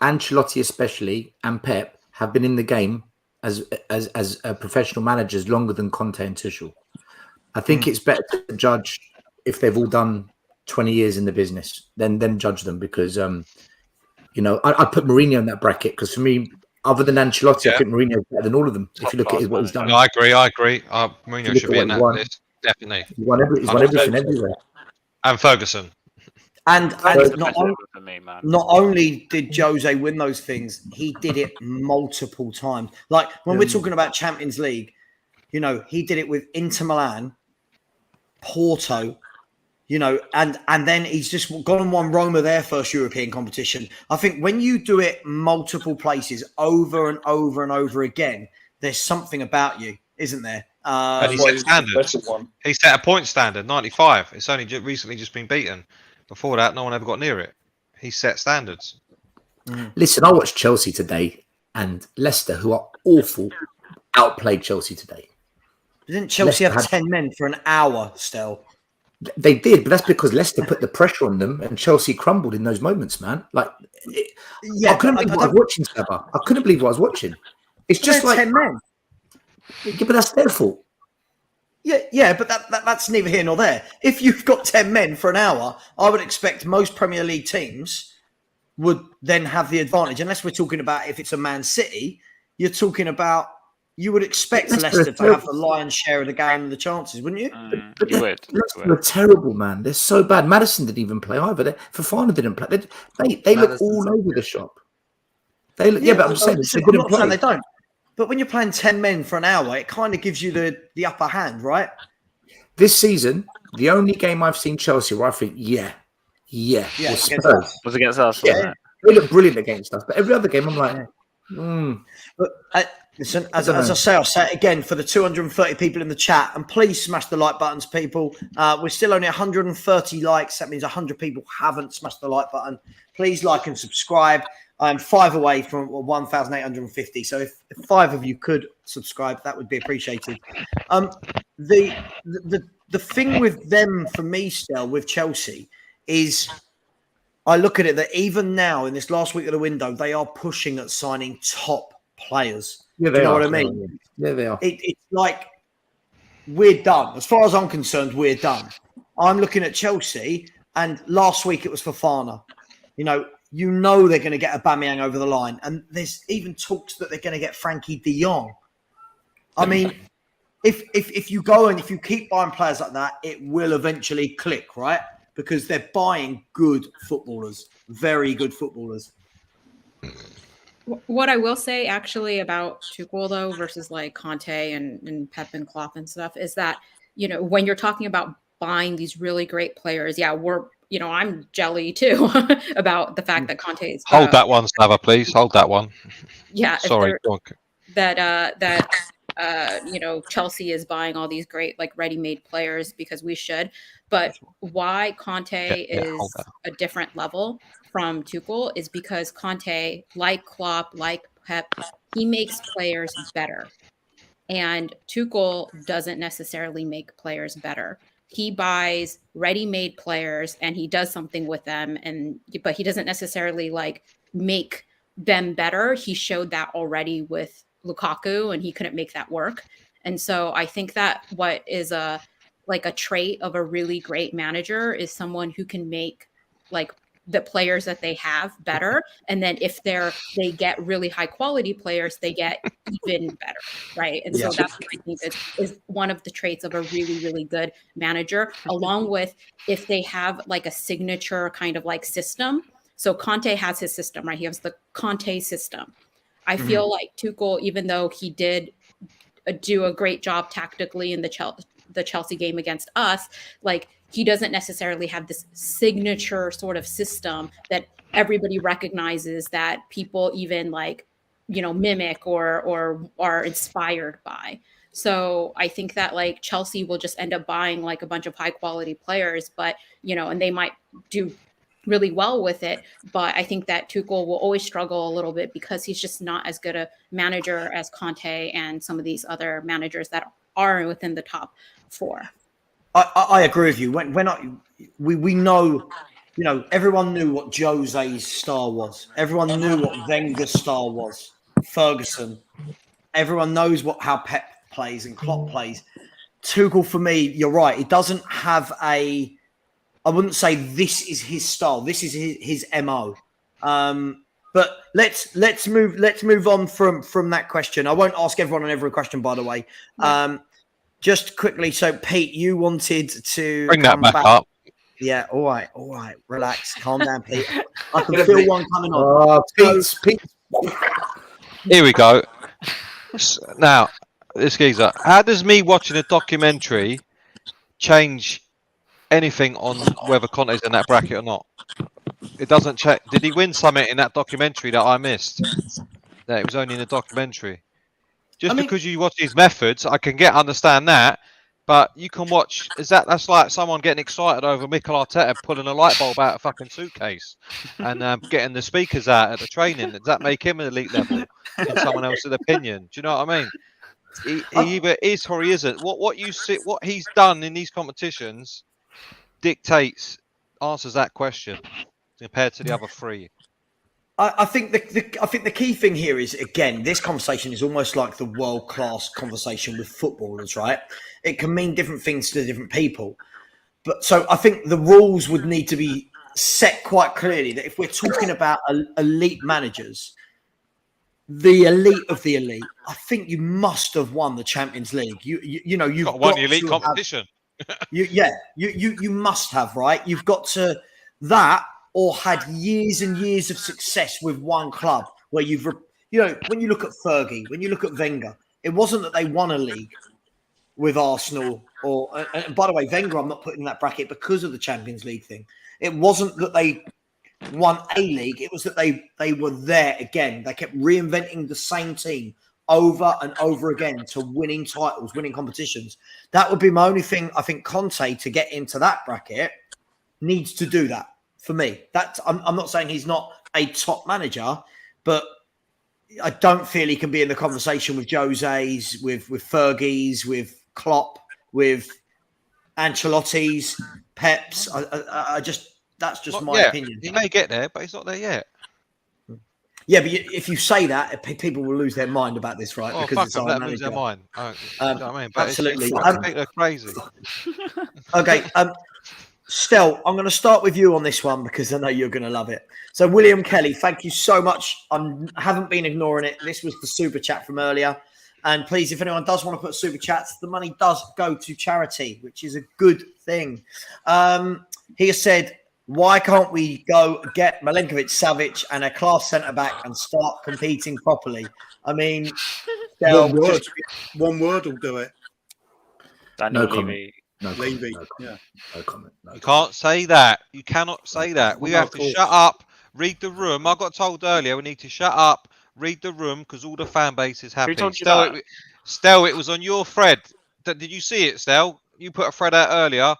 D: Ancelotti especially, and Pep have been in the game as professional managers longer than Conte and Tuchel. I think it's better to judge if they've all done 20 years in the business than judge them, because I'd put Mourinho in that bracket, because for me, other than Ancelotti, I think Mourinho's better than all of them. If you look at what he's done.
C: No, I agree. Mourinho should be in that list, definitely.
D: He's won everything everywhere.
C: And Ferguson.
A: And not only did Jose win those things, he did it multiple times. Like when we're talking about Champions League, he did it with Inter Milan, Porto, and then he's just gone and won Roma their first European competition. I think when you do it multiple places over and over and over again, there's something about you, isn't there?
C: And he set standards. He set a point standard, 95. It's only recently just been beaten. Before that, no one ever got near it. He set standards.
D: Listen, I watched Chelsea today, and Leicester, who are awful, outplayed Chelsea today.
A: Didn't Chelsea have 10 men for an hour still?
D: They did, but that's because Leicester put the pressure on them, and Chelsea crumbled in those moments, man. I couldn't believe what I was watching, Savva. I couldn't believe what I was watching. It's just like
A: 10 men.
D: Yeah, but that's their fault.
A: Yeah, but that's neither here nor there. If you've got 10 men for an hour, I would expect most Premier League teams would then have the advantage. Unless we're talking about if it's a Man City, you would expect Leicester to have the lion's share of the game and the chances, wouldn't you?
G: You would.
D: Leicester are terrible, man. They're so bad. Madison didn't even play either. Fofana didn't play. They look all over the shop. But I'm saying they didn't play.
A: They don't. But when you're playing 10 men for an hour, it kind of gives you the upper hand, right?
D: This season, the only game I've seen Chelsea where I think, was Spurs.
G: Was against us.
D: Yeah, they look brilliant against us. But every other game, I'm like,
A: But listen, as I say, I'll say it again for the 230 people in the chat, and please smash the like buttons, people. We're still only 130 likes. That means 100 people haven't smashed the like button. Please like and subscribe. I'm 5 away from 1,850. So if 5 of you could subscribe, that would be appreciated. The thing with them, for me still, with Chelsea, is I look at it that even now, in this last week of the window, they are pushing at signing top players.
D: Yeah,
A: you know what I mean?
D: Yeah, they are.
A: It's like we're done. As far as I'm concerned, we're done. I'm looking at Chelsea, and last week it was Fofana. You know they're going to get Aubameyang over the line. And there's even talks that they're going to get Frankie de Jong. I mean, if you go and if you keep buying players like that, it will eventually click, right? Because they're buying good footballers, very good footballers.
H: What I will say actually about Tuchel though versus like Conte and Pep and Klopp and stuff is that, when you're talking about buying these really great players, yeah, I'm jelly too about the fact that Conte is
C: Hold that one, Savva, please. Hold that one.
H: yeah,
C: Sorry. Go on.
H: that Chelsea is buying all these great like ready-made players because we should, but why Conte
C: hold
H: is
C: that.
H: a different level from Tuchel is because Conte, like Klopp, like Pep, he makes players better. And Tuchel doesn't necessarily make players better. He buys ready-made players and he does something with them, but he doesn't necessarily like make them better. He showed that already with Lukaku, and he couldn't make that work. And so I think that what is a trait of a really great manager is someone who can make like the players that they have better. And then if they get really high quality players, they get even better. Right. And so that's what I think is one of the traits of a really, really good manager, along with if they have like a signature kind of like system. So Conte has his system, right? He has the Conte system. I feel like Tuchel, even though he did do a great job tactically in the Chelsea game against us, like he doesn't necessarily have this signature sort of system that everybody recognizes that people even like, mimic or are inspired by. So I think that like Chelsea will just end up buying like a bunch of high quality players, but and they might do really well with it. But I think that Tuchel will always struggle a little bit because he's just not as good a manager as Conte and some of these other managers that are within the top four.
A: I agree with you. We know, everyone knew what Jose's style was. Everyone knew what Wenger's style was. Ferguson. Everyone knows how Pep plays and Klopp plays. Tuchel, for me, you're right. He doesn't have I wouldn't say this is his style. This is his MO. But let's move on from that question. I won't ask everyone on every question, by the way. Just quickly, so Pete, you wanted to
C: bring that back up.
A: Yeah, all right. Relax, calm down, Pete. I can feel one coming on.
D: Pete.
C: Here we go. Now, this geezer. How does me watching a documentary change anything on whether Conte's in that bracket or not? It doesn't check. Did he win something in that documentary that I missed? That it was only in a documentary. Because you watch his methods, I can understand that. But you can watch. That's like someone getting excited over Mikel Arteta pulling a light bulb out of a fucking suitcase and getting the speakers out at the training. Does that make him an elite level in someone else's opinion? Do you know what I mean? He either is or he isn't. What he's done in these competitions answers that question compared to the other three.
A: I think the key thing here is, again, this conversation is almost like the world-class conversation with footballers, right? It can mean different things to different people. But so I think the rules would need to be set quite clearly that if we're talking about elite managers, the elite of the elite, I think you must have won the Champions League. You've got
C: won the elite competition.
A: You must have, right? You've got to that, or had years and years of success with one club where when you look at Fergie, when you look at Wenger, it wasn't that they won a league with Arsenal and by the way, Wenger, I'm not putting in that bracket because of the Champions League thing. It wasn't that they won a league. It was that they were there again. They kept reinventing the same team over and over again to winning titles, winning competitions. That would be my only thing. I think Conte, to get into that bracket, needs to do that. For me, I'm not saying he's not a top manager, but I don't feel he can be in the conversation with Jose's, with Fergie's, with Klopp, with Ancelotti's, Pep's. That's just my opinion.
C: He may get there, but he's not there yet.
A: Yeah, but if you say that, people will lose their mind about this, right?
C: Oh,
A: because it's our manager.
C: Lose their mind. You know what I mean? But
A: Absolutely.
C: They're crazy.
A: Okay. Stel, I'm going to start with you on this one because I know you're going to love it. So, William Kelly, thank you so much. I haven't been ignoring it. This was the super chat from earlier. And please, if anyone does want to put super chats, the money does go to charity, which is a good thing. He has said, Why can't we go get Milinkovic, Savic, and a class centre back and start competing properly? I mean,
B: One word will do it.
G: Daniel
D: No comment.
G: Levy.
D: No
B: Levy.
D: comment.
B: Yeah.
D: No comment. No
C: You
D: comment.
C: can't say that. You cannot say that. We
B: No,
C: have
B: of
C: to
B: course.
C: shut up, read the room. I got told earlier we need to shut up, read the room, because all the fan base is happy.
G: told you that?
C: Stel, it was on your thread. Did you see it, Stel? You put a thread out earlier,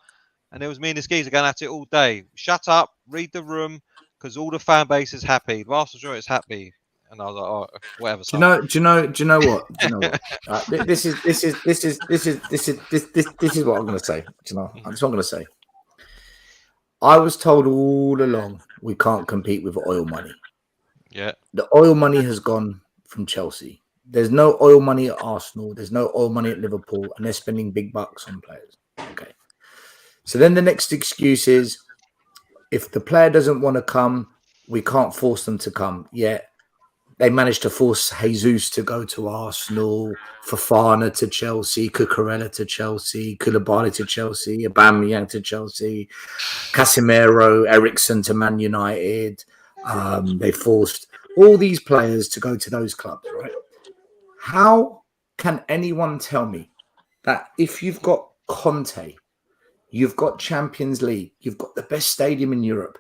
C: and it was me and the geezer going at it all day. Shut up, read the room, because all the fan base is happy. The vast majority is happy. And I was like, oh, whatever.
D: Do you know what? Do you know what? This is what I'm going to say. Do you know? That's what I'm going to say. I was told all along we can't compete with oil money.
C: Yeah.
D: The oil money has gone from Chelsea. There's no oil money at Arsenal. There's no oil money at Liverpool, and they're spending big bucks on players. Okay. So then the next excuse is, if the player doesn't want to come, we can't force them to come. Yet they managed to force Jesus to go to Arsenal, Fofana to Chelsea, Cucurella to Chelsea, Koulibaly to Chelsea, Aubameyang to Chelsea, Casemiro, Eriksen to Man United. They forced all these players to go to those clubs, right? How can anyone tell me that if you've got Conte, you've got Champions League, you've got the best stadium in Europe,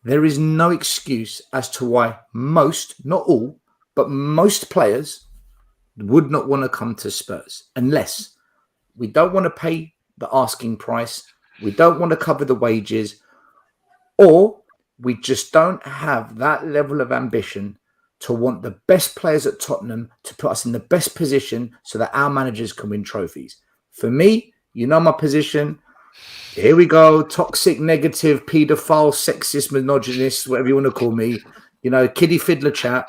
D: there is no excuse as to why most, not all, but most players would not want to come to Spurs unless we don't want to pay the asking price, we don't want to cover the wages, or we just don't have that level of ambition to want the best players at Tottenham to put us in the best position so that our managers can win trophies. For me, you know my position. Here we go. Toxic, negative, paedophile, sexist, misogynist, whatever you want to call me. You know, kiddie fiddler chat.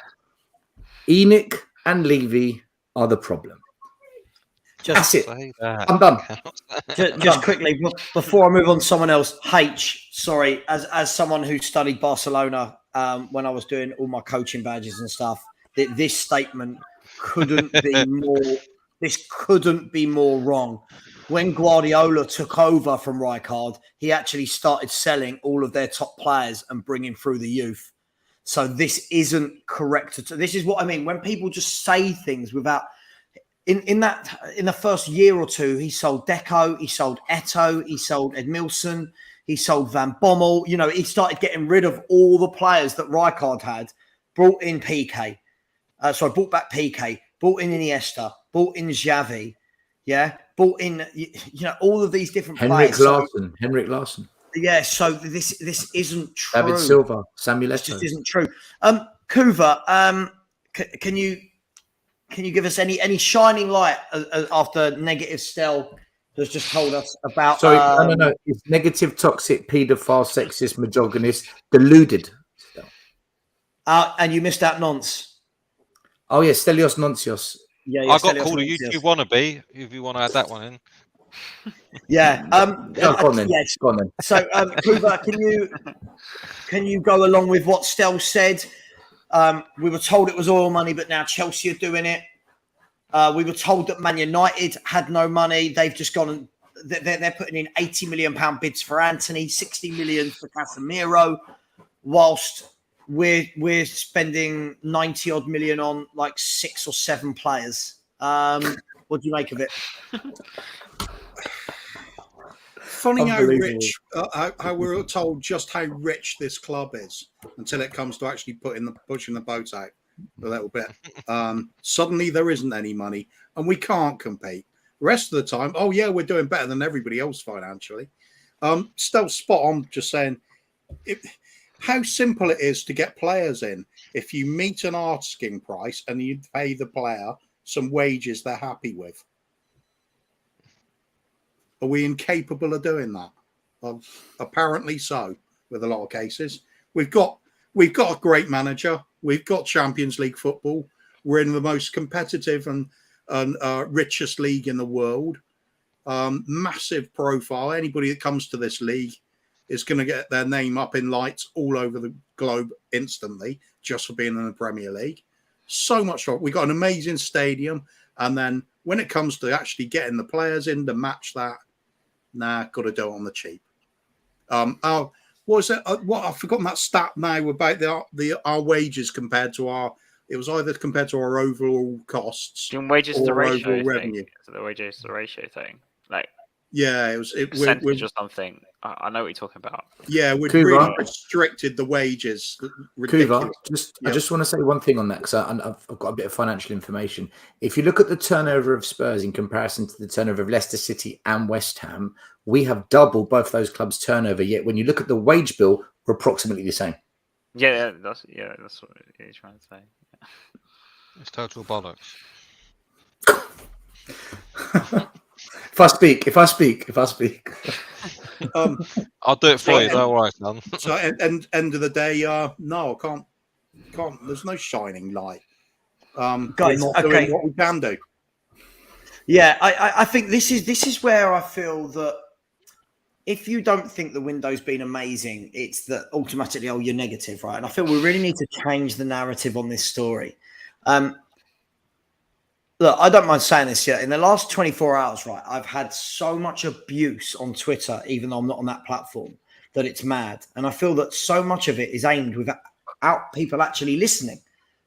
D: Enoch and Levy are the problem. That's it. I'm done.
A: Just quickly, before I move on to someone else, sorry, as someone who studied Barcelona when I was doing all my coaching badges and stuff, this statement couldn't be more. This couldn't be more wrong. When Guardiola took over from Rijkaard, he actually started selling all of their top players and bringing through the youth. So this isn't correct. This is what I mean. When people just say things without... In the first year or two, he sold Deco, he sold Eto'o, he sold Edmilson, he sold Van Bommel. You know, he started getting rid of all the players that Rijkaard had, brought in PK. Brought back PK, brought in Iniesta, brought in Xavi, brought in, all of these different players.
D: Henrik Larsson.
A: Yeah, so this isn't true.
D: David Silva, Samuel Eto'o.
A: This just isn't true. Kuva, can you give us any shining light after negative Stel has just told us about?
D: Sorry, no. It's negative, toxic, paedophile, sexist, misogynist, deluded.
A: And you missed out Nonce.
D: Oh, yeah, Stelios Noncios.
A: Yeah,
C: I got called a YouTube wannabe, if you want to add that one in.
A: Yeah.
D: Go on then.
A: Yes.
D: Go on then.
A: So, Kuva, can you go along with what Stel said? We were told it was oil money, but now Chelsea are doing it. We were told that Man United had no money. They've just gone and they're putting in £80 million bids for Anthony, 60 million for Casemiro, whilst we're spending 90 odd million on like 6 or 7 players. What do you make of it?
B: Funny how rich, how we're told just how rich this club is until it comes to actually pushing the boat out a little bit. Suddenly there isn't any money and we can't compete. The rest of the time, oh yeah, we're doing better than everybody else financially. Still spot on, just saying how simple it is to get players in. If you meet an asking price and you pay the player some wages they're happy with. Are we incapable of doing that? Apparently so, with a lot of cases. We've got a great manager. We've got Champions League football. We're in the most competitive and richest league in the world. Massive profile. Anybody that comes to this league is going to get their name up in lights all over the globe instantly, just for being in the Premier League. So much fun. We've got an amazing stadium. And then when it comes to actually getting the players in to match that, got to do it on the cheap. What was it? What I've forgotten that stat now about our wages compared to our. It was either compared to our overall costs
G: Doing wages
B: or
G: to
B: our
G: ratio
B: overall
G: thing.
B: revenue.
G: So the wages to ratio thing. Like
B: Yeah, it was.
G: percentage or something. I know what you're talking about.
B: Yeah, we've
D: Kuva.
B: really restricted the wages. Ridiculous.
D: Kuva, I just want to say one thing on that because I've got a bit of financial information. If you look at the turnover of Spurs in comparison to the turnover of Leicester City and West Ham, we have double both those clubs' turnover. Yet when you look at the wage bill, we're approximately the same.
G: Yeah, that's what he's trying to say. Yeah.
C: It's total bollocks.
D: If I speak.
C: I'll do it for you. Don't worry, son.
B: So, end of the day, no, I can't. There's no shining light.
A: Guys,
B: we're not doing what we can do.
A: Yeah, I think this is where I feel that if you don't think the window's been amazing, it's that automatically, you're negative, right? And I feel we really need to change the narrative on this story. Look, I don't mind saying this yet. In the last 24 hours, right, I've had so much abuse on Twitter, even though I'm not on that platform, that it's mad. And I feel that so much of it is aimed without people actually listening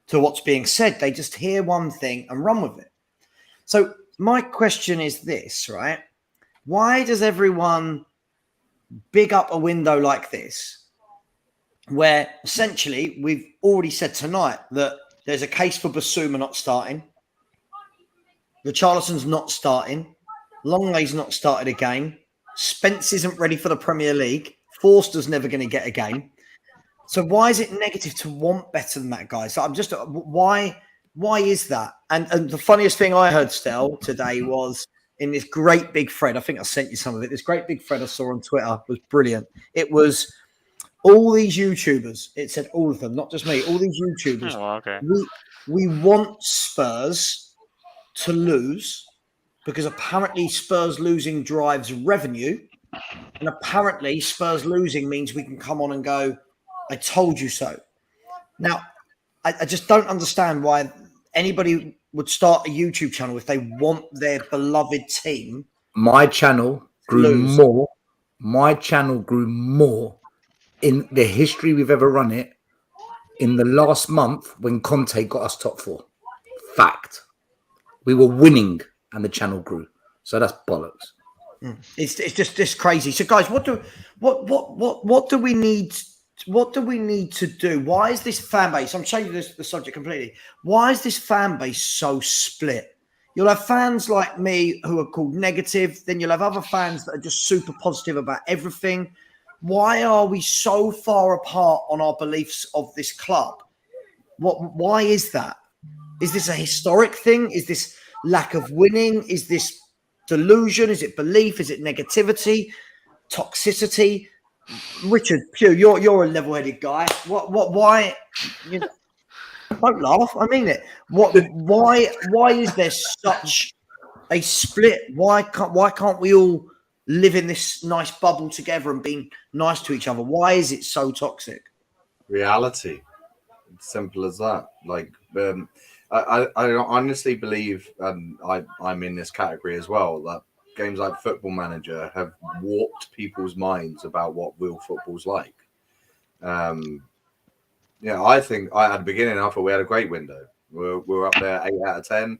A: to what's being said. They just hear one thing and run with it. So my question is this, right? Why does everyone big up a window like this, where essentially we've already said tonight that there's a case for Basuma not starting, the Charlton's not starting, Longley's not started a game, Spence isn't ready for the Premier League, Forster's never going to get a game. So why is it negative to want better than that, guys? So I'm just why is that? And the funniest thing I heard, Stel, today was in this great big thread. I think I sent you some of it. This great big thread I saw on Twitter was brilliant. It was all these YouTubers. It said all of them, not just me. All these YouTubers.
G: Oh, okay.
A: We want Spurs to lose because apparently Spurs losing drives revenue, and apparently Spurs losing means we can come on and go, I told you so. Now, I just don't understand why anybody would start a YouTube channel if they want their beloved team.
D: My channel grew more. My channel grew more in the history we've ever run it in the last month when Conte got us top 4. Fact. We were winning and the channel grew. So that's bollocks.
A: It's just crazy. So guys, what do we need? What do we need to do? Why is this fan base? I'm changing the subject completely. Why is this fan base so split? You'll have fans like me who are called negative. Then you'll have other fans that are just super positive about everything. Why are we so far apart on our beliefs of this club? Why is that? Is this a historic thing? Is this lack of winning? Is this delusion? Is it belief? Is it negativity? Toxicity? Richard Pugh, you're a level-headed guy. Why? You know, don't laugh. I mean it. Why is there such a split? Why can't we all live in this nice bubble together and be nice to each other? Why is it so toxic?
F: Reality. It's simple as that. Like, I honestly believe, and I'm in this category as well, that games like Football Manager have warped people's minds about what real football's like. I think at the beginning, I thought we had a great window. We're up there 8 out of 10.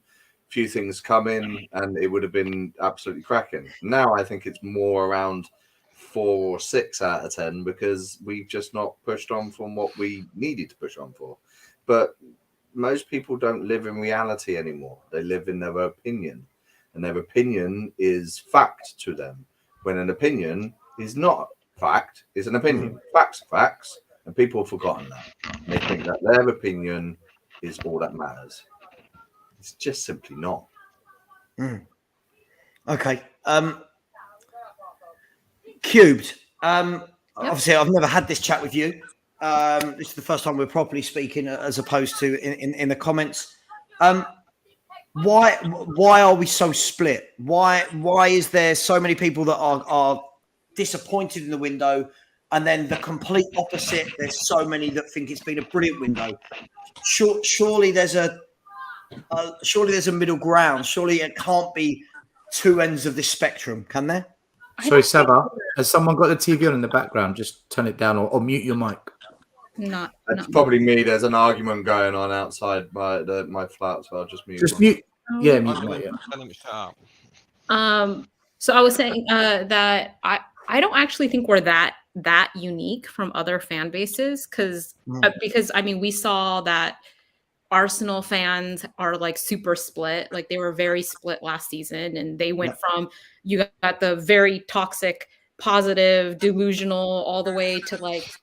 F: Few things come in, and it would have been absolutely cracking. Now I think it's more around 4 or 6 out of 10 because we've just not pushed on from what we needed to push on for. But most people don't live in reality anymore. They live in their opinion, and their opinion is fact to them. When an opinion is not fact, it's an opinion. Facts are facts, and people have forgotten that. They think that their opinion is all that matters. It's just simply not.
A: Okay. Cubed. Obviously, I've never had this chat with you. This is the first time we're properly speaking, as opposed to in the comments. Why are we so split? Why is there so many people that are disappointed in the window, and then the complete opposite? There's so many that think it's been a brilliant window. Surely there's a middle ground. Surely it can't be two ends of this spectrum, can there?
D: Sorry, Savva, has someone got the TV on in the background? Just turn it down or mute your mic.
F: That's probably me. There's an argument going on outside my flat, so I'll just mute.
D: Just mute. Yeah, mute.
C: Tell them to shut up.
H: So I was saying that I don't actually think we're that unique from other fan bases because I mean we saw that Arsenal fans are like super split, like they were very split last season, and they went from you got the very toxic, positive, delusional, all the way to like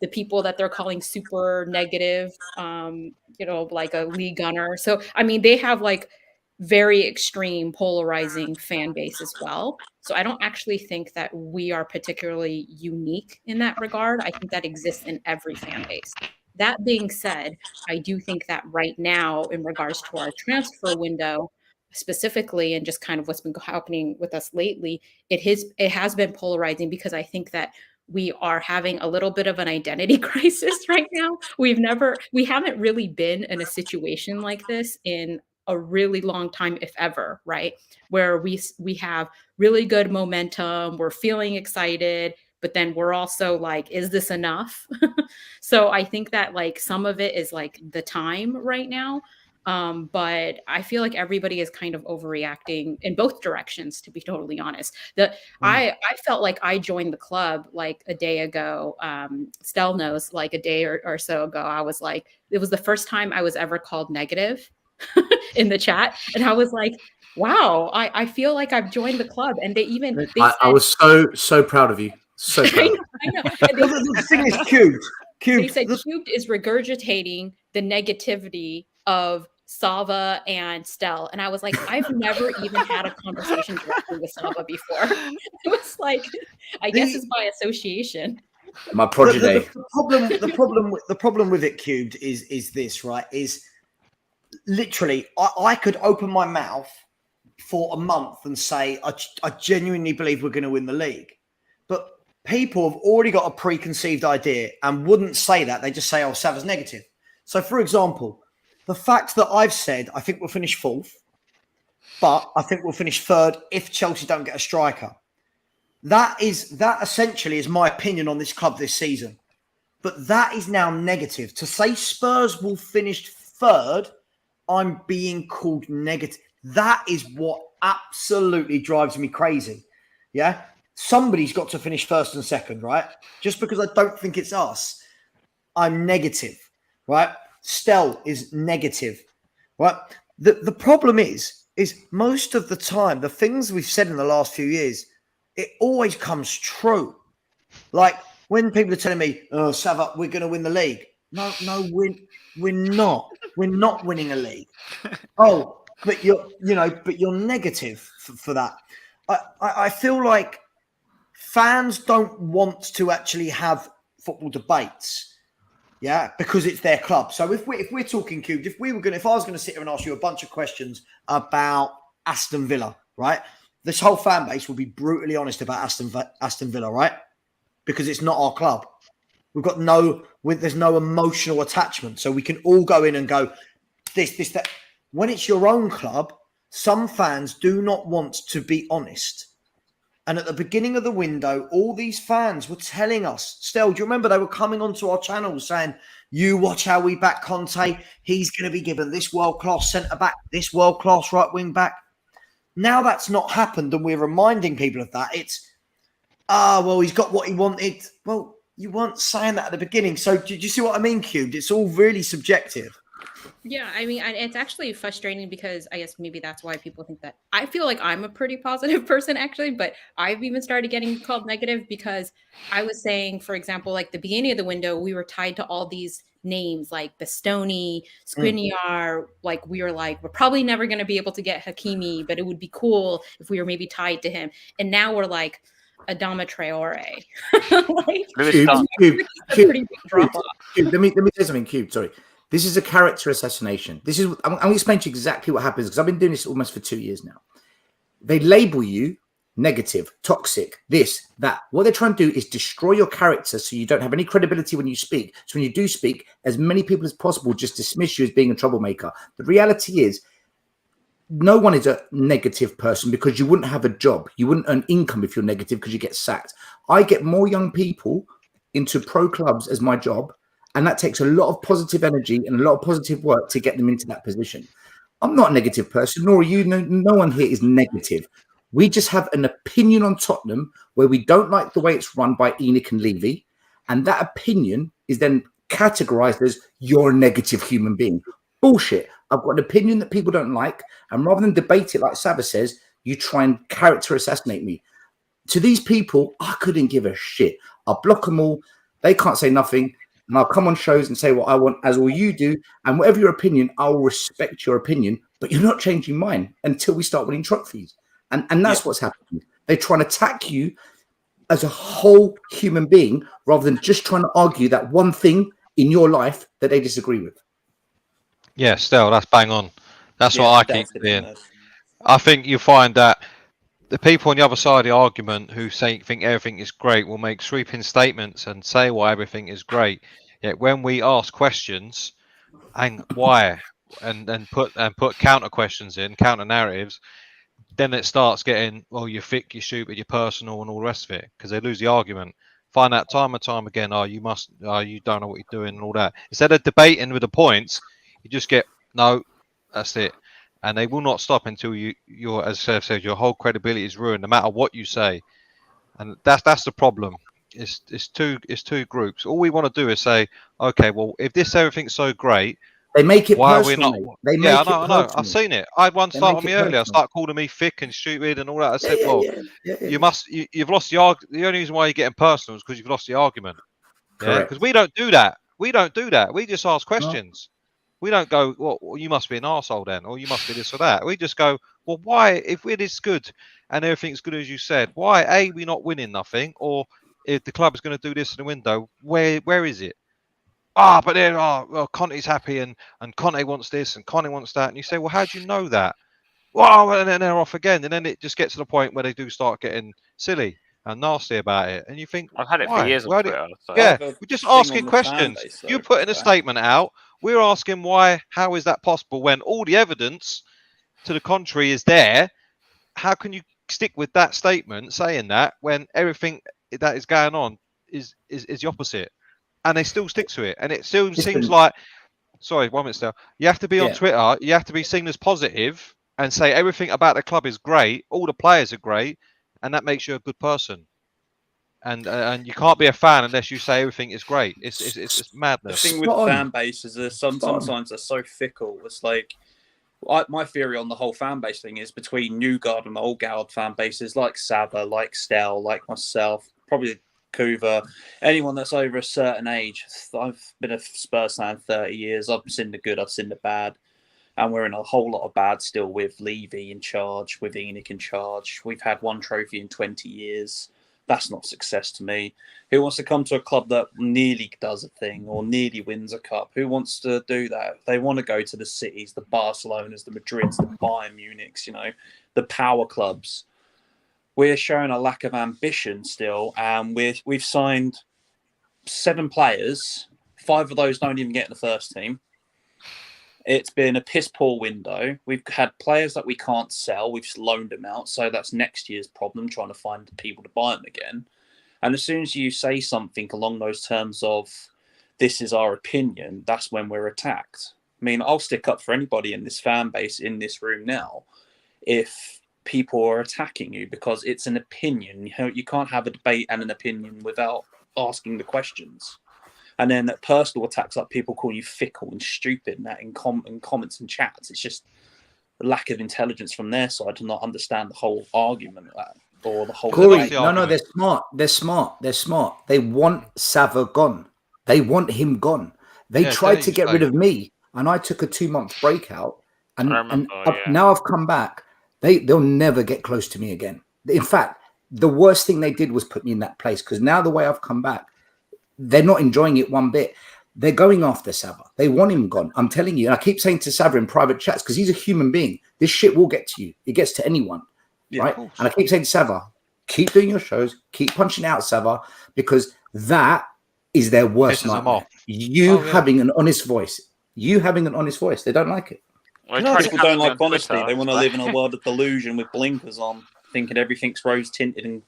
H: the people that they're calling super negative, like a Lee Gunner. So I mean they have like very extreme polarizing fan base as well. So I don't actually think that we are particularly unique in that regard. I think that exists in every fan base. That being said, I do think that right now, in regards to our transfer window specifically, and just kind of what's been happening with us lately, it has been polarizing because I think that we are having a little bit of an identity crisis right now. We haven't really been in a situation like this in a really long time, if ever, right? Where we have really good momentum, we're feeling excited, but then we're also like, is this enough? So I think that like some of it is like the time right now. But I feel like everybody is kind of overreacting in both directions, to be totally honest. I felt like I joined the club like a day ago. Stell knows, like a day or so ago, I was like, it was the first time I was ever called negative in the chat. And I was like, wow, I feel like I've joined the club. And
D: I was so proud of you. So proud.
H: I know.
A: The thing is, Cubed.
H: They said Cubed is regurgitating the negativity of Savva and Stell. And I was like, I've never even had a conversation directly with Savva before. It was like, I guess it's by association.
D: My progeny.
A: The problem with it, Cubed, is this, right? Is literally, I could open my mouth for a month and say, I genuinely believe we're going to win the league. But people have already got a preconceived idea and wouldn't say that. They just say, oh, Savva's negative. So, for example, the fact that I've said, I think we'll finish fourth, but I think we'll finish third if Chelsea don't get a striker. That essentially is my opinion on this club this season. But that is now negative. To say Spurs will finish third, I'm being called negative. That is what absolutely drives me crazy. Yeah. Somebody's got to finish first and second, right? Just because I don't think it's us, I'm negative, right? Stell is negative, right? The problem is most of the time, the things we've said in the last few years, it always comes true. Like when people are telling me, oh, Savva, we're going to win the league. No, we're not. We're not winning a league. Oh, but you're negative for that. I feel like fans don't want to actually have football debates, yeah, because it's their club. So if we're talking Cubed, if I was going to sit here and ask you a bunch of questions about Aston Villa, right? This whole fan base will be brutally honest about Aston Villa, right? Because it's not our club. There's no emotional attachment, so we can all go in and go this, that. When it's your own club, some fans do not want to be honest. And at the beginning of the window, all these fans were telling us, Stell, do you remember they were coming onto our channel saying, you watch how we back Conte. He's going to be given this world-class centre-back, this world-class right-wing back. Now that's not happened, and we're reminding people of that. It's, well, he's got what he wanted. Well, you weren't saying that at the beginning. So did you see what I mean, Cubed? It's all really subjective.
H: Yeah, I mean, it's actually frustrating because I guess maybe that's why people think that I feel like I'm a pretty positive person, actually, but I've even started getting called negative because I was saying, for example, like the beginning of the window, we were tied to all these names like Bastoni, Skriniar, like we were like, we're probably never going to be able to get Hakimi, but it would be cool if we were maybe tied to him. And now we're like, Adama Traore.
D: Let me say something, Cube, sorry. This is a character assassination. I'm going to explain to you exactly what happens because I've been doing this almost for 2 years now. They label you negative, toxic, this, that. What they're trying to do is destroy your character so you don't have any credibility when you speak. So when you do speak, as many people as possible just dismiss you as being a troublemaker. The reality is, no one is a negative person because you wouldn't have a job. You wouldn't earn income if you're negative because you get sacked. I get more young people into pro clubs as my job, and that takes a lot of positive energy and a lot of positive work to get them into that position. I'm not a negative person, nor are you. No one here is negative. We just have an opinion on Tottenham where we don't like the way it's run by Enoch and Levy, and that opinion is then categorized as you're a negative human being. Bullshit. I've got an opinion that people don't like, and rather than debate it like Savva says, you try and character assassinate me. To these people, I couldn't give a shit. I'll block them all. They can't say nothing, and I'll come on shows and say what I want, as all you do. And whatever your opinion, I'll respect your opinion, but you're not changing mine until we start winning trophies. And that's what's happening. They try and attack you as a whole human being rather than just trying to argue that one thing in your life that they disagree with.
C: Yeah, still, that's bang on. That's what I keep
E: definitely.
C: saying. I think you find that the people on the other side of the argument who think everything is great will make sweeping statements and say why everything is great. Yet when we ask questions and why and put counter questions in, counter narratives, then it starts getting, well, you're thick, you're stupid, you're personal, and all the rest of it, because they lose the argument. Find out time and time again, you don't know what you're doing and all that. Instead of debating with the points, you just get, no, that's it. And they will not stop until you're, as Seth said, your whole credibility is ruined, no matter what you say. And that's the problem. It's two groups. All we want to do is say, okay, well, if everything's so great,
D: they make it
C: why
D: personal.
C: are we not?
D: They
C: Yeah,
D: make
C: I know. I've seen it. I had one start on me earlier. Start calling me thick and stupid and all that. I said, you've lost the argument. The only reason why you're getting personal is because you've lost the argument. Yeah, because we don't do that. We just ask questions. We don't go, well, you must be an arsehole then, or you must be this or that. We just go, well, why, if it is good and everything's good as you said, why, A, we're not winning nothing, or if the club is going to do this in the window, where is it? But then, Conte's happy and Conte wants this and Conte wants that. And you say, well, how do you know that? Well, and then they're off again. And then it just gets to the point where they do start getting silly and nasty about it. And you think,
G: I've had it for years on Twitter.
C: Yeah, we're just asking questions. You're putting a statement out. We're asking why, how is that possible when all the evidence to the contrary is there? How can you stick with that statement saying that when everything that is going on is the opposite? And they still stick to it. And it still seems like, sorry, 1 minute still. You have to be on Twitter. You have to be seen as positive and say everything about the club is great. All the players are great. And that makes you a good person. And you can't be a fan unless you say everything is great. It's madness.
E: The thing with fan bases is sometimes they're so fickle. It's like, my theory on the whole fan base thing is between new guard and old guard fan bases like Savva, like Stel, like myself, probably Kuva, anyone that's over a certain age. I've been a Spurs fan 30 years. I've seen the good, I've seen the bad. And we're in a whole lot of bad still with Levy in charge, with Enoch in charge. We've had one trophy in 20 years. That's not success to me. Who wants to come to a club that nearly does a thing or nearly wins a cup? Who wants to do that? They want to go to the cities, the Barcelonas, the Madrids, the Bayern Munichs, the power clubs. We're showing a lack of ambition still, and we've signed 7 players. 5 of those don't even get in the first team. It's been a piss poor window. We've had players that we can't sell. We've loaned them out. So that's next year's problem, trying to find people to buy them again. And as soon as you say something along those terms of this is our opinion, that's when we're attacked. I mean, I'll stick up for anybody in this fan base in this room now if people are attacking you, because it's an opinion. You can't have a debate and an opinion without asking the questions. And then that personal attacks, like people calling you fickle and stupid, and that in comments and chats, it's just the lack of intelligence from their side to not understand the whole argument or the whole.
D: Corey, no, they're smart. They want Savva gone. They want him gone. They tried to get rid of me, and I took a 2-month breakout. And now I've come back. They'll never get close to me again. In fact, the worst thing they did was put me in that place, because now the way I've come back, they're not enjoying it one bit. They're going after Savva. They want him gone. I'm telling you. And I keep saying to Savva in private chats, because he's a human being, this shit will get to you. It gets to anyone, right? And I keep saying to Savva, keep doing your shows, keep punching out Savva, because that is their worst nightmare. Having an honest voice. They don't like it.
G: Well,
A: Can I-
E: People don't like
G: on
E: honesty.
G: Twitter,
E: They want to
G: so-
E: live in a world of delusion with blinkers on, thinking everything's rose tinted and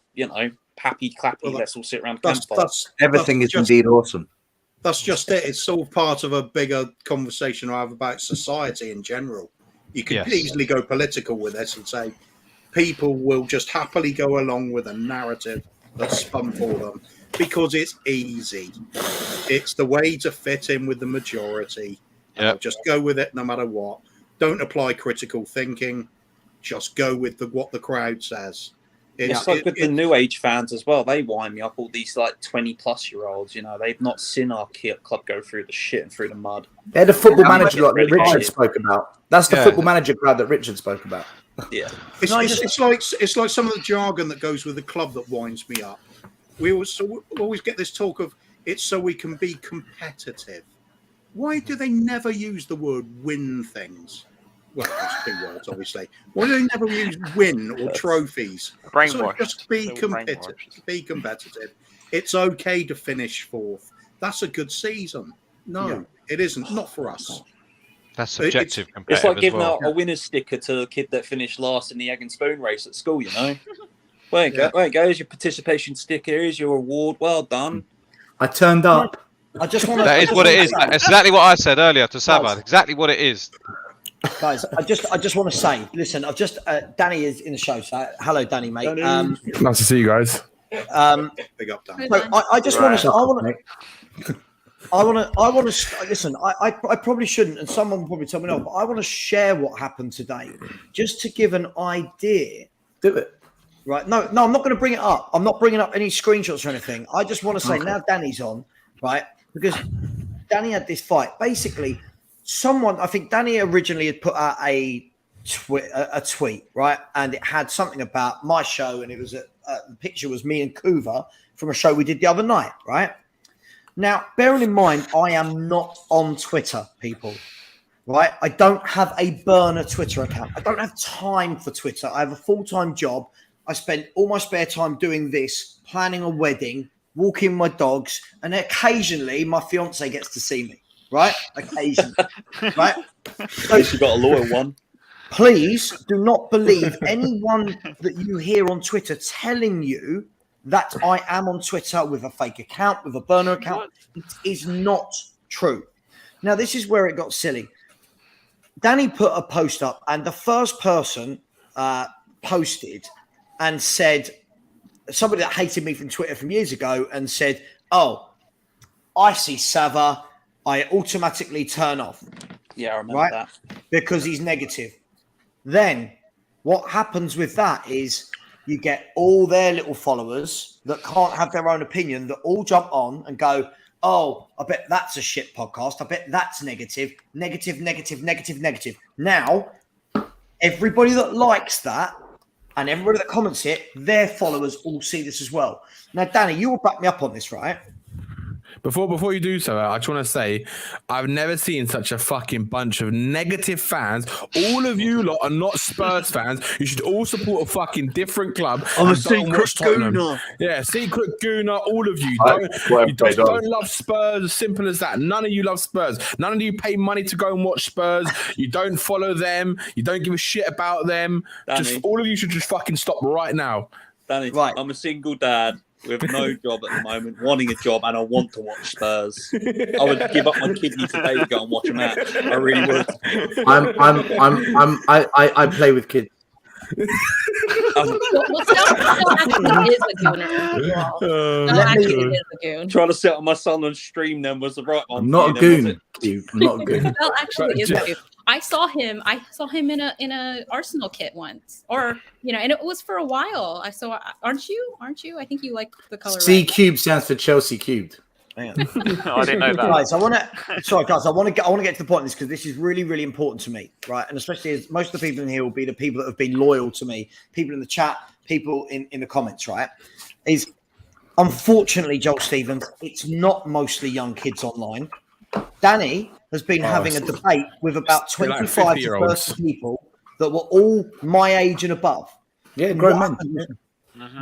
E: happy clappy.
B: Well,
E: Let's all sit around
B: That's,
E: campfire.
B: that's,
F: Everything
B: that's
F: is indeed awesome.
B: That's just it. It's all part of a bigger conversation I have about society in general. You could
C: Yes.
B: easily go political with this and say people will just happily go along with a narrative that's spun for them because it's easy. It's the way to fit in with the majority.
C: Yep.
B: Just go with it no matter what. Don't apply critical thinking. Just go with what the crowd says.
E: It's like with the new age fans as well. They wind me up. All these 20-plus-year-olds. They've not seen our club go through the shit and through the mud.
D: They're the football manager lot that
E: really
D: Richard
E: hard.
D: spoke about. That's the
C: Yeah.
D: football manager crowd that Richard spoke about.
E: Yeah,
B: It's like some of the jargon that goes with the club that winds me up. We always get this talk of it's so we can be competitive. Why do they never use the word win things? Well, that's two words, obviously. Why do they never use win or trophies?
G: Brainwash.
B: So just be
G: Still
B: competitive.
G: brainwashed.
B: Be competitive. It's okay to finish fourth. That's a good season. No, it isn't. Not for us.
C: That's subjective.
E: it's
C: competitive
E: like giving
C: as well.
E: out a winner's sticker to a kid that finished last in the egg and spoon race at school. There you go. Here's your participation sticker. Here's your award. Well done.
D: I turned up.
A: I just want to.
C: That is what it is. That's exactly what I said earlier to Savva. Exactly what it is.
A: Guys, I just want to say, listen, I've just Danny is in the show, so hello, Danny, mate.
B: Danny.
I: Nice to see you guys.
B: Big up, Dan.
A: So I just want to. I want to listen. I probably shouldn't, and someone will probably tell me no, but I want to share what happened today, just to give an idea.
D: Do it.
A: Right? No, I'm not going to bring it up. I'm not bringing up any screenshots or anything. I just want to say now Danny's on, right? Because Danny had this fight. Basically, I think Danny originally had put out a tweet, right? And it had something about my show, and it was the picture was me and Kuva from a show we did the other night, right? Now, bearing in mind, I am not on Twitter, people, right? I don't have a burner Twitter account. I don't have time for Twitter. I have a full-time job. I spend all my spare time doing this, planning a wedding, walking my dogs, and occasionally my fiance gets to see me, right? Occasionally, right?
E: At least you got a loyal one.
A: Please do not believe anyone that you hear on Twitter telling you that I am on Twitter with a fake account, with a burner account. It is not true. Now, this is where it got silly. Danny put a post up, and the first person posted and said, somebody that hated me from Twitter from years ago, and said, "Oh, I see Savva, I automatically turn off."
E: Yeah, I remember that.
A: Because he's negative. Then what happens with that is you get all their little followers that can't have their own opinion that all jump on and go, "Oh, I bet that's a shit podcast. I bet that's negative, negative, negative, negative, negative." Now, everybody that likes that and everybody that comments it, their followers all see this as well. Now, Danny, you will back me up on this, right?
I: Before you do so, I just want to say I've never seen such a fucking bunch of negative fans. All of you lot are not Spurs fans. You should all support a fucking different club.
B: I'm a
I: and don't
B: secret
I: watch Tottenham.
B: gooner.
I: Yeah, secret gooner. All of you
F: Well,
I: don't love Spurs. As simple as that. None of you love Spurs. None of you pay money to go and watch Spurs. You don't follow them. You don't give a shit about them.
E: Danny.
I: Just all of you should just fucking stop right now.
E: Danny,
A: Right.
E: I'm a single dad with no job at the moment, wanting a job, and I want to watch Spurs. I would give up my kidney today to go and watch a match. I really would.
D: I play with kids.
H: Well, Stel actually is a gooner. Stel actually is a goon.
E: Trying to set up my son on stream then was the right one.
D: I'm not a goon. I'm not a goon.
H: Stel actually is a goon. I saw him in a Arsenal kit once, or and it was for a while. Aren't you? I think you like the color.
D: C
H: red.
D: cubed stands for Chelsea cubed.
A: Hang on.
G: I didn't know that.
A: Guys, I want to get to the point of this because this is really, really important to me, right? And especially as most of the people in here will be the people that have been loyal to me, people in the chat, people in the comments, right? Is unfortunately, Joel Stevens, it's not mostly young kids online. Danny has been having a debate with about 25 to 30 people that were all my age and above.
D: Yeah, grown men.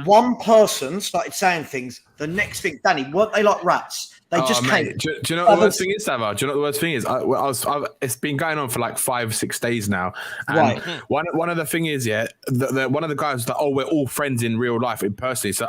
A: One person started saying things. The next thing, Danny, weren't they like rats? They just came.
I: Mate, do you know what the worst thing is, Savva? Do you know what the worst thing is? It's been going on for like 5-6 days now. And
A: Right.
I: one of the thing is, yeah, one of the guys was like, oh, we're all friends in real life, in personally. So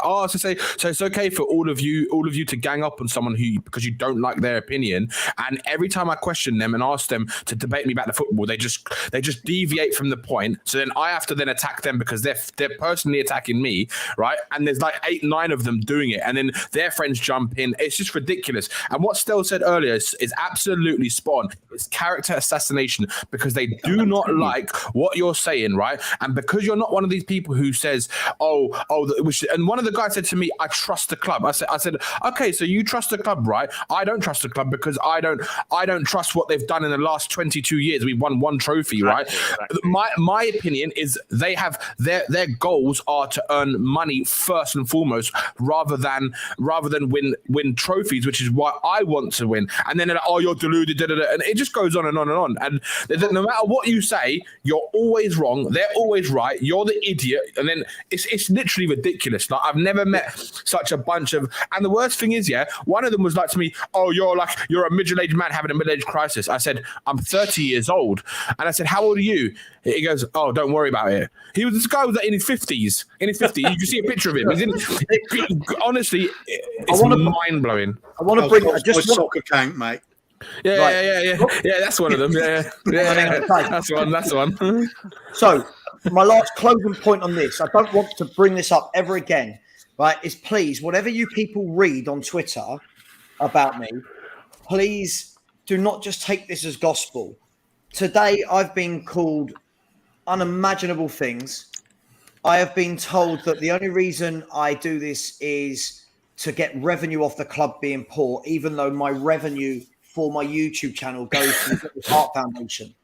I: it's okay for all of you to gang up on someone because you don't like their opinion. And every time I question them and ask them to debate me about the football, they just deviate from the point. So then I have to then attack them because they're personally attacking me, right? And there's like 8-9 of them doing it, and then their friends jump in. It's just ridiculous. And what Stell said earlier is absolutely spot on. It's character assassination because they do not like what you're saying, right? And because you're not one of these people who says, and one of the guys said to me, I trust the club. I said, okay, so you trust the club, right? I don't trust the club because I don't trust what they've done in the last 22 years. We've won one trophy, right? Exactly. My opinion is they have their goals are to earn money first and foremost, rather than win trophies, which is why I want to win. And then they're like, oh, you're deluded, and it just goes on and on and on. And no matter what you say, you're always wrong. They're always right. You're the idiot. And then it's literally ridiculous. Like, I've never met such a bunch of. And the worst thing is, yeah, one of them was like to me, oh, you're a middle-aged man having a middle-aged crisis. I said, I'm 30 years old. And I said, how old are you? He goes, oh, don't worry about it. This guy was in his 50s. You can see a picture of him. Honestly, it's mind-blowing.
B: I want to bring just soccer account, mate.
I: Yeah, that's one of them. Yeah. That's one.
A: So, my last closing point on this, I don't want to bring this up ever again, right, is please, whatever you people read on Twitter about me, please do not just take this as gospel. Today, I've been called unimaginable things. I have been told that the only reason I do this is to get revenue off the club being poor, even though my revenue for my YouTube channel goes to the British Heart Foundation.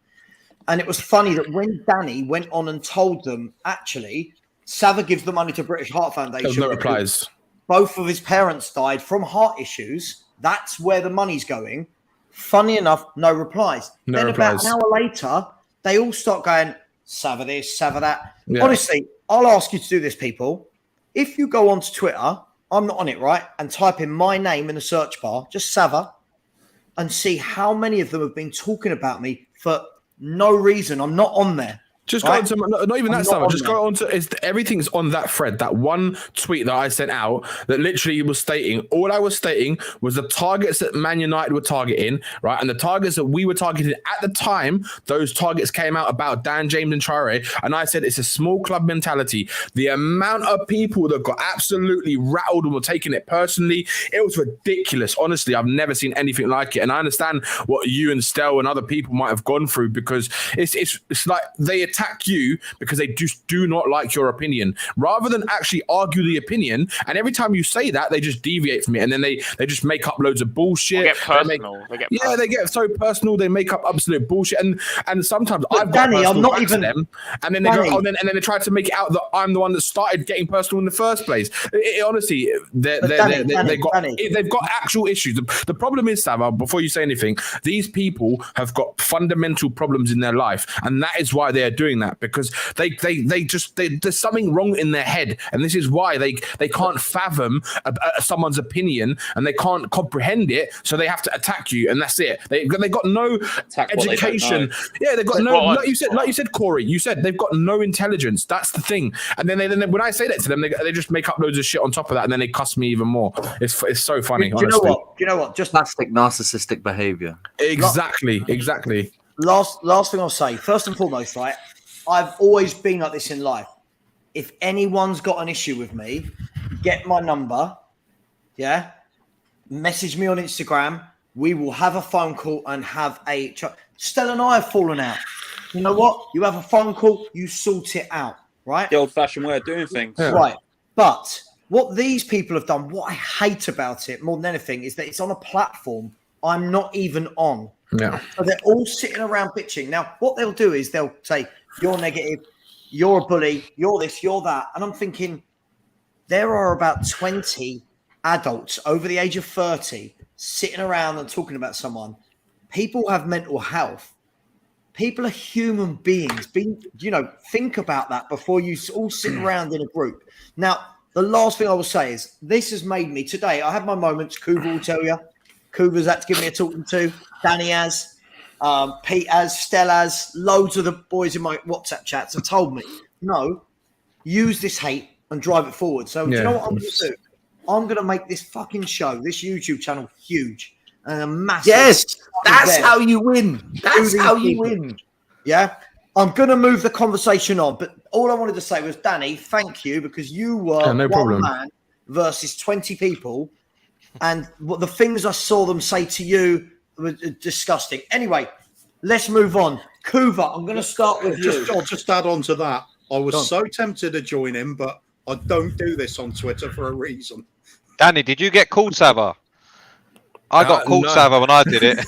A: And it was funny that when Danny went on and told them, actually, Savva gives the money to British Heart Foundation.
I: There's no replies.
A: Both of his parents died from heart issues. That's where the money's going. Funny enough, no replies. Then about an hour later, they all start going, Savva this, Savva that. Yeah. Honestly, I'll ask you to do this, people. If you go onto Twitter, I'm not on it, right? And type in my name in the search bar, just Savva, and see how many of them have been talking about me for no reason. I'm not on there.
I: Just go on to, not even that stuff. Just go on to, everything's on that thread. That one tweet that I sent out that literally was stating, all I was stating was the targets that Man United were targeting, right? And the targets that we were targeting at the time, those targets came out about Dan James and Traore. And I said, it's a small club mentality. The amount of people that got absolutely rattled and were taking it personally, it was ridiculous. Honestly, I've never seen anything like it. And I understand what you and Stell and other people might have gone through, because it's like they attack you because they just do not like your opinion, rather than actually argue the opinion. And every time you say that, they just deviate from it, and then they just make up loads of bullshit.
G: They get personal.
I: They get so personal. They make up absolute bullshit. And sometimes I've got
A: Danny, I'm not even
I: them, and then they go, and then they try to make it out that I'm the one that started getting personal in the first place. Honestly, they've got actual issues. The problem is, Savva, before you say anything, these people have got fundamental problems in their life, and that is why they are doing that, because there's something wrong in their head, and this is why they can't fathom someone's opinion, and they can't comprehend it, so they have to attack you, and that's it. They got no education. Yeah, they've got no. Like you said, Corey. You said they've got no intelligence. That's the thing. And then when I say that to them, they just make up loads of shit on top of that, and then they cuss me even more. It's so funny.
A: Do you know what? Just
J: plastic narcissistic behavior.
I: Exactly.
A: Last thing I'll say. First and foremost, right? I've always been like this in life. If anyone's got an issue with me, get my number. Yeah. Message me on Instagram. We will have a phone call and have a chat. Stell and I have fallen out. You know what? You have a phone call, you sort it out, right?
E: The old-fashioned way of doing things.
A: Yeah. Right. But what these people have done, what I hate about it more than anything, is that it's on a platform I'm not even on.
I: Yeah.
A: So they're all sitting around bitching. Now, what they'll do is they'll say, you're negative, you're a bully, you're this, you're that. And I'm thinking, there are about 20 adults over the age of 30 sitting around and talking about someone. People have mental health. People are human beings. Think about that before you all sit around in a group. Now, the last thing I will say is this has made me today. I have my moments. Kuva will tell you. Kuva's had to give me a talking to. Danny has. Pete has. Stell has. Loads of the boys in my WhatsApp chats have told me, no, use this hate and drive it forward. So do you know what I'm going to do? I'm going to make this fucking show, this YouTube channel, huge and a massive.
D: Yes, that's how you win. That's how you win.
A: Yeah. I'm going to move the conversation on, but all I wanted to say was, Danny, thank you, because you were one man versus 20 people, and what the things I saw them say to you were disgusting. Anyway, let's move on. Kuva, I'm going to start with you.
B: I'll just add on to that. I was so tempted to join him, but I don't do this on Twitter for a reason.
C: Danny, did you get called Savva? I got called Savva when I did it.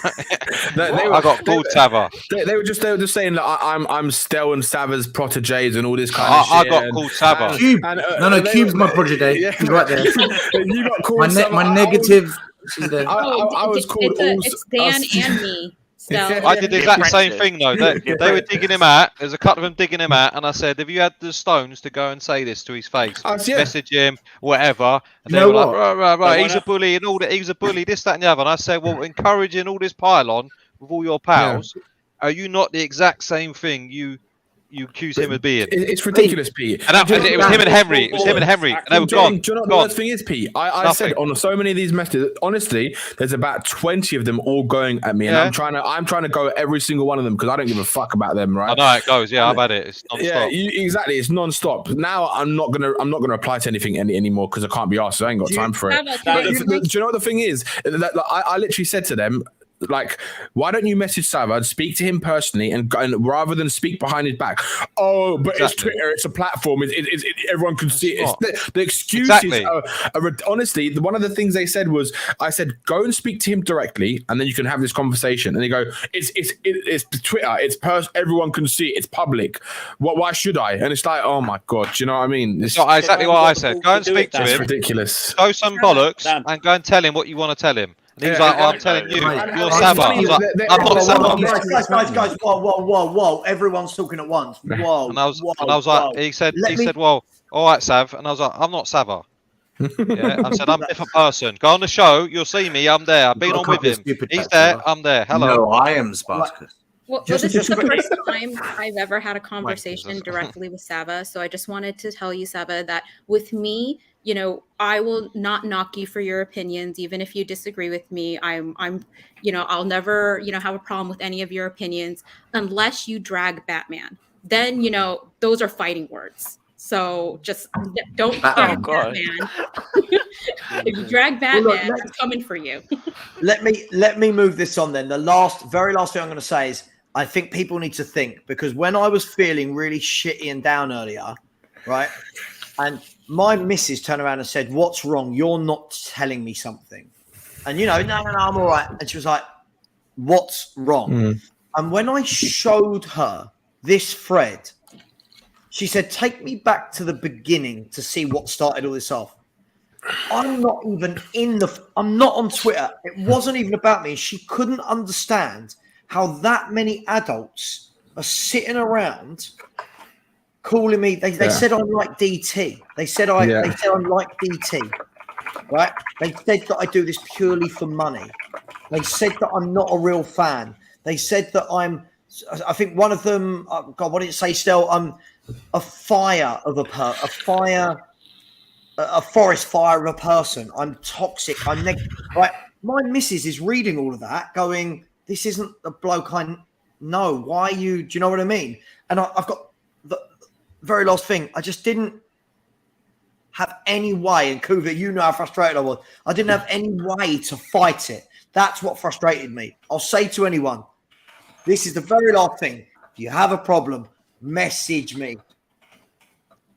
C: I got called Savva.
I: They were just saying that I'm Stell and Savva's proteges and all this kind of shit.
C: I got called Savva.
D: Cube. No, Cube's my protege.
I: Yeah.
D: He's right there.
I: You got called Savva.
D: My negative.
I: I was called.
H: It's Dan and me. Stell.
C: I did the exact same thing though. They were digging him out. There's a couple of them digging him out, and I said, "Have you had the stones to go and say this to his face? Message him, whatever." And they were like, "Right, he's a bully and all that. He's a bully, this, that, and the other." And I said, "Well, encouraging all this pile-on with all your pals, are you not the exact same thing you accuse him of being?"
I: It's ridiculous, Pete.
C: And it was him and Henry. It was him and Henry. And they were gone.
I: Do you know what the worst thing is, Pete? I said on so many of these messages, honestly, there's about 20 of them all going at me, and I'm trying to go at every single one of them because I don't give a fuck about them, right?
C: I know how it goes. Yeah, I've had it. It's non-stop.
I: Yeah, exactly. It's non-stop. Now I'm not gonna reply to anything anymore because I can't be asked. I ain't got time for it. Do you know what the thing is? I literally said to them, like, why don't you message Savva and speak to him personally and rather than speak behind his back? Oh, but it's Twitter, it's a platform, everyone can see it. The excuses are honestly, one of the things they said was, I said, go and speak to him directly and then you can have this conversation. And they go, it's Twitter, everyone can see it, it's public. Why should I? And it's like, oh my God, do you know what I mean? It's
C: not exactly what I said. Go and speak to him.
I: It's ridiculous.
C: Show some bollocks and go and tell him what you want to tell him. And he was like, I'm telling you, you're Savva. I was like, I'm not Savva.
A: Guys, whoa. Everyone's talking at once. Whoa.
C: And I was like, he said, well, all right, Sav. And I was like, I'm not Savva. Yeah, I said, I'm a different person. Go on the show, you'll see me, I'm there. I've been on with him. He's there, I'm there. Hello.
J: No, I am Spartacus.
H: Well, this is the first time I've ever had a conversation directly with Savva. So I just wanted to tell you, Savva, that with me, I will not knock you for your opinions, even if you disagree with me. I'm, I'll never, have a problem with any of your opinions unless you drag Batman. Then, those are fighting words. So just don't drag Batman. If you drag Batman, I'm coming for you.
A: Let me move this on then. The very last thing I'm going to say is, I think people need to think, because when I was feeling really shitty and down earlier, right, and my missus turned around and said, "What's wrong? You're not telling me something." And no, I'm all right. And she was like, "What's wrong?" And when I showed her this thread, she said, "Take me back to the beginning to see what started all this off." I'm not on Twitter. It wasn't even about me. She couldn't understand how that many adults are sitting around calling me. They said I'm like DT. They said I'm like DT. Right? They said that I do this purely for money. They said that I'm not a real fan. They said that I think one of them, God, what did it say still? I'm a forest fire of a person. I'm toxic. I'm negative. Right? My missus is reading all of that going, this isn't the bloke I know. Why do you know what I mean? And I've got the very last thing. I just didn't have any way, and Kuva, you know how frustrated I was. I didn't have any way to fight it. That's what frustrated me. I'll say to anyone, this is the very last thing. If you have a problem, message me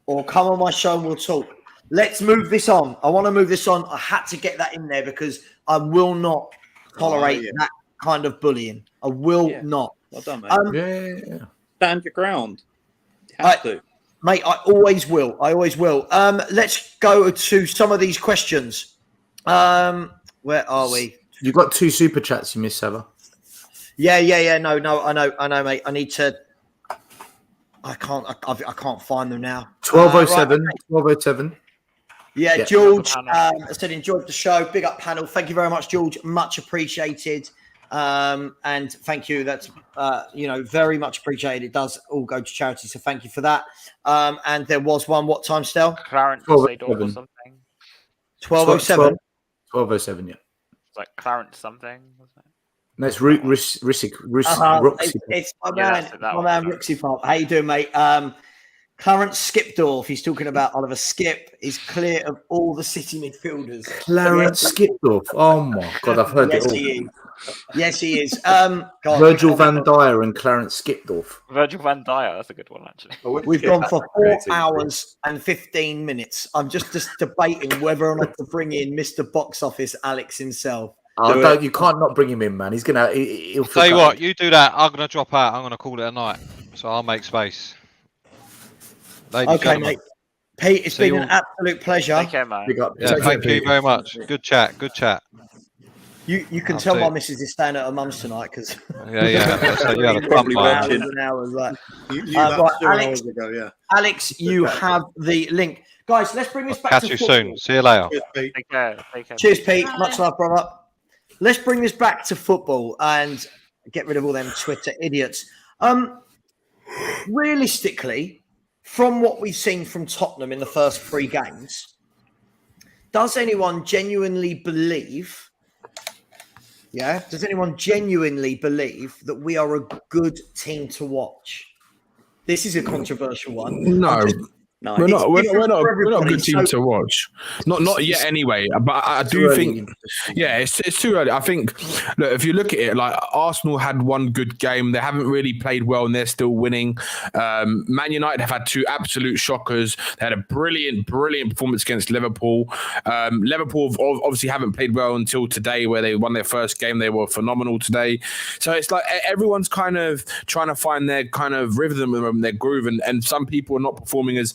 A: or come on my show and we'll talk. Let's move this on. I want to move this on. I had to get that in there because I will not tolerate that kind of bullying. I will not.
E: Well done, mate. Stand your ground. You have to.
A: Mate, I always will. Let's go to some of these questions. Where are we?
D: You've got 2 super chats you missed, Savva.
A: Yeah. No, I know, mate. I need to. I can't find them now.
D: 1207. 1207.
A: Yeah,
D: Yeah.
A: George
G: Panel.
A: said enjoyed the show. Big up panel. Thank you very much, George. Much appreciated. And thank you. That's very much appreciated. It does all go to charity, so thank you for that. And there was one. What time, Stel?
G: Clarence
D: 12:07.
G: Seedorf or something.
A: 12:07.
D: 12:07. Yeah.
G: It's like Clarence something. Wasn't it?
D: No, it's Roxy.
A: It's my
G: Yeah,
A: man,
G: that's it, that
A: my
G: one.
A: man, Rixie Pop. How you doing, mate? Clarence Skipdorf. He's talking about Oliver Skip. He's clear of all the City midfielders.
D: Clarence Skipdorf. Oh my God, I've heard
A: Yes,
D: it all.
A: he is. Yes, he is. God,
D: Virgil van Dyer and Clarence Skipdorf.
G: Virgil van Dyer. That's a good one, actually.
A: We've gone for 4 hours and 15 minutes. I'm just debating whether or not to bring in Mr. Box Office Alex himself.
D: You can't not bring him in, man. He's gonna. He'll
C: Tell you what, you do that. I'm gonna drop out. I'm gonna call it a night. So I'll make space. Ladies and
A: Okay,
C: gentlemen.
A: mate. Pete, it's
C: See
A: been
C: you
A: an absolute pleasure.
G: Take care, man.
D: Big up.
C: Yeah,
D: Take
C: thank
D: care,
C: you
D: Pete.
C: very much. Good chat. Good chat.
A: You can
C: I'll
A: tell
C: see
A: my
C: it.
A: missus is staying at her mum's tonight because
C: Yeah. So you had a fun
B: Probably
C: time.
B: watching. You knew that
A: right,
B: 2
A: Alex.
B: hours ago, yeah.
A: Alex, you have the link. Guys, let's bring this back
C: Catch
A: to
C: you
A: football.
C: soon. See you later.
B: Cheers, Pete.
G: Take care. Take care.
A: Cheers, Pete. Much love, brother. Let's bring this back to football and get rid of all them Twitter idiots. Realistically, from what we've seen from Tottenham in the first 3 games, does anyone genuinely believe? Yeah, does anyone genuinely believe that we are a good team to watch? This is a controversial one.
I: No.
A: No,
I: We're
A: it's
I: not
A: different for
I: a
A: everybody.
I: good team
A: So-
I: to watch. Not yet anyway. But I do think, yeah, it's too early. I think, look, if you look at it, like Arsenal had one good game. They haven't really played well and they're still winning. Man United have had 2 absolute shockers. They had a brilliant performance against Liverpool. Liverpool obviously haven't played well until today where they won their first game. They were phenomenal today. So it's like everyone's kind of trying to find their kind of rhythm, their groove. And some people are not performing as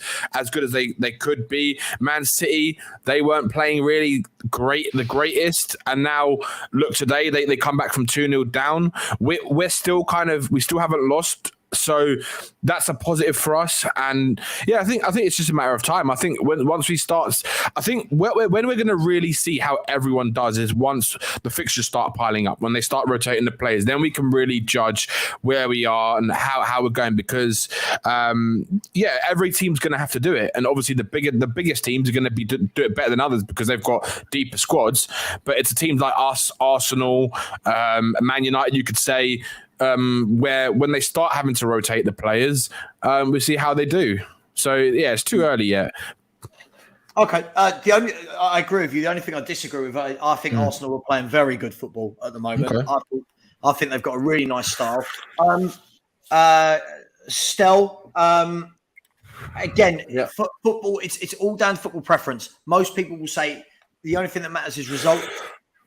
I: good as they could be. Man City, they weren't playing really the greatest, and now look today they come back from 2-0 down. We're still we still haven't lost. So that's a positive for us, and yeah, I think it's just a matter of time. I think once we start, I think when we're going to really see how everyone does is once the fixtures start piling up, when they start rotating the players, then we can really judge where we are and how we're going. Because every team's going to have to do it, and obviously the biggest teams are going to do it better than others because they've got deeper squads. But it's teams like us, Arsenal, Man United, you could say. Where when they start having to rotate the players, we see how they do. So yeah, it's too early yet.
A: Okay, I agree with you. The only thing I disagree with, I think Arsenal are playing very good football at the moment.
I: Okay.
A: I think they've got a really nice style. Stel, again, football. It's all down to football preference. Most people will say the only thing that matters is result.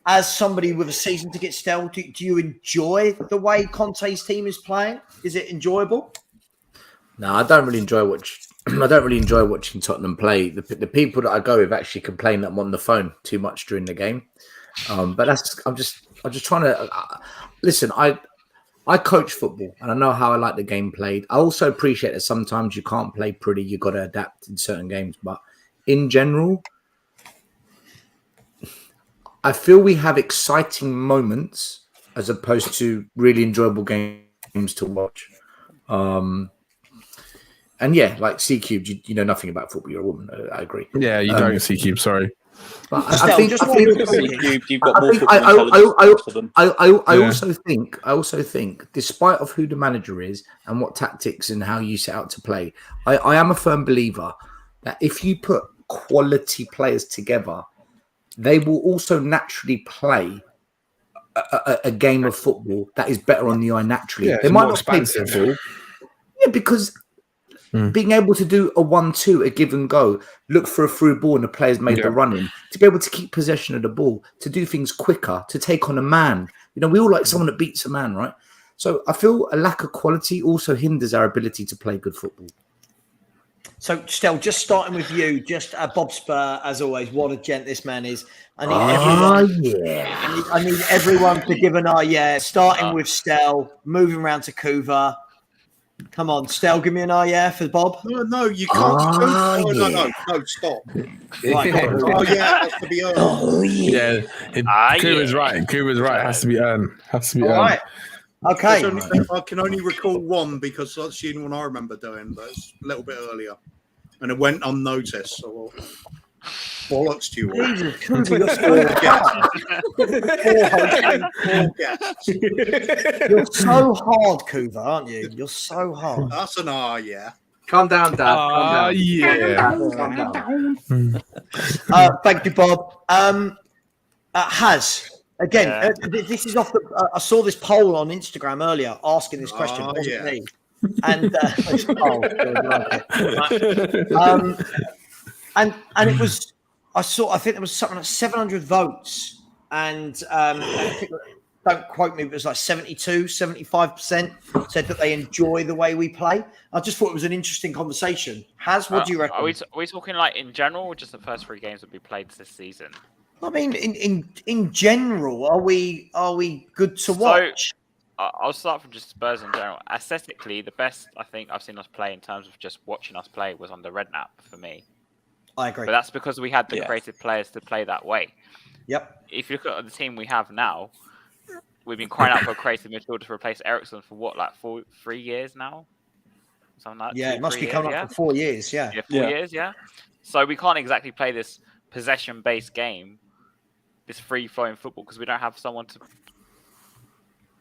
A: As somebody with a season ticket, Stel, do you enjoy the way Conte's team is playing? Is it enjoyable?
D: No, I don't really enjoy watching Tottenham play. The people that I go with actually complain that I'm on the phone too much during the game. But I'm just trying to listen. I coach football and I know how I like the game played. I also appreciate that sometimes you can't play pretty. You've got to adapt in certain games. But in general, I feel we have exciting moments as opposed to really enjoyable games to watch. And yeah, like C-Cube, you know nothing about football. You're a woman. I agree.
I: Yeah, you don't C-Cube. Sorry.
D: But
E: You've got more football intelligence for them.
D: I also think, despite of who the manager is and what tactics and how you set out to play, I am a firm believer that if you put quality players together, they will also naturally play a game of football that is better on the eye naturally.
I: Yeah,
D: they might not play football. Yeah, because being able to do a 1-2, a give and go, look for a through ball and the players made the run in, to be able to keep possession of the ball, to do things quicker, to take on a man. You know, we all like someone that beats a man, right? So I feel a lack of quality also hinders our ability to play good football.
A: So, Stel, just starting with you, just Bob Spur, as always, what a gent this man is. I need everyone to give an yeah. Starting with Stel, moving around to Kuva. Come on, Stel, give me an yeah for Bob.
B: No, you can't. No, stop.
A: Right.
B: Oh, yeah, it has to be earned.
I: Kuba's right. Kuba's right. Has to be earned.
A: All right. Okay.
B: I can only recall one because that's the only one I remember doing, but it's a little bit earlier. And it went unnoticed. So bollocks to you all.
A: Jesus, Kuba, you're so hard, Kuba, aren't you? You're so hard.
B: That's an yeah.
F: Calm down, Dad. Calm down.
I: Yeah.
F: Calm down.
A: Thank you, Bob. Has again. This is off the. I saw this poll on Instagram earlier asking this question. It wasn't me. And and it was. I think there was something like 700 votes, and I think, don't quote me, but it was like 75% said that they enjoy the way we play. I just thought it was an interesting conversation. What do you reckon?
G: Are we talking like in general, or just the first 3 games that we played this season?
A: I mean, in general, are we good to watch?
G: I'll start from just Spurs in general. Aesthetically, the best I think I've seen us play in terms of just watching us play was under Redknapp for me.
A: I agree.
G: But that's because we had the creative players to play that way.
A: Yep.
G: If you look at the team we have now, we've been crying out for a creative midfielder to replace Ericsson for what, like 3 years now? Something like that.
A: Yeah, it must be coming up for 4 years. Yeah.
G: 4 years. Yeah. So we can't exactly play this possession-based game, this free-flowing football, because we don't have someone to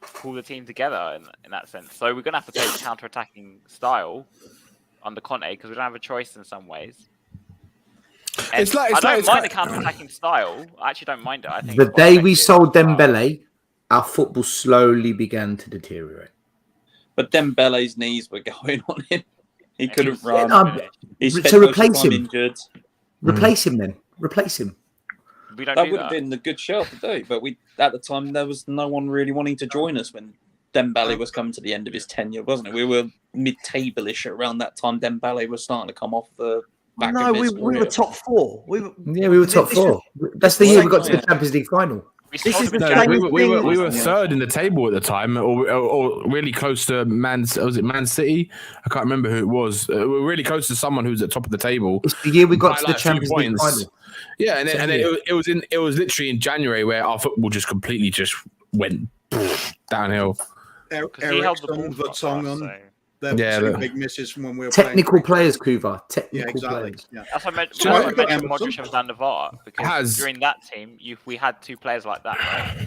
G: pull the team together in that sense. So we're going to have to play the counter-attacking style under Conte because we don't have a choice in some ways. I don't mind the counter-attacking style. I actually don't mind it. I think
D: the day we sold Dembele, our football slowly began to deteriorate.
E: But Dembele's knees were going on him. He couldn't run.
D: So replace him. Injured. Replace him then. Replace him.
E: That would have been the good shout to do. But at the time there was no one really wanting to join us when Dembele was coming to the end of his tenure, wasn't it? We were mid-table-ish around that time. Dembele was starting to come off the.
A: No, we were top 4. We
D: were top 4. That's the year we got to the Champions League final.
I: We were third in the table at the time, or really close to Man City? I can't remember who it was. We were really close to someone who's at top of the table.
D: It's the year we got to the Champions League final.
I: Yeah, and then it was literally in January where our football just completely just went downhill.
B: Ericsson, Vertonghen. There were 2 big misses from when we were
D: technical players, Kuva. Technical players.
B: Yeah.
G: That's what I mentioned Modric and Van der Vaart, because during that team, we had 2 players like that, right?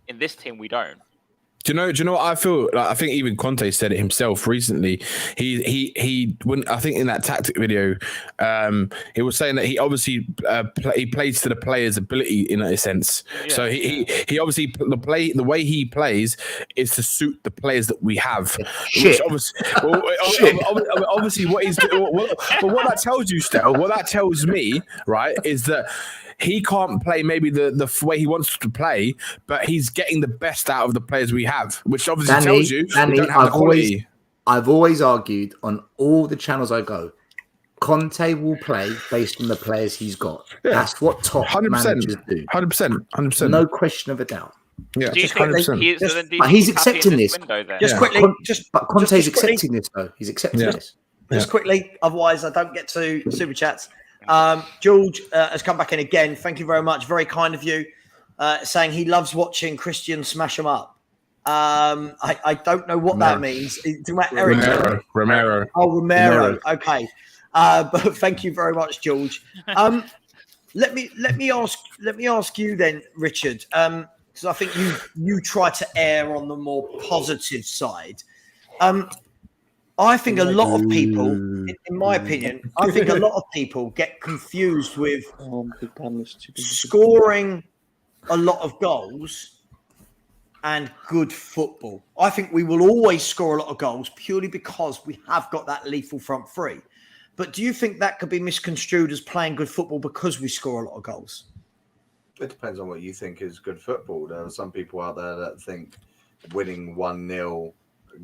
G: In this team, we don't.
I: Do you know what I feel? Like, I think even Conte said it himself recently. He when I think in that tactic video, he was saying that he obviously he plays to the player's ability in a sense. Yeah, so he obviously the way he plays is to suit the players that we have.
D: Shit.
I: Which obviously what he's but what that tells you, Stel, what that tells me, right, is that he can't play maybe the way he wants to play, but he's getting the best out of the players we have, which obviously tells you we don't have the quality.
D: I've always argued on all the channels I go, Conte will play based on the players he's got. Yeah. That's what top 100%, managers do.
I: 100%.
D: No question of a doubt.
I: Yeah,
G: do you think
D: he's accepting this. But Conte's accepting this, though. He's accepting this.
A: Just quickly, otherwise I don't get to super chats. George has come back in again. Thank you very much. Very kind of you. Saying he loves watching Christian smash them up. I don't know what that means.
I: Romero.
A: Oh, Romero. Okay. But thank you very much, George. Let me ask you then, Richard, because I think you try to err on the more positive side. I think a lot of people, in my opinion, I think a lot of people get confused with scoring a lot of goals and good football. I think we will always score a lot of goals purely because we have got that lethal front three. But do you think that could be misconstrued as playing good football because we score a lot of goals?
F: It depends on what you think is good football. There are some people out there that think winning 1-0,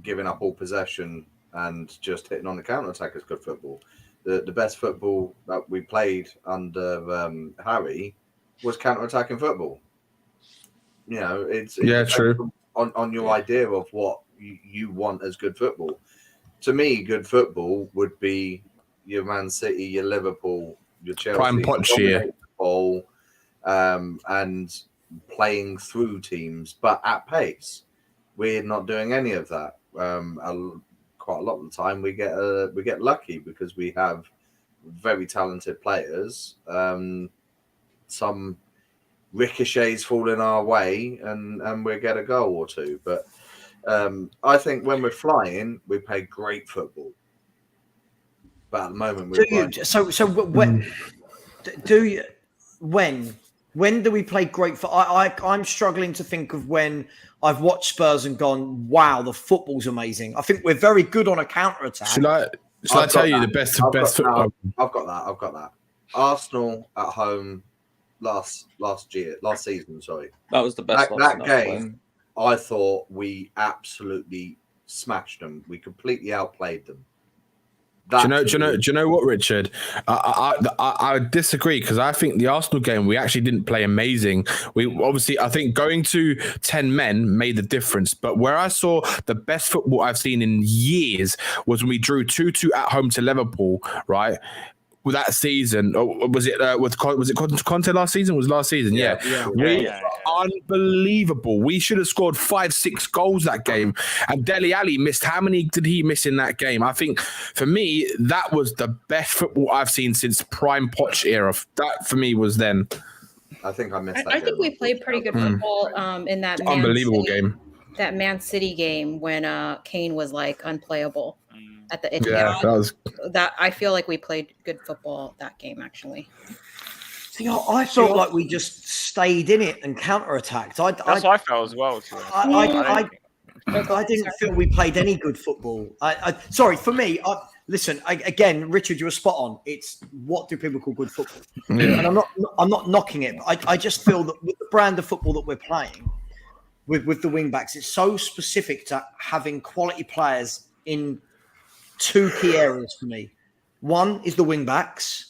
F: giving up all possession and just hitting on the counter-attack is good football. The best football that we played under Harry was counter-attacking football. You know, it's
I: true.
F: On your idea of what you want as good football. to me, good football would be your Man City, your Liverpool, your Chelsea,
I: Prime Poch here.
F: dominate the ball, and playing through teams, but at pace. We're not doing any of that. Quite a lot of the time, we get lucky because we have very talented players. Some ricochets fall in our way, and we get a goal or two. But I think when we're flying, we play great football. But at the moment, we're flying.
A: When do we play great for? I'm struggling to think of when I've watched Spurs and gone, wow, the football's amazing. I think we're very good on a counter attack.
I: Should I tell you the best football?
F: I've got that. Arsenal at home last season. Sorry,
E: That was the best.
F: that game. I thought we absolutely smashed them. We completely outplayed them.
I: Do you know what, Richard? I disagree because I think the Arsenal game we actually didn't play amazing. We obviously, I think going to 10 men made the difference. But where I saw the best football I've seen in years was when we drew 2-2 at home to Liverpool, right? With that season, or was it Conte last season? Was last season? Yeah. Unbelievable. We should have scored 5-6 goals that game. And Dele Alli missed. How many did he miss in that game? I think for me, that was the best football I've seen since prime Poch era. That for me was then.
F: I think I missed that.
H: I think we played pretty good football in that
I: unbelievable game.
H: That Man City game when Kane was like unplayable at the Etihad.
I: Yeah,
H: that I feel like we played good football that game actually.
A: See, I felt like we just stayed in it and counter-attacked.
G: That's what I felt as well.
A: I didn't feel we played any good football. Sorry, for me, listen, again, Richard, you were spot on. It's what do people call good football?
I: Yeah.
A: And I'm not knocking it, but I just feel that with the brand of football that we're playing, with the wing-backs, it's so specific to having quality players in two key areas for me. One is the wing-backs,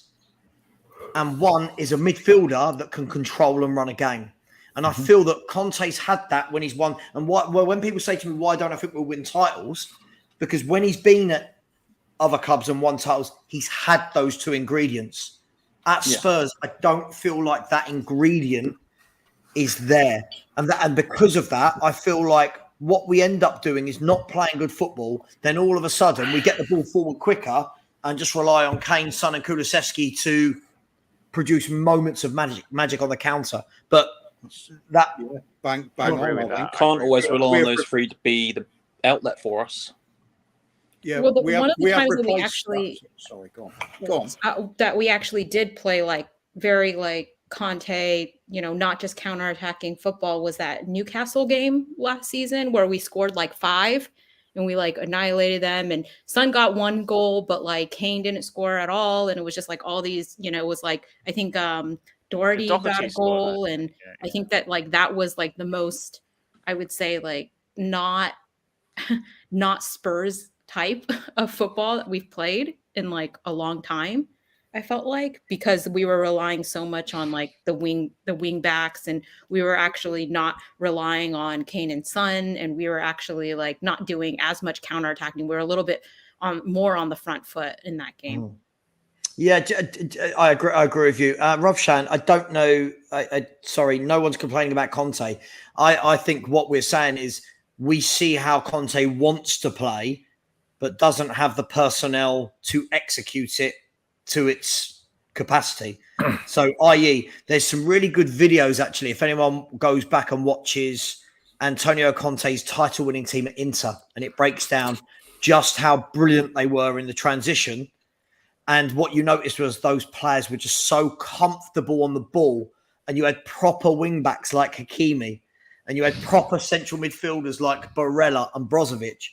A: and one is a midfielder that can control and run a game. And I feel that Conte's had that when he's won. And when people say to me, why don't I think we'll win titles? Because when he's been at other clubs and won titles, he's had those two ingredients. At Spurs, I don't feel like that ingredient is there. And because of that, I feel like what we end up doing is not playing good football. Then all of a sudden, we get the ball forward quicker and just rely on Kane, Son and Kulusevski to produce moments of magic on the counter. But that
B: bang.
E: Can't always rely on those three to be the outlet for us.
B: Yeah,
H: well,
B: we have replaced. Sorry, go on.
H: That we actually did play like very like Conte, not just counter-attacking football, was that Newcastle game last season where we scored like 5 and we like annihilated them, and Son got 1 goal, but like Kane didn't score at all, and it was just like all these, it was like I think Doherty got a goal, and I think that like that was like the most, I would say, like not Spurs type of football that we've played in like a long time. I felt like, because we were relying so much on like the wing backs, and we were actually not relying on Kane and Son, and we were actually like not doing as much counterattacking. We were a little bit more on the front foot in that game.
A: Yeah, I agree with you, Rovshan. I don't know. Sorry, no one's complaining about Conte. I think what we're saying is we see how Conte wants to play, but doesn't have the personnel to execute it to its capacity. So, i.e., there's some really good videos, actually, if anyone goes back and watches Antonio Conte's title-winning team at Inter, and it breaks down just how brilliant they were in the transition. And what you noticed was those players were just so comfortable on the ball, and you had proper wing-backs like Hakimi, and you had proper central midfielders like Barella and Brozovic,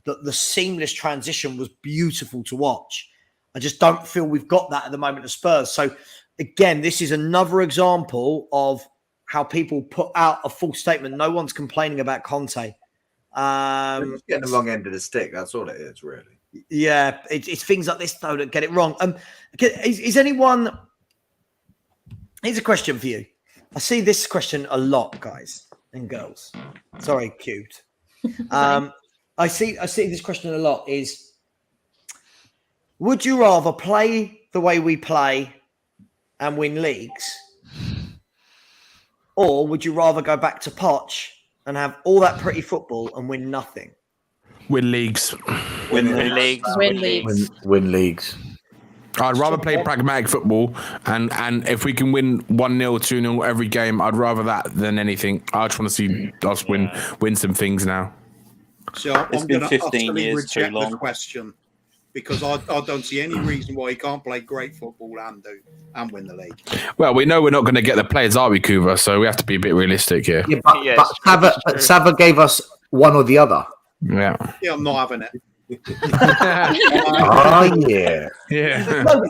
A: that the seamless transition was beautiful to watch. I just don't feel we've got that at the moment at Spurs. So, again, this is another example of how people put out a full statement. No one's complaining about Conte.
F: They're just getting the wrong end of the stick. That's all it is, really.
A: Yeah, it's things like this, though, that get it wrong. Is anyone... Here's a question for you. I see this question a lot, guys and girls. Sorry, cubed. I see this question a lot is... would you rather play the way we play and win leagues, or would you rather go back to Poch and have all that pretty football and win nothing?
I: Win leagues.
G: Win leagues.
H: Win leagues.
J: Win leagues.
I: I'd rather play pragmatic football, and if we can win 1-0, 2-0 every game, I'd rather that than anything. I just want to see us win some things now.
B: So
E: It's
B: I'm
E: been
B: going to
E: 15
B: utterly
E: years too
B: reject the
E: long.
B: question because I don't see any reason why he can't play great football and win the league.
I: Well, we know we're not going to get the players, are we, Kuva? So we have to be a bit realistic here.
D: Yeah, but,
G: Yeah,
D: but Savva gave us one or the other.
I: Yeah.
B: Yeah, I'm not having it.
D: Oh, yeah.
I: Yeah.
A: No,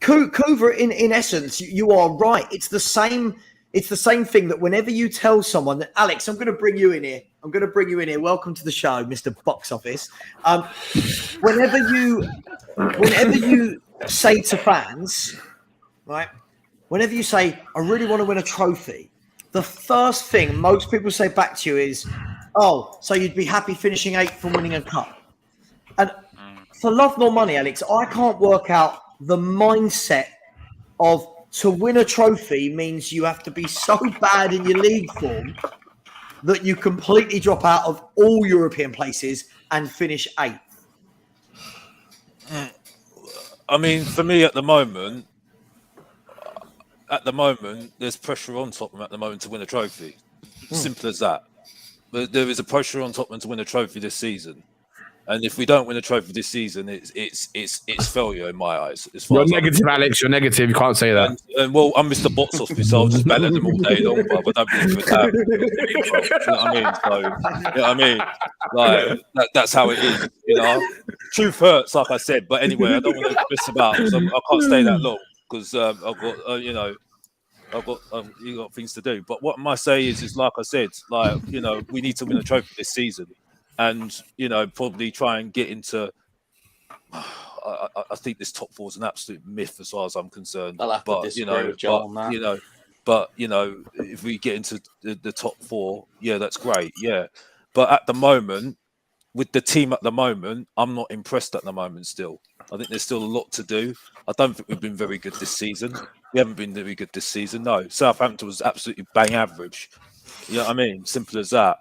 A: Kuva, in essence, you are right. It's the same thing that whenever you tell someone that, Alex, I'm going to bring you in here. Welcome to the show, Mr. Box Office. Whenever you say to fans, right? Whenever you say, I really want to win a trophy, the first thing most people say back to you is, oh, so you'd be happy finishing 8th and winning a cup. And for love nor money, Alex, I can't work out the mindset of to win a trophy means you have to be so bad in your league form that you completely drop out of all European places and finish 8th.
K: I mean, for me at the moment, there's pressure on Tottenham at the moment to win a trophy. Simple as that. But there is a pressure on Tottenham to win a trophy this season, and if we don't win a trophy this season, it's failure in my eyes. As far
I: You're
K: as
I: negative, Alex. You're negative. You can't say that.
K: and well, I'm Mr. Box Office, so I'll just banter them all day long, but I don't believe in that. You know what I mean? So, you know what I mean? Like that's how it is. You know, truth hurts, like I said. But anyway, I don't want to mess about. So I can't stay that long because I've got you got things to do. But what I must say is like I said, like, you know, we need to win a trophy this season, and you know, probably try and get into. I think this top 4 is an absolute myth as far as I'm concerned.
E: I'll have to disagree with Joe on that.
K: You know, if we get into the top 4, yeah, that's great, yeah. But at the moment, with the team at the moment, I'm not impressed at the moment. Still, I think there's still a lot to do. I don't think we've been very good this season. We haven't been very good this season. No, Southampton was absolutely bang average. You know what I mean? Simple as that.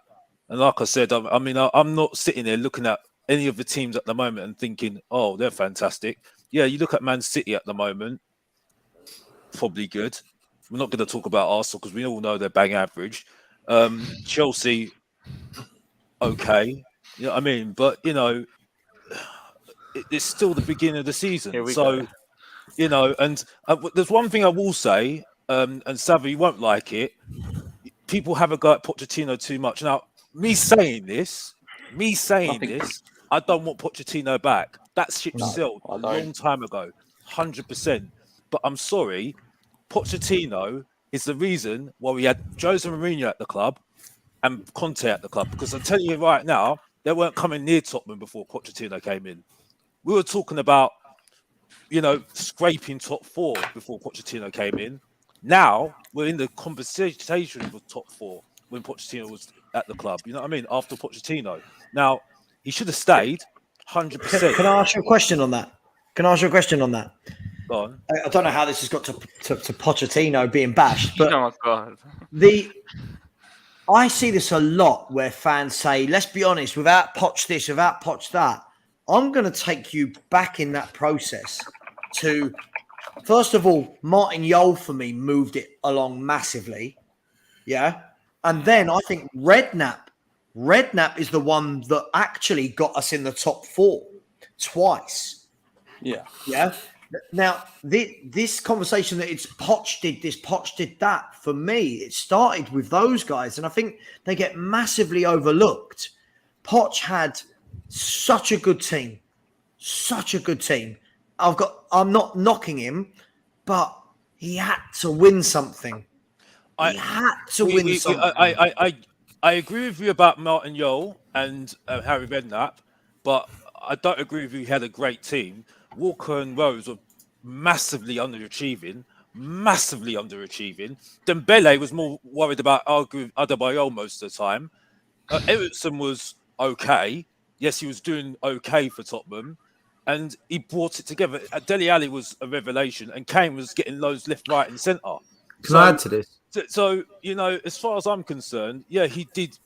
K: And like I said, I'm not sitting there looking at any of the teams at the moment and thinking, oh, they're fantastic. Yeah, you look at Man City at the moment, probably good. We're not going to talk about Arsenal because we all know they're bang average. Chelsea, okay. You know what I mean? But, you know, it's still the beginning of the season. So, you know, and there's one thing I will say, and Savva, you won't like it. People have a go at Pochettino too much. Now, me saying this, I don't want Pochettino back. That ship sailed a long time ago, 100%. But I'm sorry, Pochettino is the reason why we had Jose Mourinho at the club and Conte at the club. Because I'm telling you right now, they weren't coming near Tottenham before Pochettino came in. We were talking about, you know, scraping top 4 before Pochettino came in. Now we're in the conversation for top 4 when Pochettino was at the club. You know what I mean? After Pochettino. Now, he should have stayed 100%.
A: Can I ask you a question on that?
K: Go on.
A: I don't know how this has got to Pochettino being bashed, but
G: Oh my god.
A: I see this a lot where fans say, let's be honest, without Poch this, without Poch that. I'm going to take you back in that process to, first of all, Martin Jol for me moved it along massively. Yeah. And then I think Redknapp is the one that actually got us in the top 4 twice.
E: Yeah.
A: Yeah. Now, this conversation that it's Poch did this, Poch did that, for me, it started with those guys. And I think they get massively overlooked. Poch had such a good team. I'm not knocking him, but he had to win something. I
K: agree with you about Martin Jol and Harry Redknapp, but I don't agree with you. He had a great team. Walker and Rose were massively underachieving. Dembele was more worried about Adebayor most of the time. Everton was okay. Yes, he was doing okay for Tottenham. and he brought it together. Dele Alli was a revelation, and Kane was getting loads left, right, and centre.
D: Can I add to this?
K: So you know, as far as I'm concerned, yeah, he did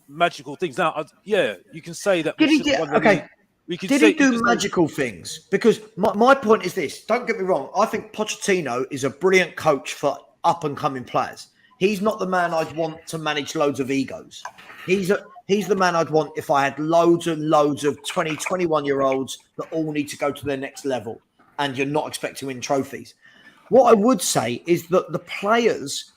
K: magical things. Now, you can say that.
A: Did he do? Okay. Did he do magical things? Because my point is this. Don't get me wrong. I think Pochettino is a brilliant coach for up and coming players. He's not the man I'd want to manage loads of egos. He's the man I'd want if I had loads and loads of 20, 21-year-olds that all need to go to their next level and you're not expecting to win trophies. What I would say is that the players,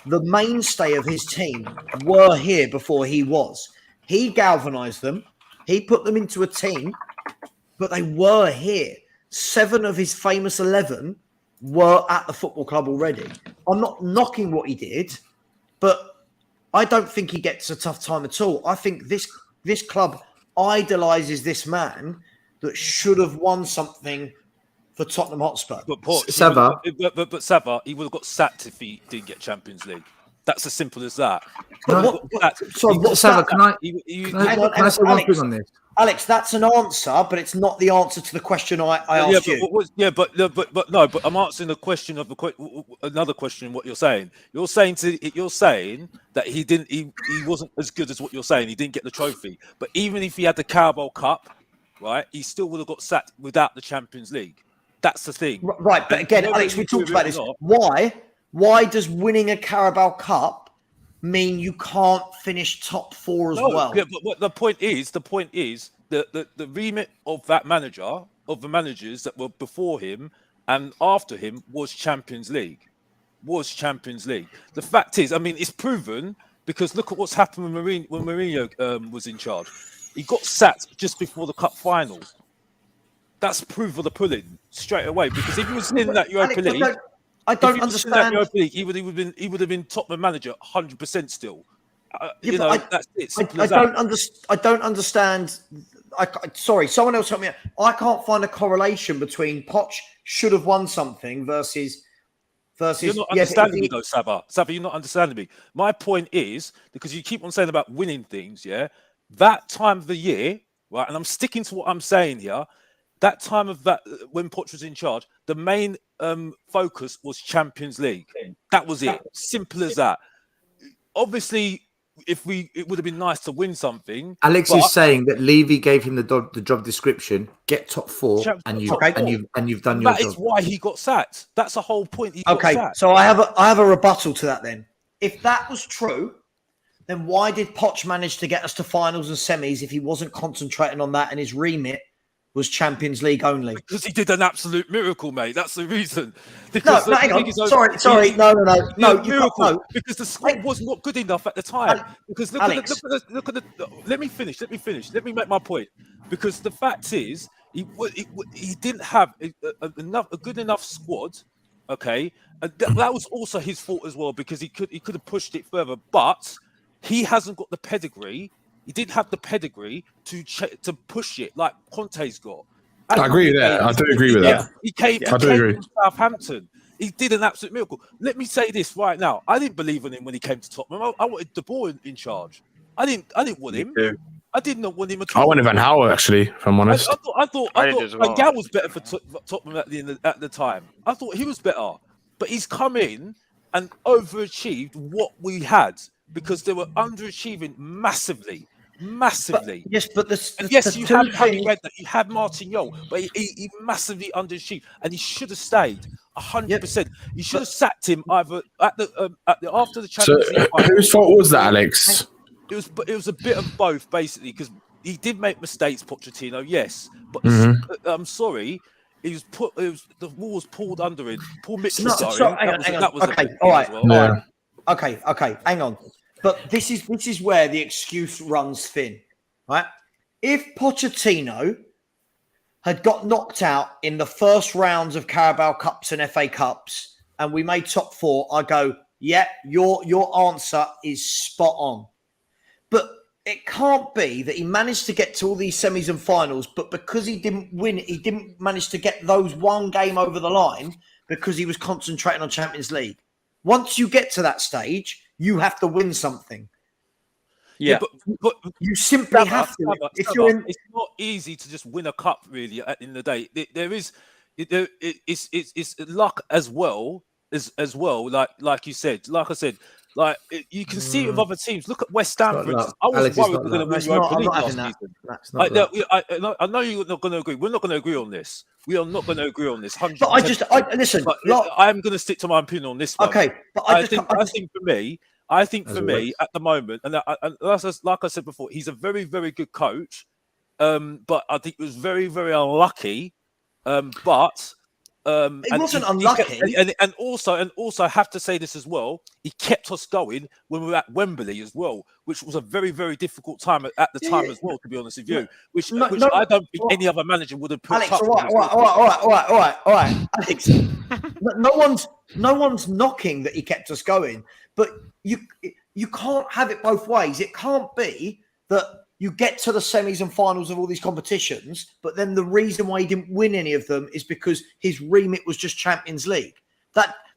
A: the mainstay of his team, were here before he was. He galvanised them. He put them into a team, but they were here. 7 of his famous 11 were at the football club already. I'm not knocking what he did, but I don't think he gets a tough time at all. I think this club idolises this man that should have won something for Tottenham Hotspur.
K: But
D: Savva,
K: Savva, he would have got sacked if he didn't get Champions League. That's as simple as that.
D: Savva, can I say one thing on this?
A: Alex, that's an answer, but it's not the answer to the question I asked you.
K: But I'm answering the question of another question. What you're saying? You're saying that he wasn't as good as what you're saying. He didn't get the trophy. But even if he had the Carabao Cup, right, he still would have got sacked without the Champions League. That's the thing.
A: Right, but again, Alex, we talked about this. Why does winning a Carabao Cup mean you can't finish top 4 as well?
K: Yeah, but the point is the remit of that manager, of the managers that were before him and after him, was Champions League. The fact is, I mean, it's proven because look at what's happened when Mourinho was in charge. He got sacked just before the cup final. That's proof of the pudding straight away. Because if he was in that Europa League,
A: I don't understand.
K: He would have been Tottenham manager 100% still. That's it.
A: I don't understand. Sorry, someone else help me out. I can't find a correlation between Poch should have won something versus.
K: You're not understanding me, though, Savva. Savva, you're not understanding me. My point is because you keep on saying about winning things, yeah. That time of the year, right? And I'm sticking to what I'm saying here. That time of that when Poch was in charge, the main focus was Champions League. That was it. Simple as that. Obviously, it would have been nice to win something.
D: Alex is saying that Levy gave him the job description. Get top 4, and you've done your job.
K: That is why he got sacked. That's the whole point.
A: So I have a rebuttal to that. Then, if that was true, then why did Poch manage to get us to finals and semis if he wasn't concentrating on that and his remit was Champions League only?
K: Because he did an absolute miracle, mate. That's the reason.
A: Hang on. Sorry. No.
K: Miracle. Because the squad was not good enough at the time. Because look at the. Let me finish. Let me make my point. Because the fact is, he didn't have a good enough squad. Okay, and that was also his fault as well because he could have pushed it further, but he hasn't got the pedigree. He didn't have the pedigree to push it like Conte's got.
I: I agree with that. I do agree with that.
K: He came from Southampton. He did an absolute miracle. Let me say this right now. I didn't believe in him when he came to Tottenham. I wanted De Boer in charge. I didn't want him. I did not want him at all.
I: I wanted Van Gaal, actually, if I'm honest.
K: I thought Van Gaal was better for Tottenham at the time. I thought he was better. But he's come in and overachieved what we had because they were underachieving massively. Massively.
A: You
K: had Harry Redknapp, you had Martin Yole, but he massively underachieved and he should have stayed 100%. You should have sacked him either after the Champions League.
I: Whose fault was that, Alex?
K: It was a bit of both, basically, because he did make mistakes, Pochettino, yes, but I'm sorry, the wall was pulled under him. Paul Mitchell, that was
A: okay. All right. Okay, hang on. But this is where the excuse runs thin, right? If Pochettino had got knocked out in the first rounds of Carabao Cups and FA Cups, and we made top 4, I go, yeah, your answer is spot on. But it can't be that he managed to get to all these semis and finals, but because he didn't win, he didn't manage to get those one game over the line because he was concentrating on Champions League. Once you get to that stage, you have to win something.
E: Yeah.
K: but
A: You simply have to. If you're in,
K: it's not easy to just win a cup, really. At the end of the day, it's luck as well as well. Like you said, like I said, you can see it with other teams. Look at West Ham,
D: not
K: for instance.
D: luck.
K: I was
D: Alex, it's
K: worried
D: not
K: we're going to
D: luck.
K: win
A: It's
K: Europa
A: not- I'm
K: League
A: not
K: last
A: having that.
K: season.
D: That's not luck.
K: I know you're not going to agree. We're not going to agree on this. We are not going to agree on this. 100%.
A: but I listen.
K: But
A: Like,
K: I'm going to stick to my opinion on this one.
A: okay, but
K: I think for me at the moment, and like I said before, he's a very, very good coach. But I think he was very, very unlucky.
A: It wasn't unlucky.
K: And also I have to say this as well. He kept us going when we were at Wembley as well, which was a very, very difficult time at the time as well. To be honest with you, which I don't think any other manager would have put
A: Alex,
K: up.
A: all right, Alex. No one's knocking that he kept us going, but you can't have it both ways. It can't be that you get to the semis and finals of all these competitions, but then the reason why he didn't win any of them is because his remit was just Champions League.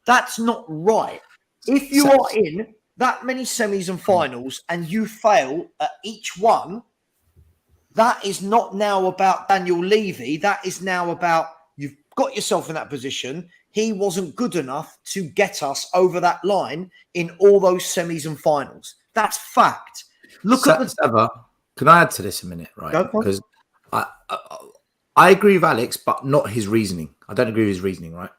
A: That's not right. If you are in that many semis and finals and you fail at each one, that is not now about Daniel Levy. That is now about you've got yourself in that position. He wasn't good enough to get us over that line in all those semis and finals. That's fact. Look at the
D: Savva, can I add to this a minute, right?
A: Go for it.
D: Because I agree with Alex, but not his reasoning. I don't agree with his reasoning, right?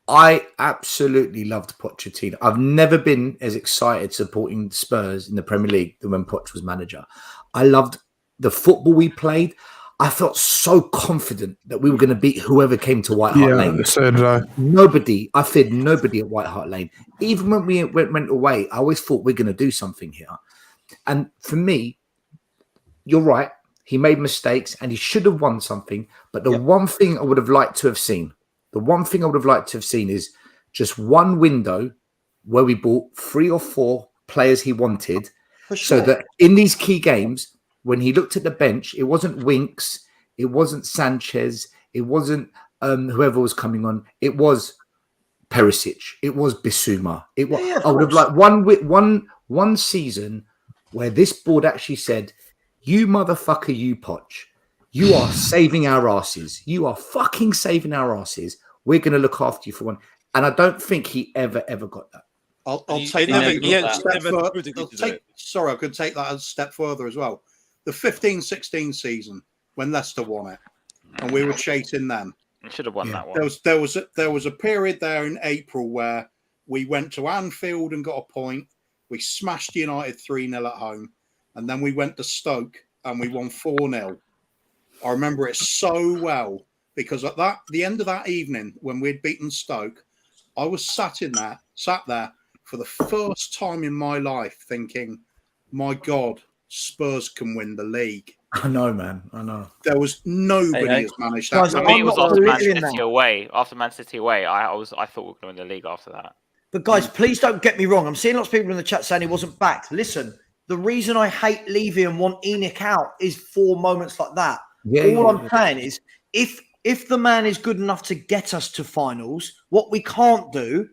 D: I absolutely loved Pochettino. I've never been as excited supporting Spurs in the Premier League than when Poch was manager. I loved the football we played. I felt so confident that we were going to beat whoever came to White Hart Lane.
I: So did I.
D: I feared nobody at White Hart Lane. Even when we went away, I always thought we're going to do something here. And for me, you're right. He made mistakes and he should have won something. But the one thing I would have liked to have seen, is just one window where we bought 3 or 4 players he wanted. So that in these key games, when he looked at the bench, it wasn't Winks, it wasn't Sanchez, it wasn't whoever was coming on. It was Perisic, it was Bissouma. It was. I would have liked one season where this board actually said, "You motherfucker, you Poch, you are saving our asses. You are fucking saving our asses. We're going to look after you for one." And I don't think he ever got that.
B: I'll take that. Sorry, I could take that a step further as well. The 15-16 season when Leicester won it, and we were chasing them.
G: You should have won that one.
B: There was a period there in April where we went to Anfield and got a point. We smashed United 3-0 at home, and then we went to Stoke and we won 4-0. I remember it so well because at the end of that evening when we'd beaten Stoke, I was sat there for the first time in my life thinking, my God, Spurs can win the league.
D: I know, man. I know.
B: There was nobody has managed that.
G: For me, it was after Man City away. After Man City away, I thought we were going to win the league after that.
A: But guys, please don't get me wrong. I'm seeing lots of people in the chat saying he wasn't backed. Listen, the reason I hate Levy and want Enoch out is for moments like that. All I'm saying is if the man is good enough to get us to finals, what we can't do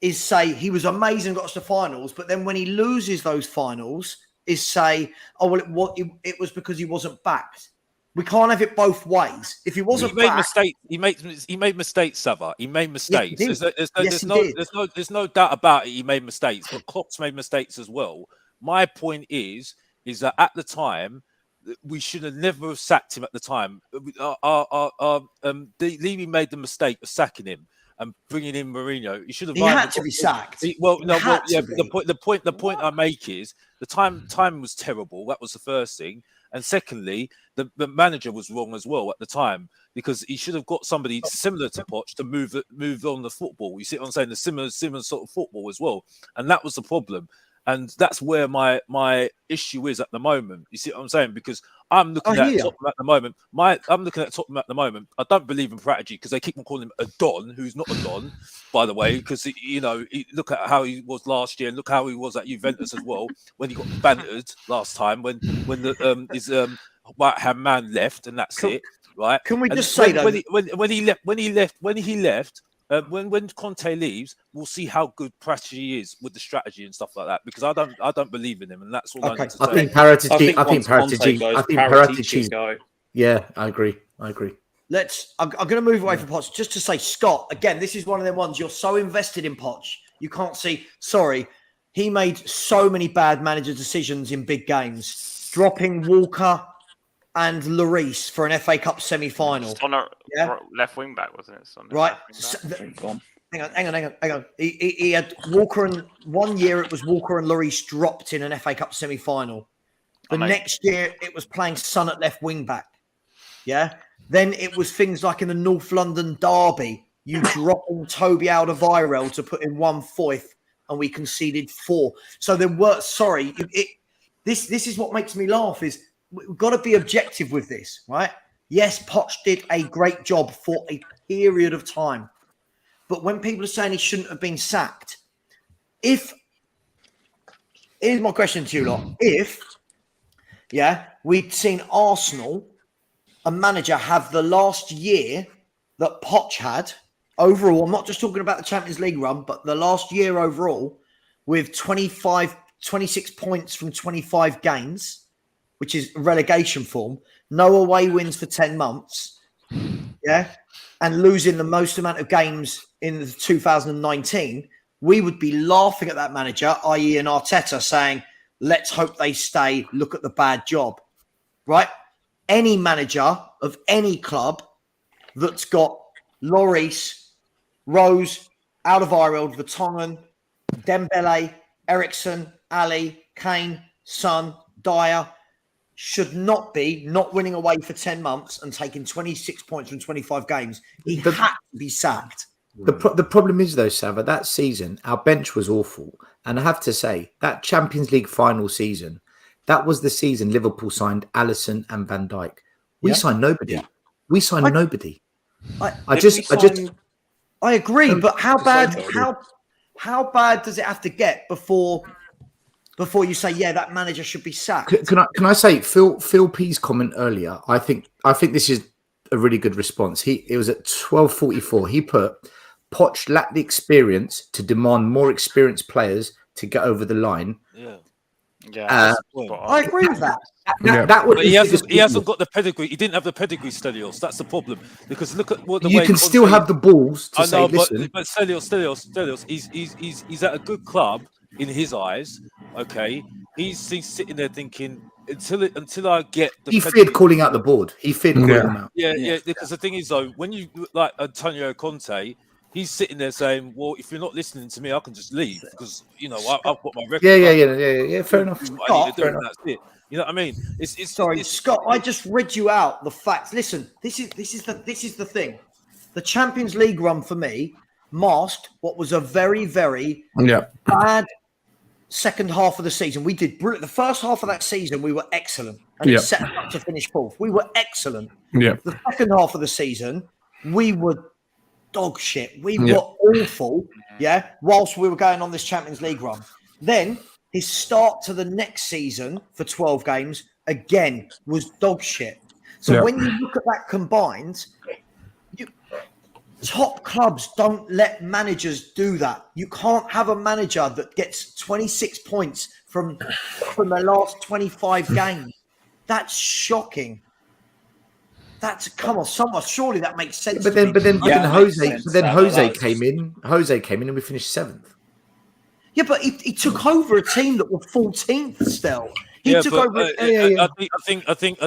A: is say he was amazing, got us to finals, but then when he loses those finals, is say, oh, well, it was because he wasn't backed. We can't have it both ways. If he wasn't backed,
K: he made mistakes, Savva. He made mistakes.
A: Yes,
K: There's no doubt about it. He made mistakes, but Klopp's made mistakes as well. My point is that at the time, we should have never have sacked him at the time. Levy made the mistake of sacking him and bringing in Mourinho. He should have.
A: He had to be sacked.
K: The point I make is the time was terrible. That was the first thing, and secondly, the manager was wrong as well at the time because he should have got somebody similar to Poch to move on the football. You see what I'm saying? The similar sort of football as well, and that was the problem. And that's where my issue is at the moment. You see what I'm saying? Because I'm looking at Tottenham at the moment. I'm looking at Tottenham at the moment. I don't believe in strategy because they keep on calling him a Don, who's not a Don, by the way. Because look at how he was last year, and look how he was at Juventus as well when he got bantered last time when his right hand man left, and that's it, right?
A: Can we just say
K: when he left? when Conte leaves, we'll see how good Prati is with the strategy and stuff like that. Because I don't believe in him, and that's all I need to say.
D: I think Paratici.
E: Go.
D: Yeah, I agree.
A: I'm going to move away from Poch just to say, Scott, again, this is one of them ones you're so invested in Poch. You can't see. Sorry, he made so many bad manager decisions in big games, dropping Walker and Lloris for an FA Cup semi-final.
G: On a left wing back, wasn't it?
A: Right. Hang on. He had Walker, and 1 year it was Walker and Lloris dropped in an FA Cup semi-final. The next year it was playing Son at left wing back. Yeah. Then it was things like in the North London derby, you dropping Toby Alderweireld to put in 1/4, and we conceded 4. So there were. Sorry, this is what makes me laugh. Is we've got to be objective with this, right? Yes, Poch did a great job for a period of time, but when people are saying he shouldn't have been sacked, here's my question to you lot: if we'd seen Arsenal, a manager, have the last year that Poch had overall, I'm not just talking about the Champions League run, but the last year overall, with 26 points from 25 games, which is relegation form, no away wins for 10 months, and losing the most amount of games in 2019, we would be laughing at that manager, i.e. an Arteta, saying, let's hope they stay, look at the bad job, right? Any manager of any club that's got Lloris, Rose, Alderweireld, Vertonghen, Dembele, Eriksen, Ali, Kane, Son, Dyer should not be not winning away for 10 months and taking 26 points from 25 games. He had to be sacked.
D: The problem is, though, Savva, that season, our bench was awful. And I have to say, that Champions League final season, that was the season Liverpool signed Alisson and Van Dijk. We signed nobody. Yeah. We signed nobody. I
A: agree, but how bad does it have to get before you say, that manager should be sacked?
D: Can I say Phil P's comment earlier? I think this is a really good response. It was at 12:44. He put Poch lacked the experience to demand more experienced players to get over the line.
G: Yeah,
A: I agree with that.
K: But he hasn't got the pedigree. He didn't have the pedigree, Stelios. That's the problem. Because look at what the
D: you
K: way
D: can still have the balls to say,
K: listen. But Stelios, he's at a good club in his eyes. Okay, he's sitting there thinking until I get the.
D: He feared calling out the board. He feared calling them out.
K: Yeah. Because the thing is, though, when you like Antonio Conte. He's sitting there saying, "Well, if you're not listening to me, I can just leave because I've got my record."
D: Yeah. Fair enough.
K: Scott, that's it. You know what I mean? It's
A: Scott. I just read you out the facts. Listen, this is the thing. The Champions League run for me masked what was a very, very bad second half of the season. We did the first half of that season. We were excellent, and it set us up to finish fourth. We were excellent.
I: Yeah.
A: The second half of the season, we were dog shit. We were awful, whilst we were going on this Champions League run. Then his start to the next season for 12 games, again, was dog shit. So when you look at that combined, top clubs don't let managers do that. You can't have a manager that gets 26 points from the last 25 games. That's shocking. Come on, surely that makes sense.
D: But then Jose came in. Jose came in, and we finished 7th.
A: Yeah, but he took over a team that were 14th still. He took over.
K: I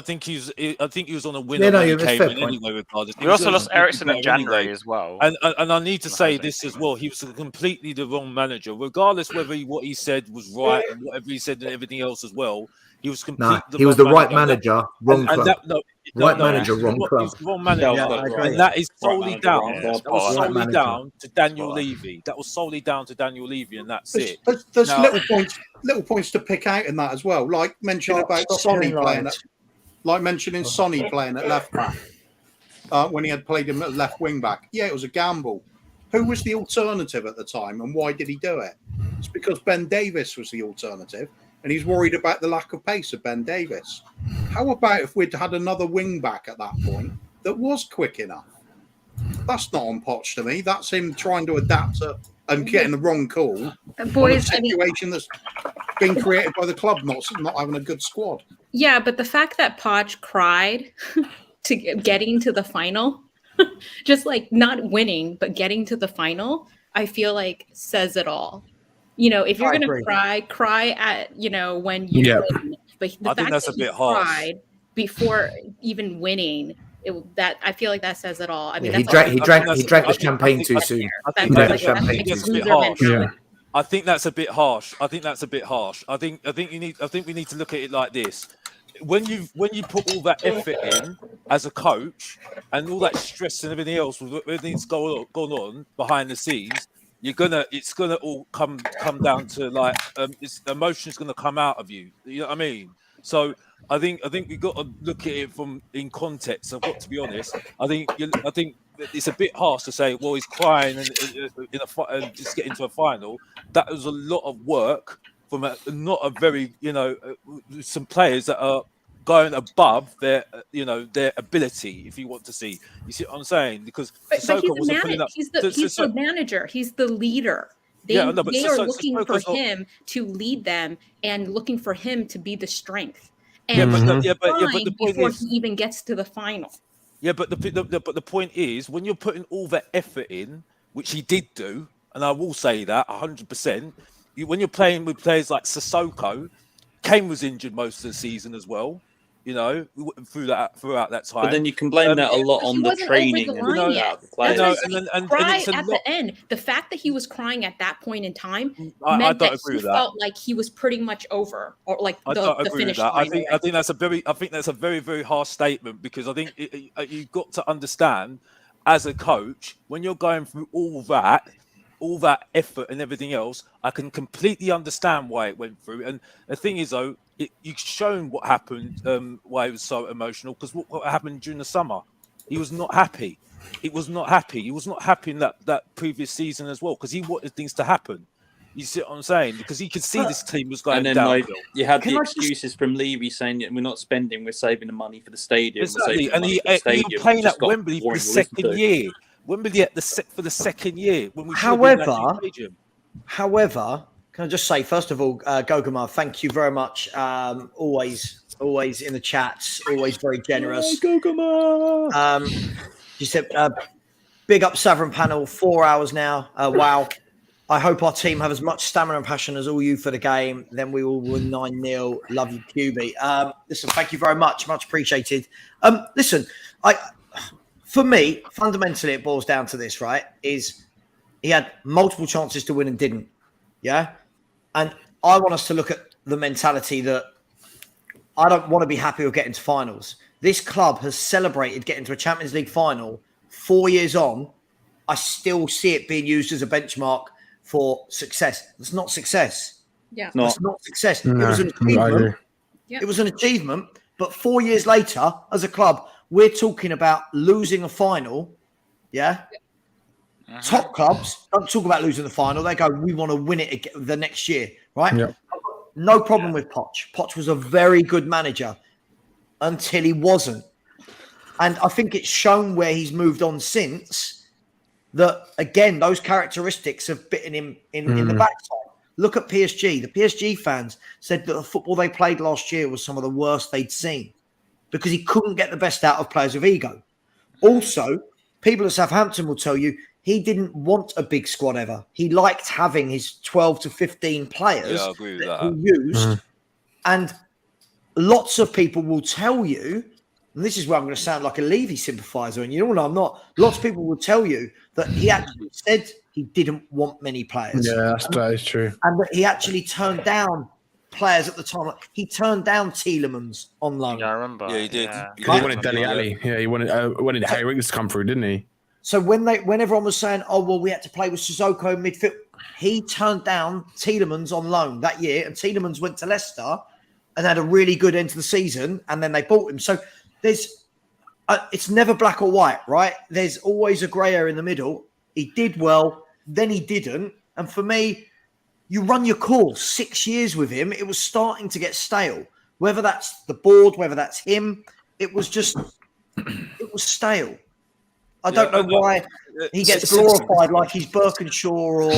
K: think he was on a winner when he came in anyway. Regardless,
G: we also lost Eriksen in January as well.
K: And I need to say this as well. He was completely the wrong manager, regardless whether what he said was right and whatever he said and everything else as well. He was completely.
D: He was the right manager, wrong club. Right manager, wrong club.
K: Wrong manager, and that is solely down. That was solely down to Daniel Levy. That was solely down to Daniel Levy, and that's it.
B: There's little points to pick out in that as well. Like mentioning about Sonny playing at left back when he had played him at left wing back. Yeah, it was a gamble. Who was the alternative at the time, and why did he do it? It's because Ben Davies was the alternative. And he's worried about the lack of pace of Ben Davies. How about if we'd had another wing back at that point that was quick enough? That's not on Poch to me. That's him trying to adapt and getting the wrong call on a
H: Boys,
B: situation that's been created by the club, not having a good squad.
H: yeah, but the fact that Poch cried to getting to the final, just like not winning, but getting to the final, I feel like says it all. You know, if you're going to cry at, you know, when you win. But the
K: I think
H: fact
K: that's
H: that
K: a bit
H: he
K: harsh.
H: cried before even winning, I feel like that says it all. I mean,
D: he
H: that's
D: drank the champagne too soon.
K: I
H: That's
K: think
H: like
K: that's
H: that's
K: a
H: like
K: bit
H: loser
K: harsh.
H: mentality.
K: I think that's a bit harsh. I think we need to look at it like this. When you put all that effort in as a coach and all that stress and everything else with everything's going on behind the scenes, it's gonna all come down to like emotion's gonna come out of you. You know what I mean? So I think we've got to look at it in context. I've got to be honest. I think it's a bit harsh to say, well, he's crying and just getting to a final. That was a lot of work from not a very, some players that are going above their ability. If you want to see, you see what I'm saying? Because
H: but he's the manager. He's the leader. They are looking for him to lead them and looking for him to be the strength. And but the point before he even gets to the final.
K: Yeah, but the point is, when you're putting all that effort in, which he did do, and I will say that 100%, when you're playing with players like Sissoko, Kane was injured most of the season as well. Throughout that time.
E: But then you can blame that a lot on the training
H: and cry at the end. The fact that he was crying at that point in time meant that he felt like he was pretty much over, or like the finish line.
K: I think that's a very, very harsh statement, because I think you've got to understand, as a coach, when you're going through all that effort and everything else, I can completely understand why it went through. And the thing is, though, you've shown what happened, why it was so emotional, because what happened during the summer. He was not happy. He was not happy in that previous season as well, because he wanted things to happen. You see what I'm saying? Because he could see this team was going down.
E: You had the excuses from Levy saying that we're not spending, we're saving the money for the stadium.
K: Exactly. And he playing at Wembley for the second year. Wembley for the second year. When we
A: However, can I just say, first of all, Gogomar, thank you very much. Always in the chats, always very generous.
E: Gogomar.
A: You said, big up Savva panel, 4 hours now. Wow. I hope our team have as much stamina and passion as all you for the game. Then we will win 9-0. Love you, QB. Listen, thank you very much. Much appreciated. Listen, for me, fundamentally, it boils down to this, right? Is he had multiple chances to win and didn't. Yeah. And I want us to look at the mentality that I don't want to be happy with getting to finals. This club has celebrated getting to a Champions League final 4 years on. I still see it being used as a benchmark for success. It's not success.
H: Yeah.
A: It's not success. It was an achievement. It was an achievement. But 4 years later, as a club, we're talking about losing a final. Yeah. Top clubs don't talk about losing the final. They go, we want to win it the next year, right? Yeah. No problem with Poch. Poch was a very good manager until he wasn't. And I think it's shown where he's moved on since that, again, those characteristics have bitten him in the backside. Look at PSG. The PSG fans said that the football they played last year was some of the worst they'd seen because he couldn't get the best out of players with ego. Also, people at Southampton will tell you he didn't want a big squad ever. He liked having his 12 to 15 players that he used. And lots of people will tell you, and this is where I'm going to sound like a Levy sympathiser, and you know what, I'm not. Lots of people will tell you that he actually said he didn't want many players.
I: Yeah, that is true.
A: And that he actually turned down players at the time. He turned down Tielemans on loan.
G: Yeah, I remember.
K: Yeah, he did.
G: Yeah.
I: He wanted Dele Alli. Yeah, he wanted Harry Winks to come through, didn't he?
A: So when everyone was saying, oh, well, we had to play with Sissoko in midfield, he turned down Tielemans on loan that year, and Tielemans went to Leicester and had a really good end to the season, and then they bought him. So there's it's never black or white, right? There's always a grey area in the middle. He did well, then he didn't. And for me, you run your course 6 years with him. It was starting to get stale. Whether that's the board, whether that's him, it was stale. I don't know why he gets glorified like he's Birkinshaw or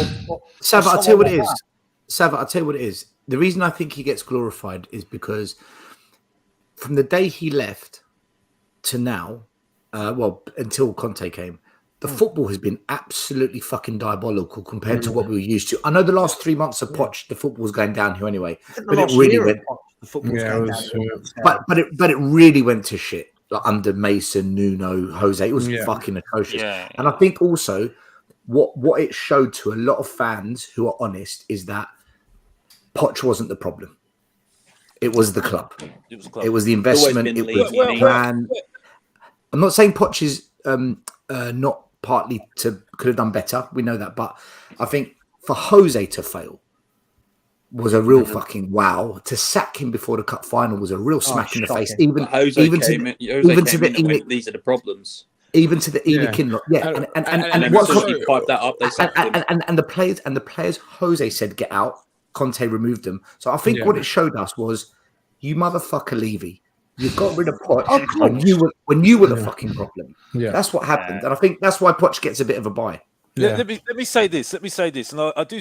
D: Savva, I'll tell you what it
A: like
D: is.
A: that.
D: Savva, I'll tell you what it is. The reason I think he gets glorified is because from the day he left to now, until Conte came, the football has been absolutely fucking diabolical compared to what we were used to. I know the last 3 months of Poch, the football was going downhill anyway, but it really went.
A: The football was going downhill.
D: But it really went to shit. Like under Mason, Nuno, Jose, it was fucking atrocious.
G: Yeah.
D: And I think also what it showed to a lot of fans who are honest is that Poch wasn't the problem. It was the club. It was the investment. It was the plan. I'm not saying Poch is not partly could have done better. We know that, but I think for Jose to fail was a real fucking wow. To sack him before the cup final was a real smack in the face. Even
E: these are the problems.
D: Even to the Ely Kinlock,
E: and what's you pipe that up? They sacked him.
D: And the players Jose said get out. Conte removed them. So I think what it showed us was, you motherfucker Levy, you got rid of Poch when you were the fucking problem. Yeah, that's what happened, and I think that's why Poch gets a bit of a buy.
K: Yeah. Let me say this, and I do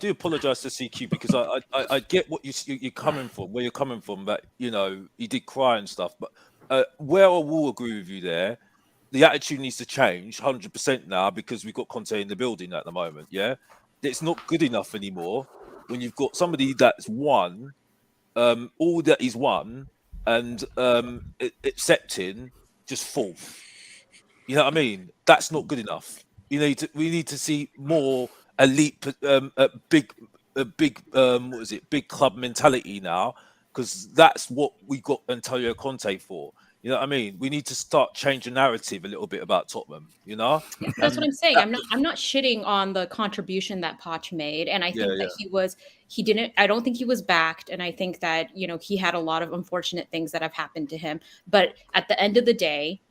K: apologise to CQ because I get what you're coming from, where you're coming from. That he did cry and stuff, but where I will agree with you there, the attitude needs to change 100% now because we've got Conte in the building at the moment. Yeah, it's not good enough anymore when you've got somebody that's won all that he's won and accepting just fourth. You know what I mean? That's not good enough. We need to see more elite, big club mentality now, because that's what we got Antonio Conte for. You know what I mean? We need to start changing narrative a little bit about Tottenham.
H: That's what I'm saying. I'm not shitting on the contribution that Poch made, and I think that he didn't. I don't think he was backed, and I think that he had a lot of unfortunate things that have happened to him. But at the end of the day,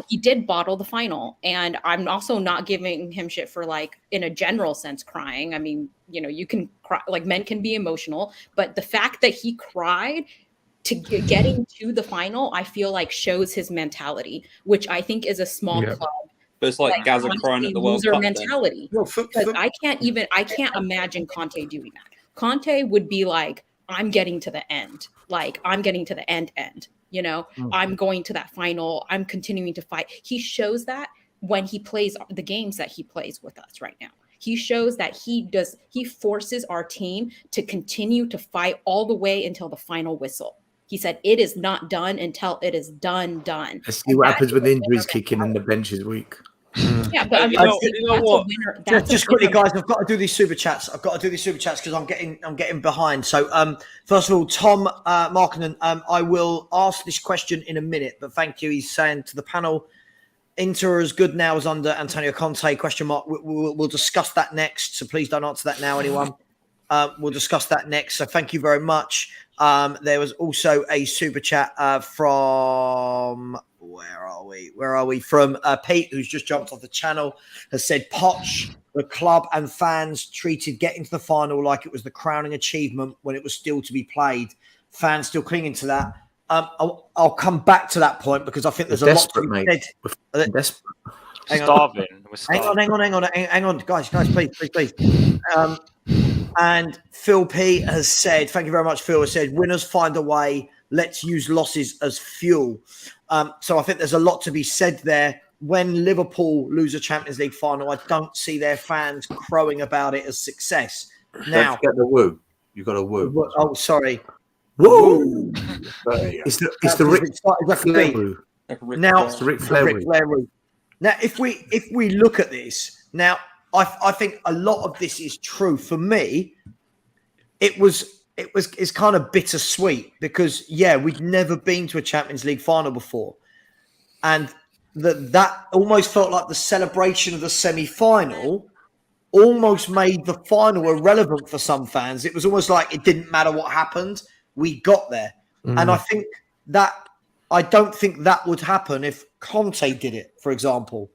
H: he did bottle the final, and I'm also not giving him shit for, like, in a general sense, crying. I mean, you can cry, like, men can be emotional, but the fact that he cried to getting to the final, I feel like shows his mentality, which I think is a small club.
E: But it's like Gaza crying at the World Cup
H: mentality. Because I can't imagine Conte doing that. Conte would be like, I'm getting to the end. Like, I'm getting to the end. I'm going to that final. I'm continuing to fight. He shows that when he plays the games that he plays with us right now. He shows that he forces our team to continue to fight all the way until the final whistle. He said, it is not done until it is done.
D: Let's see what happens when the injuries kick in and the bench is weak.
H: Yeah, but I mean,
A: just quickly, guys, I've got to do these super chats. Because I'm getting behind. So, first of all, Tom Markinen, I will ask this question in a minute, but thank you. He's saying to the panel, Inter are as good now as under Antonio Conte? Question mark. We'll discuss that next. So please don't answer that now, anyone. We'll discuss that next. So thank you very much. There was also a super chat from where are we? From Pete, who's just jumped off the channel, has said Poch, the club and fans treated getting to the final like it was the crowning achievement when it was still to be played. Fans still clinging to that. I'll come back to that point because I think there's a lot to be said.
G: Desperate. Hang
A: on, guys, please. And Phil P has said, thank you very much, Phil, has said, winners find a way. Let's use losses as fuel. So I think there's a lot to be said there. When Liverpool lose a Champions League final, I don't see their fans crowing about it as success. Now,
F: don't forget the woo. You've got a woo.
A: Oh, sorry.
D: Woo! It's the Ric Flair woo.
A: Now, if we look at this, now I think a lot of this is true. For me, it's kind of bittersweet because we'd never been to a Champions League final before, and that almost felt like the celebration of the semi-final almost made the final irrelevant for some fans. It was almost like it didn't matter what happened. We got there. And I think that I don't think that would happen if Conte did it, for example.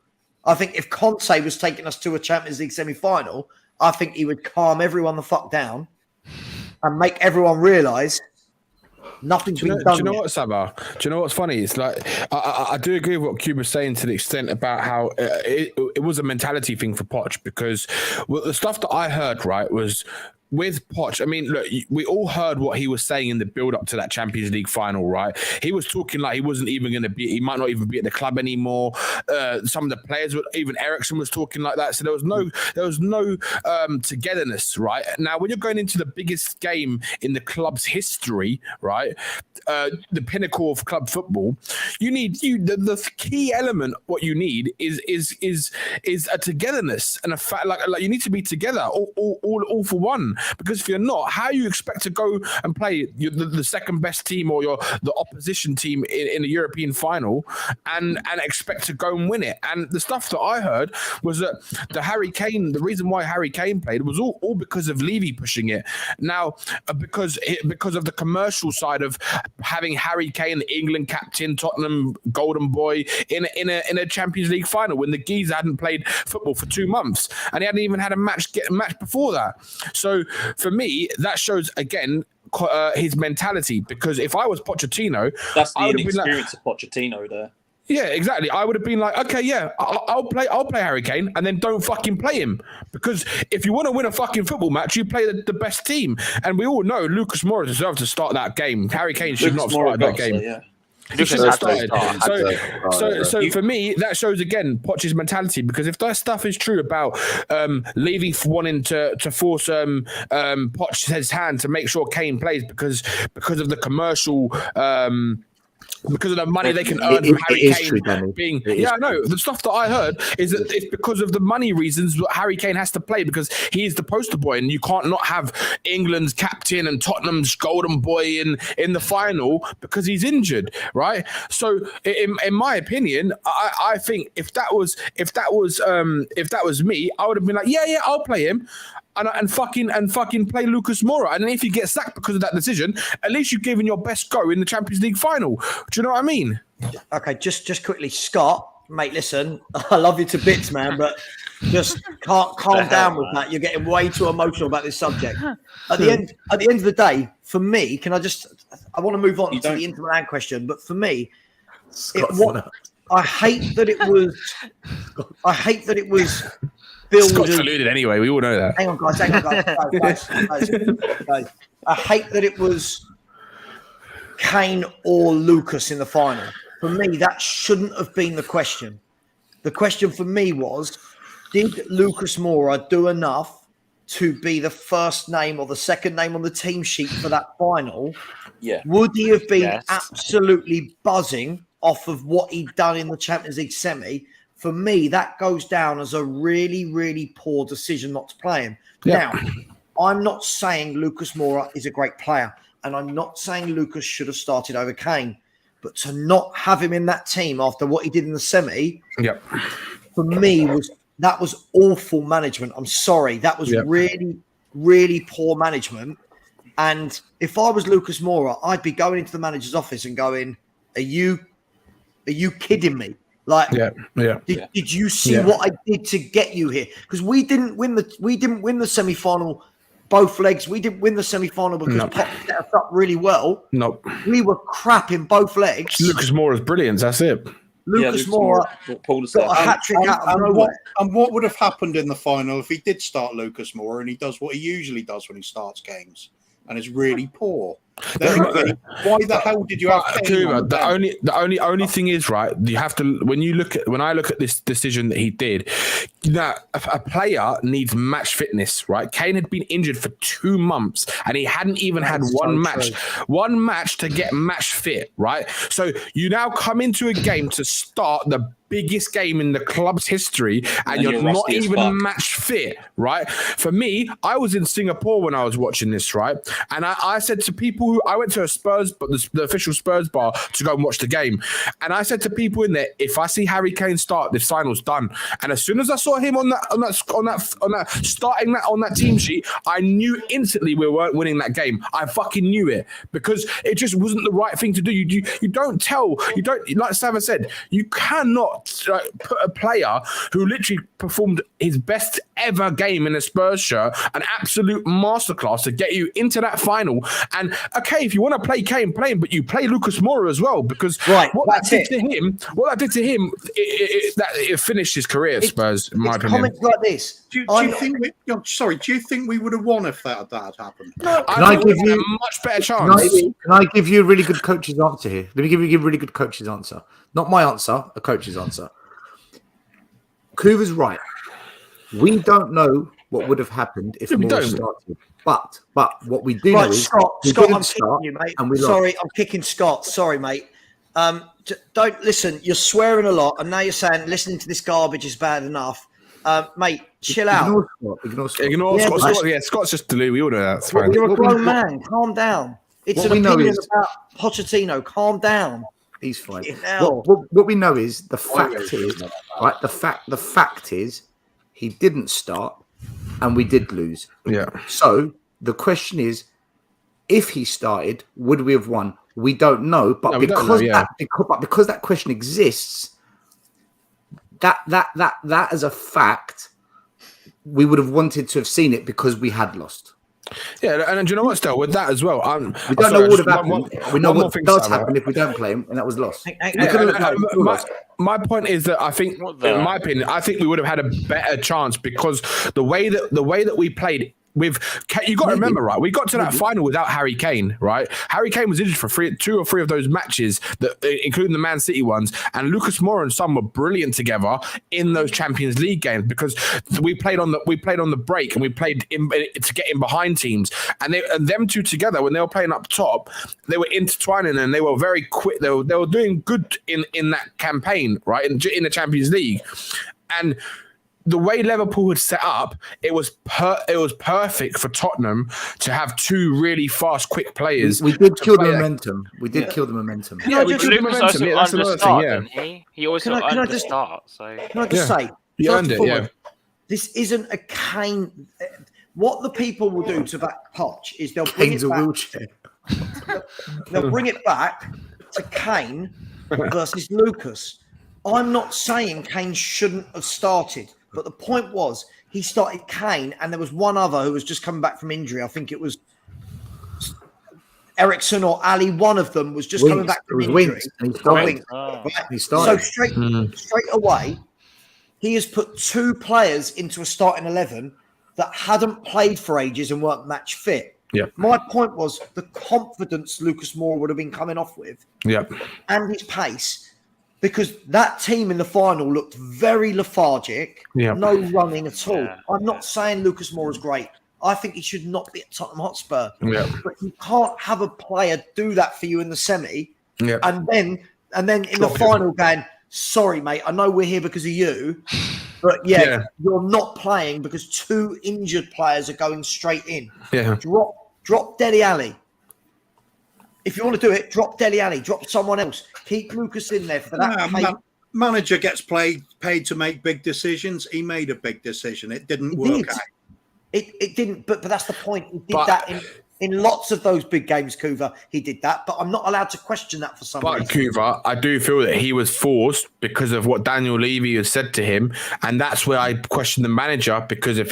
A: I think if Conte was taking us to a Champions League semi-final, I think he would calm everyone the fuck down and make everyone realise Nothing's
I: Do
A: been
I: you
A: done.
I: know
A: yet.
I: what, Savva? Do you know what's funny? It's like I do agree with what Cuba's saying to the extent about how it was a mentality thing for Poch, because the stuff that I heard, right, was with Poch. I mean, look, we all heard what he was saying in the build-up to that Champions League final, right? He was talking like he wasn't even going to be, he might not even be at the club anymore. Some of the players, even Ericsson was talking like that. So there was no togetherness, right? Now, when you're going into the biggest game in the club's history, right, the pinnacle of club football, you need the key element. What you need is a togetherness and a fact, like you need to be together, all for one. Because if you're not, how you expect to go and play the second best team or the opposition team in a European final and expect to go and win it? And the stuff that I heard was that the reason why Harry Kane played was all because of Levy pushing it. Now, because of the commercial side of having Harry Kane, the England captain, Tottenham golden boy, in a Champions League final when the geezer hadn't played football for 2 months and he hadn't even had a match before that. So for me, that shows again his mentality. Because if I was Pochettino,
E: that's the
I: I would have been
E: inexperience of Pochettino there.
I: Yeah, exactly. I would have been like, okay, yeah, I'll play Harry Kane, and then don't fucking play him. Because if you want to win a fucking football match, you play the best team. And we all know Lucas Moura deserved to start that game. Harry Kane should not have started that game.
E: Yeah.
I: He should have started. So for me, that shows again Poch's mentality. Because if that stuff is true about Levy wanting to force Poch's hand to make sure Kane plays because of the commercial. Because of the money they can earn from Harry Kane being... Yeah, I know. The stuff that I heard is that it's because of the money reasons that Harry Kane has to play, because he is the poster boy and you can't not have England's captain and Tottenham's golden boy in the final because he's injured, right? So in my opinion, I think if that was me, I would have been like, yeah, I'll play him. And fucking play Lucas Moura. And if you get sacked because of that decision, at least you've given your best go in the Champions League final. Do you know what I mean?
A: Okay, just quickly, Scott, mate, listen, I love you to bits, man, but just calm down with that. You're getting way too emotional about this subject. At the end of the day, for me, I want to move on to the Inter Milan question, but for me, I hate that it was
I: Scott's alluded anyway. We all know that.
A: Hang on, guys. Guys. I hate that it was Kane or Lucas in the final. For me, that shouldn't have been the question. The question for me was, did Lucas Moura do enough to be the first name or the second name on the team sheet for that final?
E: Yeah.
A: Would he have been absolutely buzzing off of what he'd done in the Champions League semi? For me, that goes down as a really, really poor decision not to play him. Yeah. Now, I'm not saying Lucas Moura is a great player, and I'm not saying Lucas should have started over Kane, but to not have him in that team after what he did in the semi, for me, was awful management. I'm sorry. That was really, really poor management. And if I was Lucas Moura, I'd be going into the manager's office and going, are you kidding me? Like, did you see what I did to get you here? Because we didn't win the semi-final both legs. We didn't win the semi-final because Pop set us up really well.
I: No,
A: we were crap in both legs.
I: Lucas Moura's brilliant. That's it.
A: Lucas Moura got a hat trick out of nowhere.
B: And what would have happened in the final if he did start Lucas Moura and he does what he usually does when he starts games and is really poor? Why the hell did you have Kane?
I: The only thing is, right, you have to when I look at this decision that he did, that a player needs match fitness, right? Kane had been injured for 2 months and he hadn't even had one match to get match fit, right? So you now come into a game to start the biggest game in the club's history and you're not even match fit, right? For me, I was in Singapore when I was watching this, right? And I said to people I went to a Spurs, but the official Spurs bar to go and watch the game. And I said to people in there, if I see Harry Kane start, this final's done. And as soon as I saw him on that team sheet, I knew instantly we weren't winning that game. I fucking knew it because it just wasn't the right thing to do. You don't, like Savva said, you cannot put a player who literally performed his best ever game in a Spurs shirt, an absolute masterclass to get you into that final. And okay, if you want to play Kane, play him, but you play Lucas Moura as well, because what that did to him, it finished his career at Spurs, in my opinion.
A: Comments like this.
B: Do you think we would have won if that had happened?
A: No,
D: Can I give you
I: a much better chance?
D: Can I give you a really good coach's answer here? Let me give you a really good coach's answer. Not my answer, a coach's answer. Kuva's right. We don't know what would have happened if Moore started. But what we do know is
A: Scott, I'm kicking you, mate.
D: And we
A: Sorry, I'm kicking Scott. Sorry, mate. Don't listen. You're swearing a lot, and now you're saying listening to this garbage is bad enough. Mate, chill out.
D: Ignore
I: Scott. Yeah, Scott's just delulu. We all know that. That's fine.
A: You're a grown man. Calm down. It's an opinion about Pochettino. Calm down.
D: He's fine. What we know is the fact is right. The fact is he didn't start, and we did lose.
I: Yeah.
D: So the question is, if he started, would we have won? We don't know, but because that question exists, that as a fact, we would have wanted to have seen it because we had lost. Yeah,
I: and do you know what, Stel, with that as well,
D: we don't know what would have happened. We know what does happen if we don't play him, and that was lost.
I: My point is that I think, in my opinion, I think we would have had a better chance because the way that we played. You got to remember, right? We got to that final without Harry Kane, right? Harry Kane was injured for 2 or 3 of those matches, including the Man City ones. And Lucas Moura and Son were brilliant together in those Champions League games because we played on the break and we played to get in behind teams. And them two together, when they were playing up top, they were intertwining and they were very quick. They were doing good in that campaign, right? In the Champions League, and the way Liverpool had set up, it was perfect for Tottenham to have 2 really fast, quick players.
D: We did kill the momentum. We did kill the momentum.
G: Yeah, we killed the momentum. Yeah, that's another thing. Yeah, he always got under the start. So
A: can I just say,
I: you earned it. Yeah,
A: this isn't a Kane. What the people will do to back Poch is they'll bring it back. Wheelchair. They'll bring it back to Kane versus Lucas. I'm not saying Kane shouldn't have started. But the point was, he started Kane, and there was one other who was just coming back from injury. I think it was Ericsson or Ali. One of them was just coming back from injury. He started. So straight away, he has put 2 players into a starting 11 that hadn't played for ages and weren't match fit.
I: Yeah.
A: My point was the confidence Lucas Moura would have been coming off with, and his pace. Because that team in the final looked very lethargic, no running at all. Yeah. I'm not saying Lucas Moura is great. I think he should not be at Tottenham Hotspur. Yeah. But you can't have a player do that for you in the semi, and then in the final going, sorry, mate, I know we're here because of you, but you're not playing because 2 injured players are going straight in.
I: Yeah.
A: Drop Dele Alli. If you want to do it, drop Dele Alli, drop someone else. Keep Lucas in there for that.
B: Manager gets paid to make big decisions. He made a big decision. It didn't work out.
A: It didn't, but that's the point. He did that in lots of those big games, Kuva. He did that, but I'm not allowed to question that for some reason.
I: But Kuva, I do feel that he was forced because of what Daniel Levy has said to him, and that's where I question the manager because I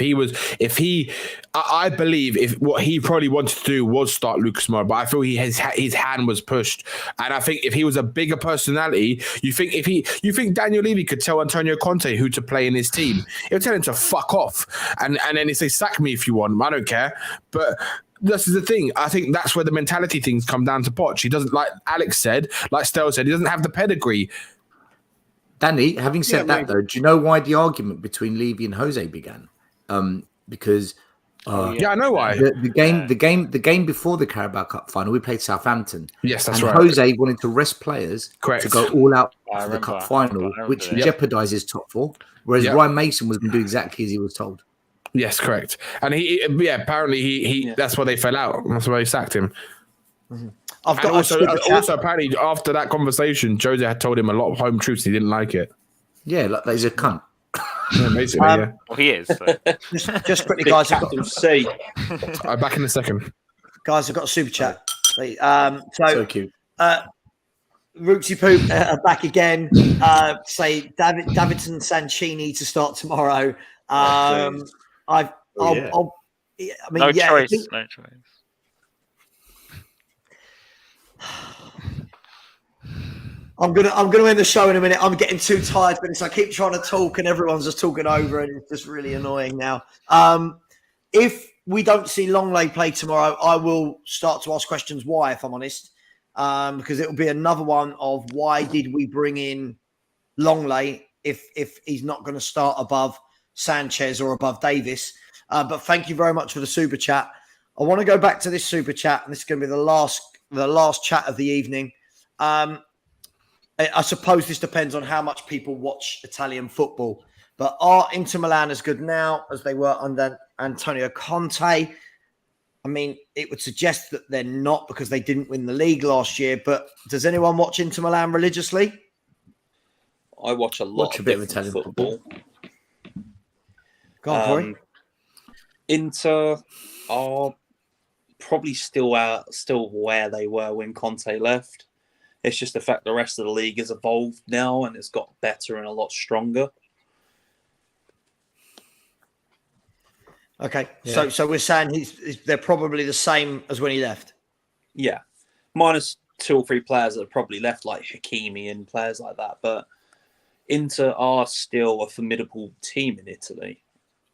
I: believe if what he probably wanted to do was start Lucas Moura, but I feel his hand was pushed, and I think if he was a bigger personality, you think Daniel Levy could tell Antonio Conte who to play in his team? He'll tell him to fuck off, and then he say sack me if you want. I don't care, but. This is the thing. I think that's where the mentality things come down to Poch. He doesn't, like Alex said, like Stel said, he doesn't have the pedigree.
D: Danny, having said that, though, do you know why the argument between Levy and Jose began? Because
I: I know why.
D: The game before the Carabao Cup final, we played Southampton.
I: Yes, that's right.
D: Jose wanted to rest players to go all out for the cup final, which jeopardizes top 4. Whereas Ryan Mason was going to do exactly as he was told.
I: Yes, correct. And apparently he that's why they fell out. That's why he sacked him. Mm-hmm. Also apparently after that conversation, Jose had told him a lot of home truths. He didn't like it.
D: Yeah, like he's a cunt.
I: Yeah, basically,
G: Well, he is. So.
A: just quickly, guys.
I: I'm back in a second.
A: Guys, I've got a super chat.
D: So cute.
A: Rootsy Poop back again. Say Davidson Sanchini to start tomorrow. I've, I'll,
F: yeah.
A: I'll, I mean,
G: No
A: yeah,
G: choice. No choice.
A: I'm gonna end the show in a minute. I'm getting too tired for this. I keep trying to talk and everyone's just talking over, and it's just really annoying now. If we don't see Longley play tomorrow, I will start to ask questions why, if I'm honest, because it will be another one of why did we bring in Longley if he's not going to start above Sanchez or above Davis. But thank you very much for the super chat. I want to go back to this super chat, and this is going to be the last chat of the evening. I suppose this depends on how much people watch Italian football. But are Inter Milan as good now as they were under Antonio Conte? I mean, it would suggest that they're not because they didn't win the league last year. But does anyone watch Inter Milan religiously?
E: I watch a lot of
D: bit of
E: different
D: Italian
E: football.
A: Go on, Corey.
E: Inter are probably still where they were when Conte left. It's just the fact the rest of the league has evolved now and it's got better and a lot stronger.
A: Okay, yeah. So we're saying they're probably the same as when he left.
E: Yeah, minus 2 or 3 players that have probably left, like Hakimi and players like that. But Inter are still a formidable team in Italy,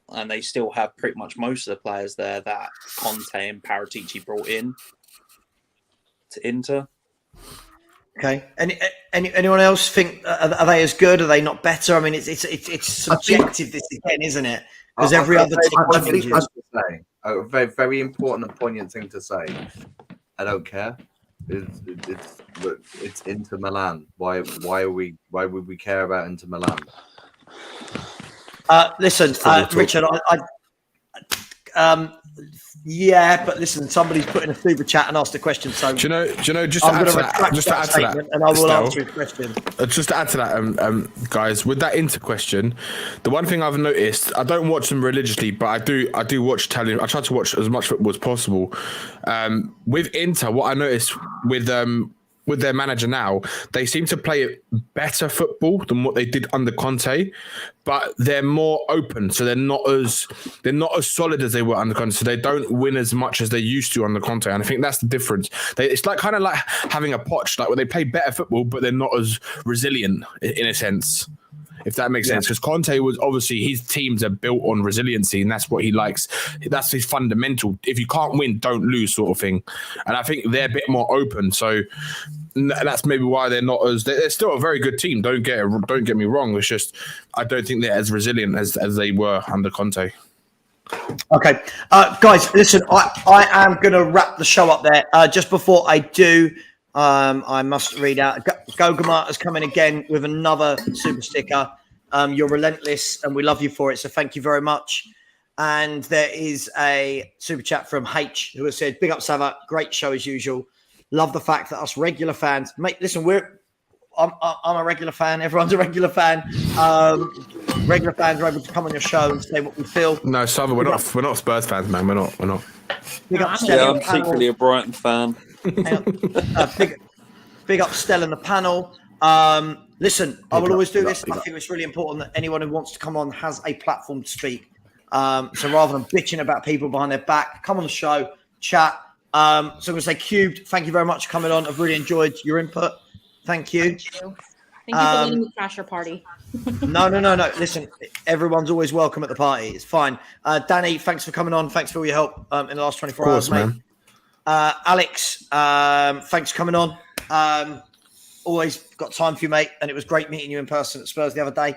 E: and they still have pretty much most of the players there that Conte and Paratici brought in to Inter.
A: Okay. Anyone else think are they as good? Are they not better? I mean, it's subjective this again, isn't it? Because every other team.
F: A very, very important and poignant thing to say. I don't care. It's Inter Milan. Why would we care about Inter Milan?
A: Listen, Richard, yeah, but listen, somebody's put in a super chat and asked a question. So
I: do you know? Just to add to that,
A: and I will answer your question.
I: Just to add to that, guys, with that Inter question, the one thing I've noticed, I don't watch them religiously, but I do watch Italian. I try to watch as much football as possible. With Inter, what I noticed with their manager now, they seem to play better football than what they did under Conte, but they're more open. So they're not as solid as they were under Conte. So they don't win as much as they used to under Conte. And I think that's the difference. It's like kind of like having a Poch, like where they play better football, but they're not as resilient in a sense. If that makes sense, because Conte was obviously his teams are built on resiliency, and that's what he likes. That's his fundamental. If you can't win, don't lose, sort of thing. And I think they're a bit more open. So that's maybe why they're not as. They're still a very good team. Don't get me wrong. It's just I don't think they're as resilient as they were under Conte.
A: Okay, guys, listen. I am going to wrap the show up there. Just before I do. I must read out. Gogama has come in again with another super sticker. You're relentless and we love you for it. So thank you very much. And there is a super chat from H who has said, big up Savva, great show as usual. Love the fact that us regular fans, mate, listen, I'm a regular fan. Everyone's a regular fan. Regular fans are able to come on your show and say what we feel.
I: No, Savva, we're not Spurs fans, man. We're not.
A: Big up
E: I'm secretly a Brighton fan.
A: Big up Stell in the panel. Listen, I will always do this. I think it's really important that anyone who wants to come on has a platform to speak. So rather than bitching about people behind their back, come on the show, chat. So I'm going to say, Cubed, thank you very much for coming on. I've really enjoyed your input. Thank you.
H: Thank you for letting me crash your party.
A: No. Listen, everyone's always welcome at the party. It's fine. Danny, thanks for coming on. Thanks for all your help in the last 24 hours, mate. Man. Alex, thanks for coming on. Always got time for you, mate. And it was great meeting you in person at Spurs the other day.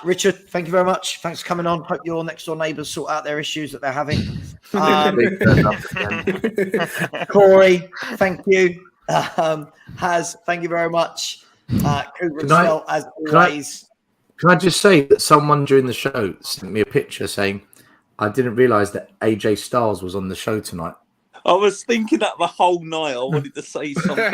A: Richard, thank you very much. Thanks for coming on. Hope your next door neighbours sort out their issues that they're having. Corey, thank you. Haz, thank you very much. Cooper as always.
D: Can I just say that someone during the show sent me a picture saying, I didn't realise that AJ Styles was on the show tonight.
E: I was thinking that the whole night. I wanted to say something.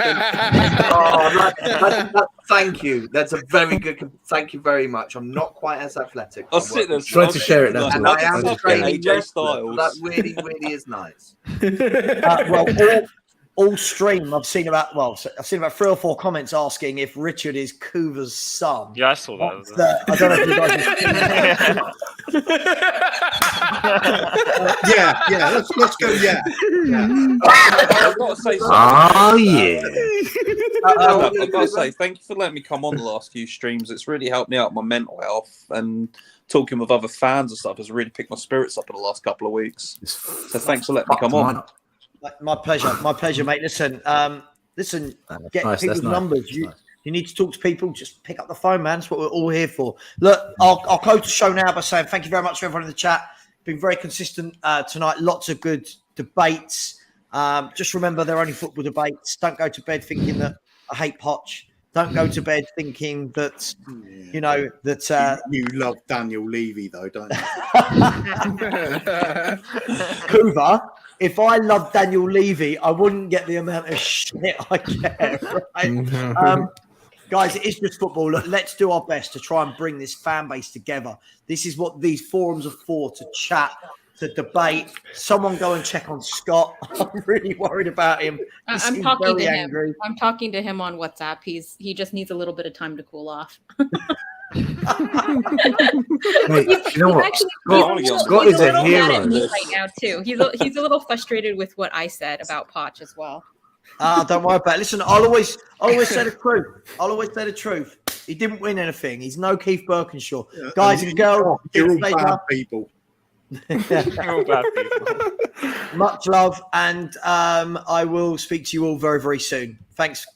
F: Thank you. That's a very good. Thank you very much. I'm not quite as athletic.
E: I'll sit there.
D: Trying to share it.
F: And I am training AJ Styles. That really, really is nice.
A: All stream, I've seen about 3 or 4 comments asking if Richard is Kuva's son.
G: Yeah, I saw that.
A: I don't know if you guys have seen that.
B: Yeah. Let's go. Yeah.
E: I've got to say something.
D: Oh yeah.
E: I've got to say, thank you for letting me come on the last few streams. It's really helped me out with my mental health, and talking with other fans and stuff has really picked my spirits up in the last couple of weeks. So thanks for letting me come on.
A: My pleasure, mate. Listen, get
D: Nice,
A: people's
D: that's nice.
A: numbers.
D: That's
A: You
D: nice.
A: you need to talk to people. Just pick up the phone, man. That's what we're all here for. Look, I'll close the show now by saying thank you very much for everyone in the chat. Been very consistent tonight. Lots of good debates. Just remember, they're only football debates. Don't go to bed thinking that I hate Poch. Don't go to bed thinking that
B: You love Daniel Levy, though, don't you?
A: Kuva. If I loved Daniel Levy, I wouldn't get the amount of shit I get. Right? Guys, it is just football. Look, let's do our best to try and bring this fan base together. This is what these forums are for, to chat, to debate. Someone go and check on Scott. I'm really worried about him.
H: I'm talking to him. I'm talking to him on WhatsApp. He just needs a little bit of time to cool off.
D: Hey, you know what? Scott is a hero.
H: Mad at me right now too. He's a little frustrated with what I said about Poch as well.
A: Don't worry about it. Listen, I'll always say the truth. I'll always say the truth. He didn't win anything. He's no Keith Birkinshaw. Guys and girls,
B: you're all bad people.
A: Much love, and I will speak to you all very, very soon. Thanks.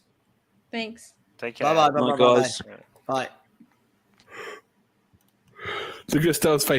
H: Thanks.
G: Take care.
A: Bye,
E: Night, guys.
A: Bye.
I: Look at Stell's face.